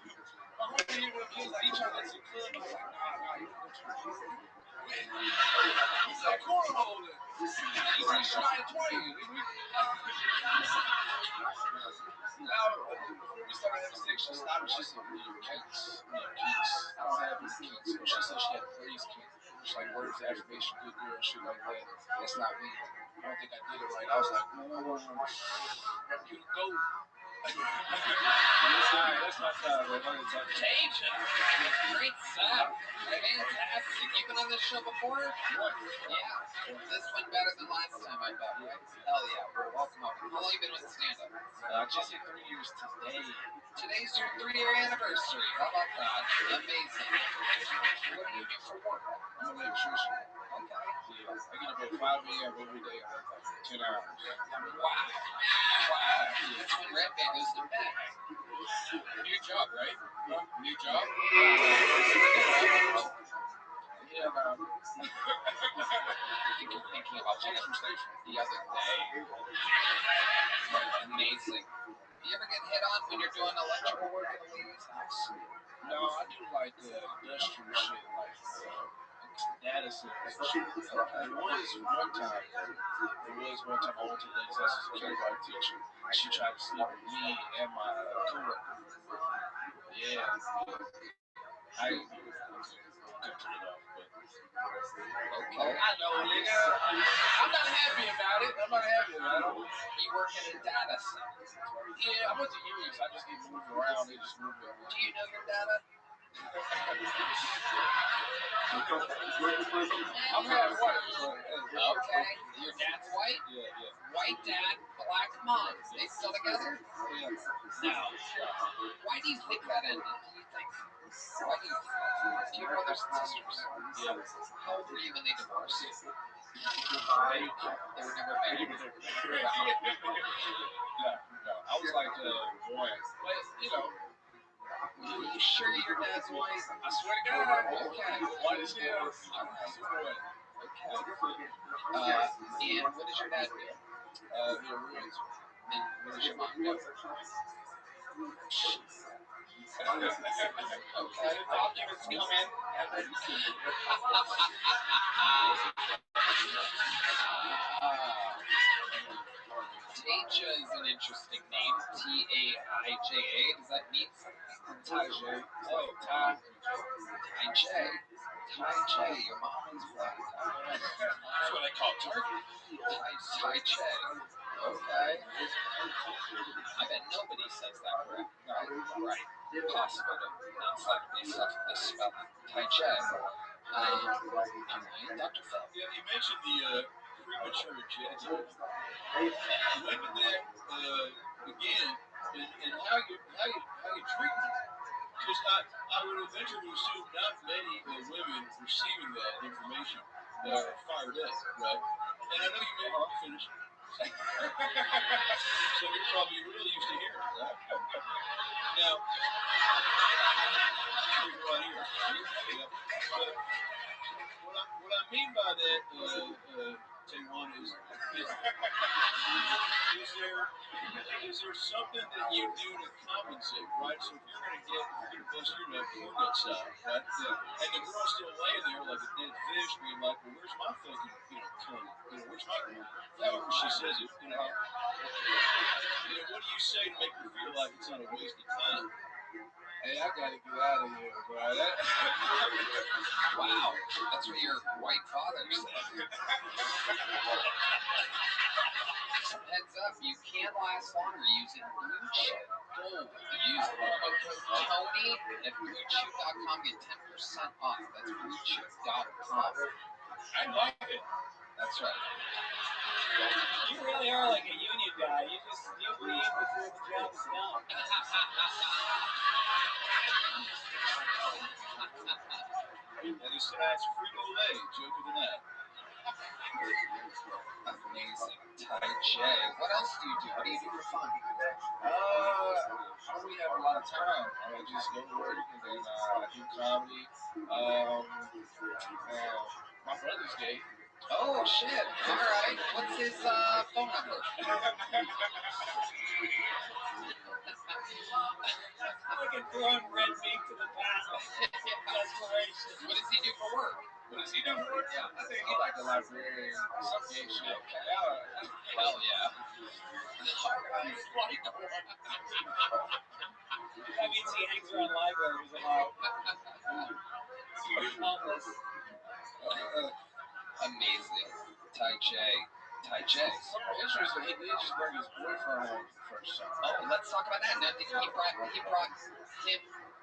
My homie here with me, like, he tried to get to the club. I was like, nah, you don't go to the club. He said, cornhole then. He said, try it twice. Now, before we started having sex, she stopped. She said, "Me and kinks. I don't have any kinks." So she said she had a praise kink. She's like, words of affirmation, good girl, shit like that. That's not me. I don't think I did it right. I was like, you go. Alright, that's my side, man. Cajun. Great stuff. Fantastic. You've been on this show before? Yeah. This went better than last time, I bet, right? Hell yeah. Welcome up. How long you been with stand-up? Just hit 3 years today. Today's your 3-year anniversary. How about that? Amazing. What do you do for work? I'm an electrician. Okay. Yeah, I get up at 5 a.m. every day. I work like 10 hours. Wow. Wow. That's when Red Man goes to bed. New job, right? Huh? New job? Yeah, Thinking about Central Station. the other day. Amazing. You ever get hit on when you're doing electrical work in a lady's house? No, I do like industrial shit, like data centers. There was one time I went to the lady's house as a kindergarten teacher. She tried to sleep with me and my coworker. Yeah. I couldn't turn it off, but Okay. I know, nigga. I'm not happy about it. You work in a data center. Yeah, I went to Unix. I just get moved around. They just move me around. Do you know your data? I'm half white. So, Okay. Your dad's white? yeah. White dad, black mom. They still together? Yeah. No. Why do you think that ended? Do you think? Why do you think that? Do you have brothers and sisters? Yeah. How old were you when they divorced? They They were never married. No. I was like one. But, you know, Are you sure your dad's white? I swear to God. Okay. White as hell. All right. Super white. Okay. And what does your dad do? He a realtor. And what does your mom do? Okay. I'll give it to you, man. Taija is an interesting name. T-A-I-J-A. Does that mean something? Taija. Oh, Taija. Taija. Your mom is white. That's what they call turkey. Taija. Okay. I bet nobody says that correct. Right. Possible to not the spelling. Taija. Dr. Phil. Yeah, you mentioned the premature ejaculation. When did that begin, and how you treat it? Because I would have ventured to assume not many women receiving that information are fired up, right? And I know you may finish. So you're probably really used to hearing it, right? Now, right here. Yeah. But what I mean by that, Taiwan, is there something that you do to compensate, right? So if you're gonna bust your nut, your nuts out, right? Yeah. And the girl's still laying there like a dead fish, being like, well, where's my fucking, cum? Where's my, however she says it, what do you say to make her feel like it's not a waste of time? Hey, I gotta get out of here, bro. Wow. That's what your white father said. Heads up, you can't last longer using Blue Chew Gold. Use promo code Tony at BlueChew.com. Get 10% off. That's BlueChew.com. I like it. That's right. You really are like a union guy. You leave before the job is done. And it's tonight's Frito-Lay joke of the night. Amazing. Taija. What else do you do? What do you do for fun? We have a lot of time. I just go to work and then I do comedy. My brother's gay. Oh, shit. All right. What's his phone number? Like a throwing red meat to the past. Desperation. What does he do for work? What does he do for work? Yeah. I think he's like a librarian, some gay shit. Hell yeah. All right. That means he hangs around libraries a lot. Amazing. Taija. Interesting, he did just bring his boyfriend home for the first time. Oh, let's talk about that. Now, he brought him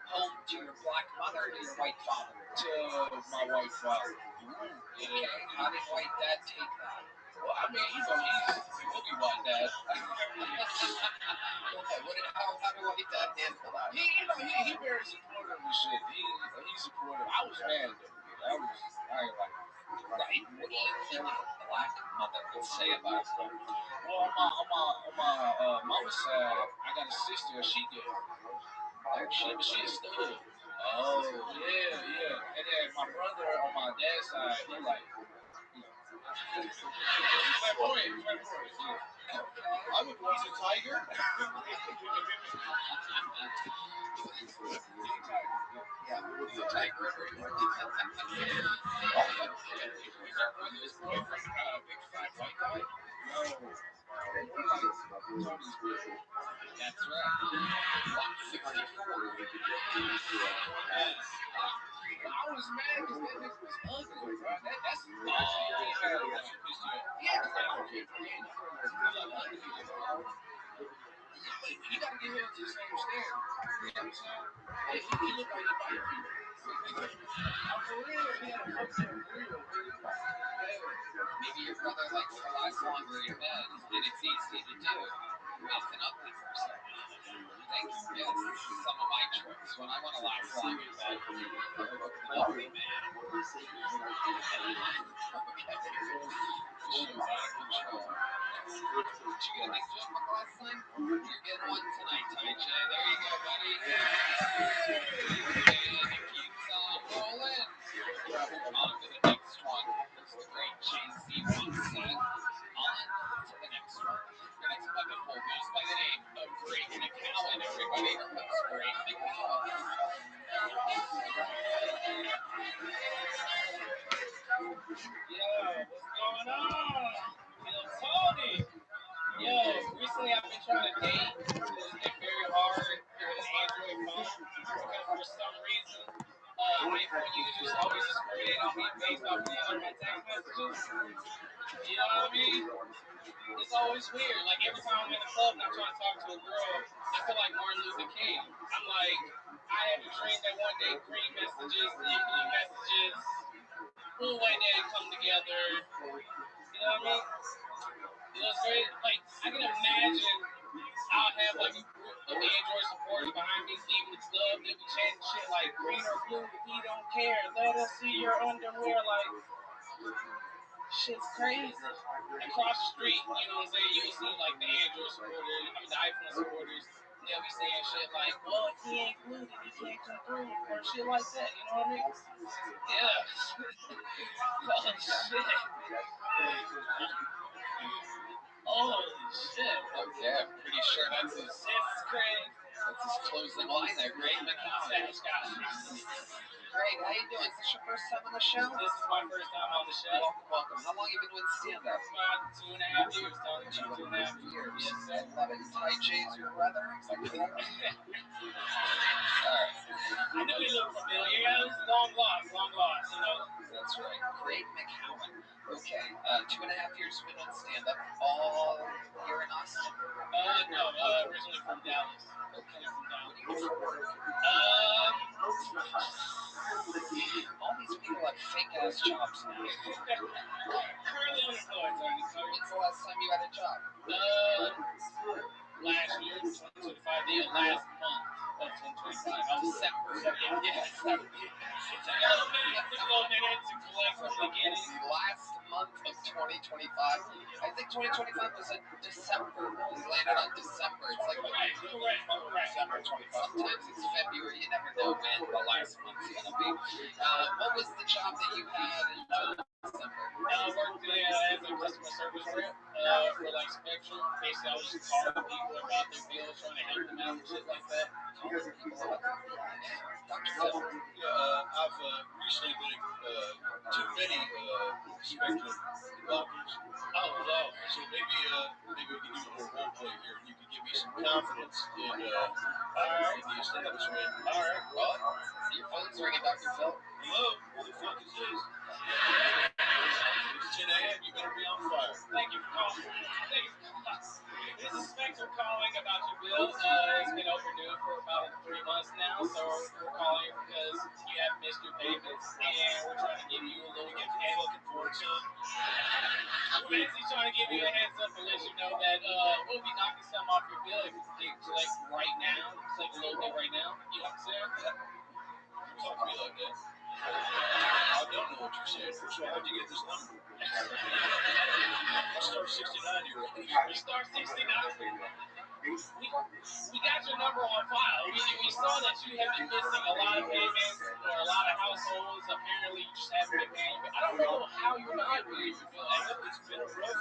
home to your black mother or your white father? To my white father. Okay. How did white dad take that? Well, I mean, he'll be white dad. was mad at them. I was like, right. What do you think a black mother would say about it? Well, on my mama's side, I got a sister. She did. She a stud. Oh, yeah. And then my brother on my dad's side, he like, flamboyant. Yeah. I'm a he's a tiger. Yeah, he's a tiger. His boyfriend, big fat white guy. No. That's right. 164. I was mad because that nigga was ugly, bro. That's the yeah, because I don't care for him. You gotta get him to the same standard. You know what I'm saying? Hey, he looked like a bike people. For real, he had a fucked up grill. Maybe your brother likes to last longer in bed, and it's easy to do with an ugly person. Thank you, yes. Some of my tricks when I want to last long in bed. An ugly man. Show's out of control. Did you get a big jump on last time? You're getting one tonight, Ty J. There you go, buddy. And it keeps on rolling. On to the next one. It's the great Jay-Z once said. On to the next one. The next bucket pull goes by the name of Great McCowan, everybody. That's Great McCowan. Yo, what's going on? Yo, Tony. Yo, recently I've been trying to date. It's been very hard with an Android phone because for some reason, iPhone users always discriminate on me based off of the other my text messages. You know what I mean? It's always weird. Like every time I'm in a club and I'm trying to talk to a girl, I feel like Martin Luther King. I'm like, I have a dream that one day green messages, blue messages, will one day come together. You know what I mean? You know what's great? Like, I can imagine I'll have like a group of Android supporters behind me leaving the club. They'll be chanting shit like green or blue, we don't care. Let us see your underwear. Like, shit's crazy. Across the street, you know what I'm saying? You'll see like the Android supporters, the iPhone supporters. They'll be saying shit like, well, if he ain't glued, he can't come through, or shit like that. You know what I mean? Yeah. Oh, shit. Holy shit. Okay, I'm pretty sure that's his. It's crazy. That's his closing line there. Great McCown. Greg, how you doing? Is this your first time on the show? This is my first time on the show. Welcome. How long have you been doing stand-up? About 2.5 years, Tony. 2.5 years. Yes, sir. Love it. Ty J's your brother? Is that correct? Alright. I knew he looked familiar. Yeah, it was long lost, you know? That's right. Great McCowan. Okay. 2.5 years been on stand-up. All here in Austin? No. Originally from Dallas. Okay. From Dallas. All these people have fake-ass jobs now. Currently unemployed, Tony. When's the last time you had a job? Last year, 2025. Last month of 2025. December. Yeah. December. It took a little minute to collect from the beginning. Last month of 2025. I think 2025 was in December. We landed on December. It's like correct. December 25. Sometimes it's February. You never know when the last month's gonna be. What was the job that you had until December? I worked as a customer service rep for like Spectrum. Basically, I was just calling people about their bills, trying to help them out and shit like that. Calling people about their bills. Dr. Phil. I've recently been too many Spectrum blockers. Oh no! So maybe we can do a little role play here. You can give me some confidence in the establishment. All right. Well, your phone's ringing, Dr. Phil. Hello. Who the fuck is this? It's 10 a.m. You better be on fire. Thank you for calling. This is Spectrum calling about your bill. It's been overdue for about 3 months now, so we're calling because you have missed your payments, and we're trying to give you a little gift and looking forward to it. We're basically trying to give you a heads up and let you know that we'll be knocking some off your bill if you can collect right now. Collect a little bit right now. You know what I'm saying? Talk to me like that. I don't know what you're saying. First of all, how'd you get this number? Star 69 here. Star 69. We got your number on file. We saw that you have been missing a lot of payments or a lot of households. Apparently, you just haven't been paying. I don't know how you're not paying your bill. It's been a rough.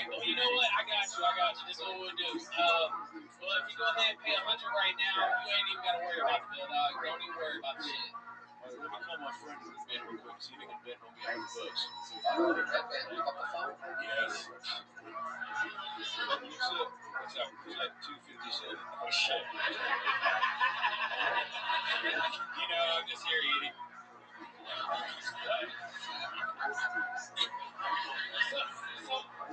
Well, you know what? I got you. This is what we'll do. Well, if you go ahead and pay 100 right now, you ain't even got to worry about the bill, dog. Don't even worry about the shit. Let me call my friend in the bed real quick, see if he can bet on me $100. Pick up the phone. Yes. What's up? What's up? Is that 257? Oh, shit. I'm just here eating.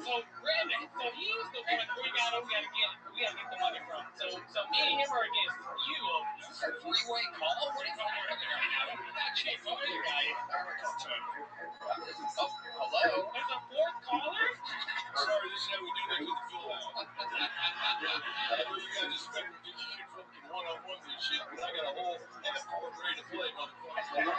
So Brandon, so he's the one we gotta get the money from. So me and him are against you. A three-way call? What is happening right now? That chick's on you, guys. Oh, hello? There's a fourth caller? Sorry, this is how we do that with the fill out. You guys just better get your shit fucking one-on-one and shit. I got a whole half court ready to play, motherfucker.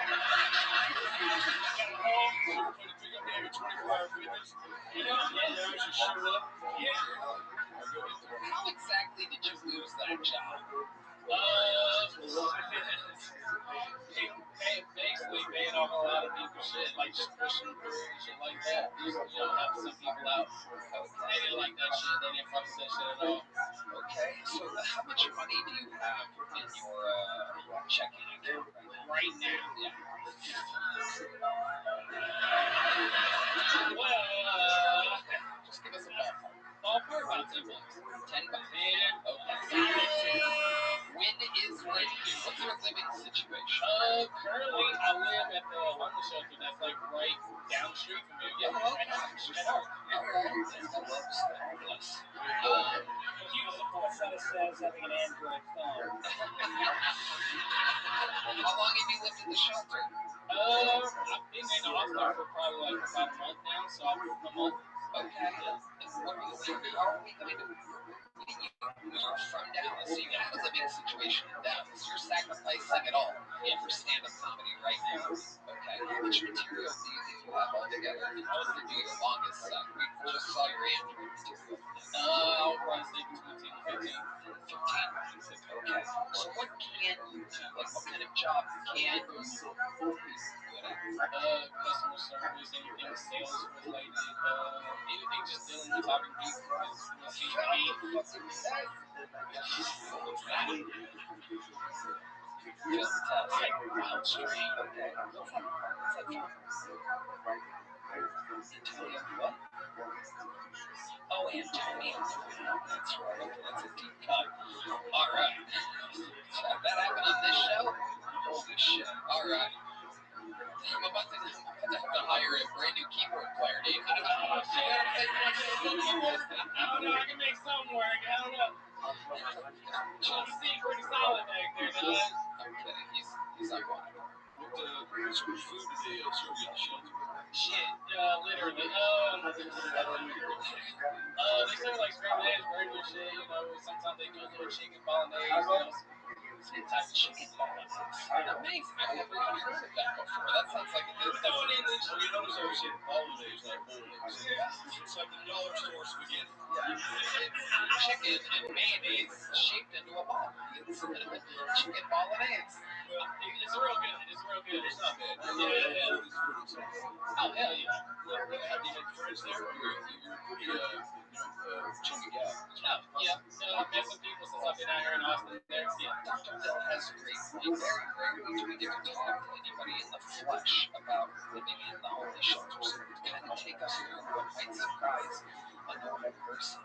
Pick up maybe 24-hour fitness. I should show up. Yeah. How exactly did you lose that job? Basically paying off a lot of people's shit, like just pushing through and shit like that. Just, helping some people out. They didn't like that shit. They didn't fuck with that shit at all. Okay, so how much money do you have in your checking account right now? Yeah. Well, just give us a ballpark. Ballpark about $10. $10. And Okay. When is ready? What's your living situation? Currently I live at the homeless shelter that's like right down the street from here. Yeah, okay. At Hart. I love the homeless. He was the fourth set of cells having an Android phone. How long have you lived in the shelter? I've been in Austin for probably like about a month now, so I'm a month. Okay. What are you doing? How are we going to move from Dallas? So you have a living situation in Dallas. You're sacrificing it all for stand-up comedy right now. Okay. How much material do you think you have altogether? How was to do your longest set? We just saw your Android material. I'll probably say between 10 and 15. 15. Okay. So what can you do? Like what kind of job can you do? Customer service, anything sales related, anything just dealing with talking to people is seems to be. What's that? Just like Wild Street. Okay. What's that from? Antonio what? Oh, Antonio. That's right. Okay, that's a deep cut. All right. That happened on this show? Holy shit. All right. I'm about to have to hire a brand new keyboard player. Do you know how much I don't know. I can make something work. I don't know. You seem pretty solid back there, dog. I'm kidding. He's not going anywhere. What sort of food do they serve you at the shelter? Shit, literally. They serve like scrambled eggs, burgers, shit. Sometimes they do a little chicken bolognese. Some type of chicken bolognese. Amazing. I've never even heard of that before. That sounds like a good Throw it in this. So you notice I was saying bolognese, not bolognese. It's like the dollar store spaghetti. It's chicken and mayonnaise shaped into a ball. It's chicken bolognese. It's real good. It's not bad. Yeah. Oh, hell yeah. Have you made friends there? You're pretty, chummy guy. Oh, yeah. Met some people since I've been out here in Austin. Dr. Bill has a great point. Very rarely do we get to talk to anybody in the flesh about living in the homeless shelter. So kind of take us through what might surprise a normal person.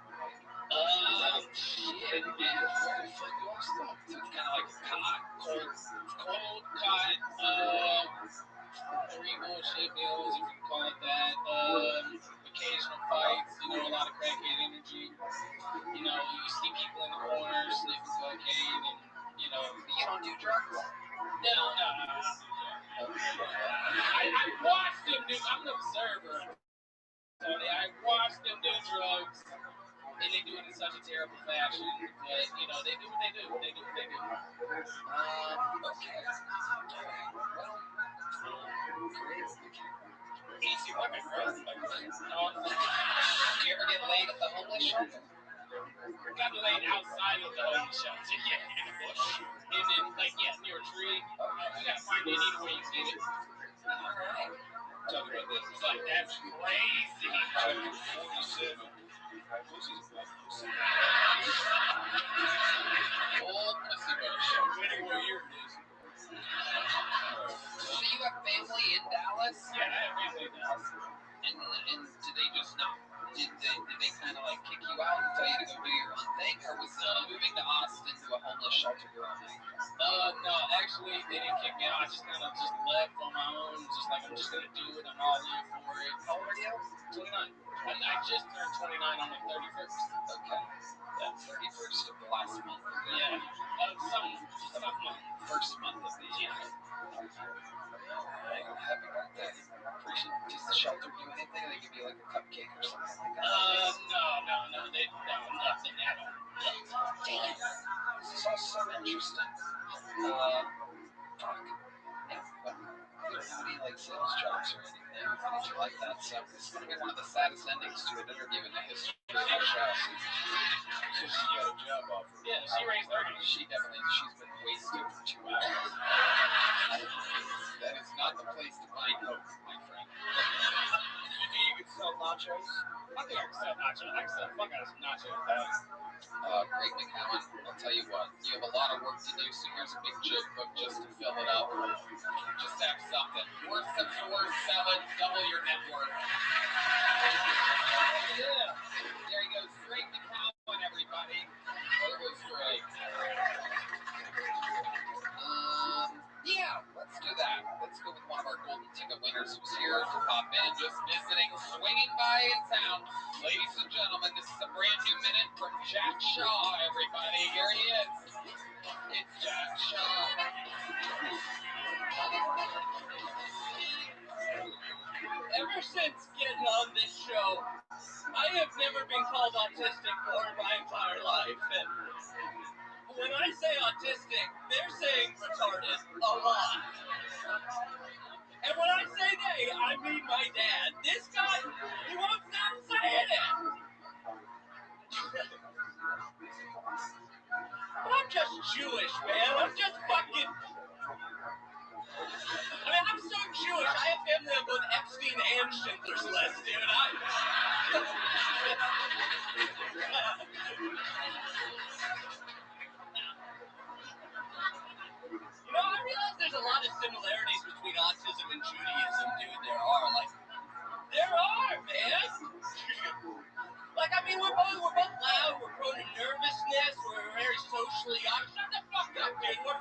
Shit, man. Where the fuck do I start? So it's kind of like a cot, cold cot, 3 bullshit meals, if you can call it that. Occasional fights, a lot of crackhead energy. You see people in the corners sniffing cocaine and, You don't do drugs? No. I watched them do. I'm an observer. Tony, I watched them do drugs. And they do it in such a terrible fashion, but you know, they do what they do. They do what they do. Okay. Well, great. Easy women, right? Do you ever get laid at the homeless shelter? Got laid outside of the homeless shelter. Yeah, in a bush. And then, like, near a tree. You gotta find any way you can get it. Alright. Talk about this. It's like, that's crazy. Chapter 47. Pussy's about pussy. Old pussy bush. Waiting what year it is. So you have family in Dallas? Yeah, I have family in Dallas. And did they just not? Did they kind of like kick you out and tell you to go do your own thing, or was moving to Austin to a homeless shelter your own thing? No, actually they didn't kick me out. I just kind of just left on my own, just like I'm just gonna do it. I'm all in for it. How old are you? 29. I just turned 29 on the 31st. Okay. That's 31st of the last month. Yeah. Some month. First month of the year. Happy birthday. Appreciate it. Does the shelter do anything? They give you like a cupcake or something like that? No. Nothing at all. Damn. This is all so interesting. Fuck. Yeah, but we don't have any like sales jobs or anything like that, so it's gonna be one of the saddest endings to an interview in the history of our show. So she got a job offer. Yeah, she raised 30. She's been wasted for 2 hours. That is not the place to find hope, my friend. You think you could sell nachos? I think I can sell nachos. I can sell fuck out of some nachos. Greg McCowan, I'll tell you what, you have a lot of work to do, so here's a big joke book just to fill it up. Just have something. Worth the tour, sell it, double your net worth. Yeah. There he goes, Greg McCowan, everybody. There goes Greg. Yeah, let's do that. Let's go with one of our golden ticket winners who's here to pop in, just visiting, swinging by in town. Ladies and gentlemen, this is a brand new minute from Jack Shaw, everybody. Here he is. It's Jack Shaw. Ever since getting on this show, I have never been called autistic for my entire life. And when I say autistic, they're saying retarded a lot. And when I say they, I mean my dad. This guy, he won't stop saying it. But I'm just Jewish, man. I'm just fucking... I mean, I'm so Jewish. I have family on both Epstein and Schindler's List, dude. You know, I realize there's a lot of similarities between autism and Judaism, dude. There are, man. Like, I mean, we're both loud, we're prone to nervousness, we're very socially awkward. Shut the fuck up, dude. We're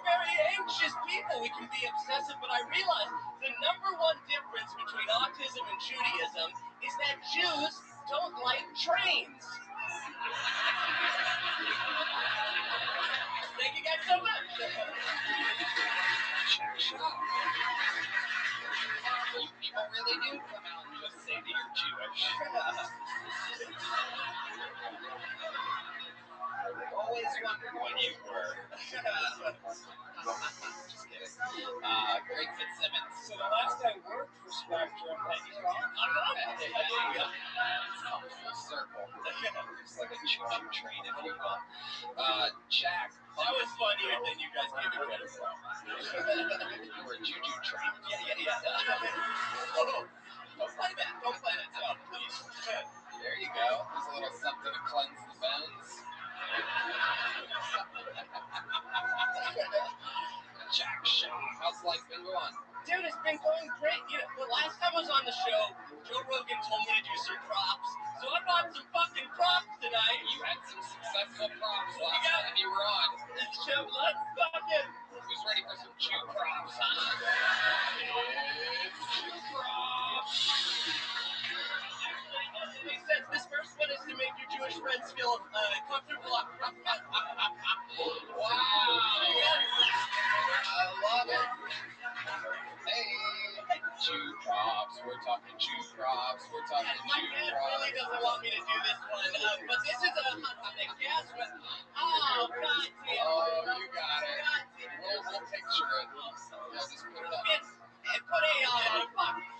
very anxious people. We can be obsessive, but I realize the number one difference between autism and Judaism is that Jews don't like trains. Thank you guys so much. You people really do come out and just say that you're Jewish. I've always wondered what you were. Just kidding. Greg Fitzsimmons. So the last I worked for Spectrum, he's wrong. It's come full circle. It's like a choo-choo train, if you will. Jack. That was funnier than you guys gave me credit for. You were a choo-choo train. Yeah. Oh, don't play that sound, please. There you go. There's a little something to cleanse the bones. Jack Shaw, how's life been going? Dude, it's been going great. You know, the last time I was on the show, Joe Rogan told me to do some props. So I bought some fucking props tonight. You had some successful props last time you were on. Let's fucking... Who's ready for some Jew props? It's Jew props. It makes sense. This first one is to make your Jewish friends feel comfortable. Wow. I love it. Hey, Jew props. drops. We're talking chew drops. We're talking My chew dad drops. really doesn't want me to do this one, but this is a gas one. Oh, God damn. Oh, you got it. God damn. We'll picture it. Yeah, just put it up. And put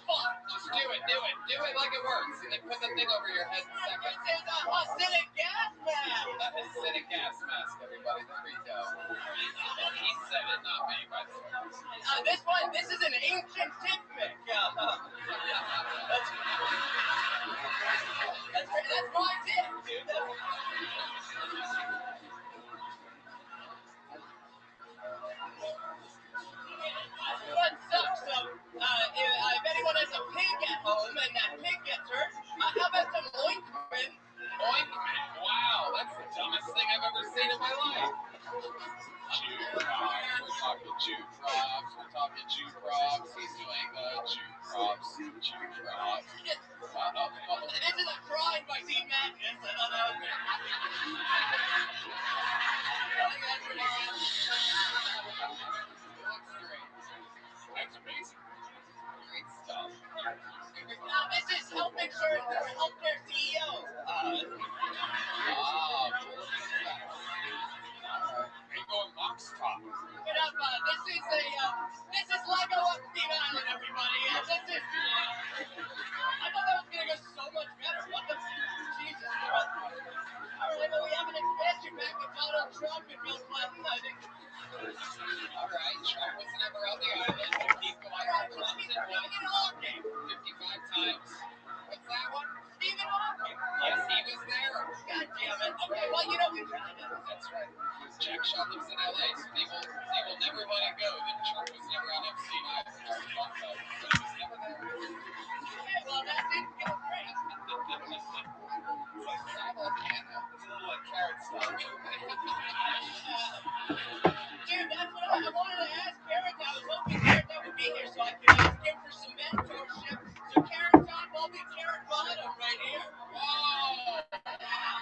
fuck. Just do it. Do it like it works. And then put the thing over your head in a second. This is a acidic gas mask. That is acidic gas mask, everybody. There we go. He said it, not me, by the way. This is an ancient tidbit. That's my tip, dude. But sucks, if anyone has a pig at home and that pig gets hurt, how about some ointment? Ointment. Wow, that's the dumbest thing I've ever seen in my life. Chew drops. We're talking chew drops. We're talking chew drops. He's doing chew drops. Chew drops. This is a crime by Dean Magnus. That's amazing. Great stuff. This is health insurance for healthcare CEOs. Are you going box top? Get up, this is Lego Epstein Island, everybody. I thought that was gonna go so much better. What the Jesus? Alright, well, we have an expansion back with Donald Trump and Bill Clinton. I think. Alright, Trump was never on the island. Keep going. Stephen Hawking. 55 times. What's that one? Stephen Hawking. Yes, he was there. God damn it. Okay, well, we tried it. That's right. Jack Shaw lives in LA, so they will never let it go that Trump was never on Epstein Island. But he was never there. Okay, well, that didn't go great. It's like Savannah. It's a little like carrot stuff. Dude, that's what I wanted to ask Carrot. I was hoping Carrot would be here so I could ask him for some mentorship. So Carrot Top, I'll be Carrot Bottom right here. Whoa!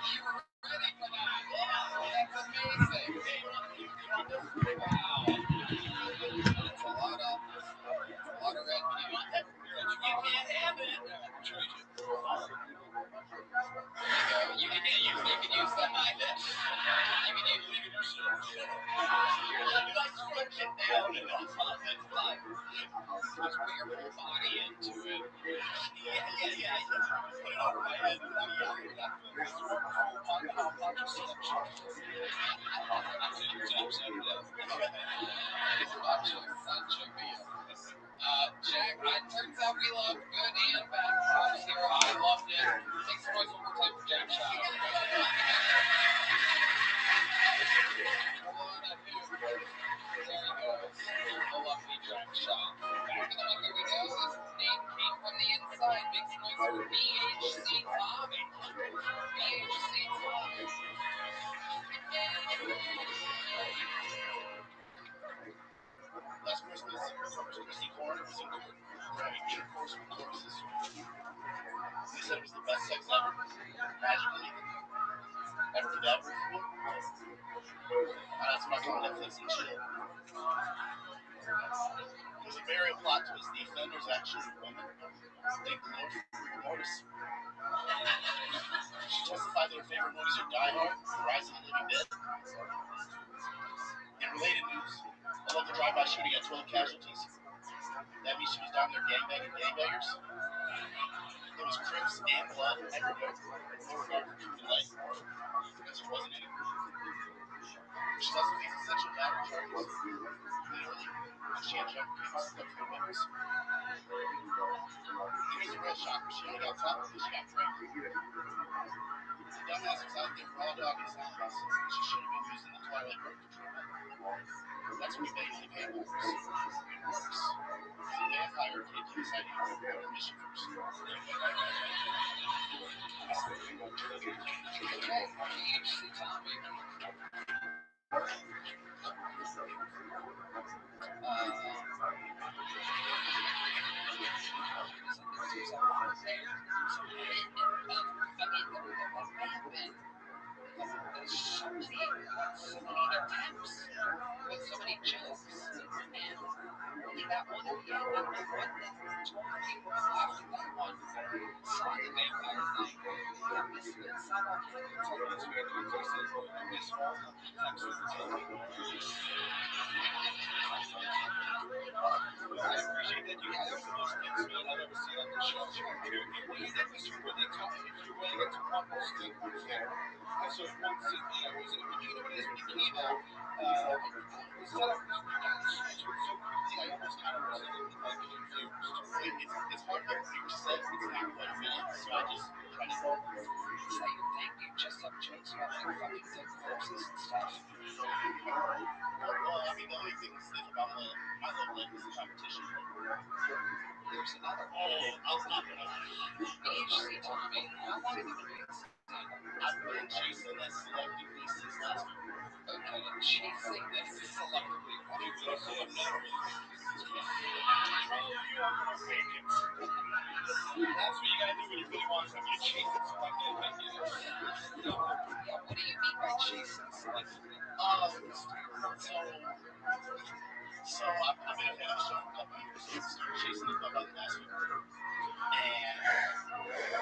You were ready for that. Yeah. That's amazing. Hey, you want this? Wow. That's a lot of red meat. You can't have it. You can use that. You can use You guys scrunch it down and that's fine. Just put your whole body into it. Yeah. Put it over my head. Such a meal. Jack, it turns out we love good and bad props here. I loved it. Make some noise one more time for Jack Shaw. There he goes. The lucky Jack Shaw. Back in the one that we know his name came from the inside. Make some noise for BHC Tommy. BHC Tommy. Last Christmas, Corpus Christi corn was in court. Having intercourse with corpses. They said it was the best sex ever. Magically. Ever for that? That's my on Netflix and chill. There's a very plot twist. The offender's actually a woman. They close rigor mortis. She testified that her favorite movies are Die Hard, The Rise of the Living Dead. In related news, a local drive-by shooting had 12 casualties. That means she was down there gangbanging gangbangers. There was Crips and blood everywhere. No regard for truth and light. Because there wasn't any. She's also facing sexual battery charges. Literally, she had jumped cases up to the windows. Here's the real shocker. She only got caught because she got framed. The dumbass was out there raw dogging soundless. She should have been using the Twilight birth control. That's what we basically pay for. It works. So they have hired KT decided to go to mission first. Okay, BHC Tommy. So many attempts with so many jokes and really that one at the end. I don't know what the 12 people laughed at that one. Saw the vampire thing. I missed it. Saw all I appreciate that you guys are those things, man. I've never seen on the show. What you did was you really taught me if you're going to get to one more step with fair. And so once it, you know, you know what it is when you came out, the setup was so crazy. I almost kind of was a little bit like confused. It's hard to do your set. It's not quite finished, so I just try to go. Is that your thing? Do you just have jokes about like fucking dead corpses and stuff? Well, I mean, the only thing is about my level leg is the competition. There's another one. I'll stop it. BHC told me. How long have you been doing stand-up? I've been chasing that selectively since last year. Okay, chasing this selectively. What do you do? So I'm not really you are gonna fake it. That's what you gotta do when you really want something. You chase it selectively. Yeah, what do you mean by chasing selectively? So I've been a fan of the show for a couple years. Started chasing the bucket last week. And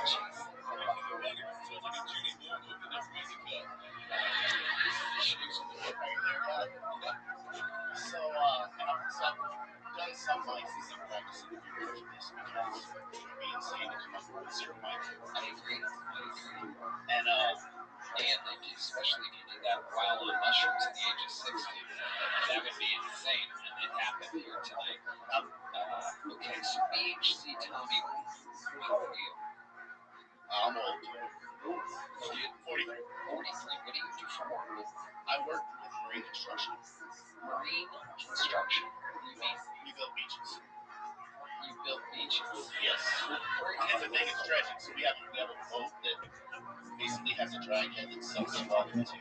chasing the bucket. So it's like a Judy Blume movie that never makes a cut. Chasing the bucket. Are you there, guy? So I've done some mics and some practice in the future for this because it would be insane to come up with a zero mic. I agree. And especially if you did that while on mushrooms at the age of 60, that would be insane. And it happened here tonight. Okay, so BHC Tommy, how old are you? I'm old. 43. 43. What do you do for work? I work with marine construction. Marine construction? What do you mean? We build beaches. You build beaches? Yes. And the thing is dredging, so we have a boat that basically has a drag head that sucks the water into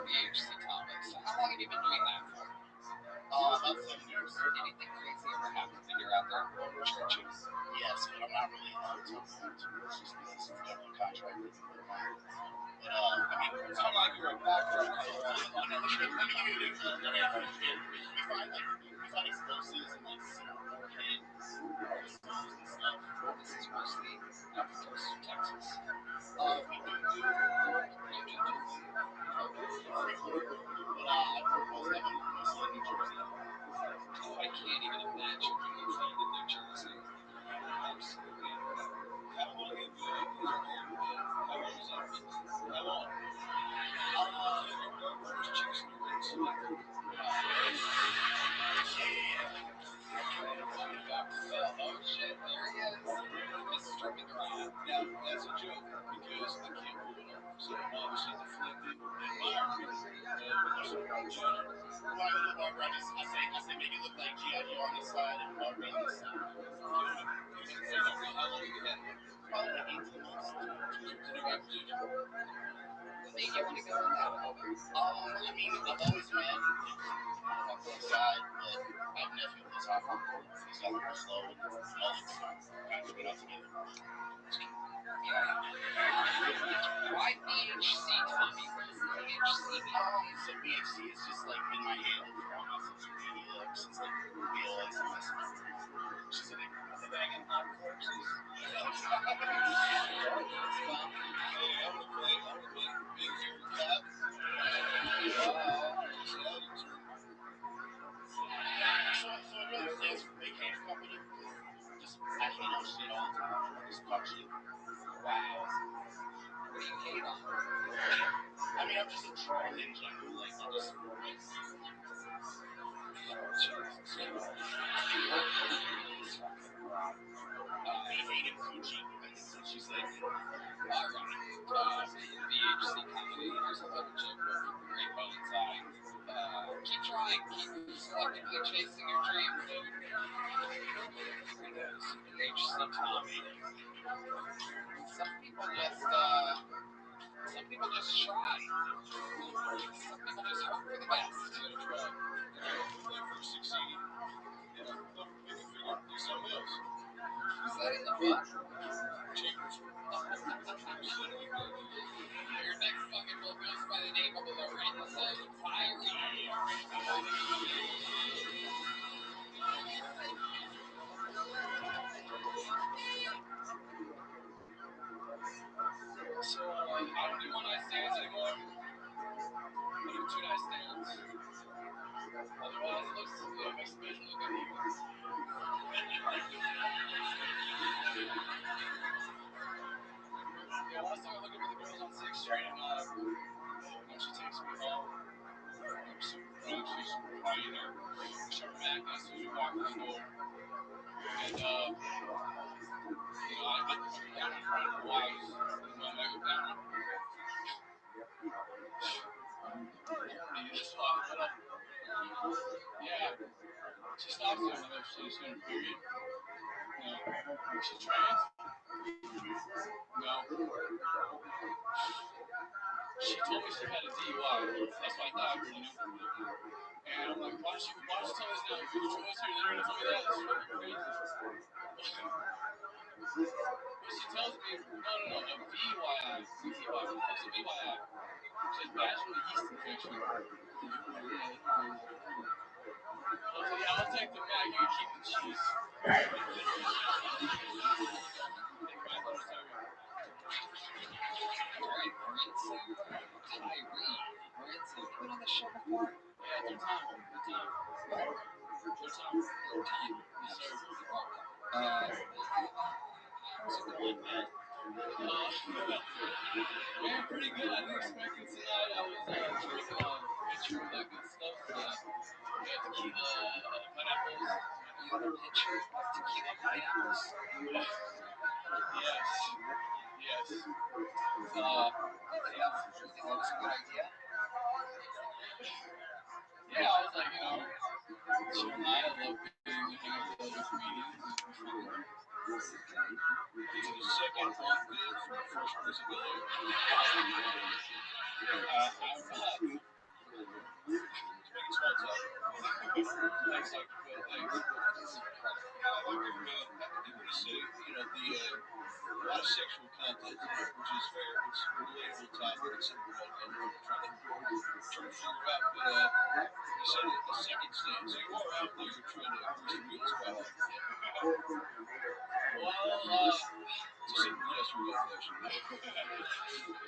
BHC Thomas. How long have you been doing that for? About 7 years. Anything crazy ever happened when you're out there dredging? Yes, but I'm not really talking about it too much just because it's a government contract. But I mean, it's not like you're back from another trip like you do. We find explosives and like warhead crystals and stuff. This is mostly off the coast of Texas. We do frequently, but I work mostly in New Jersey. I can't even imagine doing that in New Jersey. Absolutely incredible. How long have you been? How long has that been? How long? First chicks in your selected. Oh shit, there he is. He's stripping around. Now, that's a joke because I can't pull it off. So I'm obviously deflecting the environment. When I go to the barber, I say make it look like G.I. Joe on this side and Barbie on this side. How long have you had it? Probably like 18 months. To do acquisition. What made you want to go with that? I mean, I've always ran on one side, but I have a nephew who's off on board. He's got a little slow, and all it's kind of put out together. Why BHC, Tommy? What does BHC mean? So BHC is just like been my handle for all my social media ever since like BLS and Messenger. She's like, the banging on corpses. I want to play big hair cat. So it really stands for Big Hand Company because I hate on shit all the time. I just talk shit. Wow. What do you hate on? I mean, I'm just a troll in general. Like, I just. Me hating Fuji. So she's like, alright. BHC Comedy. Here's a little joke from Great Bones Eye. Keep trying. Keep selectively chasing your dreams. BHC Tommy. Some people just try. Some people just hope for the best. play for succeeding. You know, do something else. Is that in the book? Chambers. Your next fucking book goes by the name of Lorenzo Fiery. So, I don't do one night stands anymore. I do 2 night stands. Otherwise, it looks, it makes the bedroom look uneven. Yeah, last time I looked over the girls on 6th Street and when she takes me home, I'm super drunk, she's super high in her. We start macking as soon as we walk in the door. And, you know, I've been down in front for a while, just when I go down. Yeah. She stops there and she's in her period. You know, she's trans. No. She told me she had a DUI. That's what I thought I already knew. And I'm like, why don't you tell us now? If you chose here, they're going to tell me that. It's fucking crazy. But she tells me, no, a VYI. What the fuck's a VYI? She said, vaginal yeast infection. I was like, yeah, I'll take the Maggie and keep the cheese. Alright, Lorenzo Tyree. Lorenzo, you've been on the show before? Yeah, third time. Yes, sir. How's it going, man? Man, pretty good. I didn't expect it tonight. I was drinking a pitcher of that good stuff. Tequila, pineapples. You have a pitcher of tequila pineapples? Yes. Yeah, you think that was a good idea? Yeah, I was like, you know, chill night. I love getting to hang out with other comedians. It's the second on bid from the first person to go. Making small talk. Thanks, Dr. Phil. Thanks. I do want to say, you know, a lot of sexual content, which is fair. It's a relatable topic. It's something we're all going through trying to figure out. But you said a second stand, so you are out there trying to grease the wheels quite often. Well, It's a simple yes or no question.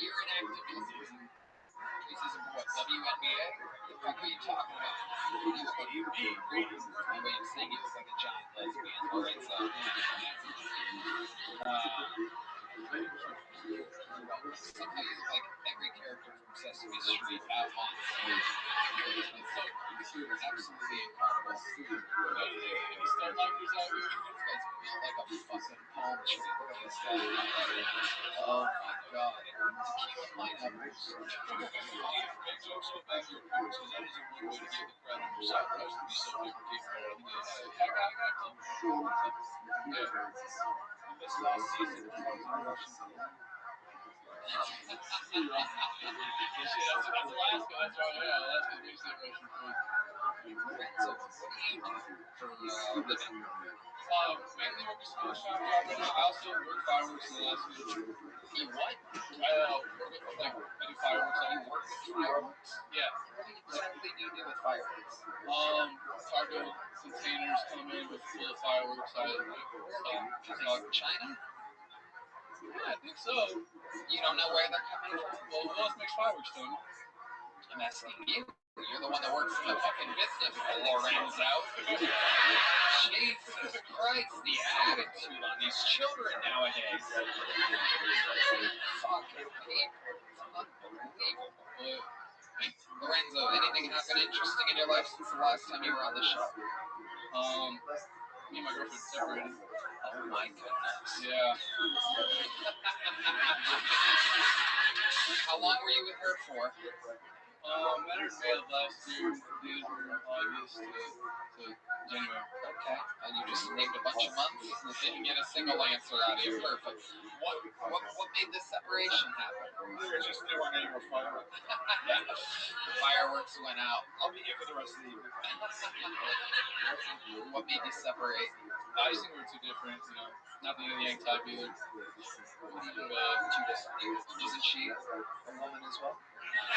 You're an active preseason. Preseason for what? WNBA? What the fuck are you talking about? You look like you my way of saying you look like a giant lesbian. Lorenzo. Somehow you look like every character from Sesame Street at once. It's so absolutely incredible. any stud lifers out here? This guy's built like a fucking palm tree. Look at this guy. Oh my god. Tequila pineapples. Make jokes about your appearance, because that isn't one way to get the crowd on your side. It has to be self-deprecating right out of the gate. I got Yeah. this last season. That's Alaska. That's right. Yeah, Alaska's basically Russian food. Lorenzo, what do you do for a living? Mainly work a small shop job right now. I also work fireworks in Alaska. You what? I work with, like, I do fireworks. I You work with fireworks? Yeah. What exactly do you do with fireworks? Cargo containers come in with full of fireworks. I Like China? Yeah, I think so. You don't know where they're coming from? Well, who else makes fireworks, Tony? I'm asking you. You're the one that works in the fucking business, Lorenzo. Jesus Christ, the attitude on these children nowadays. Fucking people. It's unbelievable. Lorenzo, anything happened interesting in your life since the last time you were on the show? Me and my girlfriend separated. Oh my goodness. Yeah. How long were you with her for? Better failed last year. These were August to January. Okay. And you just named a bunch of months and didn't get a single answer out of you. Perfect. What made this separation happen? They weren't any more fireworks. The fireworks went out. I'll be here for the rest of the evening. What made you separate? I just think we're too different, you know. Nothing in the Yang type either. What do you mean? Too distinct? Isn't she a woman as well? You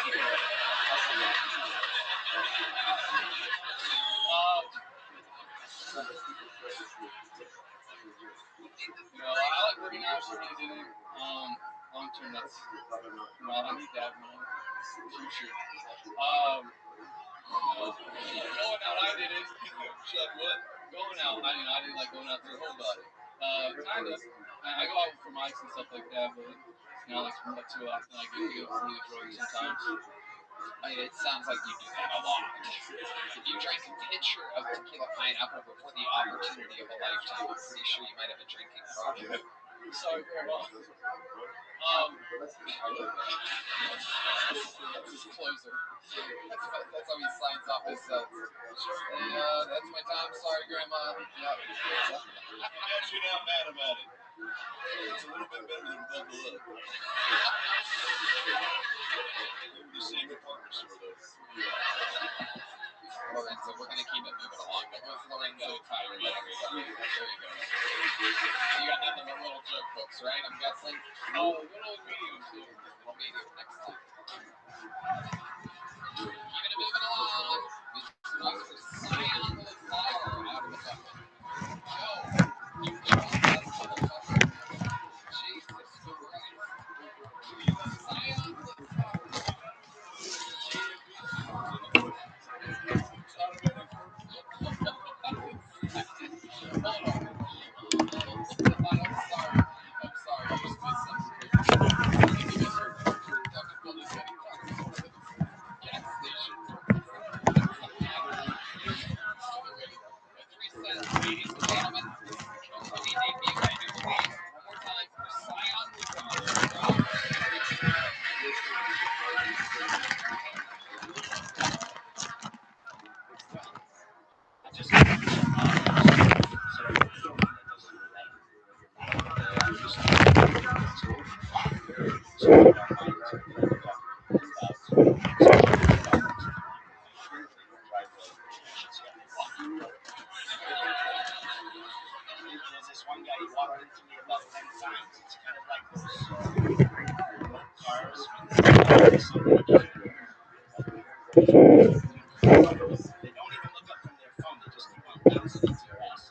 know, I like working out, so really did it. Long term, that's, you know, I need that in my future. Going out, I did it. She's like, what? Going out, I didn't like going out to her whole body. Kind of. I go out for mics and stuff like that, but you know, like too often, I get really drunk sometimes. It sounds like you do that a lot. If you drank a pitcher of tequila pineapple before the opportunity of a lifetime, I'm pretty sure you might have a drinking problem. Sorry, Grandma. That's his closer. That's how he signs off his sets. Yeah, that's my time. Sorry, Grandma. Yeah. I'm actually not mad about it. It's a little bit better than Buckle Up. They were the same department store, though. Lorenzo, we're going to keep it moving along. That was Lorenzo Tyler. There you go. You got nothing but little joke books, right? I'm guessing. Oh, little medium, too. Little medium next time. Keeping it moving along. This was for Scion Lazar out of the bucket. Joe, you chose that motherfucker. Jesus Christ. Scion Lazar. There's this one guy, he walked into me about 10 times. It's kind of like those cars with something to do. They don't even look up from their phone. They just keep on bouncing into your ass.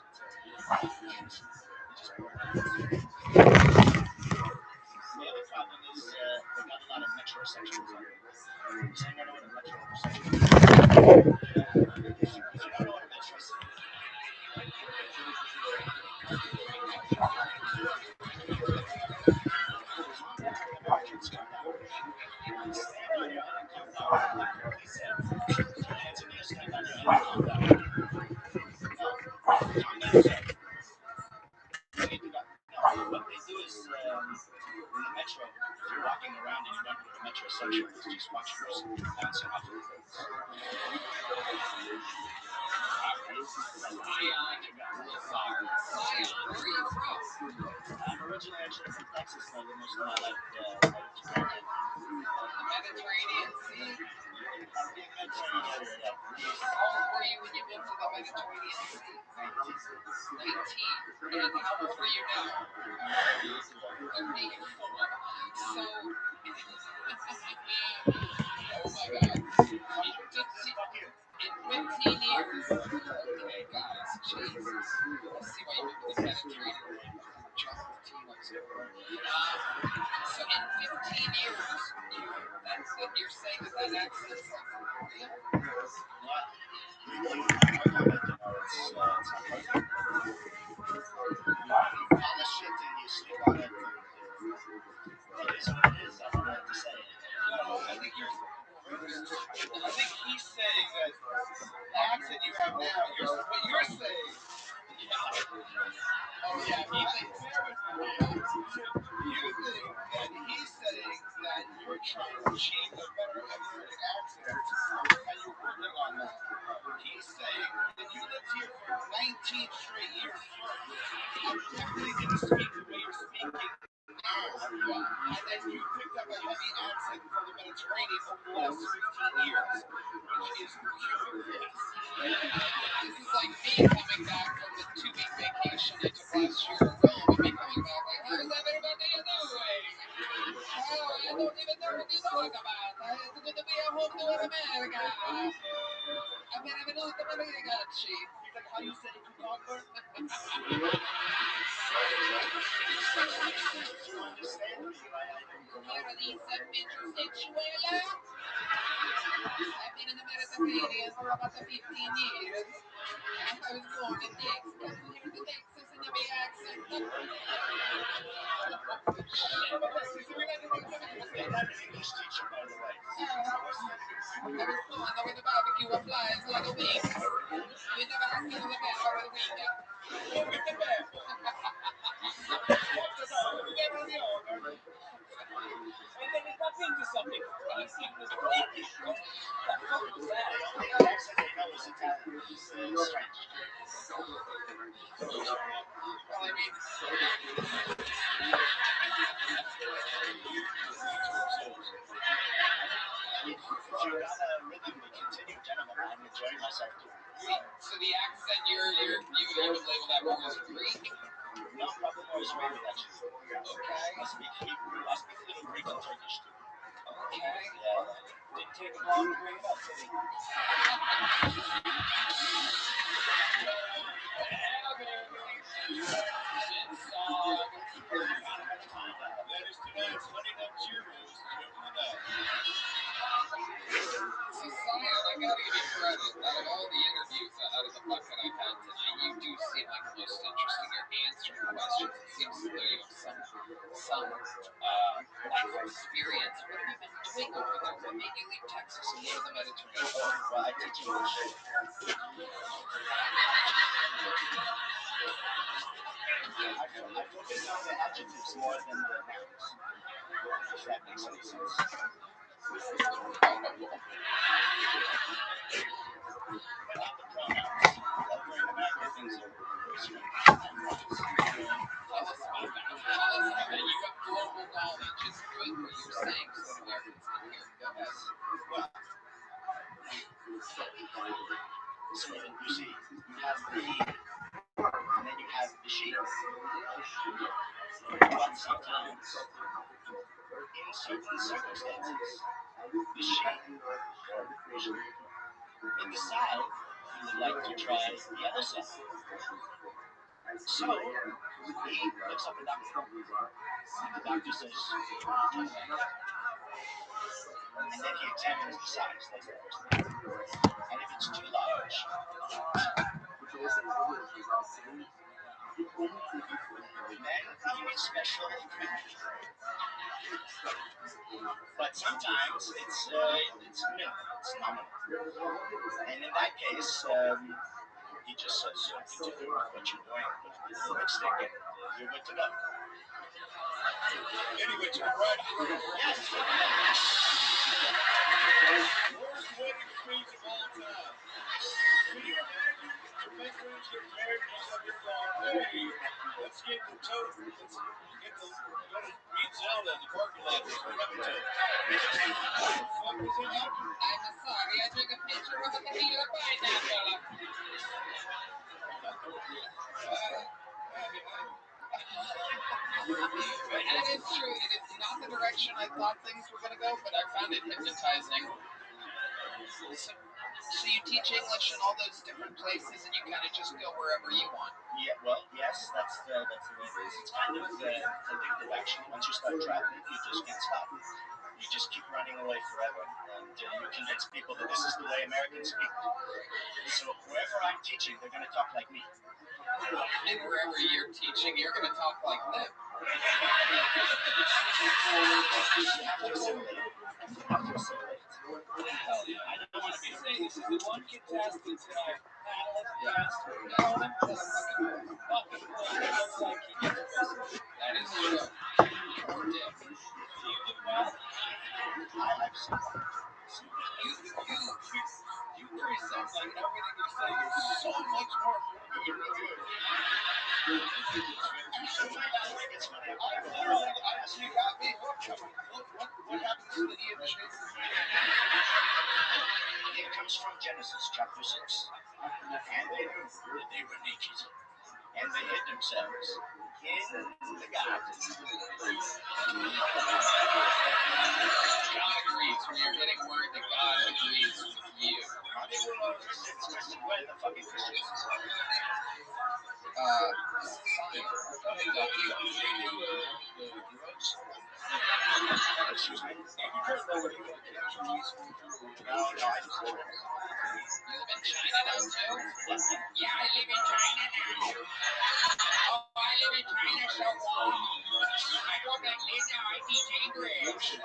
The other problem is they got a lot of metrosexuals on there. Does anyone know what a metrosexual is? If you don't know what a metrosexual is, Americans come down. Stand on your head and come down. He said, Anthony, stand on your head and come down. Calm down, sir. You need to go. No, what they do is in the metro, if you're walking around and you run into a metrosexual, just watch a person bouncing off of the roads. I'm originally actually from Texas, so I live most of my life Mediterranean. Mediterranean Sea. Mediterranean area, yeah. How old were you when you moved to the Mediterranean Sea? 19. And how old are you now? 34. So, oh my God. In 15 years. Okay, guys, Jesus. I see why you moved to the Mediterranean. Just 15 months ago. So in 15 years, you're saying that accent's like from Korea? What? It's not perfect. All the shit and you sleep on it. It is what it is. I don't know what to say. No, I think He's saying that the accent you have now, what you're saying. oh yeah, he thinks, You think that he's saying that you're trying to achieve a better accent, and you're working on that. He's saying that you lived here for 19 straight years. You definitely didn't speak the way you're speaking now. And then you picked up a heavy accent from the Mediterranean over the last 15 years, which is peculiar. This is like me coming back from the 2-week vacation I took last year to Rome and me coming back like, how's everybody doing? Oh, I don't even know what you talk about. It's good to be at home to America. Benvenuto Ragazzi. Is that how you say cucumber? I've been in the Mediterranean for about 15 years. I was born in Texas. Can you hear the Texas in the accent? English teacher, by the way. I was born with the barbecue of flies like a wing. We never had to the bear with a wing. With the bear. What's the dog? Get on the order. And then it got into something. What the fuck was that? The only accent they know is Italian. It's strange. Well, I mean, If you're on a rhythm, we continue, gentlemen. I'm enjoying myself. so the accent you would label that more as Greek? No, probably more Israeli, actually. Okay. I speak Hebrew. I speak a little Greek and Turkish, too. Okay. Yeah. Didn't take him long to bring it up, did he? That is tonight's Honey Nut Cheerios. So, Sion, I gotta give you credit. Out of all the interviews, out of the bunch that I've had tonight, you do seem like the most interesting. You're answering questions. It seems as though you have some life experience. What have you been doing over there? What made you leave Texas and go to the Mediterranean? Well, I teach English. I focus on the adjectives more than the nouns. If that makes any sense. But not the pronouns. Over in America, things are very strange. Tell us about that. Tell us about that. You have global knowledge. It's good what you're saying so that Americans can hear. Go ahead. Well, so you see, you have the he, and then you have the she. But sometimes, in certain circumstances, the she, in the South, you would like to try the other side. So, he looks up at the doctor. And the doctor says, and then he examines the size. That's the first thing. And if it's too large, then he needs special treatment. But sometimes it's minimal, it's nominal. And in that case, he just says something to do with what you're doing with the little stick, and you're good to go. Anyway, to right. Yes. Worst wedding speech of all time. Can you imagine professors get married and have this long, hey, let's get the toast, let's get the, go to meet Zelda in the parking lot. Let's go have a toast. What the fuck was it happening? I'm sorry, I took a picture of a tequila pineapple. That is true. It is not the direction I thought things were going to go, but I found it hypnotizing. So you teach English in all those different places, and you kind of just go wherever you want. Yeah, well, yes, that's the way it is. It's kind of addictive, actually. Once you start traveling, you just can't stop. You just keep running away forever, and you convince people that this is the way Americans speak. So wherever I'm teaching, they're going to talk like me. And wherever you're teaching, you're going to talk like them. You have to assimilate. You have to assimilate. Hell yeah. I don't want to be saying this is the one contestant tonight. Panelist, fucking looks like he gets pussy. That is true. Or dick. Do you give him out? I've seen much more food. You should find out where it gets funny. You got me hooked. What happens to the Eve chase? It comes from Genesis chapter 6. And they knew that they were naked. And they hid themselves in the garden. God agrees. We are getting word that God agrees with you. How they will Christian where the fucking Christians? Excuse me. You heard that where you go to No, I just You live in China now too? Yeah, I live in China now. Oh, I live in China so long. I go back there now. I teach English. Can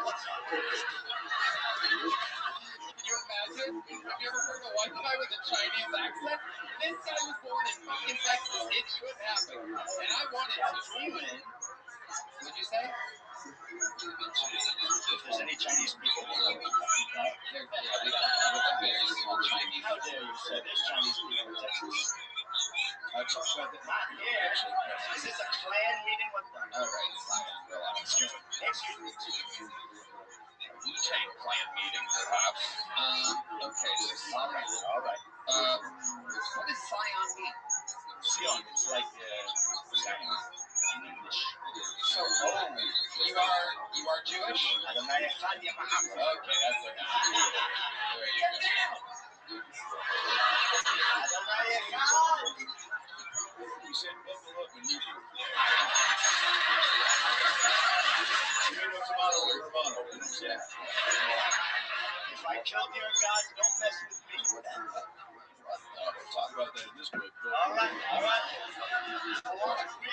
you imagine? Have you ever heard of one guy with a Chinese accent? This guy was born in fucking Texas. It could happen. And I wanted to. What'd you say? if there's any Chinese people there, Yeah, we don't have a very small Chinese. how dare you say there's Chinese people in Texas? Talk about the not here, actually. Is this a clan meeting? What the? All right, relax. Excuse me. Wu-Tang Clan meeting, perhaps. Okay, so All right. what does Scion mean? Sion, it's like Zion in English. So, you are Jewish? Adonai Echad Yamaham. Okay, that's what happened. There you go. Adonai Echad. You said buckle up and you do. Tomato, Romano. If I killed your God, don't mess with me. We'll talk about that in this book. All right.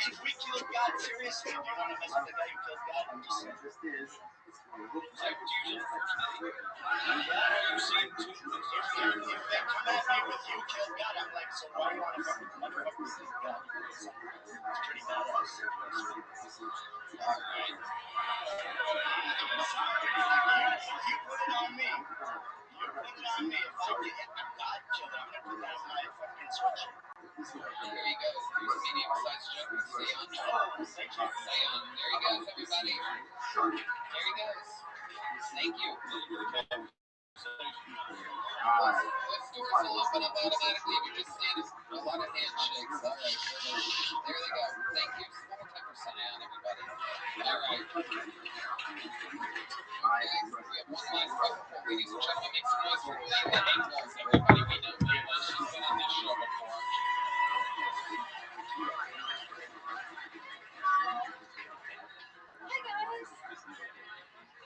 If we killed God, seriously, do you want to mess with the guy who killed God? I'm just saying. Is that what you use the first name? You seem to. If they come at me with you killed God, I'm like, so why do you want to fuck with God? It's pretty badass. All right. You put it on me. If I get God killer, I'm gonna put that on my fucking sweatshirt. There you go. Here's a medium-sized joke. Scion. Oh, thank you. Scion. There he goes, everybody. There he goes. Thank you. The doors will open up automatically if you're just standing. A lot of handshakes. All right. There they go. Thank you. One more time for Scion, everybody. All right. Okay. We have one last couple. Ladies and gentlemen, make some noise for Leila Ingalls, everybody. We know Leila. She's been on this show before. Hi guys.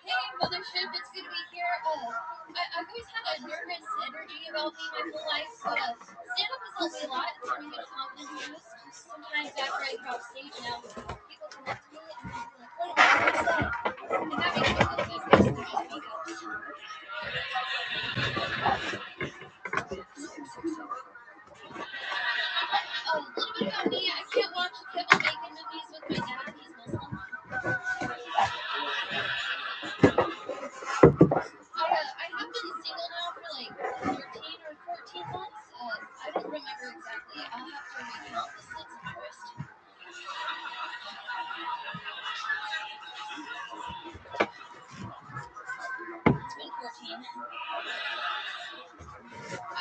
Hey Mothership, it's good to be here. I've always had a nervous energy about me my whole life, but stand-up has helped me a lot. It's given me a confidence boost. Sometimes after I get off stage now, people come up to me and they're like, what do you say? And that makes me feel good because they just speak up. A little bit about me, I can't watch Kevin Bacon movies with my dad. He's Muslim. I have been single now for like 13 or 14 months. I don't remember exactly. I'll have to recount the slits of the wrist. It's been 14. I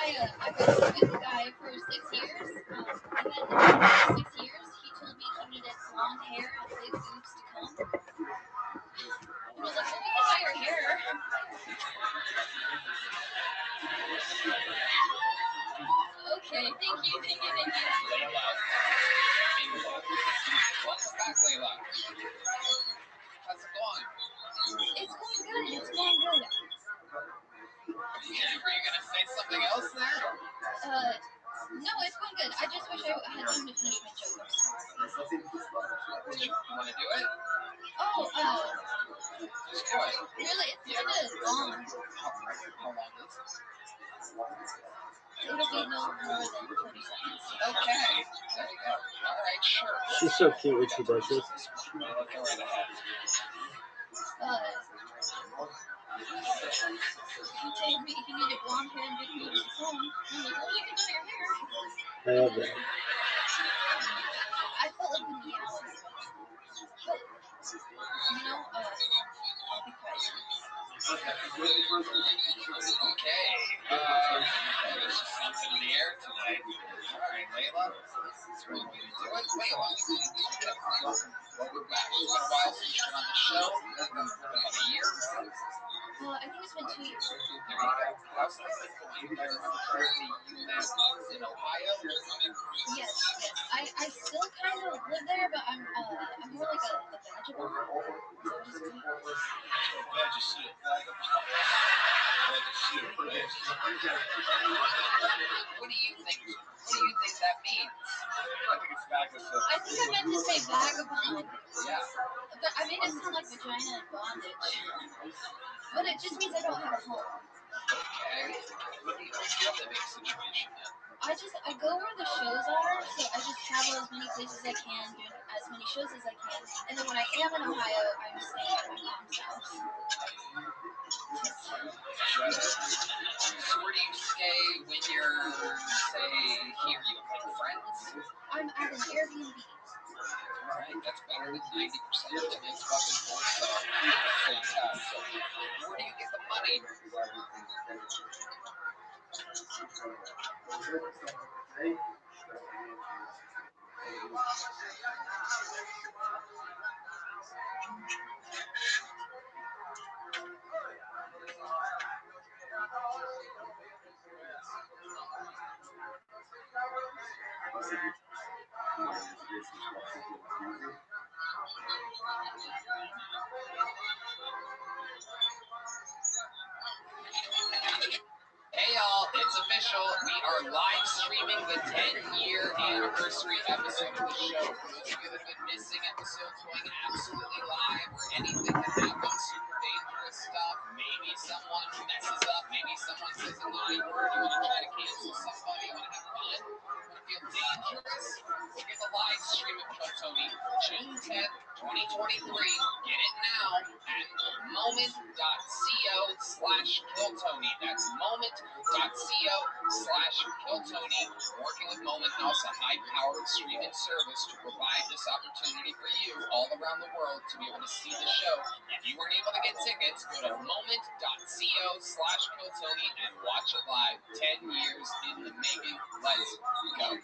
was with a guy for 6 years, and then after 6 years, he told me he needed blonde hair and big boobs to come. I was like, well, we can buy your hair. Okay, thank you. Leila. Welcome back, Leila. How's it going? It's going good. Were you gonna say something else there? No, it's going good. I just wish I had time to finish my joke. I'm sorry. Do you want to do it? Oh, Just do it. really, it's kind of long. How long is it? It'll be no more than 30 seconds. Okay. There you go. All right, sure. She's so cute when she does this. Go right ahead. He told me he needed blonde hair and big boobs. So I'm like, well, you can do your hair. I love that. I felt like the meows. But, you know, I'll be quiet. Okay. There's just something in the air tonight. All right, Layla. That's one way to do it. Layla. Welcome back. It's been a while since you've been on the show. About a year. I think it's been 2 years. There you go. How's life been going there? Currently, you live in Ohio? Yes. I still kind of live there, but I'm more like a vagabond. So I just What do you think? What do you think that means? I think it's vagabond. I think I meant to say vagabond. Yeah. But I made it sound like vagina and bondage. But it just means I don't have a home. Okay. What's your living situation then? I go where the shows are, so I just travel as many places as I can, do as many shows as I can, and then when I am in Ohio, I'm staying at my mom's house. So where do you stay when you're, say, here? You have like friends? I'm at an Airbnb. Alright, that's better than 90% of tonight's fucking voice, so fantastic. Where do you get the money? Hey y'all, it's official. We are live streaming the 10-year anniversary episode of the show. For those of you that have been missing episodes going absolutely live where anything can happen, super dangerous stuff, maybe someone messes up, maybe someone says a naughty word, you want to try to cancel somebody, you want to have fun, you want to feel dangerous, we get the live stream of Kill Tony, June 10th, 2023. Get it now at moment.co/KillTony. That's moment.co/KillTony. Working with Moment House, a high-powered streaming service to provide this opportunity for you all around the world to be able to see the show. If you weren't able to get tickets, go to moment.co/KillTony and watch it live. 10 years in the making. Let's go.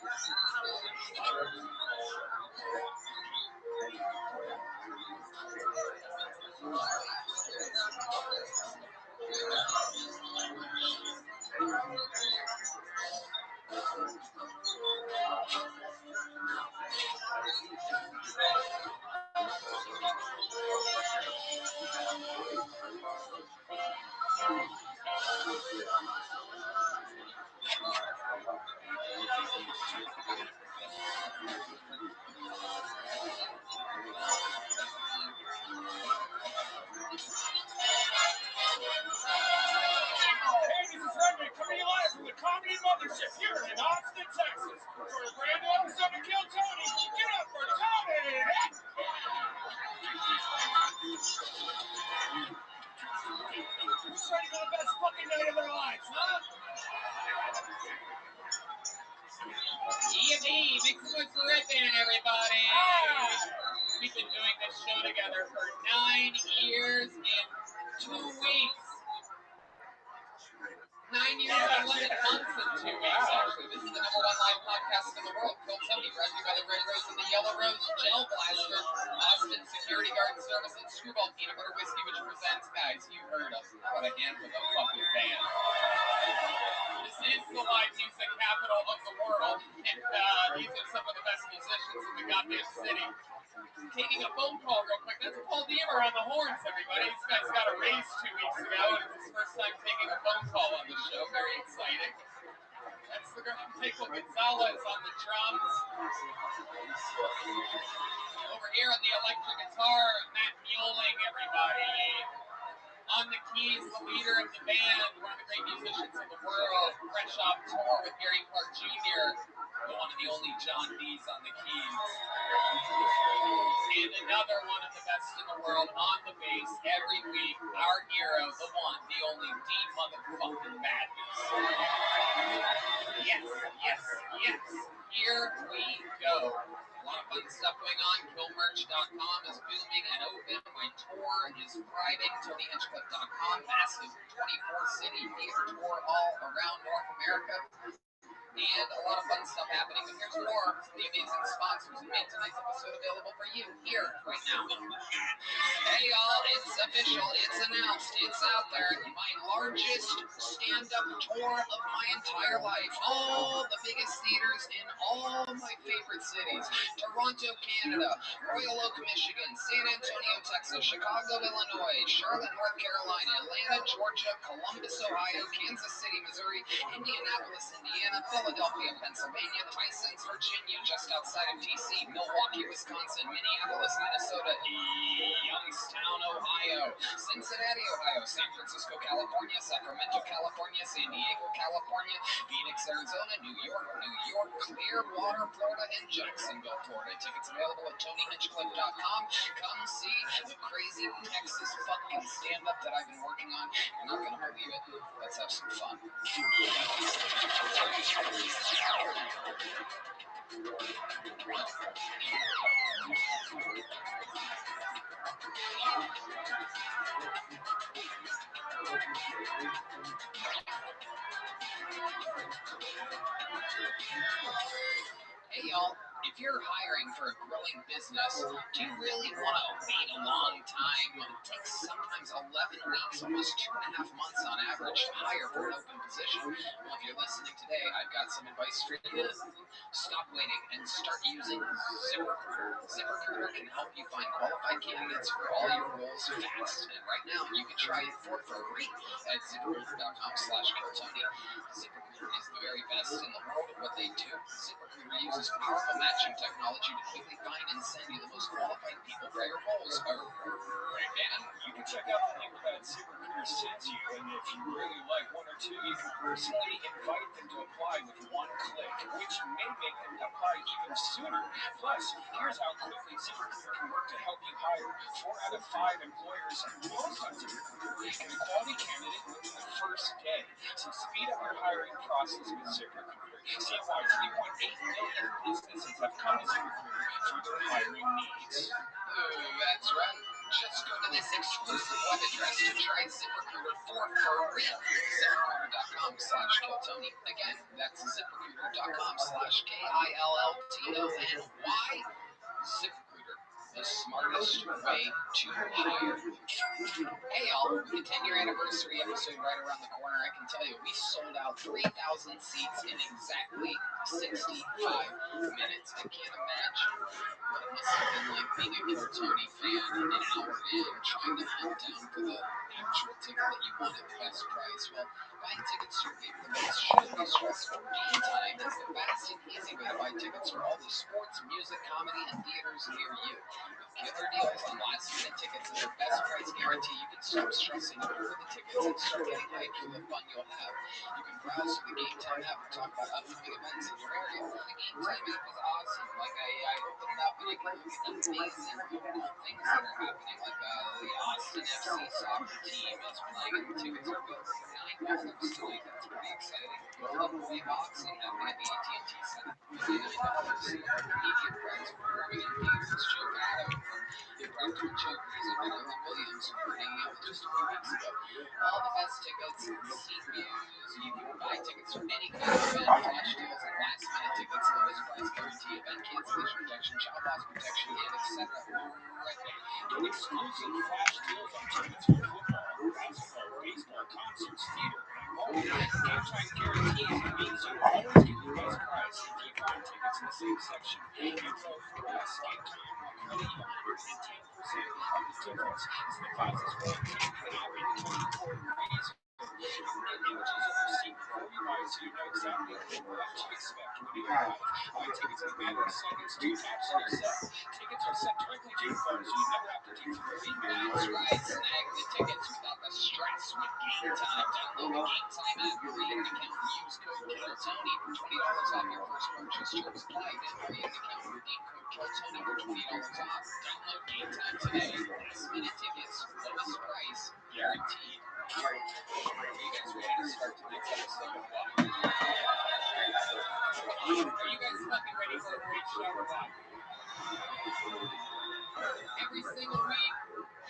Comedy Mothership here in Austin, Texas. For a brand new episode of Kill Tony, give it up for Tony! Who's ready for the best fucking night of their lives, huh? E&E, mixed with Griffin, everybody! We've been doing this show together for 9 years and 2 weeks. 9 years and 11 months and 2 weeks, actually. This is the #1 live podcast in the world. Kill Tony, brought to you by the Red Rose and the Yellow Rose Gel Blaster, Austin Security Guard Service, and Screwball Peanut Butter Whiskey, which presents, guys, you heard of. What a handful of fucking band. This is the live music capital of the world, and these are some of the best musicians in the goddamn city. Taking a phone call real quick. That's Paul Deamer on the horns, everybody. This guy's got a raise 2 weeks ago, and it's his first time taking a phone call on the show. Very exciting. That's the girl from Jacob Gonzalez on the drums. Over here on the electric guitar, Matt Mueling, everybody. On the keys, the leader of the band, one of the great musicians in the world, fresh off tour with Gary Clark Jr., the one and the only John Dees on the keys. And another one of the best in the world on the bass every week, our hero, the one, the only D motherfucking Madness. Yes, yes, yes. Here we go. A lot of fun stuff going on. KillMerch.com is booming and open. My tour is thriving. TonyHinchcliffe.com, massive 24-city theater tour all around North America. And a lot of fun stuff happening. But here's more from the amazing sponsors who made tonight's episode available for you here right now. Hey y'all, it's official, it's announced, it's out there. My largest stand-up tour of my entire life. All the biggest theaters in all my favorite cities. Toronto, Canada, Royal Oak, Michigan, San Antonio, Texas, Chicago, Illinois, Charlotte, North Carolina, Atlanta, Georgia, Columbus, Ohio, Kansas City, Missouri, Indianapolis, Indiana, Philadelphia, Pennsylvania, Tysons, Virginia, just outside of DC, Milwaukee, Wisconsin, Minneapolis, Minnesota, Youngstown, Ohio, Cincinnati, Ohio, San Francisco, California, Sacramento, California, San Diego, California, Phoenix, Arizona, New York, Clearwater, Florida, and Jacksonville, Florida. Tickets available at TonyHinchcliffe.com. Come see the crazy Texas fucking stand-up that I've been working on. You're not going to believe it. Let's have some fun. Hey y'all, if you're hiring for a growing business, do you really want to wait a long time? It takes sometimes 11 weeks, almost 2.5 months on average to hire for an open position. Well, if you're listening today, I've got some advice for you. Stop waiting and start using ZipRecruiter. ZipRecruiter can help you find qualified candidates for all your roles fast. And right now, you can try it for free at ZipRecruiter.com/KillTony. ZipRecruiter is the very best in the world at what they do. ZipRecruiter uses powerful matching technology to quickly find and send you the most qualified people for your roles. Right, Dan? You can check out the link that ZipRecruiter sends you, and if you really like one or two, you can personally invite them to apply with one click, which may make them apply even sooner. Plus, here's how quickly ZipRecruiter can work to help you hire. 4 out of 5 employers post on ZipRecruiter and a quality candidate within the first day. So speed up your hiring process with ZipRecruiter. See why 3.8 million businesses have come to ZipRecruiter for their hiring needs. That's right. Just go to this exclusive web address to try ZipRecruiter for free. ZipRecruiter.com/KillTony. Again, that's ZipRecruiter.com/KILLTONY. ZipRecruiter, the smartest way to hire. Hey y'all, with the 10-year anniversary episode right around the corner, I can tell you we sold out 3,000 seats in exactly 65 minutes. I can't imagine what it must have been like being a Kill Tony fan an hour in, trying to hunt down for the actual ticket that you want at the best price. Well, buying tickets through the most shouldn't be stressful. Game Time is the fast and easy way to buy tickets for all the sports, music, comedy, and theaters near you. With killer deals on last-minute tickets and their best price guarantee, you can stop stressing over the tickets and start getting hyped for the fun you'll have. You can browse through the Game Time app and talk about upcoming events in your area. The Game Time app is awesome. Like I opened it up and I can look at amazing local things that are happening. Like the Austin FC soccer team is playing and the tickets are available for $9 tonight. That's pretty exciting. MMA boxing happening at the AT&T Center for $59. Comedian friends performing in theaters. Joe Gatto from Impractical Jokers and Marilyn Williams, who were hanging out with just a few weeks ago. All the best tickets, seat views. You can buy tickets for any kind of event, flash deals, and last-minute tickets, lowest price guarantee, event cancellation protection, child loss protection, and etc. Right there. Get exclusive flash deals on tickets for football, basketball, baseball, concerts, theater, and more. Game Time guarantees means you'll always get the best price if you find tickets in the same section. You vote for us. Game Time will credit you 110% of the difference. It's the fastest way to keep the app in 24 degrees. You can get images of your seat before you buy so you know exactly what to expect when you arrive. Buy tickets in a matter of seconds to match their set. Tickets are sent directly to your phone so you never have to do 3 minutes. That's right, snag the tickets without the Cheers Live and free as account with Dean Code Tell Tony for $20 off. Download Game Time today. Last minute tickets, lowest price, guaranteed. Are you guys ready to start tonight's episode of what? Are you guys fucking ready for a great show or what? Every single week,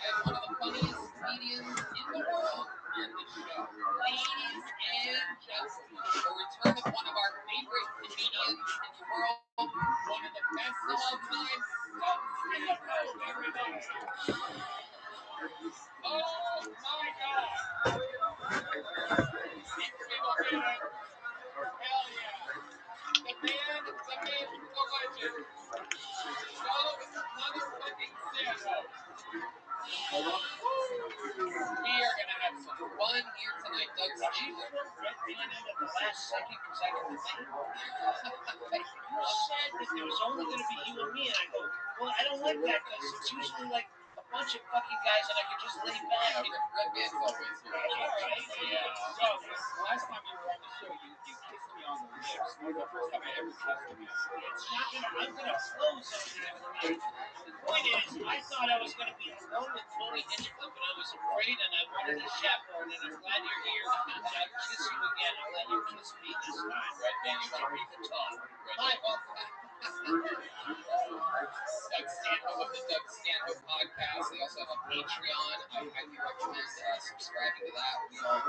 I have one of the funniest comedians in the world on the show. Ladies and gentlemen, the return of one of our favorite comedians in the world, one of the best of all time, Doug Stanhope, everybody. Oh my God! These people get it. Hell yeah! The man, the legend. Doug motherfucking Stanhope. We are gonna have some fun here tonight, Doug. She just went right behind him at the last second because I could think. You said that there was only going to be you and me, and I go, well, I don't like that because it's usually like a bunch of fucking guys and I can just lay back. Red Band's always here. So, last time you were on the show, you kissed me on the lips. That was the first time I ever kissed you. It's not gonna, I'm gonna close on that tonight. The point is, I thought I was gonna be alone with Tony Hitchcock, and I was afraid, and I wanted a chaperone, and I'm glad you're here. And I'll kiss you again. I'll let you kiss me this time. Red Band, you Like we can talk. Hi, welcome. Doug Stanhope of the Doug Stanhope podcast. They also have a Patreon. I highly recommend subscribing to that. We are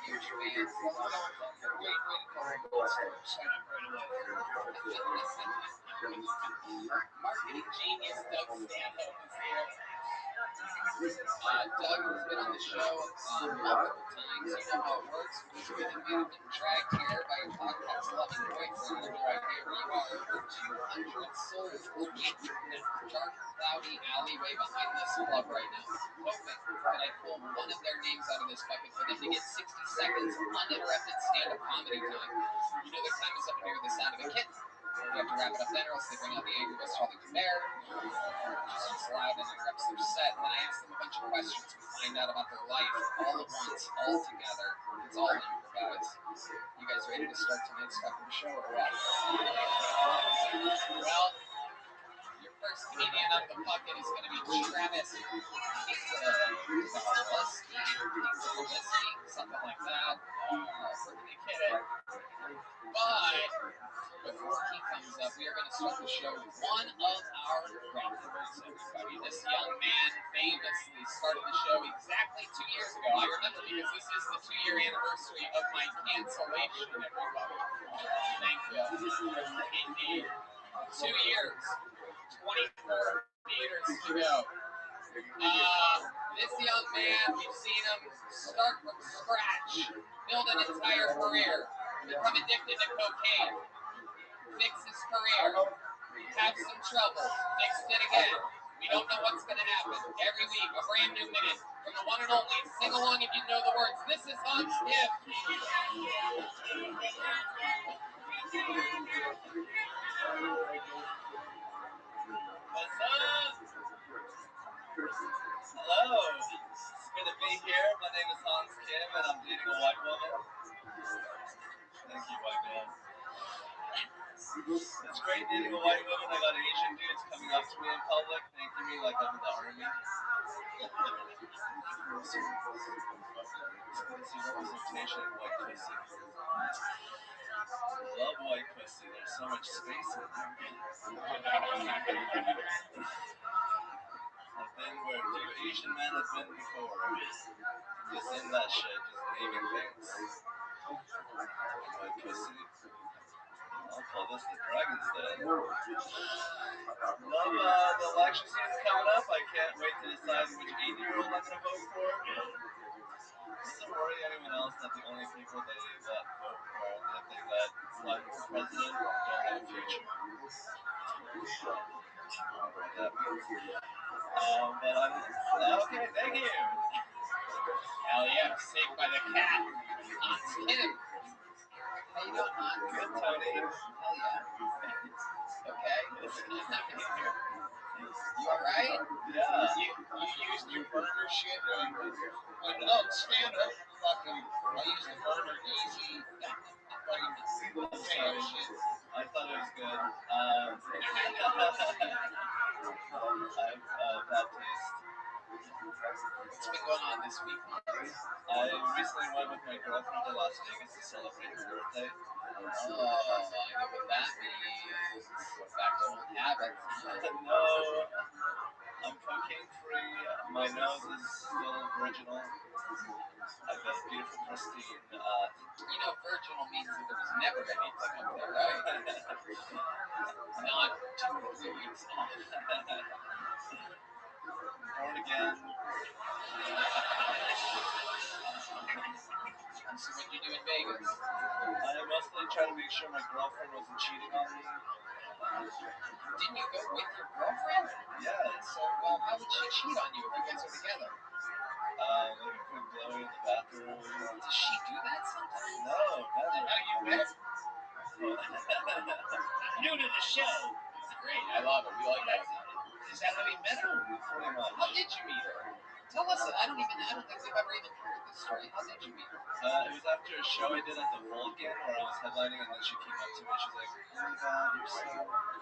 huge fans. Great way to go. Sign up right away. Marketing genius Doug Stanhope is here. Doug has been on the show multiple times. You know how it works. We've been dragged here by your podcast loving boyfriend. I'm right here where you are. Over 200 souls waiting in that dark, cloudy alleyway behind this club right now, hoping that I pull one of their names out of this bucket for them to get 60 seconds uninterrupted stand-up comedy time. You know their time is up here with the sound of a kitten. You have to wrap it up then, or else they bring out the angry West Arlington Bear. Just loud and interrupts their set. And then I ask them a bunch of questions. We find out about their life all at once, all together. It's all in here, guys. You guys ready to start tonight's fucking show or what? Well, your first comedian out of the bucket is going to be Travis. Something like that. We're going to get it. But before he comes up, we are going to start the show with one of our regulars, everybody. This young man famously started the show exactly 2 years ago. I remember because this is the 2-year anniversary of my cancellation, everybody. Thank you. Indeed. 2 years, 24 theaters to go. This young man, we've seen him start from scratch, build an entire career, become addicted to cocaine, fix his career, have some trouble, fixed it again. We don't know what's going to happen. Every week, a brand new minute from the one and only. Sing along if you know the words. This is Hans Gibb. What's up? Hello. It's good to be here. My name is Hans Kim, and I'm dating a white woman. Thank you, white man. It's great dating a white woman. I got Asian dudes coming up to me in public, thanking me like I'm in the army. It's good to see representation of white pussy. I love white pussy. There's so much space in there. I've been where few Asian men have been before. Just in that shit, just naming things. White pussy. I'll call this the Dragon's Den. Love the election season coming up. I can't wait to decide which 8-year-old I'm gonna vote for. Doesn't worry anyone else that the only people that vote for that they got elected for president don't have a future. But I'm okay. Thank you. Hell yeah, saved by the cat. Hans Kim. How you doing, Hans? Good, Tony. Hell yeah. Okay. You alright? Yeah. You used your burner shit no, stand up. Fucking, I used the burner easy. Fucking shit. I I thought it was good. I have bad taste. What's been going on this week, Hans? I recently went with my girlfriend to Las Vegas to celebrate her birthday. Oh, I know what that means. Back to old habits. No, I'm cocaine free. My nose is still virginal. I've got a beautiful, pristine. You know, virginal means that there was never anything up there, right? Not 2 or 3 weeks off. Born again. So what'd you do in Vegas? I mostly try to make sure my girlfriend wasn't cheating on me. Didn't you go with your girlfriend? Yeah, So how would she cheat on you if you guys are together? like a quick blowy in the bathroom. Does she do that sometimes? No, never. How you met? New to the show. Great, I love it. We like that. Is that how you met her? Pretty much. How did you meet her? Tell us. I don't think we've ever even heard this story. How did you meet her? It was after a show I did at the Vulcan where I was headlining, and then she came up to me and she's like, "Oh my God, you're so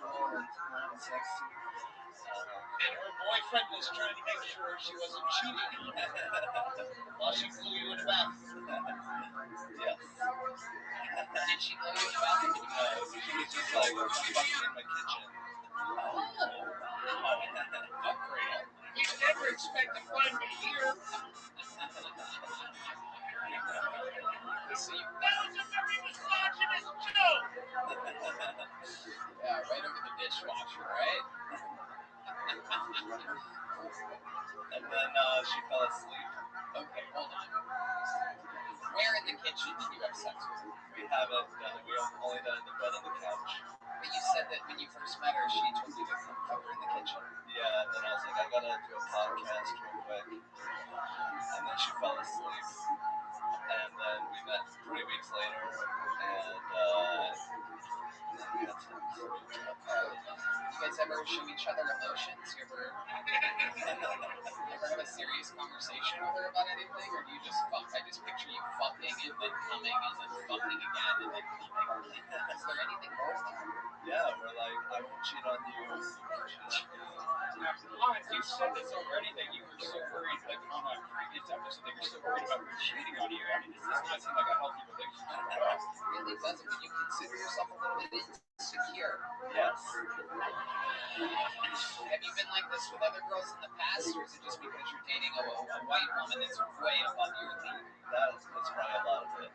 cool and smart and sexy." And her boyfriend was trying to make sure she wasn't cheating while she flew you in the bathroom. Yes. Did she blow you in the bathroom? She was just like fucking in my kitchen. Oh, wow. Upgrade. You never expect to find me here. So you, That was a very misogynist joke. yeah, right over the dishwasher, right? And then she fell asleep. Okay, hold on. Where in the kitchen did you have sex with her? We haven't done it. We only done it in the bed on the couch. But you said that when you first met her, she told you to come fuck her in the kitchen. Yeah, and then I was like, I gotta do a podcast real quick. And then she fell asleep. And then we met 3 weeks later, and then we had sex. You guys ever show each other emotions? You ever have a serious conversation with her about anything, or do you just fuck? I just picture you fucking and then coming and then fucking again and then coming. Is there anything more to that? Yeah, we're like, I won't cheat on you. You won't cheat on me. Hans, you said this already that you were so worried, like on a previous episode, that you're so worried about her cheating on you. I mean, this does not seem like a healthy relationship. It really doesn't. Would you consider yourself a little bit insecure? Yes. Have you been like this with other girls in the past, or is it just because you're dating a white woman that's way above your league? That's probably a lot of it.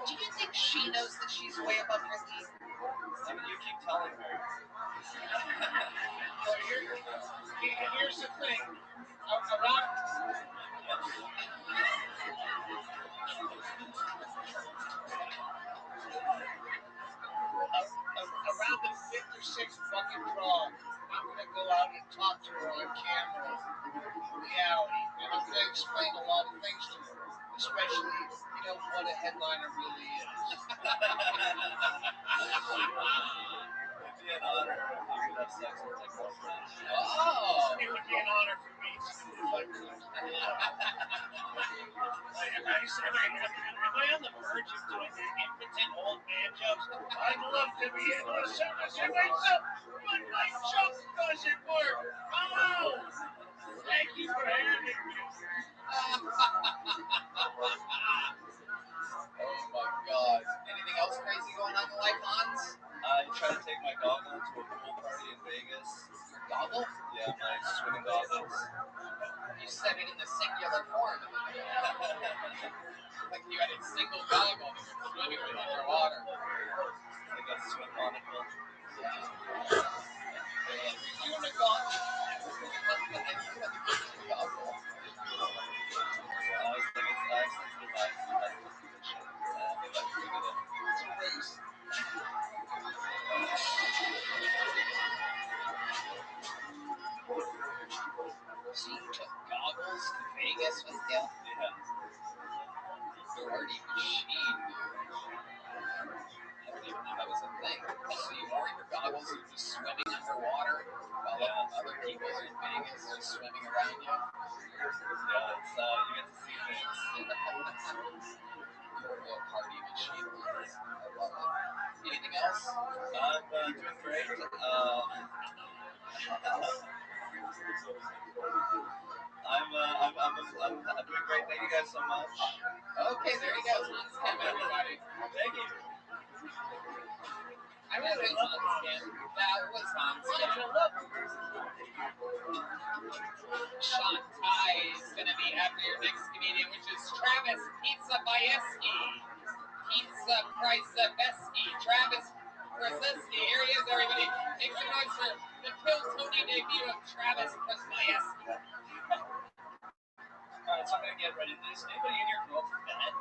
Do you think she knows that she's way above your league? I mean, you keep telling her. Well, here's the thing. Around the 5th or 6th fucking draw, I'm gonna go out and talk to her on camera, reality, and I'm gonna explain a lot of things to her, especially, what a headliner really is. It'd be an honor if you could have sex with my girlfriend. Oh! It would be an honor for me if I could. Am I on the verge of doing the impotent old man jokes? I'd love to be able to say myself, but my joke doesn't work. Oh! Thank you for having me. Oh my God. Anything else crazy going on in life, Hans? I tried to take my goggle to a pool party in Vegas. Your goggle? Yeah, my swimming goggles. You said it in the singular form. Like you had a single goggle that you're swimming with underwater. Like a swim monocle. Unicorn. Goggle. I was like, it's eye sensitive eyes and medical condition. They let me get it. It's a ruse. So you took goggles to Vegas with you? Yeah. Dirty machine, dude. I don't even know that was a thing. So you wore your goggles and you're just swimming underwater while other people are in Vegas just swimming around you? Yeah, it's, you get to see things. You're a real party machine, Hans. I love it. Anything else? I'm doing great. Thank you guys so much. Okay, there you go. Hans Kim, everybody. Thank you. I really love Hans Kim. That was Hans Kim. Sean Ty is going to be after your next comedian, which is Travis Pizza Bieski. Pizza Priceveski. Travis Krasinski. Here he is, everybody. Make some noise for the Kill Tony debut of Travis Krasinski. Alright, so I'm gonna get ready to this. Anybody in here grow up fat?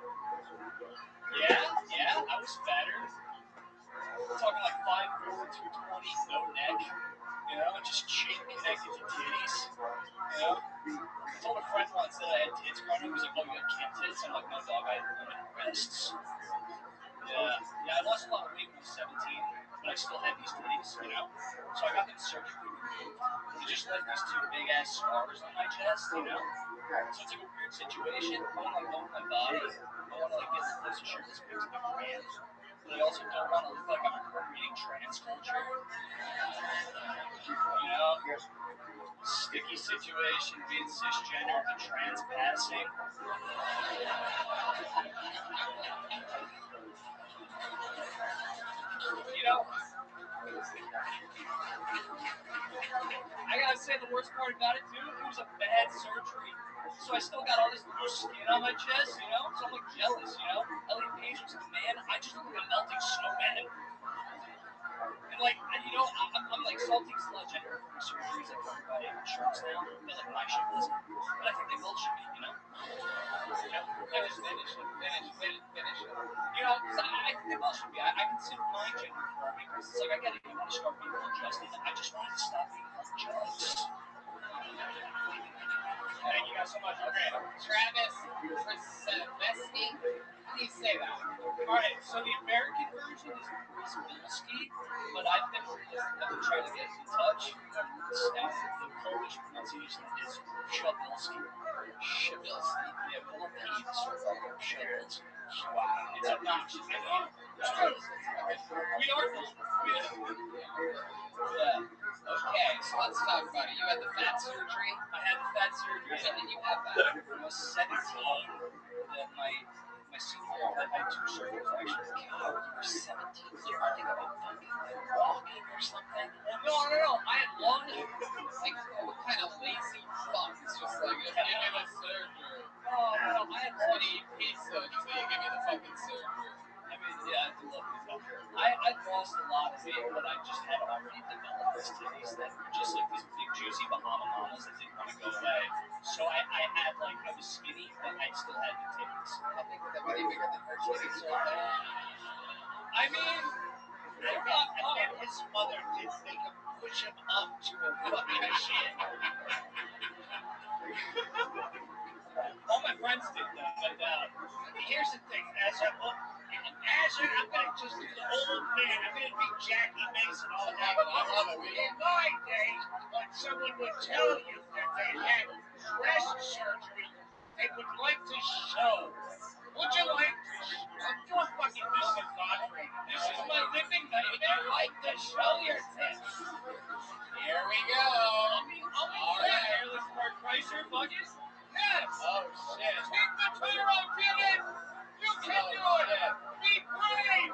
Yeah, I was fatter. I'm talking like 5'4", 220, no neck. You know, just chin connected to titties. You know? I told a friend once that I had tits growing up. He was like, oh, you had kid tits? I'm like, no, dog, I had breasts. Yeah, I lost a lot of weight when I was 17, but I still had these titties, you know? So I got them surgically removed. They just left these two big-ass scars on my chest, you know? So it's like a weird situation. I want to like own my body. I want to like get the place of shirtless pics of the brand. But I also don't want to look like I'm appropriating trans culture. You know? Sticky situation, being cisgender and trans passing. You know, I gotta say the worst part about it too, it was a bad surgery. So I still got all this loose skin on my chest, you know? So I'm like jealous, you know? Elliot Page was the man, I just look like a melting snowman. And like, you know, I'm like salting sludge at her for surgeries, like everybody on shirts now. But like my shit wasn't. But I think they both should be, you know? Finish it. You know, because I think they both should be. I consider mine gender affirming because it's like I get it, you want to start being adjusted. I just wanted to stop being judged. Thank you guys so much. Okay. Travis Krasinski. How do you say that? Alright, so the American version is Bilski, but I've been trying to get in touch. The Polish pronunciation is Shabilski. Shabilski. Yeah, full of peeps. Shabilski. Wow. It's obnoxious. I mean, we are full. Yeah. Okay, so let's talk about it. You had the fat surgery. I had the fat surgery. When did you have that? When I was 17, my senior year, I had 2 surgeries actually. God, you were 17. So you weren't about fucking walking or something? No. I had long, like, what kind of lazy fuck? It's just like, if you give a surgery. No, I had I'm gonna eat pizza until you give me the fucking surgery. I mean, yeah, I do love pizza. I'd lost a lot of weight, but I just had already developed these titties that were just like these big, juicy Bahama mamas that didn't want to go away. So I had, like, I was skinny, but I still had the titties. How big were they? Were they bigger than her titties right there? I mean, and then his mother did make him push him up to a fucking shit. All my friends did that, but here's the thing, Azure, I'm gonna just do the old man. I'm gonna be Jackie Mason all that. I love it. In my day, when someone would tell you that they had breast surgery, they would like to show. Would you like to show? I'm doing fucking Mrs. Godfrey. This is my living nightmare. Would you like to show your tits? Here we go. I'll be All fat. right. Hairless Mark Chrysler, fuck it. Yes. Oh, shit. Take the Toro, get it. You can do it. Be brave.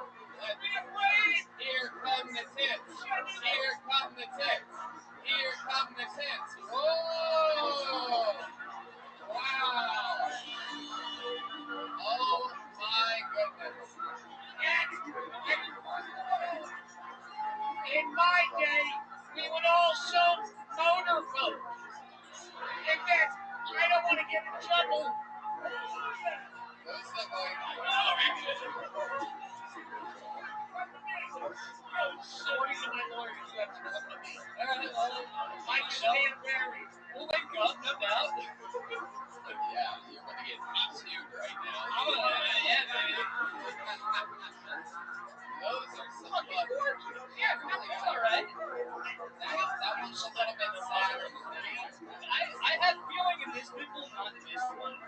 Be afraid. Here come the tits. Here come the tits. Here come the tits. Whoa! Wow! Oh my goodness! In my day, we would also motorboat. In fact, I don't want to get in trouble. Who's the boy? Sorry to my lawyers, you have to come to me. Mike Stanberry. Oh my God, no doubt. Yeah, you're going to get me too right now. Yeah, baby. Those are some fun. Yeah, that's all right. That one's a little bit sadder. I have feeling in this nipple, not this one. I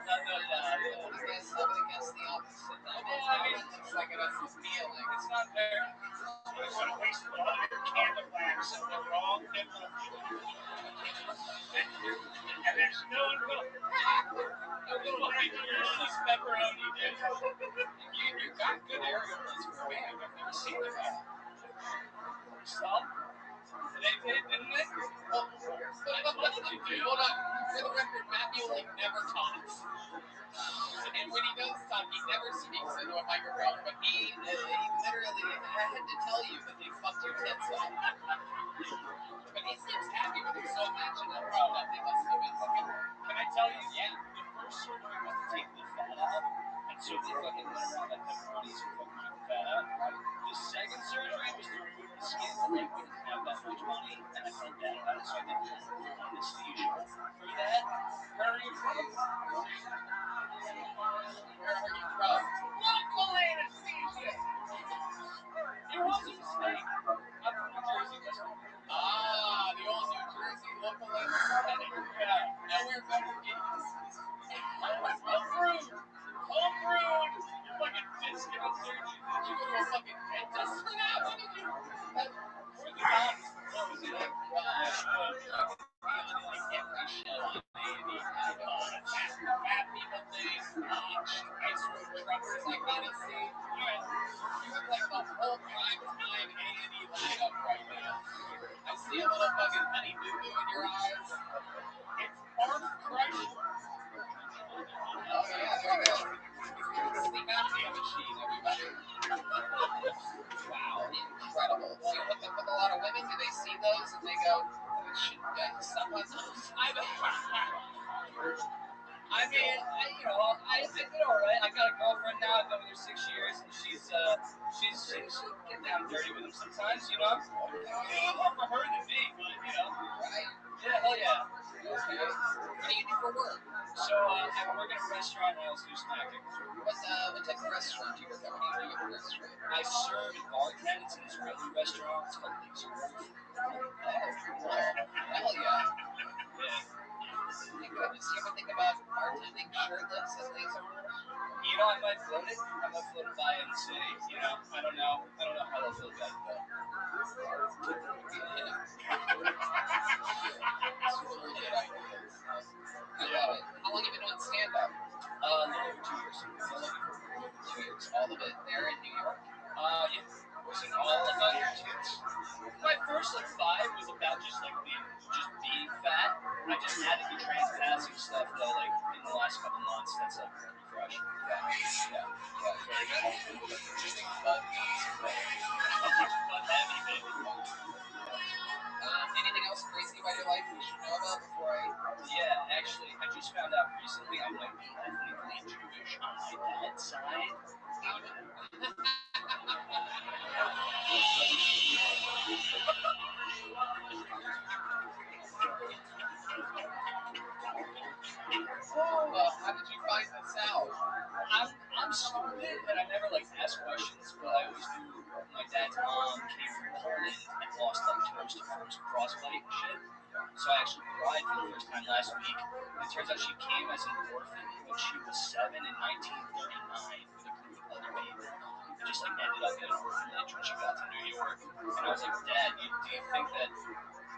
would guess the opposite. I mean, It's like a feeling. it's not fair. You want to waste a lot of your candle wax on the wrong nipple. And there's no seen them all. Some? They did, didn't they? Well, what did you do? Hold on. For the record, Matthew like never talks. And when he does talk, he never speaks into a microphone. But he literally had to tell you that they fucked your tits up. But he seems happy with it, so imagine how proud that they must have been. Can I tell you? Yeah. The first surgery was to take the fat out. And so they fucking went around like the bodies and fucking took the fat out. The second surgery was to remove the skin, but they wouldn't have that much money. And I felt bad about it, so I did anesthesia for that. Where are you from? Where are you from? Local anesthesia! It was a mistake. I'm from New Jersey, listen. Ah, the old New Jersey local anesthetic. Yeah. Nowhere better to get homebrewed. Homebrewed. You fucking discount surgeon. Did you go to a fucking dentist for that? What did you? Orthodox. What was it? Like every show on A&E. Fat people thing. Ice road truckers I gotta see. You have like the whole prime time A&E lineup right now. I see a little fucking honey boo boo in your eyes. It's barf crush. Oh yeah, there you go. Sleep apnea machine, everybody. Wow, incredible. So you hook up with a lot of women, do they see those and they go, oh, it should suck on those? I mean, I did all right. I got a girlfriend now. I've been with her 6 years, and she's get down dirty with him sometimes, you know. More for her than me, but right? Yeah, hell yeah. Okay. What do you do for work? So I work at a restaurant and I also do snacking. What type of restaurant do you work at? What do you do at the restaurant? I serve and bartend. It's an Israeli restaurant. It's called Lazy Wolf. Hell yeah. Thank goodness. You ever think about bartending shirtless at Laser Wolf? I might float it. I might float it by and say, I don't know how they'll feel about it though. I love it. How long have you been doing stand-up? A little over 2 years. 2 years. All of it there in New York? Yeah. Was it all about your tits? My first 5 was about just being fat. I just added the trans-passing stuff though, in the last couple months. That's refresh. Yeah. Very good. Interesting fun. Fun heavy, baby. Anything else crazy about your life we should know about before I... Yeah, actually, I just found out recently I might be ethnically Jewish on my dad's side. How did you find this out? I'm stupid and I never ask questions, but I always knew my dad's mom came from Poland and lost toes to first frostbite and shit. So I actually cried for the first time last week. It turns out she came as an orphan when she was 7 in 1939 with a group of other people. And just ended up in an orphanage when she got to New York. And I was like, Dad, do you think that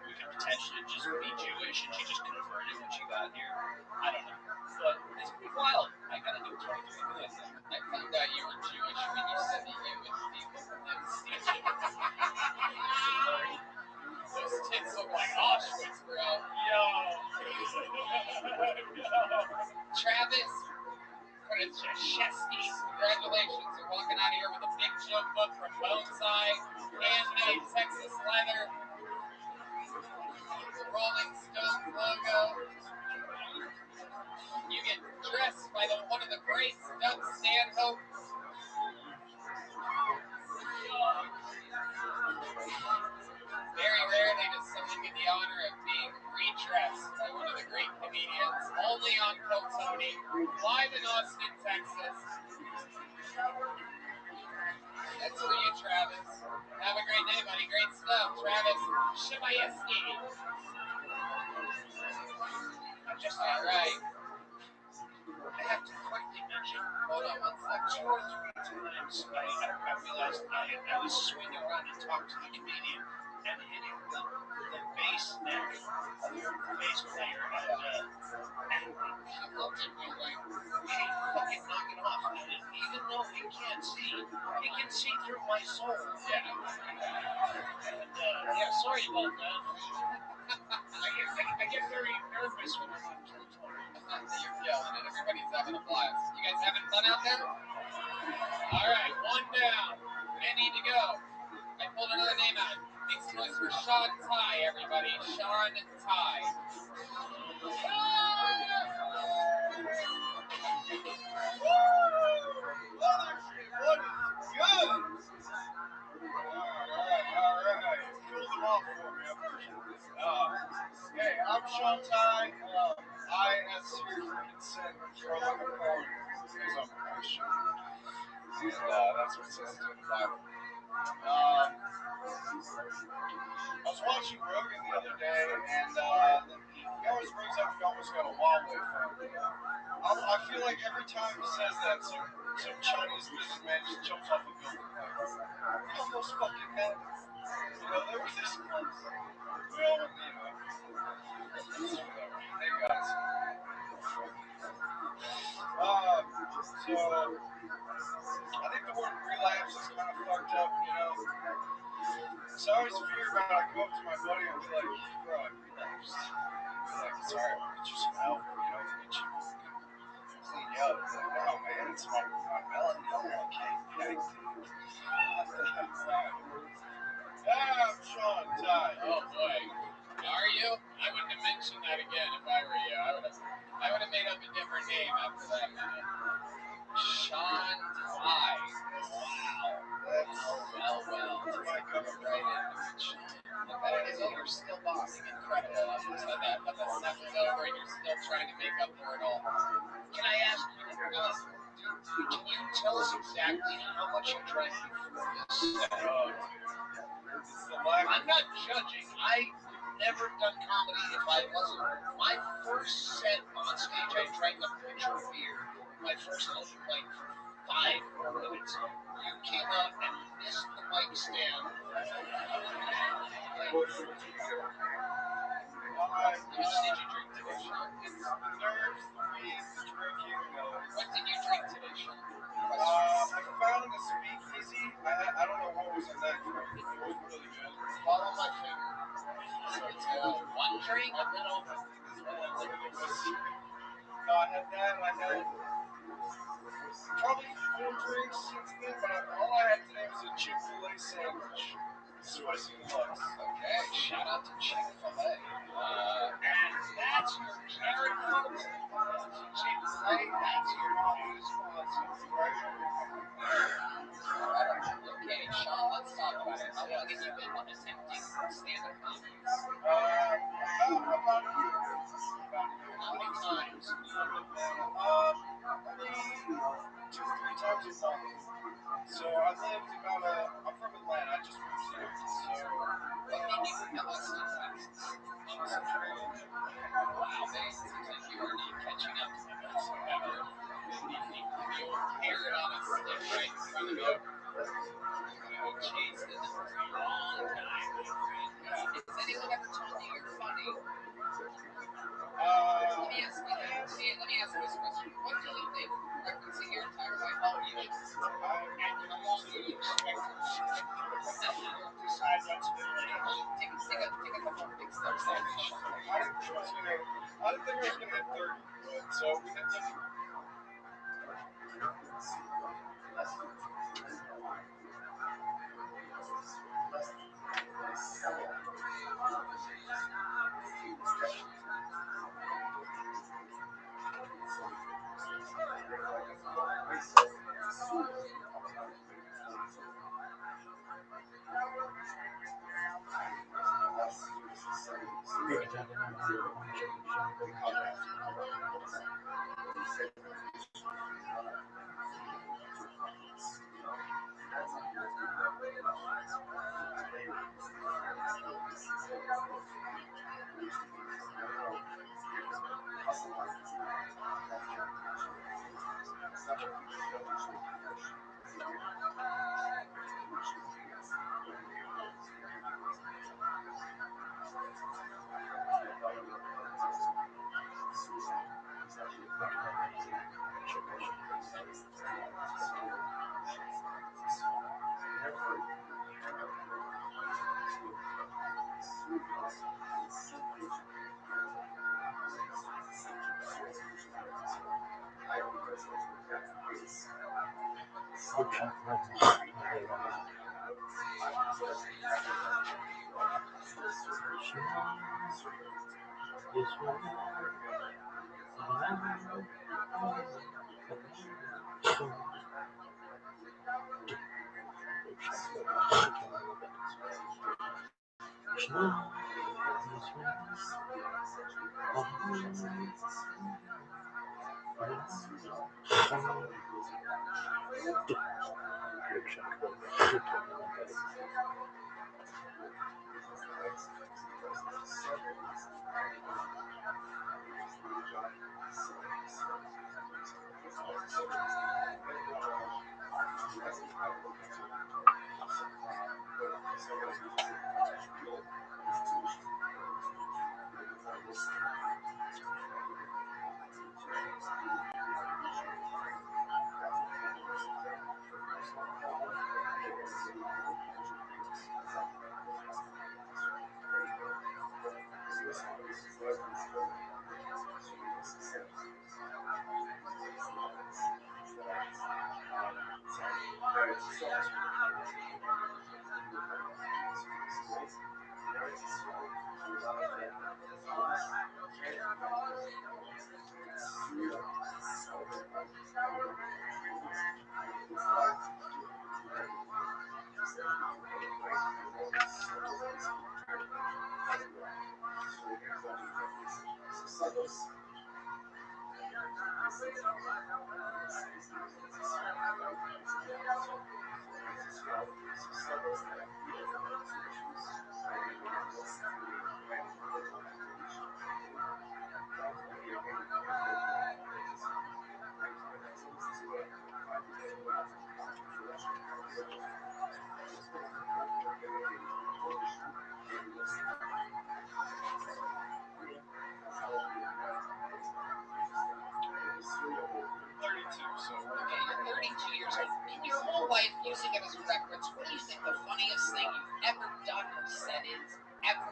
we could potentially just be Jewish and she just converted when she got here? I don't know. But it's pretty wild. I gotta do 23 minutes. I found out you were Jewish when you said that you would be with anesthesia. Those tits look like Auschwitz, bro. Yo. Travis Krzyzewski, congratulations. You're walking out of here with a big joke book from Boneside, handmade Texas leather, the Rolling Stones logo. You get dressed by one of the greats, Doug Stanhope. Very rarely does someone get the honor of being redressed by one of the great comedians, only on Tony, live in Austin, Texas. That's for you, Travis. Have a great day, buddy. Great stuff, Travis Shimayeski. Just all right. I have to quickly mention, hold on 1 second. 2 or 3 times I realized I was swinging around and talking to the comedian and hitting the bass neck of the bass player and he looked at me like, hey, fucking knock it off. And even though he can't see. He can see through my soul. Yeah. And, yeah, sorry about that. I get very nervous when I'm on territory. You're killing it. Everybody's having a blast. You guys having fun out there? All right, one down. Ready to go. I pulled another name out. Make some noise for Sean Ty, everybody. Sean Ty. Hey, I'm Sean Ty. I, as your consent, throw like a phone because I'm a Christian. And that's what it says in the Bible. I was watching Rogan the other day, and he always brings up he almost got a Huawei phone. I feel like every time he says that, some Chinese businessman just jumps off a building. We almost fucking had it. You know, there was this close. We almost, you know. Hey guys. So I think the word relapse is kind of fucked up, you know. So I always fear about I go up to my buddy and be like, bro, I relapsed. He's like, sorry, I'll get you some help, you know, to get you clean you up. He's like, no, man, it's my melon. Okay. I'm Sean Ty. Oh boy. Are you? I wouldn't have mentioned that again if I were you. I would have made up a different name after that minute. Sean Ty. Wow. Well. My cover Right in. I bet it is that you're still boxing. Incredible. But the seven's over and you're still trying to make up for it all. Can I ask you, can you tell us exactly how much you drank before this set? I'm not judging. I never done comedy if I wasn't. My first set on stage, I drank a pitcher of beer. My first open mic for 5 minutes. You came out and missed the mic stand. How much did you drink today, Sean? There's drinking. What did you drink today, Sean? I found a speakeasy. I don't know what was in that drink. It was really good. Follow my finger. So it's one drink. I've been open. No, I had that. I had probably 4 drinks since then, but all I had today was a Chick-fil-A sandwich. Spicy deluxe. Okay, shout out to Chick-fil-A. And that's your carrot folks. Chick-fil-A, that's your non-food sponsor. Okay, Sean, let's talk about it. How long have you been attempting stand-up comedy? About a year. How many times? Only 2-3 times a month. So I lived I'm from Atlanta, I just moved here. So, What made you come to Texas? Wow, man, it seems like you are not catching up to me whatsoever. You hear it on a stick right in front of you. You chased it for a long time, my friend. Has anyone ever told you you're funny? Let me ask this question. What do you think, referencing your entire life, how long do you expect to decide what's middle age. take a couple of big steps there, Sean. I didn't think I was going to hit 30, but so we hit 30. Okay, you're 32 years old. In your whole life, using it as a reference, what do you think the funniest thing you've ever done or said is? Ever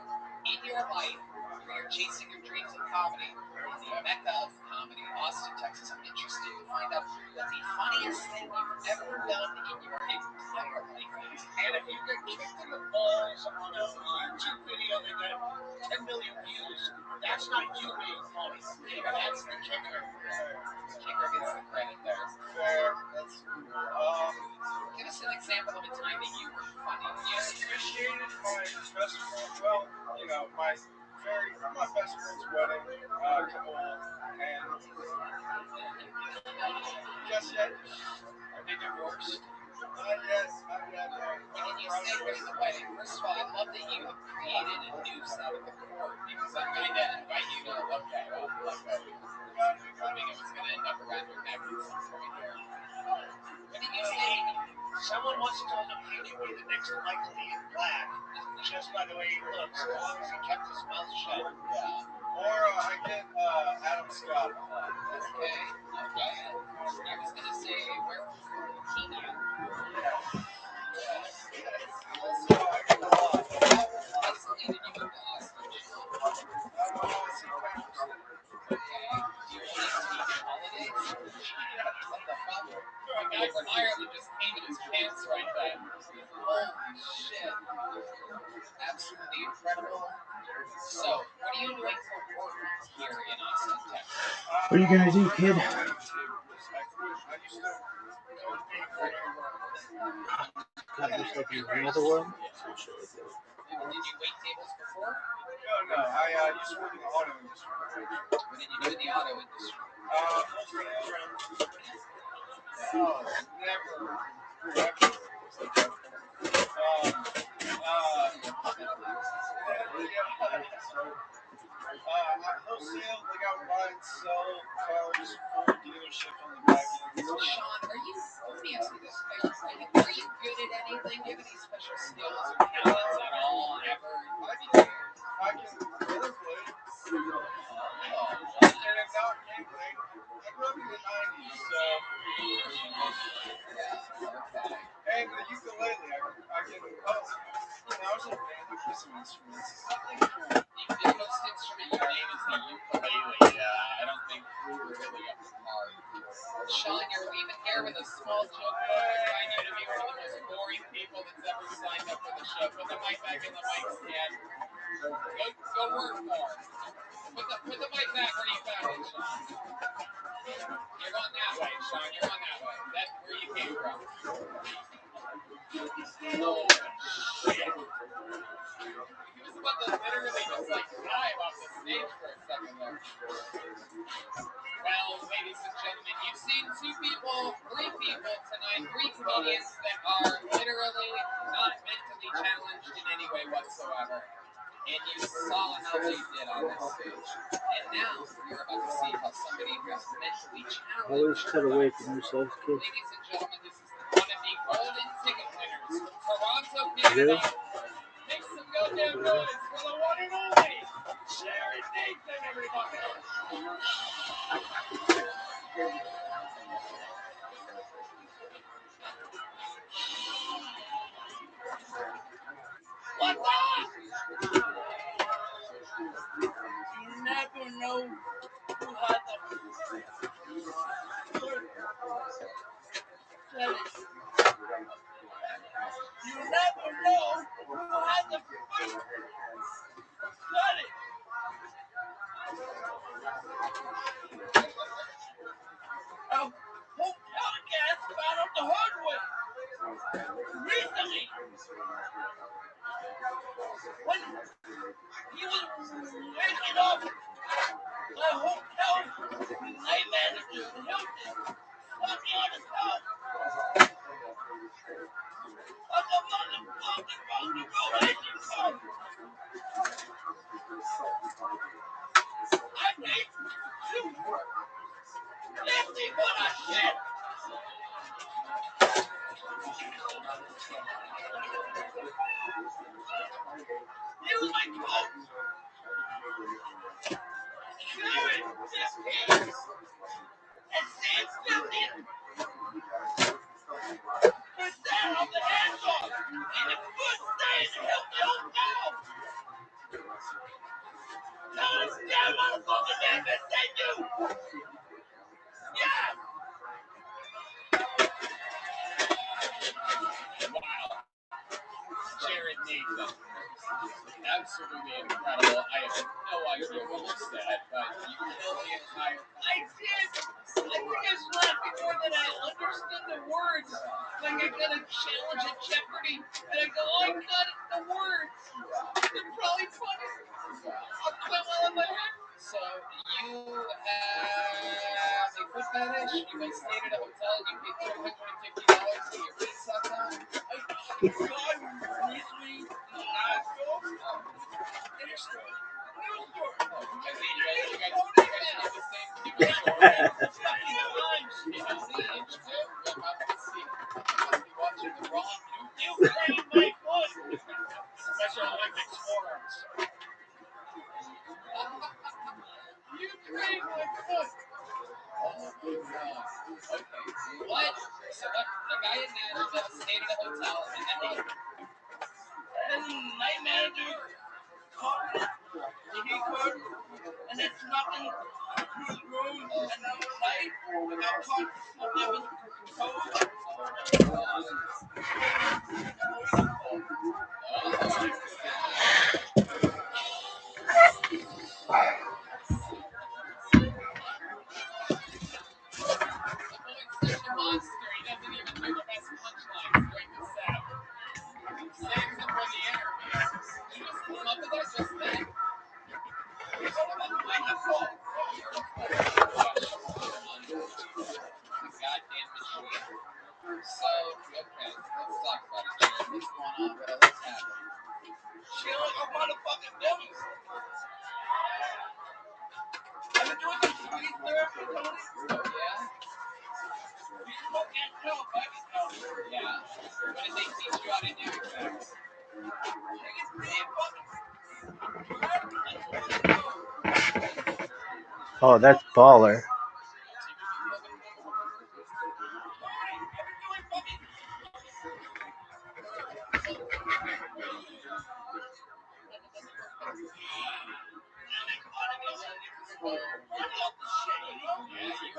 in your life, where you're chasing your dreams of comedy, in the mecca of comedy, Austin, Texas. I'm interested to find out what the funniest thing you've ever done in your entire life is. And if you get kicked in the balls on a YouTube video that got 10 million views, that's not you being funny. That's the kicker. The kicker gets the credit there. Fair. That's give us an example of a time that you were funny. I officiated my best friend, well, you know, my best friend's wedding, couple, and guess yet, Are they divorced? yes, What did you say during the wedding? First of all, I love that you created a noose out of the cord because I'm going to invite you to look at it. Hoping it was going to end up around your neck at some point here. What did you say? someone once told him he could be the next Michael Ian Black just by the way he looks, as long as he kept his mouth shut. Yeah. Or I get Adam Scott. Okay. I was going to say werewolf from leukemia. So I get a lot. How isolated you moved to Austin, Sean? Okay. Do you only take holidays? What the fuck? The guy from Ireland just came in his pants right then. Holy shit. Absolutely incredible. So, what are you doing for work here in Austin, Texas? What are you gonna do, kid? I used to go date for God, just like in another world? Did you wait tables before? No. I used to work in the auto industry. What did you do in the auto industry? Wholesale, like I would buy and sell cars for dealership on the back end. Sean, let me ask you this. Are you good at anything? Do you have any special skills or talents at all? Ever? I can rollerblade. Oh, And it's not gambling. I grew up in the 90s, so. yeah, okay. And the ukulele, I can. I was in a band that plays some instruments. The most instrument you name is the ukulele. I don't think we're really up to par. Sean, you're leaving here with a small joke book. I find you to be one of the most boring people that's ever signed up for the show. Put the mic back in the mic stand. Go work more. Put the mic back where you found it, Sean. You're going that way, Sean. You're going that way. That's where you came from. Oh, shit. He was about to literally just like dive off the stage for a second there. Well, ladies and gentlemen, you've seen three people tonight, three comedians that are literally not mentally challenged in any way whatsoever. And you saw how they did on this stage. And now you're about to see how somebody who's mentally challenged. Always cut away from yourself, kid. Ladies and gentlemen, this is one of the golden ticket winners from Toronto, Canada. Make some goddamn noise for the one and only Jared Nathan, everybody. What's up? You never know who had the You never know who had the first study. Hotel guest found out the hard way. Recently, when he was waking up the hotel night manager, Hilton, walking on his house. Like a motherfucking relationship. I think you lefty what I shit. Use my quote. Sharon 15 and Sam 15. Percent of the hands-on and the good stays to help the hotel. Tell us damn motherfucking name and say you. Yeah. Wow. Jared Nathan. Absolutely incredible. I have no idea what you said, but you killed the entire. I did. I think I slapped more than I understood the words. Like I got a challenge at Jeopardy, and I go, oh, I got it, the words. They're probably funny. I'll quit while I'm ahead. So you have a foot fetish. You guys stayed at a hotel. You paid $250 to get your feet sucked on. I recently Nashville. Interstate. News store. I mean, you guys did the same thing. You know, see, inch two. Must be watching the wrong new. You claim my foot. Special Olympics forums. You claim my foot. Oh my God. Okay. What? So what? The guy in Nashville stayed at a hotel and then what? And night manager called it. He could. And it's nothing. His room and no light. Without talking. There was code. Monster. He doesn't even do the best punchlines during the set. He saves them for the interview. You just come up with that just then. What about the wonderful? The goddamn machine. So, okay, let's talk about it. What's going on? What's happening? She like a motherfucking dummies. I've been doing this speech therapy, Tony. Oh, yeah? You can't tell, baby. Yeah. What did they teach you how to do exactly? Oh, that's baller. Yeah, you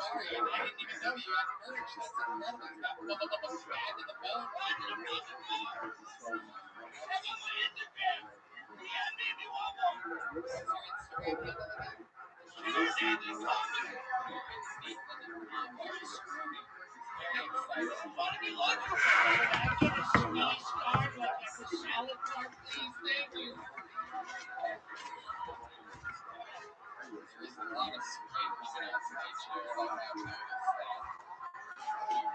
are. I didn't even know you had merch. That's incredible. It's got bad to the bone. What's your Instagram handle again? Very excited. Please, thank you. There's a lot of spray coming out tonight, Jared. I have noticed that.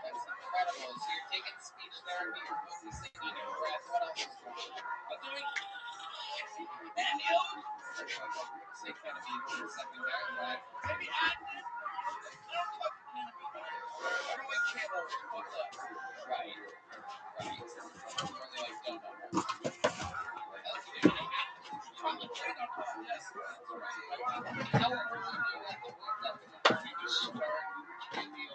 That's incredible. So you're taking speech therapy, you're focusing on your breath. What else is going on? I'm doing and you. Say ketamine for a second there, right? Maybe I did. I don't talk ketamine. I don't like channels. Right. Really like donut. Okay. Chocolate chip on top. Yes, that's right. How early do you like to wake up? You just start happy.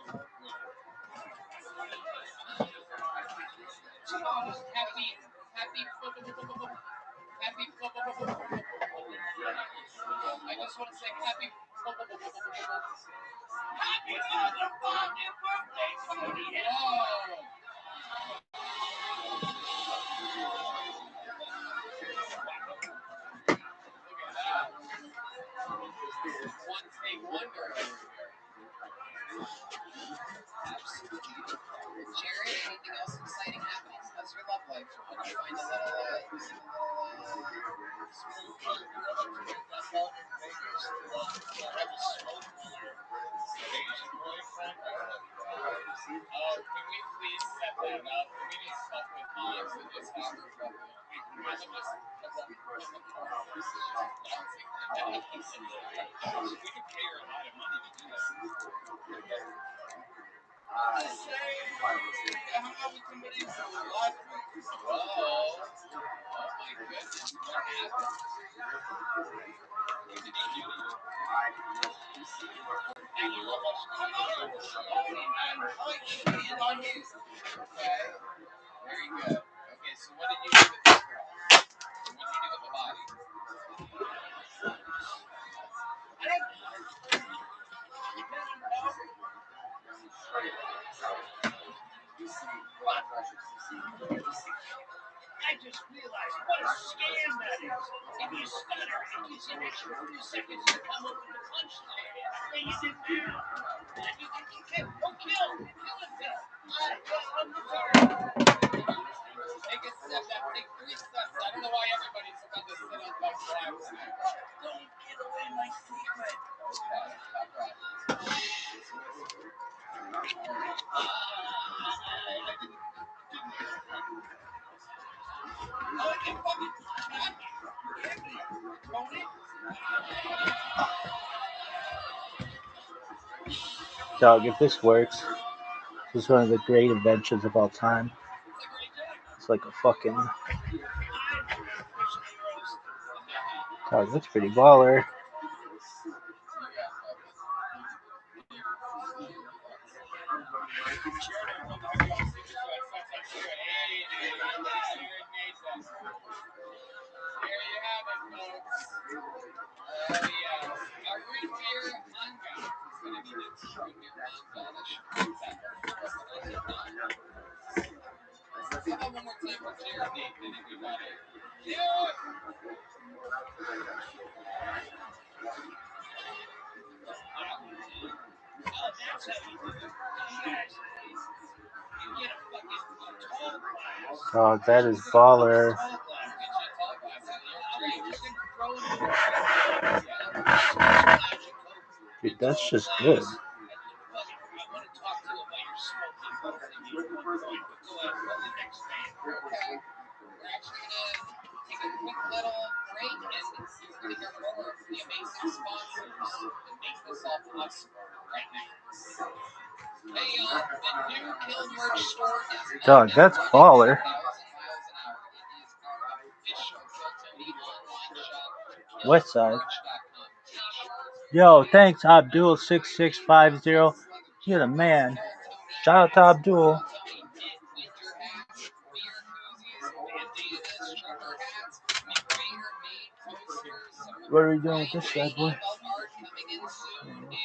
I just want to say happy motherfucking birthday, Tony. One take wonder over here. Absolutely. Jared, anything else exciting happening? How's your love life? Did you find a little, smooth part? Can we please set that up? We need stuff with moms and just have her fucking. We could pay her a lot of money to do that. Oh my goodness. What happened? What did he do to you? Okay. Very good. Okay, so what did you do with this girl? What did you do with the body? I just realized what a scam that is. If you stutter, it gives you an extra 3 seconds to come up with the punchline. And you did now. You can kill himself. I'm sorry. Take a step back. Take 3 steps. I don't know why everybody's about to sit on my flags. Don't give away my secret. Dog, if this works, this is one of the great inventions of all time. It's like a fucking. Dog, that's pretty baller. Dog, that is baller. Dude, that's just good. Dog, that's baller. West Side. Yo, thanks Abdul6650. You're the man. Shout out to Abdul. What are we doing with this bad boy?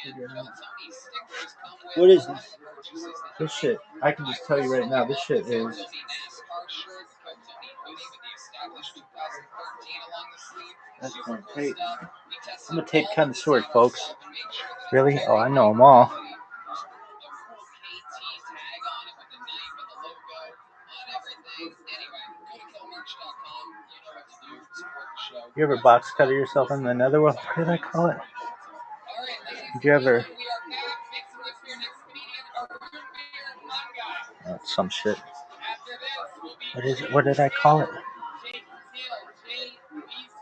figure it out. Don't tell me stickers come with What is a lot this? of the purchases that you This make. shit, I can just tell you right now, this shit The is. Tony NASCAR shirt, the Tony hoodie with the established 2013 along the sleeve. That's Super gonna cool tape. stuff. We tested I'm a tape all of this connoisseur, out folks. ourselves and make sure that it's Really? very Oh, I know high them all. quality. There's a cool KT tag on it with the knife and the logo on everything. Anyway, go to killmerch.com. You know what to do. Support the show. You ever box cutter yourself in the netherworld? What did I call it? All right, ladies Did you and ever? gentlemen, we are back. Make some noise for your next comedian, Arun Beer Manga. Some shit. After this will be What is it? What did I call it? Jay Weezy.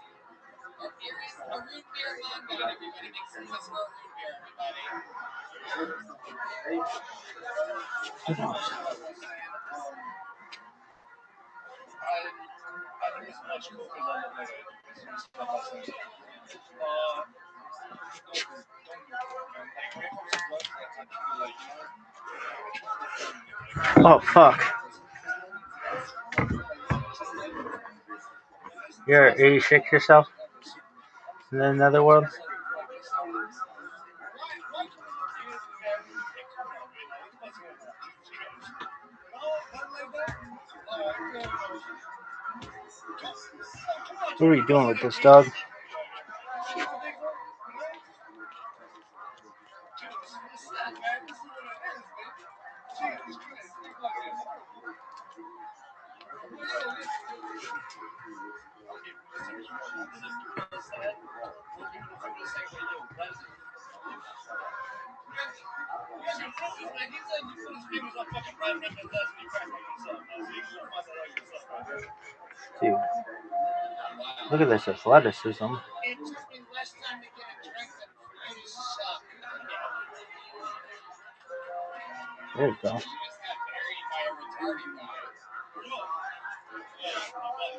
Our beer is Arun Beer Manga. Everybody make some noise for Arun Beer, everybody. I think it's much cool because I love some stuff I say. Oh fuck! You're 86 yourself in the netherworld. What are you doing with this dog? Dude, look at this athleticism. It took me less time to get a drink than for you to suck. There you go. You just got buried by a retarded guy. You're horrible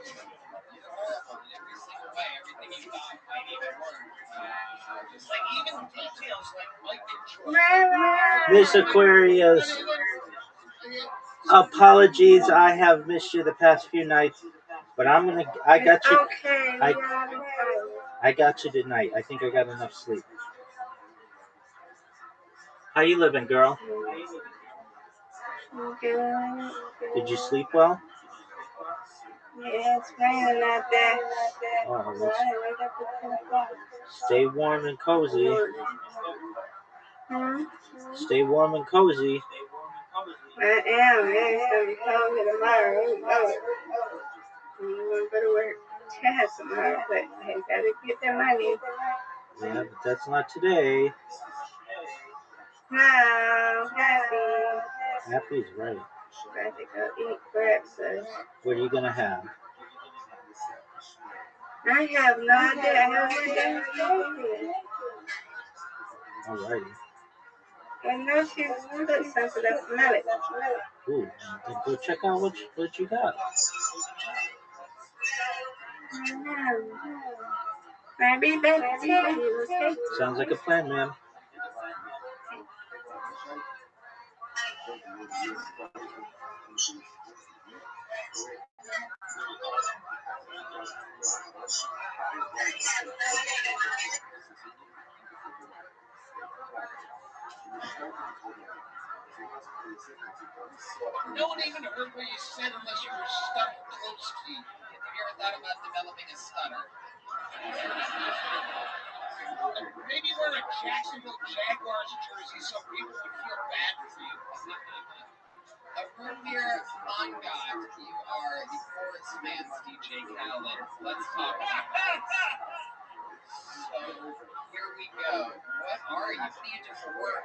in every single way. Everything you thought might even work. Just like even details like Mike and George. Miss Aquarius, apologies. I have missed you the past few nights, but I got you. I got you tonight. I think I got enough sleep. How you living, girl? Did you sleep well? Yeah, it's raining out there. Oh, stay warm and cozy. Stay warm and cozy. I am. It's going to be cold tomorrow. I'm going to go to work tomorrow, but I got to get the money. Yeah, but that's not today. No, happy. Happy's right. About to go eat breakfast. What are you gonna have? I have no idea. I haven't been downstairs. Alrighty. I know she's put something that smell it. Ooh, then go check out what you got. I know. I'll be back to tell you, okay? Sounds like a plan, ma'am. No one even heard what you said unless you were stuck close to you. Have you ever thought about developing a stutter? Maybe wear a Jacksonville Jaguars jersey so people would feel bad for you. A room beer Mongot, you are the Forest Man's DJ Khaled. Let's talk about it. So, here we go. What are you? What do you do for work?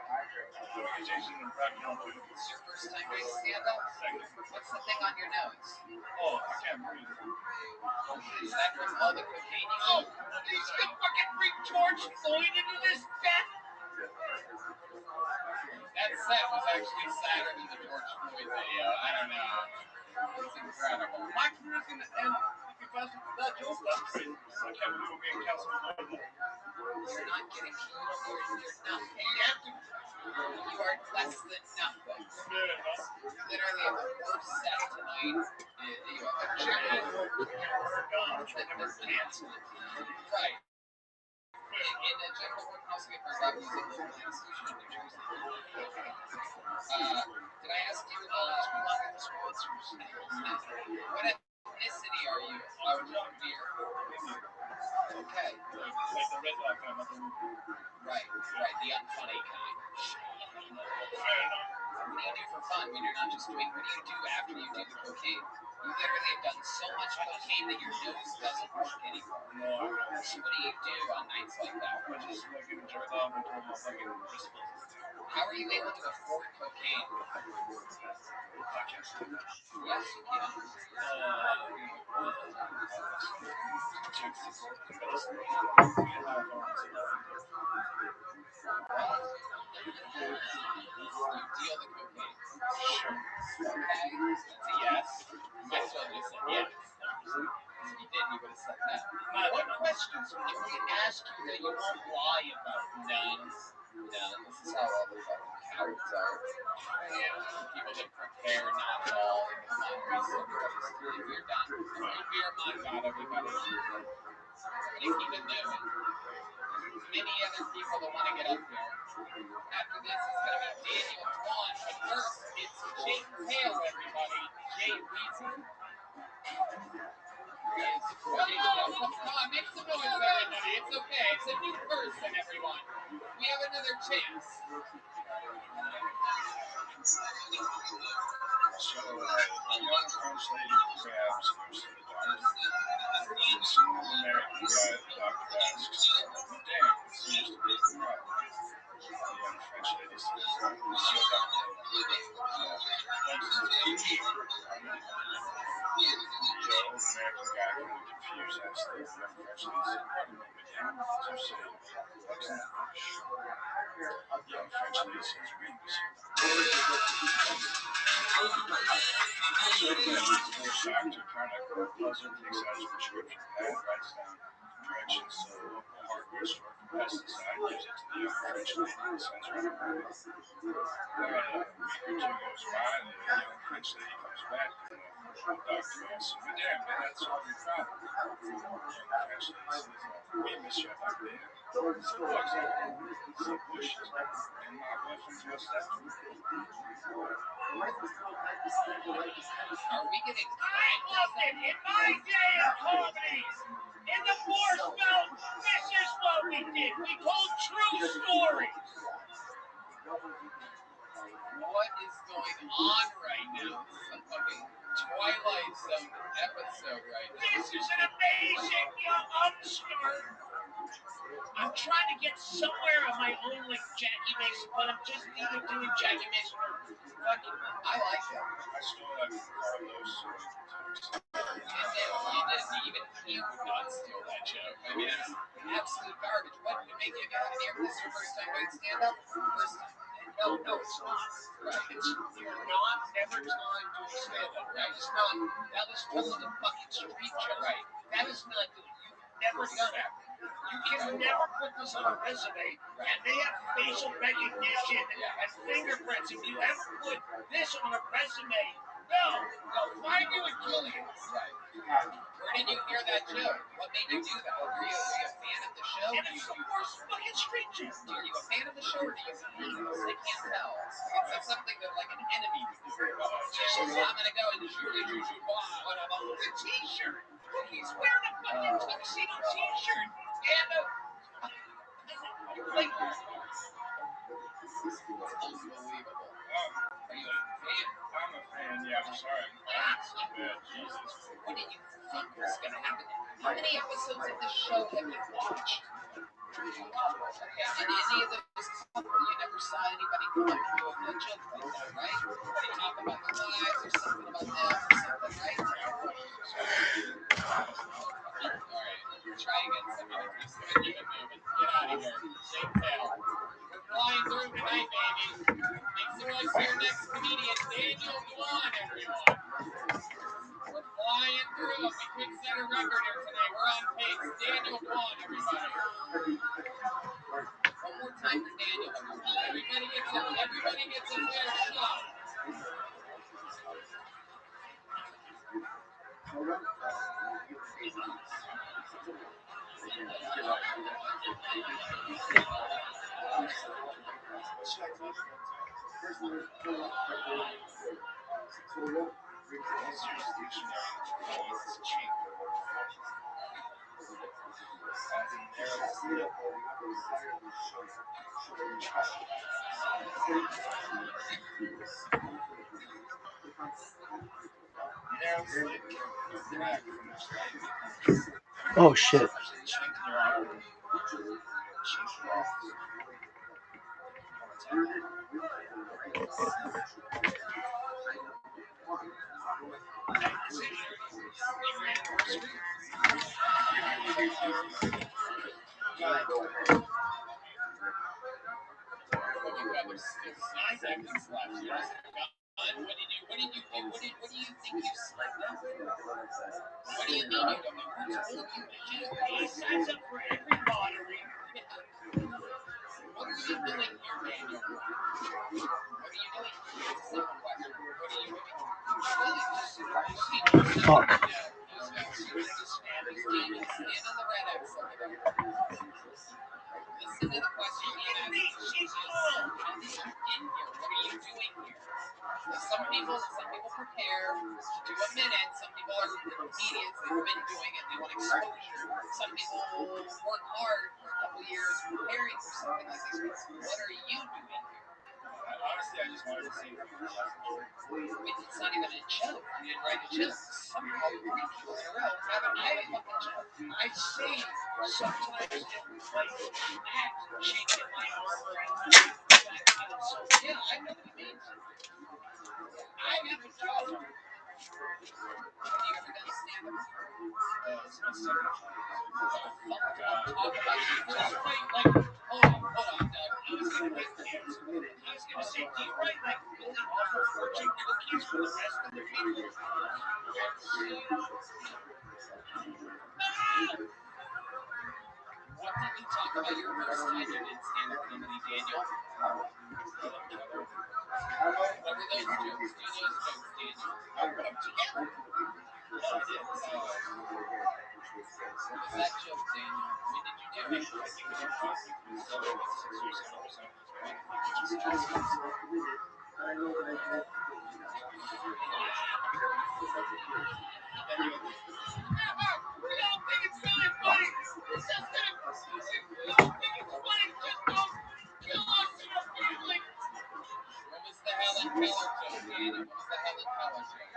It's your first time doing stand-up? What's the thing on your nose? Oh, I can't breathe. Is that from all the cocaine you do? He's gonna fucking bring George Floyd into this bet? That set was actually sadder than the George Floyd video. I don't know. It's incredible. My career's gonna end if you pass with that joke. That's crazy. I can't believe we're being canceled. You're not getting you're nothing. You have to. You are less than nothing. You're literally the worst set tonight. You have a giant canceled. Right. In a general courthouse, get my dog using local anesthesia in New Jersey. Did I ask you? Look at the sponsors. What ethnicity are you? Beer. Okay. Like the red dog kind of thing. Right. The unfunny kind. Fair enough. What do you do for fun when you're not just doing? What do you do after you do the cocaine? You literally have done so much cocaine that your nose doesn't work anymore. No, I don't. So what do you do on nights like that? I just fucking jerk off until my fucking wrist falls down. How are you able to afford cocaine? I can't say that. Yes, you can. You deal the cocaine. Sure. Okay? That's a yes. You might as well just say yes. If you did, you would have said no. What questions if we ask you that you won't lie about? None. This is how all the fucking cowards are. People that prepare not at all in the conference. If you're done. Beer my God, everybody. Keep it moving. Many other people that want to get up here. After this, it's going to be Daniel Dwan, but first, it's Jake Hale, everybody. Jay Weezy. Come on, make some noise, everybody. It's okay. It's a new person, everyone. We have another chance. So, a young French lady grabs goes to the doctor. Some American guy, the doctor asks, damn, it seems to be the problem. The young French lady says, Monsieur Doctor, the old American guy, kind of confused, asks the young French lady, said, pardon me, madame, you say, what's that? The young French lady says, oui, Monsieur Doctor. The doctor kind of puzzled, takes out his prescription pad, writes down directions to the local hardware store for pesticide, gives it to the young French lady, and sends her on her way. A week or two goes by, the young French lady comes back, and the doctor asks, madame, did that solve your problem? The young French lady says, oui, Monsieur Doctor. So what's that? So bushes. And my boyfriend just that. Are we getting I loved it. In my day of comedies, in the Force Belt, this is what we did. We told true stories. What is going on right now? This is a fucking Twilight Zone episode right now. This is an amazing young upstart. I'm trying to get somewhere on my own like Jackie Mason, but I'm just either doing Jackie Mason or fucking. I like it. I stole that from Carlos. You did. Even he would not steal that joke. I mean, it's absolute garbage. What would make you have here? This is your first time doing stand-up? First time. No, it's not. Right. You're not ever time doing stand-up. Right. It's not. That was told a fucking street joke. Right. That is not good. You've never done that. You can never put this on a resume, and they have facial recognition and fingerprints. If you ever put this on a resume, they'll find you and kill you. Right. Where did you hear that joke? What made you do that? Were you a fan of the show? And it's the worst fucking street joke. Are you a fan of the show or do you hate us? I can't tell. It's something that like an enemy would do. I'm gonna go and juju whatever. The t-shirt. He's wearing a fucking tuxedo t-shirt. And like, Unbelievable. Are you a fan? I'm a fan, yeah, I'm sorry. Jesus. What did you think was gonna happen? How many episodes of this show have you watched? Okay, did any of those you never saw anybody come up and do a joke like that, right? They talk about their lives or something about them or something, right? Alright, try again, somebody. Keep it moving. Get out of here. Shake tail. We're flying through tonight, baby. Make some noise for your next comedian, Daniel Dwan, everyone. We're flying through. We could set a record here today. We're on pace. Daniel Dwan, everybody. One more time for Daniel. Everybody gets a fair shot. is your stationary phase chamber? As in there is sleep. Narrow sleep can crack from the sleep. Oh shit. Chink in your armor. Chink walls. There's 9 seconds left. You're just done. What do you do? What do you think you slept up? What do you mean you don't know? Who told you to do that? He signs up for every lottery. What are you doing here, Daniel? What are you doing? It's a simple question. What are you doing? Fuck. No. Stand on the red X over there. Listen to the question being asked. She's full. How did you get here? What are you doing here? Some people prepare to do a minute. Some people are comedians. They've been doing it. They want exposure. Some people work hard for a couple years preparing for something like this. What are you doing here? Honestly, I just wanted to see if you were It's not even a joke. You didn't write a joke. Somehow 3 people in a row haven't made a fucking joke. I see. Sometimes it like act chink in my armor and that feels so Yeah, I know what you mean. I have a job. Have you ever done stand-up? it's my second Talk about your Just job. wait, like Hold on, Doug. I was gonna write kids. I was gonna say, do you write like really awful fortune cookies for the rest of the people? What did you talk about your first time you did stand-up comedy, Daniel? What were those jokes? Do those jokes, Daniel? I put them together. What was that joke, Daniel? When did you do it? I think it was probably 6 or 7 We don't think it's really funny. It's just that we don't think it's funny. Just don't kill us and our family. What was the Helen Keller joke, Daniel? What was the Helen Keller joke?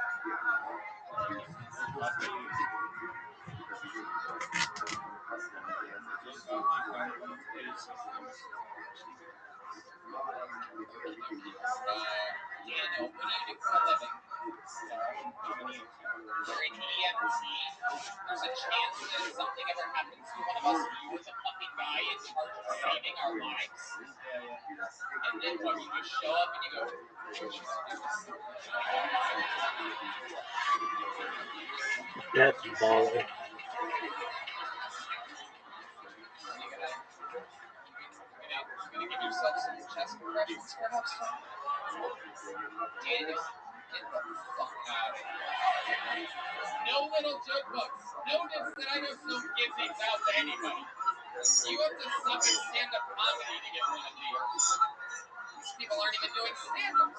Daniel, what do you do for a living? You're an EMT. There's a chance that if something ever happens to one of us, you're the fucking guy in charge of saving our lives. And then what? You just show up and you go, That's baller. You're gonna give yourself some chest compressions perhaps? Daniel, get the fuck out of here. No little joke books. Notice that I don't throw givings out to anybody. You have to suck at stand-up comedy to get one of these. These people aren't even doing stand-up.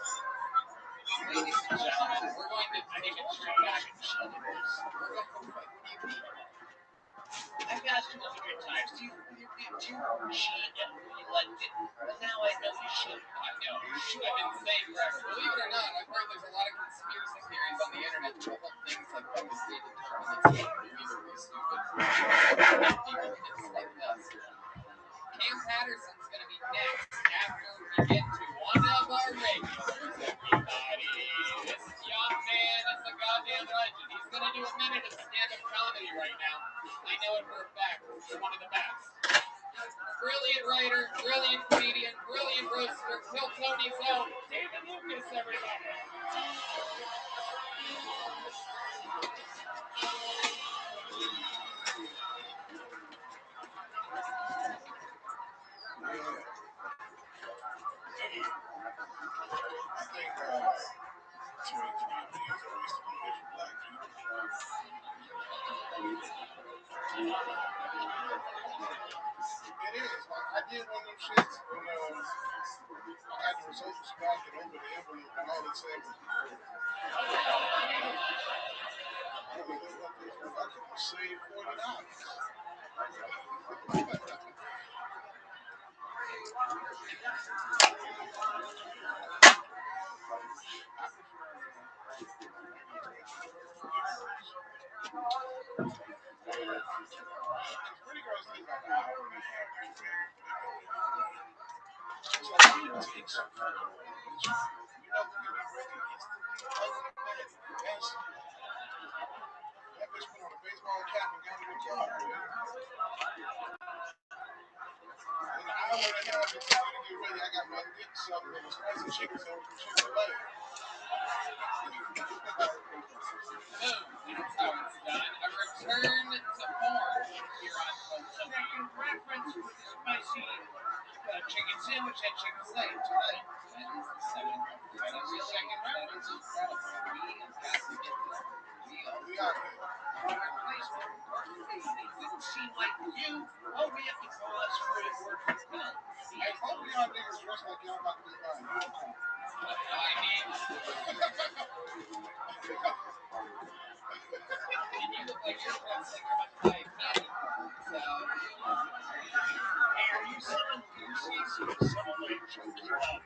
Ladies and gentlemen, we're going to take a trip back in time. We're going to what do you mean? I've asked you 100 times, do you cheat and relent it? Well, now I know you should. I know. I've been saying forever. Believe it or not, I've heard there's a lot of conspiracy theories on the internet. The whole thing's like fucking predetermined. It's unbelievably stupid. People think like this. Cam Patterson's going to be next after we get to one of our regulars, everybody. This young man is a goddamn legend. He's going to do a minute of stand-up comedy right now. I know it for a fact. He's one of the best. Brilliant writer, brilliant comedian, brilliant roaster, Phil Tony's own David Lucas, everybody. It is. Like, I did one of them shits, and I got the results back and opened the envelope, and all it said was, I could have saved $40. Pretty girls take like an hour and a half. So why do you take so far? You know who can be ready instantly? Other than that, that bitch put on a baseball cap and got in the car. In an hour and a half it took me to get ready, I got my dick sucked and a spicy chicken sandwich from Chick-fil-A. That's how it's done. A return to form here on Coach. Second reference for the spicy chicken sandwich at Chick-fil-A tonight. That is the second reference. That is the second reference. We have got to get this. We out here. It didn't seem like you. Oh, we have to call us for a word from Bill. Hey, both of y'all niggas dress like y'all about to be buying. I mean, and you look like you're dressing for $5 million. So, hey, are you selling piercings? Some of my chunky love.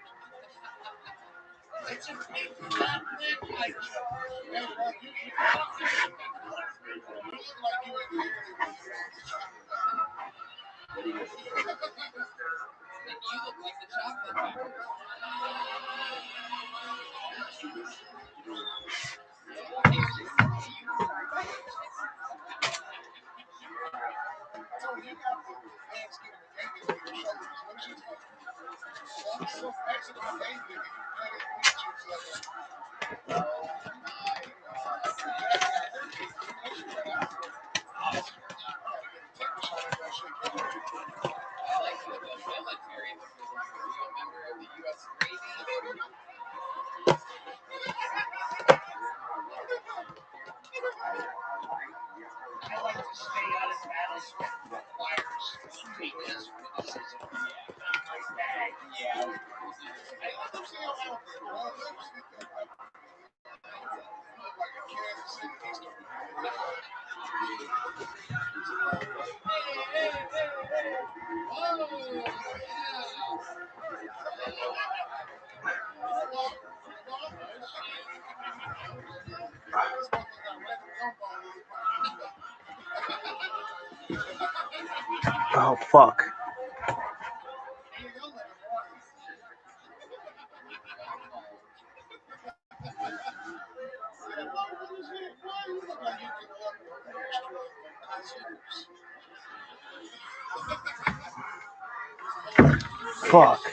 It's a big fat neck like joke. Hey, bro, you fucking you look like you inherited one of those chocolate buttons. and you look like the chocolate peppers. So you got the Thanksgiving bacon on your shoulders. What you talking about? Some Mexican day nigga, you petted peaches like a I like the military look. Are you a member of the U.S. Navy? I like to stay out of battles that requires sweetness, criticism, not my bag. Yeah. Hey, let them see your outfit, bro. Let them see that. You look like a Kansas City Easter bunny. Oh fuck. Fuck.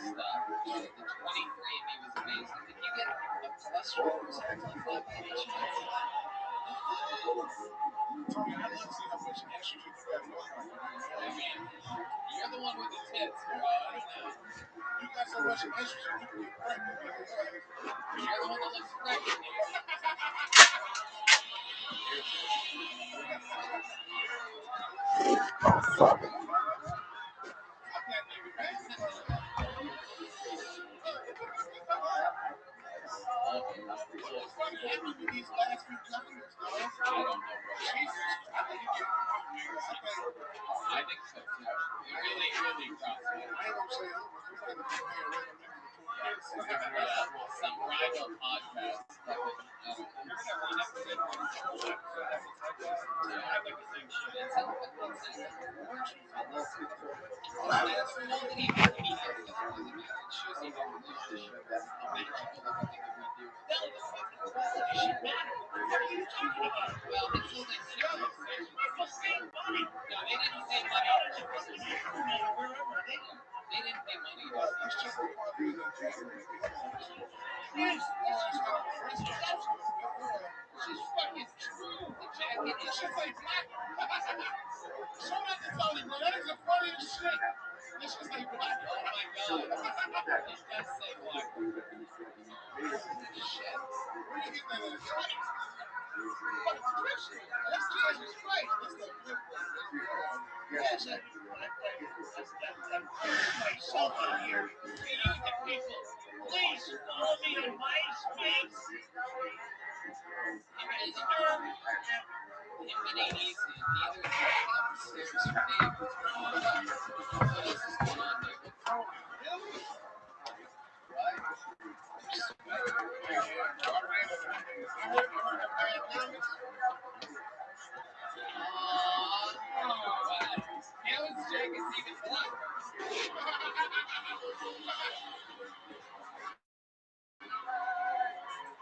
The 23andMe was amazing. Did you get a cholesterol result on that by any chance? Tony, I'd love to see how much estrogen you got in your body. I mean, you're the one with the tits, bro. I don't know. You got so much estrogen, you can get pregnant. You're the one that looks pregnant. Oh fuck. What's funny happened with these last few comments, dog? I don't know what Jesus, I think you get caught, nigga. I think so too. It really, really crossed me. I ain't gonna say who, but somebody just paying random niggas to put this. Some rival podcast. That is the funniest shit. This was like black. Oh my god. It does say black. Shit. Where do you get that at? But that's Jesus Christ. That's the flip one. Yes, myself on here. Hey, you the people, please follow me on MySpace. Instagram. It ain't easy. Neither is walking up the stairs for me. What else is going on, David? Really? What? I heard of bad comments. Wow. Now it's Jack's even blacker.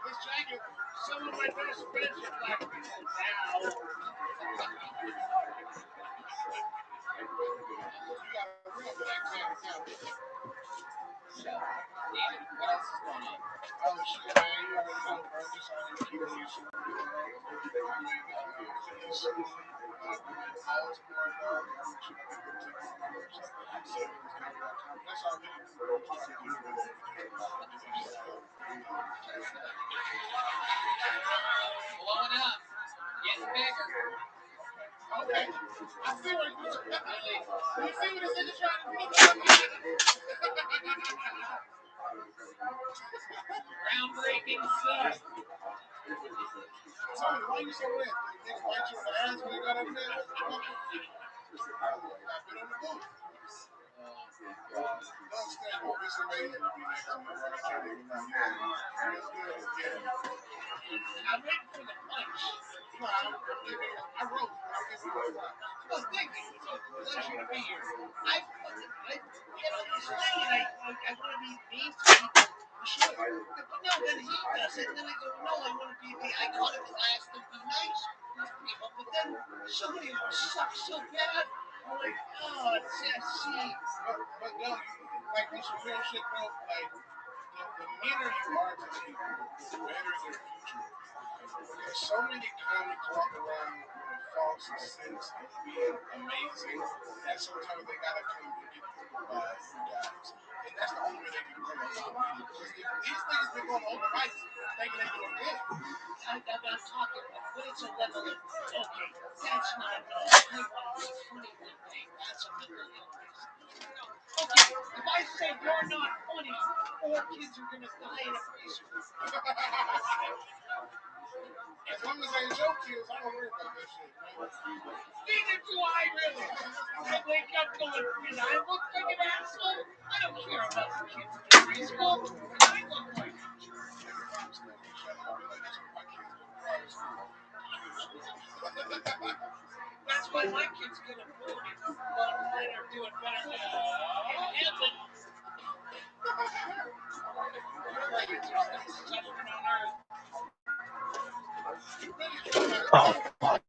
This jacket, some of my best friends are black people now. You got a real black man now. David, what else is going on? Oh shit, man, you already know, bro. Just out here keeping you super cool, bro. I mean, it's soon, Baltimore, dog. I'm sure I can take it on my website. That's all we can do, bro. Just try to keep it Blowing up. Getting bigger. okay. I see what you're Really You see what this nigga trying to do? groundbreaking stuff. Tony, why you so red? Nigga bite you in the ass when you got up there? I've been on the booth. Don't stand up. It's amazing to be next to you, bro. I can't even lie. It's good. Yeah. I'm waiting for the punch. No, I wrote. I'll give you a punch. Well, thank you. It's a pleasure to be here. I get on this thing and I want to be mean to people. Sure. But no, then he does it. And then I go, no, I want to be mean. I got it because I asked him to be nice to people. But then somebody else sucks so bad. I'm like, oh, it's see. But no, like, it's some real shit, bro. Like, the meaner you are to people, the better their future. There's so many comics walk around with a false sense of being amazing that sometimes they gotta come and get people by you guys. And that's the only way they can grow a lot of people. Because these niggas been going over rights thinking they doing good. I'm not talking, but it's a level of, okay, that's not I want to be funny one day. That's a mental illness. Okay, if I say you're not funny, 4 kids are gonna die in a freezer. As long as they joke kids, I don't worry about that shit, man. Neither do I really. I wake up going, did I look like an asshole? I don't care about the kids in preschool. What I look like? Your mom's going to shut up. Be like, that's what my kids go to private school. That's why my kids get a movie. Bottom line are doing better than heaven. Oh, fuck.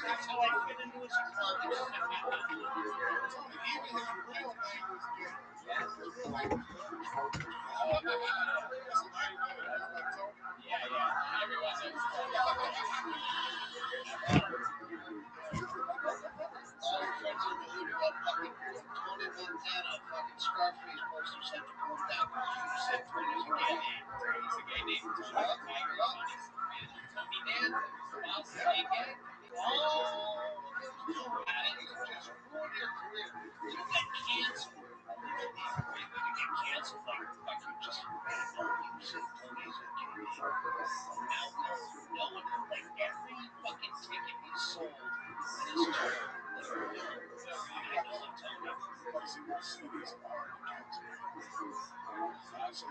That's how I fit into his clothing. Even his real name was good. His real name was good. Yeah. Everyone knows Tony. All your friends are deluded about fucking Tony Montana, fucking Scarface posters have to move down because you said Tony's a gay name. Tony's a gay name. Tony's a tiger. Tony's Tony Danza. Miles Tony gay. Just ruin your career. You get canceled. You get canceled like you just you said Tony's a gay name. No one, like every fucking ticket he sold in his tour was I know Tony. I'm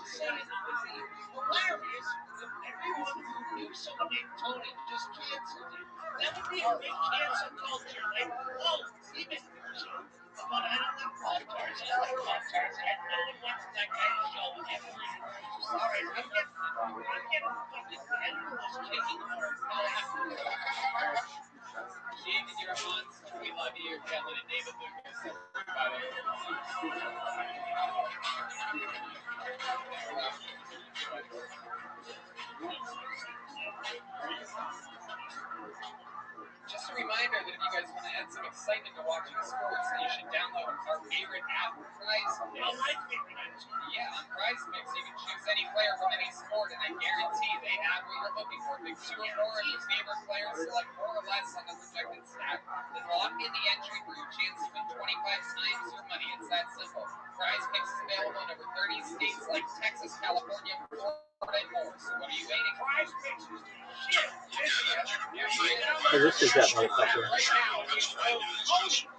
saying is hilarious if everyone who knew someone named Tony just canceled it. That would be a big cancel culture. Like, oh, he missed the show. But I don't like Pop-Tarts. I like Pop-Tarts. And no one wants that guy's show ever. Sorry, I'm getting fucking pendulous kicking over. Jake and your monster. We love you. You're yelling at David Lucas. Everybody. Just a reminder that if you guys want to add some excitement to watching sports, you should download our favorite app, Prize Mix. Yeah, on Prize Mix, you can choose any player from any sport, and I guarantee they have what you're looking for. Pick 2 or more of your favorite players, select more or less on the projected stat, then lock in the entry for your chance to win 25 times your money. It's that simple. Prize Mix is available in over 30 states like Texas, California, Florida, and more. So what are you waiting for? Prize Mix is the shit. Oh, this is that motherfucker. Right now, it's voting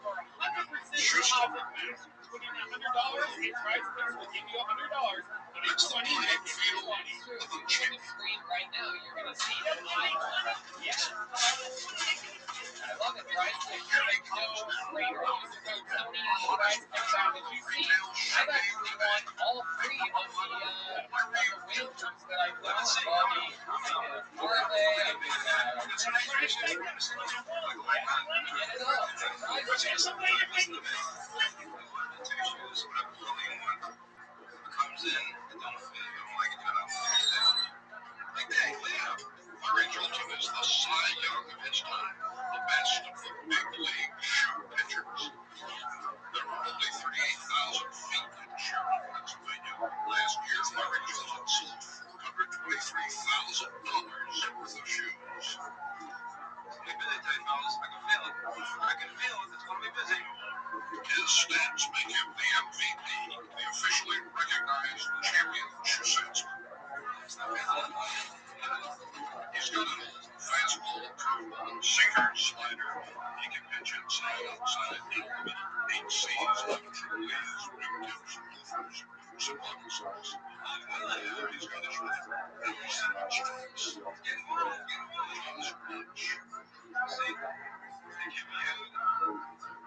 for 100% deposit match. Put in $100, and Prize Mix will give you $100. But it's money that gets you money. If you look at the screen right now, you're going to see The money. yeah. I love it. Prize Mix makes no brainer. Use the code Tony on the Prize Mix app. As you see, I've actually won all 3 of the wagers that I've done. All the parlay, I did it all. Prize Mix. Comes in and don't fit. You don't like it, you don't like that. Like, yeah. Orange Ultimate is the Cy Young of its time. The best of the big league shoe pitchers. There were only 38,000 feet in Sharon, Pennsylvania. Last year, Orange Ultimate sold $423,000 worth of shoes. We're busy today, fellas. I can feel it. I can feel it. It's going to be busy. His stats make him the MVP, the officially recognized champion shoe salesman. He's got a fastball, curveball, sinker, slider. He can pitch inside, outside, increment, 8 C's, 11 triple A's, rim tips, loafers, some bubble socks. He's got his rhythm. And he's throwing strikes. Get him on. His punch. See? Thank you, man.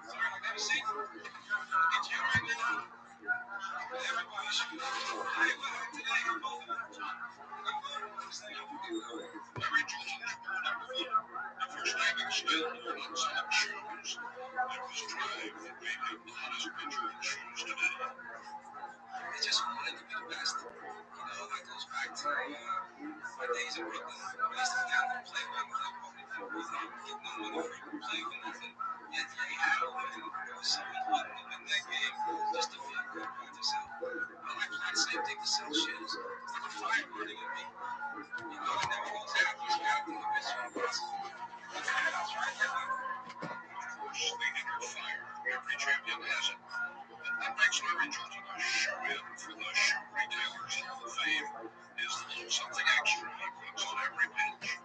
Sorry, have a seat. It's you right now. Everybody should know. Hey, what happened today? You're both in that time. Larry Johnson is born number 4. The first name extended on some shoes. It was drive that made him the hottest pitcher in shoes today. I just wanted to be the best. You know, that goes back to my days in Brooklyn. I used to get down there and play around with everybody. Get no money for you, play for nothing. Yet you had to win. There was something important to win that game just to feel good about yourself. Well, I tried the same thing to sell shoes. It's like a fire burning in me. You know, it never goes out. You got to do the best you possibly. I tried that one. Of course, the inner fire. Every champion has it. That makes Larry Johnson a shoe-in for the Shoe Retailers Hall of Fame. Is the little something extra he puts on every pitch.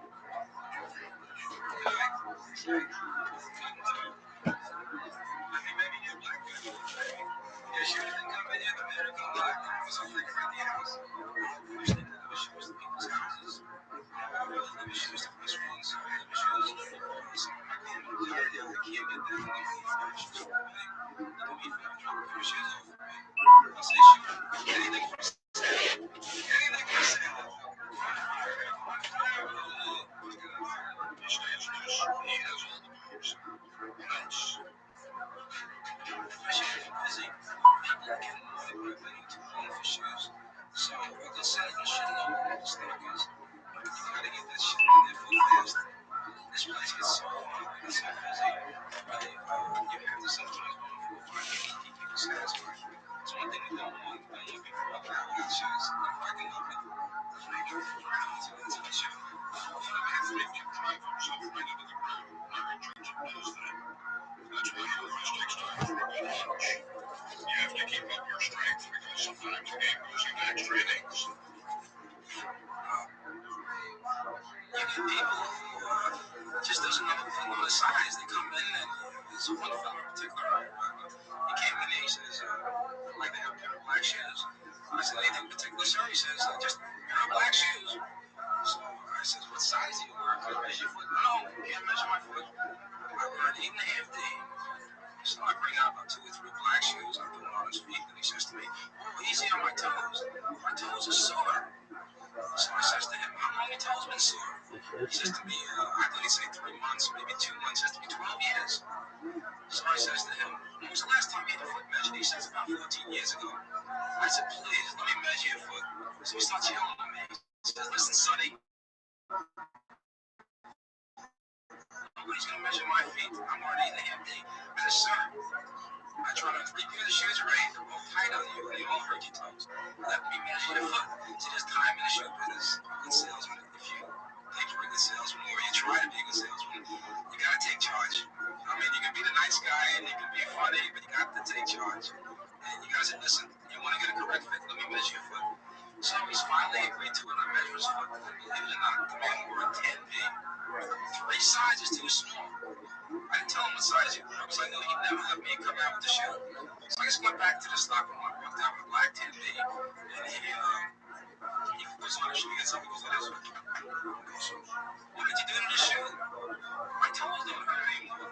Maybe you like it. Your shoes didn't come in the medical doctor or something around the house. First they deliver shoes to people's houses. Now they deliver shoes to restaurants. They deliver shoes to some raccoon. I can't get that. They don't eat fair shoes for me. They don't eat fair drop your shoes off for me. I say, sure, anything for sale. Anything for sale. He stays loose. He has all the moves. Nuts. I should be busy. People get annoyed by waiting too long for shoes. So a good salesman should know where the stock is. You gotta get that shit in there real fast. This place gets so hard and it's so busy. Really, you have to sometimes wait 4 or 5 days to keep people satisfied. It's one thing we don't want. We don't want people walking out with shoes. If I can help it, I do. So that's an issue. An athlete can drive himself right into the ground. Larry Johnson knows that. That's why he always takes time for a good lunch. You have to keep up your strength because sometimes the game goes into extra innings. You get people who just doesn't know the thing on the sides. They come in and there's one fellow in particular. He came in and he says, I'd like to have black shoes. I said, anything particular, sir? He says, just black shoes. So I said, what size do you wear? Can I measure your foot? No, can't measure my foot. I wear an 8.5D. So I bring out about 2 or 3 black shoes. I put them on his feet, and he says to me, oh, easy on my toes. My toes are sore. So I says to him, how long your toes been sore? He says to me, I thought he'd say 3 months, maybe 2 months. He says to me, 12 years. So I says to him, when was the last time you had a foot measured? He says, about 14 years ago. I said, please, let me measure your foot. So he starts yelling at me. He says, listen, Sonny, nobody's going to measure my feet. I'm already 8.5D. I said, sir, I tried on 3 pairs of shoes already. They're all tight on you, and they all hurt your toes. Let me measure your foot. See, there's time in the shoe business. A good salesman, if you think you're a good salesman, or you try to be a good salesman, you got to take charge. I mean, you can be the nice guy, and you can be funny, but you got to take charge. And you got to say, listen, you want to get a correct fit, let me measure your foot. So he's finally agreed to it. I measure his foot. Believe it or not, the man wore a 10B. 3 sizes too small. I didn't tell him what size you were, because I knew he'd never let me come out with the shoe. So I just went back to the stock room. I walked out with a black 10B, and he puts on a shoe. He gets up and goes like this. So, what did you do to the shoe? My toes don't hurt anymore.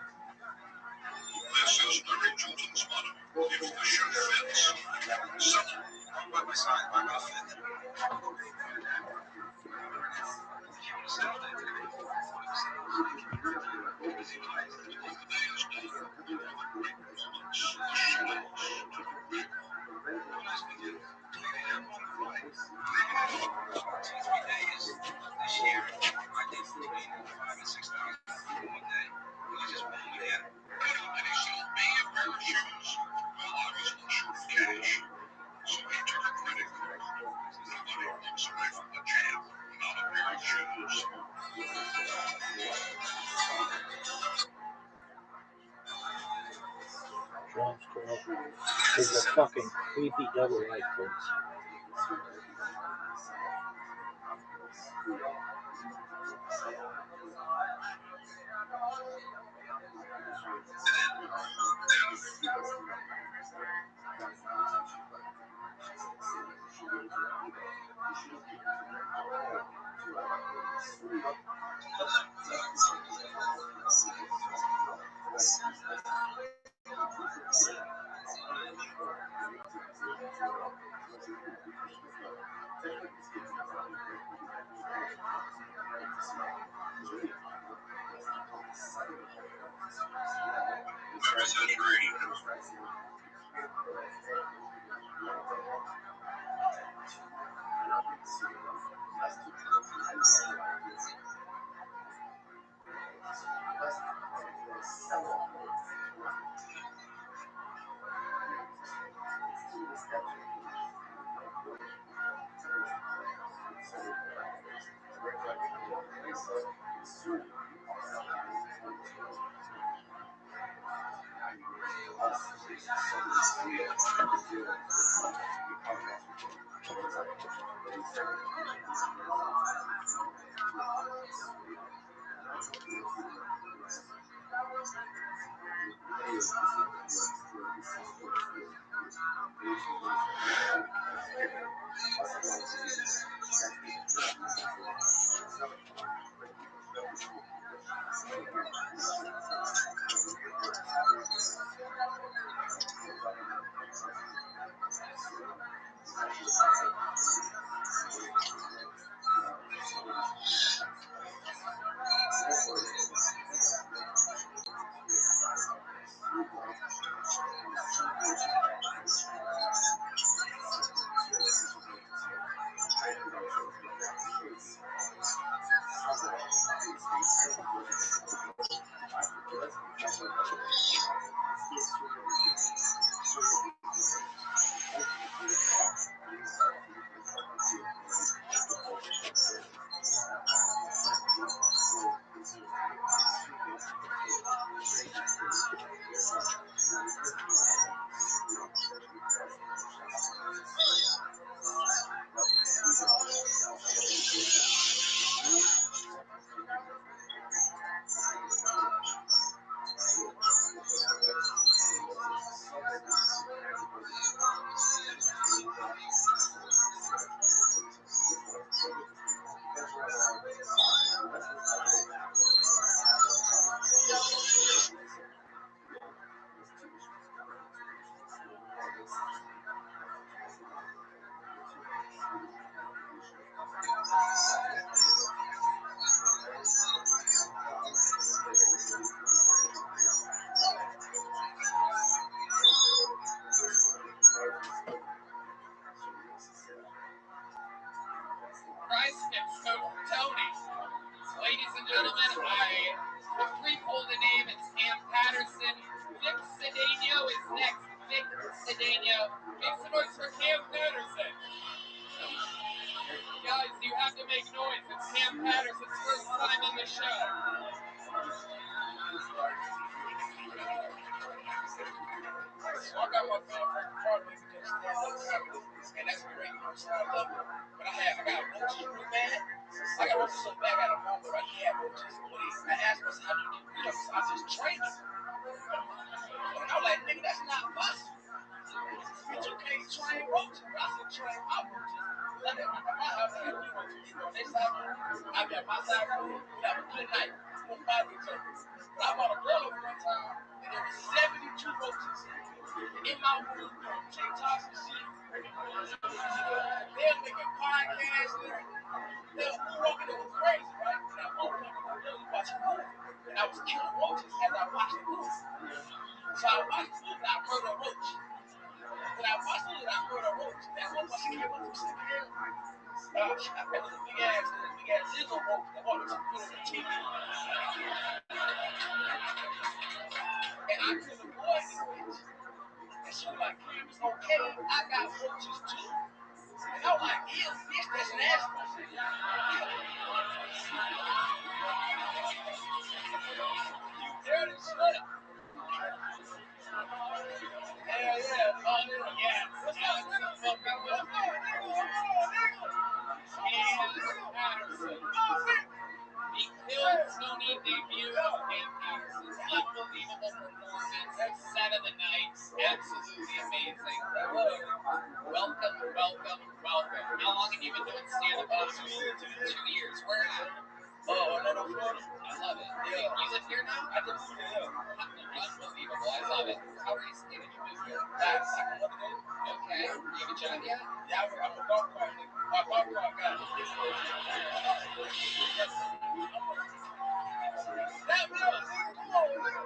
This is Larry Jordan's motto. If the shoe fits, sell it. By my size, by my fit. Drums Club is a fucking creepy double life, folks. Yeah, make some noise for Cam Patterson. Guys, you have to make noise. It's Cam Patterson's first time in the show. So I got my girlfriend partner because and that's great, you know what I'm saying? I love it. But I got roaches real bad. I got roaches so bad I got a mom where I can't have roaches. I asked myself, how do you get rid of them? So I just trained them. And I'm like, nigga, that's not possible. But you can't train roaches. I said, train my roaches. I got my house, I got 2 roaches. You know, they side room. I got my side room. We have a good night. We don't bother each other. But I bought a girl over one time, and there was 72 roaches in my room doing TikToks and shit. They're making podcasts. They're walking, it was crazy, right? And I woke up and I really watched a movie. And I was killing roaches as I watched the movie. So I watched the movie and I murdered a roach. When I watched the movie and I murdered a roach, that one was came up from somewhere. It was a big ass lizard roach that wanted to put on the TV. And I couldn't avoid this bitch. And she was like, Cam, it's okay. I got roaches too. And I was like, ew, bitch, that's nasty. You dirty slut. Hell yeah. Oh, yeah. What's up, nigga? The Bill Tony debut of Cam Patterson's unbelievable performance. 7 of the night. Absolutely amazing. Welcome. How long have you been doing stand-up? 2 years. Where at? Orlando, Florida. I love it. Yeah. You live here now? I just moved here. Unbelievable. I love it. How recently did you move here? Last second of the day. Okay. You have a job yet? Yeah, I'm a golf cart nigga. My golf cart guy. That real, nigga. Come on, nigga.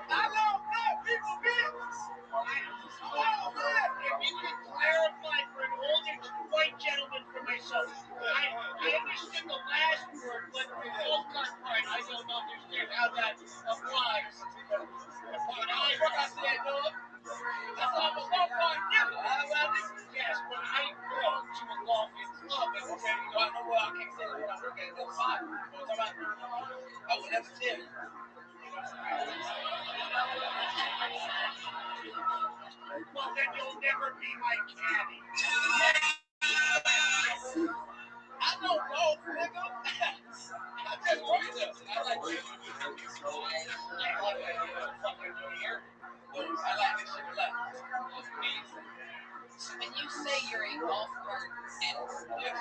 I love black people, bitch. Oh, man. If you could clarify for an older white gentleman for myself, I understood the last word, but the golf cart part, I don't understand how that applies. What I said, dog. That's all I'm a golf cart nigga. Yes, but I belong to a golfing club, and Okay, you know, I know where I can't say what I work at. That's fine. You know what I'm talking about? I would never tell you. well, then you'll never be my caddy. I know golf, nigga. I just worked up. I like it. I like that. Fucking New Year. I like this shit a lot. It's amazing. So when you say you're a golf cart and Yes.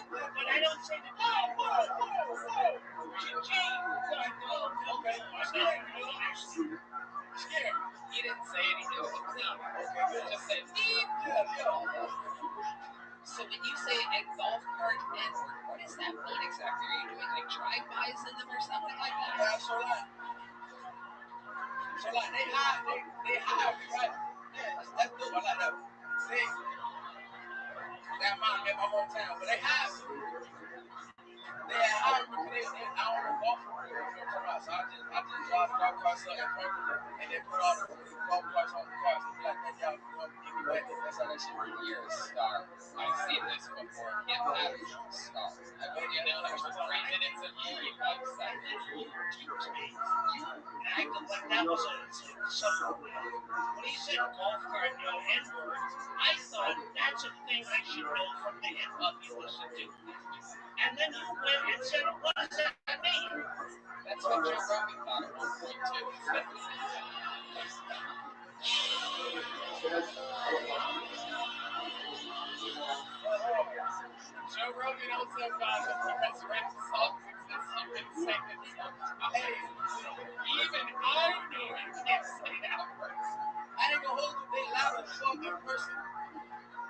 But I don't say the Whoa. Ching-ching. Okay. I'm scared. Scared. he didn't say anything, it was clean. Okay, good. Just said beep. Yeah. So when you say a golf cart N-word, what does that mean exactly? Are you doing like drive-bys in them or something like that? Yeah, so like they hire me, right? That's dope. I like that. That mom in my hometown, but they hire me. They hire me because I don't know golf for real. You know what I'm talking about? So I just drive golf carts up and park them, and then put all the golf carts on the cars. And be like, that y'all, give me back. That's how that shit works. You're a star. I've seen this before. Cam Patterson's a star. I've only known him for 3 minutes of TV website. I acted like that was something. When he said golf cart, no N-word, I thought that's a thing I should know from the hip-hop you listen to. And then you went and said, what does that mean? That's what Joe Rogan thought at one point too. Joe Rogan also thought that because rap songs exist, you can sing it. Hey, Even I knew you can't say that word. I ain't gonna hold you. They loud as fuck in person.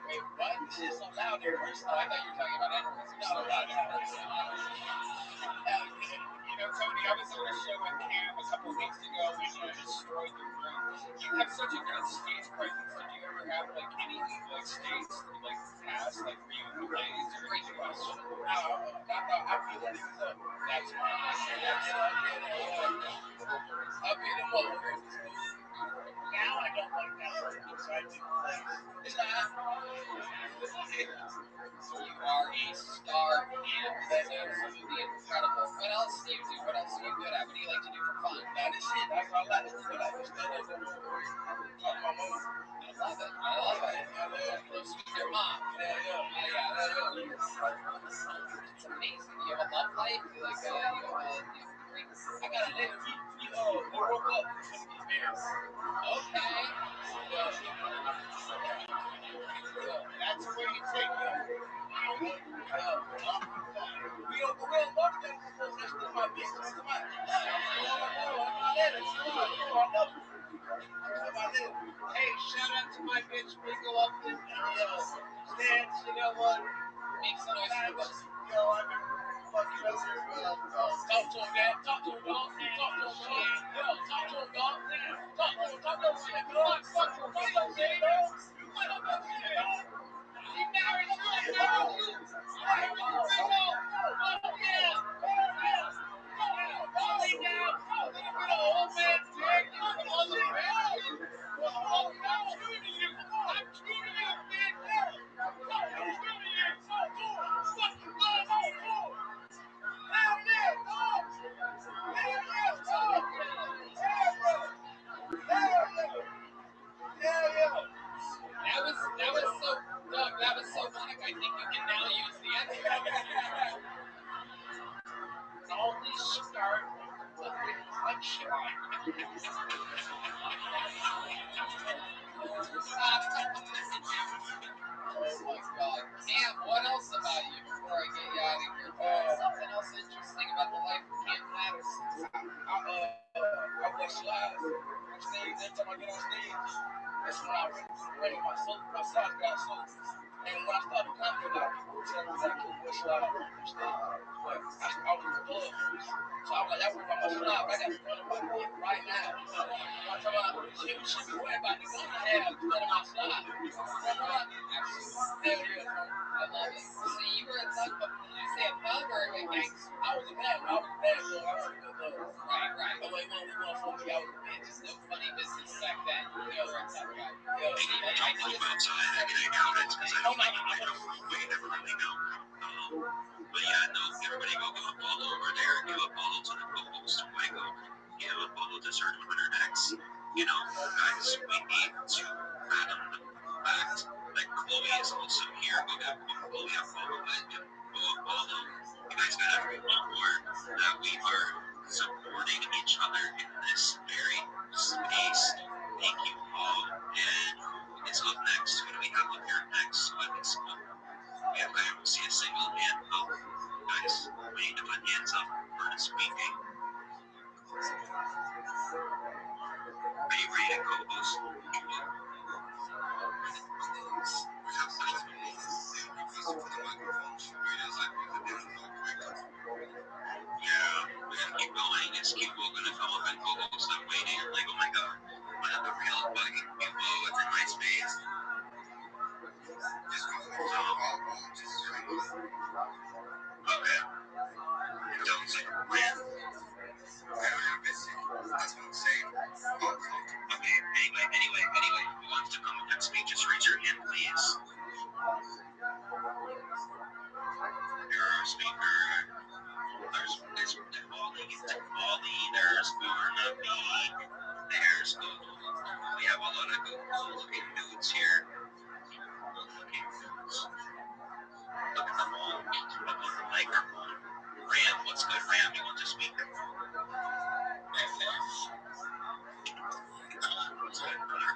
Wait, what? This shit's so loud in person. Oh, I thought you were talking about animals. You're so loud in person. You know, Tony, I was on a show with Cam a couple weeks ago when you destroyed the room. You kept such a good stage presence. Like, do you ever have like any like states like past like where you plays or Great anything? question. I really do know. That's why I've been in my words. Now I don't like that word because I do play. It's not. So you are a star and that's absolutely incredible. What else do you do? What else are you good at? What do you like to do for fun? That is it. That's all I like to do. I like to stand up and talk to my mom. I love it. I love it. Close with your mom. It's amazing. You have a love life. You like you have a great. I got a lady. We broke up. Okay. That's where you take me. We don't go in. What the that's still my business. That's my. Hey, shout out to my bitch. We go up and stand. You know what? Make some noise. Yo, I've been fucking up here. Talk to him, man. Talk to him, dog. Talk to him, dog. Yo, talk to him, dog. Talk to him, dog. Fuck him, fuck him, man, dog. You went up there, dog. He married you, I married you. Hey, we can bring up. Oh, yeah. Lay down. Get an old man dick. Some other man. Oh, no. I'm treating you, man. I'm treating you. Fuck you, God. Hell yeah, dog. Hell yeah, dog. Hell yeah. That was so Doug, that was so funny. I think you can now use the end. Only start with the punchline. Oh my god. Cam, what else about you before I get you out of here? Something else interesting about the life of Cam Patterson. I watch live on stage. Every time I get on stage, that's when I'm ready my soul. My songs got soul. And when I started coming, like people tell me that I could watch live on stage. But I was in the club. So I was like, that was my most live. I got to run my head right now. I'm talking about, she be worried about the gun I have instead of my slide. Hell yeah, bro. I love it. So you were a thug, but did you say a thug or a gangster? I was a bad boy. I was a bad boy. I was a good boy. Right. But when we won for me, I was a bitch. No funny business back then. You were a tough guy. Yeah. I know this is I mean, I doubt it because I don't we never really know. But yeah, no, everybody go give a follow over there. Give a follow to the co-host Michael. Give a follow to Search Winner X. You know, guys, we need to fathom the fact that Chloe is also here. Go give Chloe a follow. Go a follow. You guys gotta remember that we are supporting each other in this very space. Thank you all. And it's up next. Who do we have up here next? So I can smoke. I don't see a single hand up. Guys, we need to put hands up for the speaking. Are you ready to co-host? Yeah, we gotta keep going. It's Kipo gonna come up and co-host. I'm waiting. I'm like, oh my god, one of the real fucking Kipo within my space. Okay. Don't say when. That's what I'm saying. Okay, anyway, who wants to come up and speak? Just raise your hand, please. You're our speaker. There's Wally, there's Barnaby, there's Gogo. We have a lot of good-looking dudes here. Good-looking dudes. Look at them all. Up on the microphone. Ram, what's good, Ram? You want to speak? What's good, brother?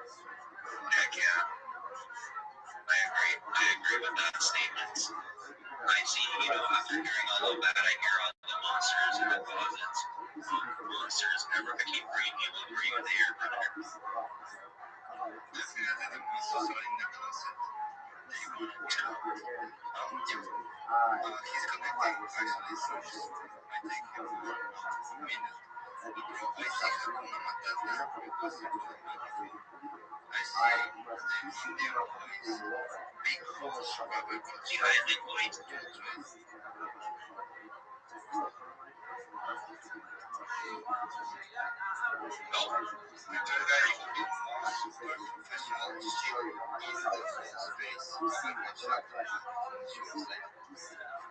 Heck yeah. I agree with that statement. I see, after hearing all of that, I hear all the monsters in the closets. Monsters, I keep bringing you up. Were you there, brother? Definitely the monsters are in the closet. They want to get out. He's connecting, actually, so just might take him a minute. Bro, I see Hakuna Matata reposted to the magazine. I see the Indian boys, big holes, Rabbi Rothschild, big white children. Well, the third guy who will be more super professional ship in the full space. Rabbi Rothschild, what you will say?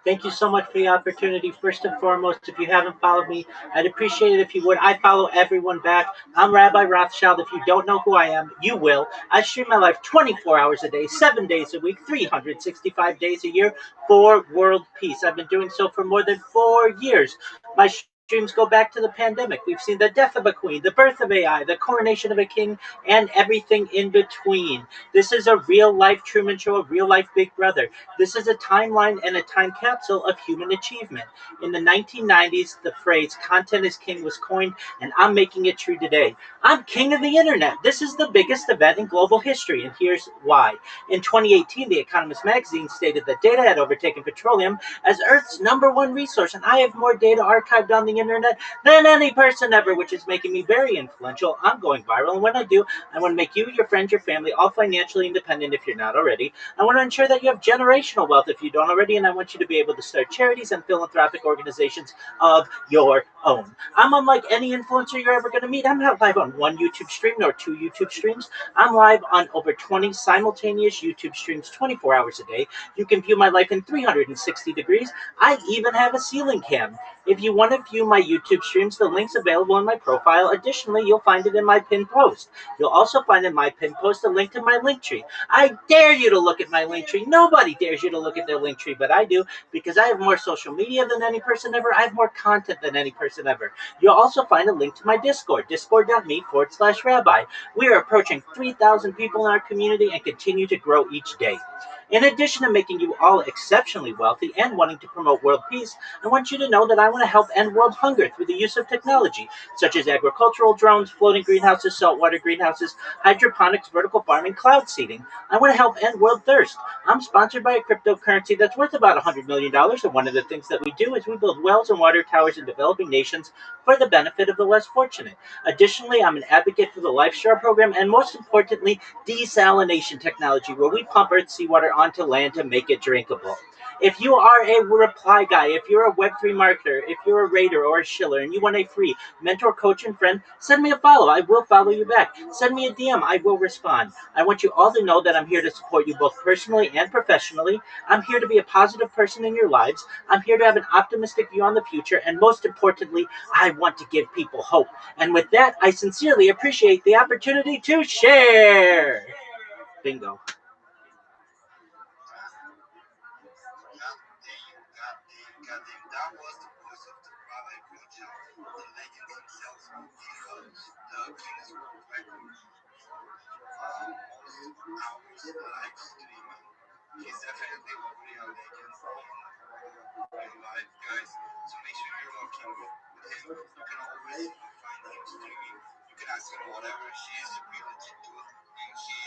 Thank you so much for the opportunity. First and foremost, if you haven't followed me, I'd appreciate it if you would. I follow everyone back. I'm Rabbi Rothschild. If you don't know who I am, you will. I stream my life 24 hours a day, 7 days a week, 365 days a year for world peace. I've been doing so for more than 4 years. My streams go back to the pandemic. We've seen the death of a queen, the birth of AI, the coronation of a king, and everything in between. This is a real life Truman Show, a real life Big Brother. This is a timeline and a time capsule of human achievement. In the 1990s, the phrase content is king was coined, and I'm making it true today. I'm king of the internet. This is the biggest event in global history, and here's why. In 2018, The Economist magazine stated that data had overtaken petroleum as Earth's #1 resource, and I have more data archived on the internet than any person ever, which is making me very influential. I'm going viral, and when I do, I want to make you, your friends, your family all financially independent if you're not already. I want to ensure that you have generational wealth if you don't already, and I want you to be able to start charities and philanthropic organizations of your own. I'm unlike any influencer you're ever going to meet. I'm not live on one YouTube stream nor 2 YouTube streams. I'm live on over 20 simultaneous YouTube streams 24 hours a day. You can view my life in 360 degrees. I even have a ceiling cam. If you want to view my YouTube streams, the link's available in my profile. Additionally, you'll find it in my pinned post. You'll also find in my pinned post a link to my link tree. I dare you to look at my link tree. Nobody dares you to look at their link tree, but I do, because I have more social media than any person ever. I have more content than any person ever. You'll also find a link to my Discord, discord.me/rabbi. We are approaching 3,000 people in our community and continue to grow each day. In addition to making you all exceptionally wealthy and wanting to promote world peace, I want you to know that I want to help end world hunger through the use of technology, such as agricultural drones, floating greenhouses, saltwater greenhouses, hydroponics, vertical farming, cloud seeding. I want to help end world thirst. I'm sponsored by a cryptocurrency that's worth about $100 million, and one of the things that we do is we build wells and water towers in developing nations for the benefit of the less fortunate. Additionally, I'm an advocate for the LifeStar program, and most importantly, desalination technology, where we pump Earth's seawater onto land to make it drinkable. If you are a reply guy, if you're a Web3 marketer, if you're a raider or a shiller, and you want a free mentor, coach, and friend, send me a follow. I will follow you back. Send me a DM. I will respond. I want you all to know that I'm here to support you both personally and professionally. I'm here to be a positive person in your lives. I'm here to have an optimistic view on the future. And most importantly, I want to give people hope. And with that, I sincerely appreciate the opportunity to share. Bingo. That was the voice of the Rabbi Rothschild, the legend himself. He holds the Guinness World Record for most hours live streaming. He's definitely already a legend in real life, guys. So make sure you're looking with him. You can always find him streaming. You can ask him whatever. She is a really legit dude, and she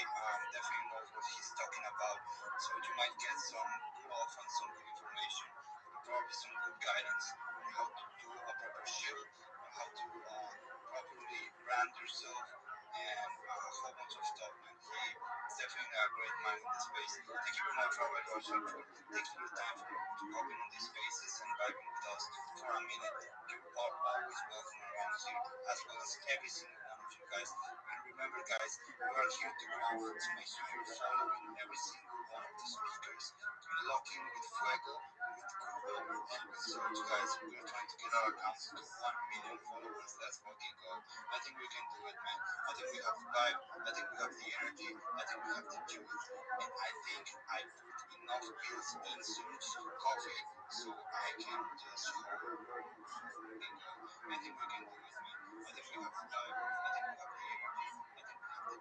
definitely knows what she's talking about. So you might get some good off and some good information, and probably some good guidance on how to do a proper shoot, on how to properly brand yourself, and a whole bunch of stuff, man. He is definitely a great man in this space. Thank you very much, Rabbi Rothschild, for taking your time to open in these spaces and vibing with us for a minute. You are always welcome around here, as well as every single one of you guys. And remember, guys, we are here to grow, so make sure you're following every single one of the speakers. We're locking with Fuego, with Kubo, and with Serge, guys. We're trying to get our accounts to 1 million followers. Let's fucking go. I think we can do it, man. I think we have the vibe. I think we have the energy. I think we have the juice. And I think I put enough pills in Serge coffee so I can just hold. I think we can do it, man. I think we have the vibe. I think we have the energy. I think we have the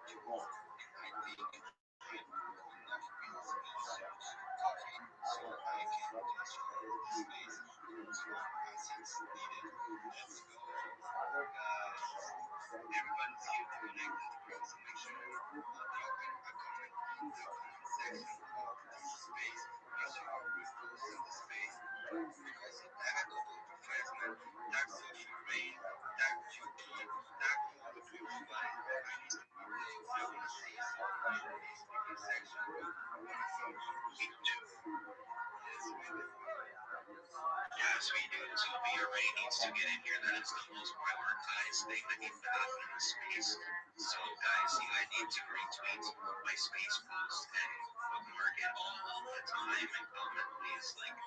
Yes, we do. Toby Ray needs to get in here. That is the most prioritized thing that needs to happen in this space. So, guys, you guys need to retweet my space post and bookmark it all the time and comment, please. Like,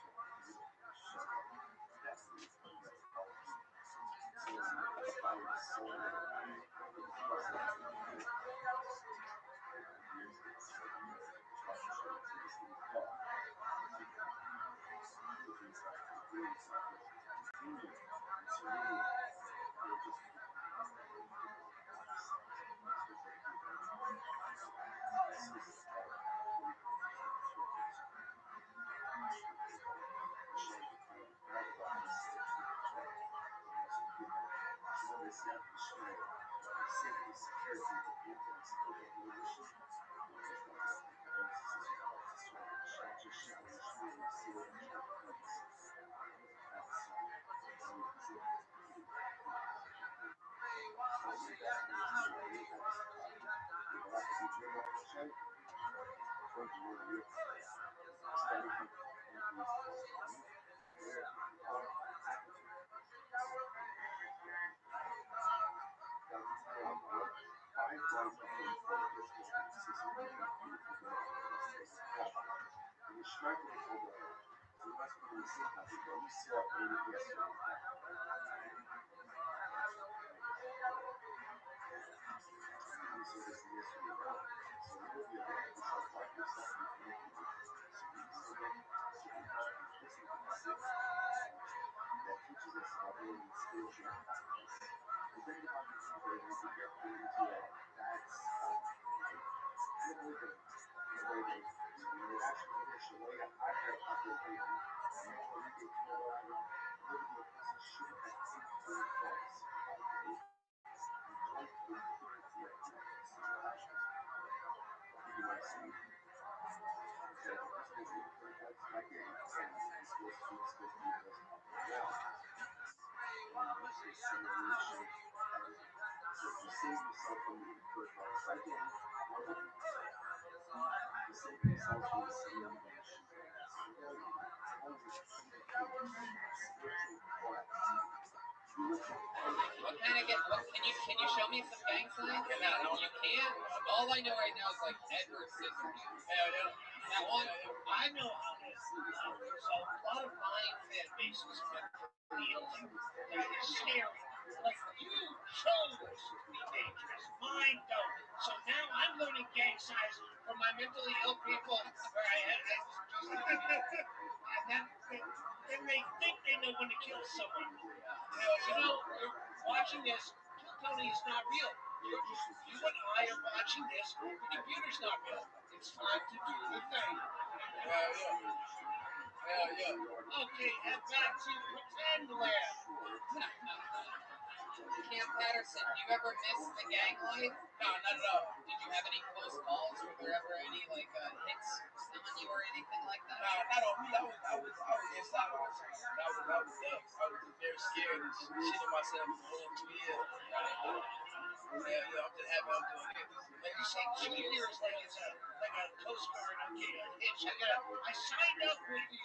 Can you show me some gang signs? No, you can't. All I know right now is like Edward Scissorhands. That one, I know how it is. There's a lot of mine fan bases mentally ill. That is scary. Like you chose to be dangerous. Mine don't. So now I'm learning gang signs from my mentally ill people. Where and then they think they know when to kill someone. You know, you're watching this. Kill Tony is not real. You and I are watching this. The computer's not real. It's time to do the thing. Okay, head back to pretend land. Camp Patterson, do you ever miss the gang life? No, not at all. Did you have any close calls? Were there ever any hits on you or anything like that? No, not on me. I was inside all the time. I was very scared and shitting myself for the whole 2 years. I'm just happy I'm doing it. Like you say, 2 years like it's a Coast Guard hitch. I signed up with the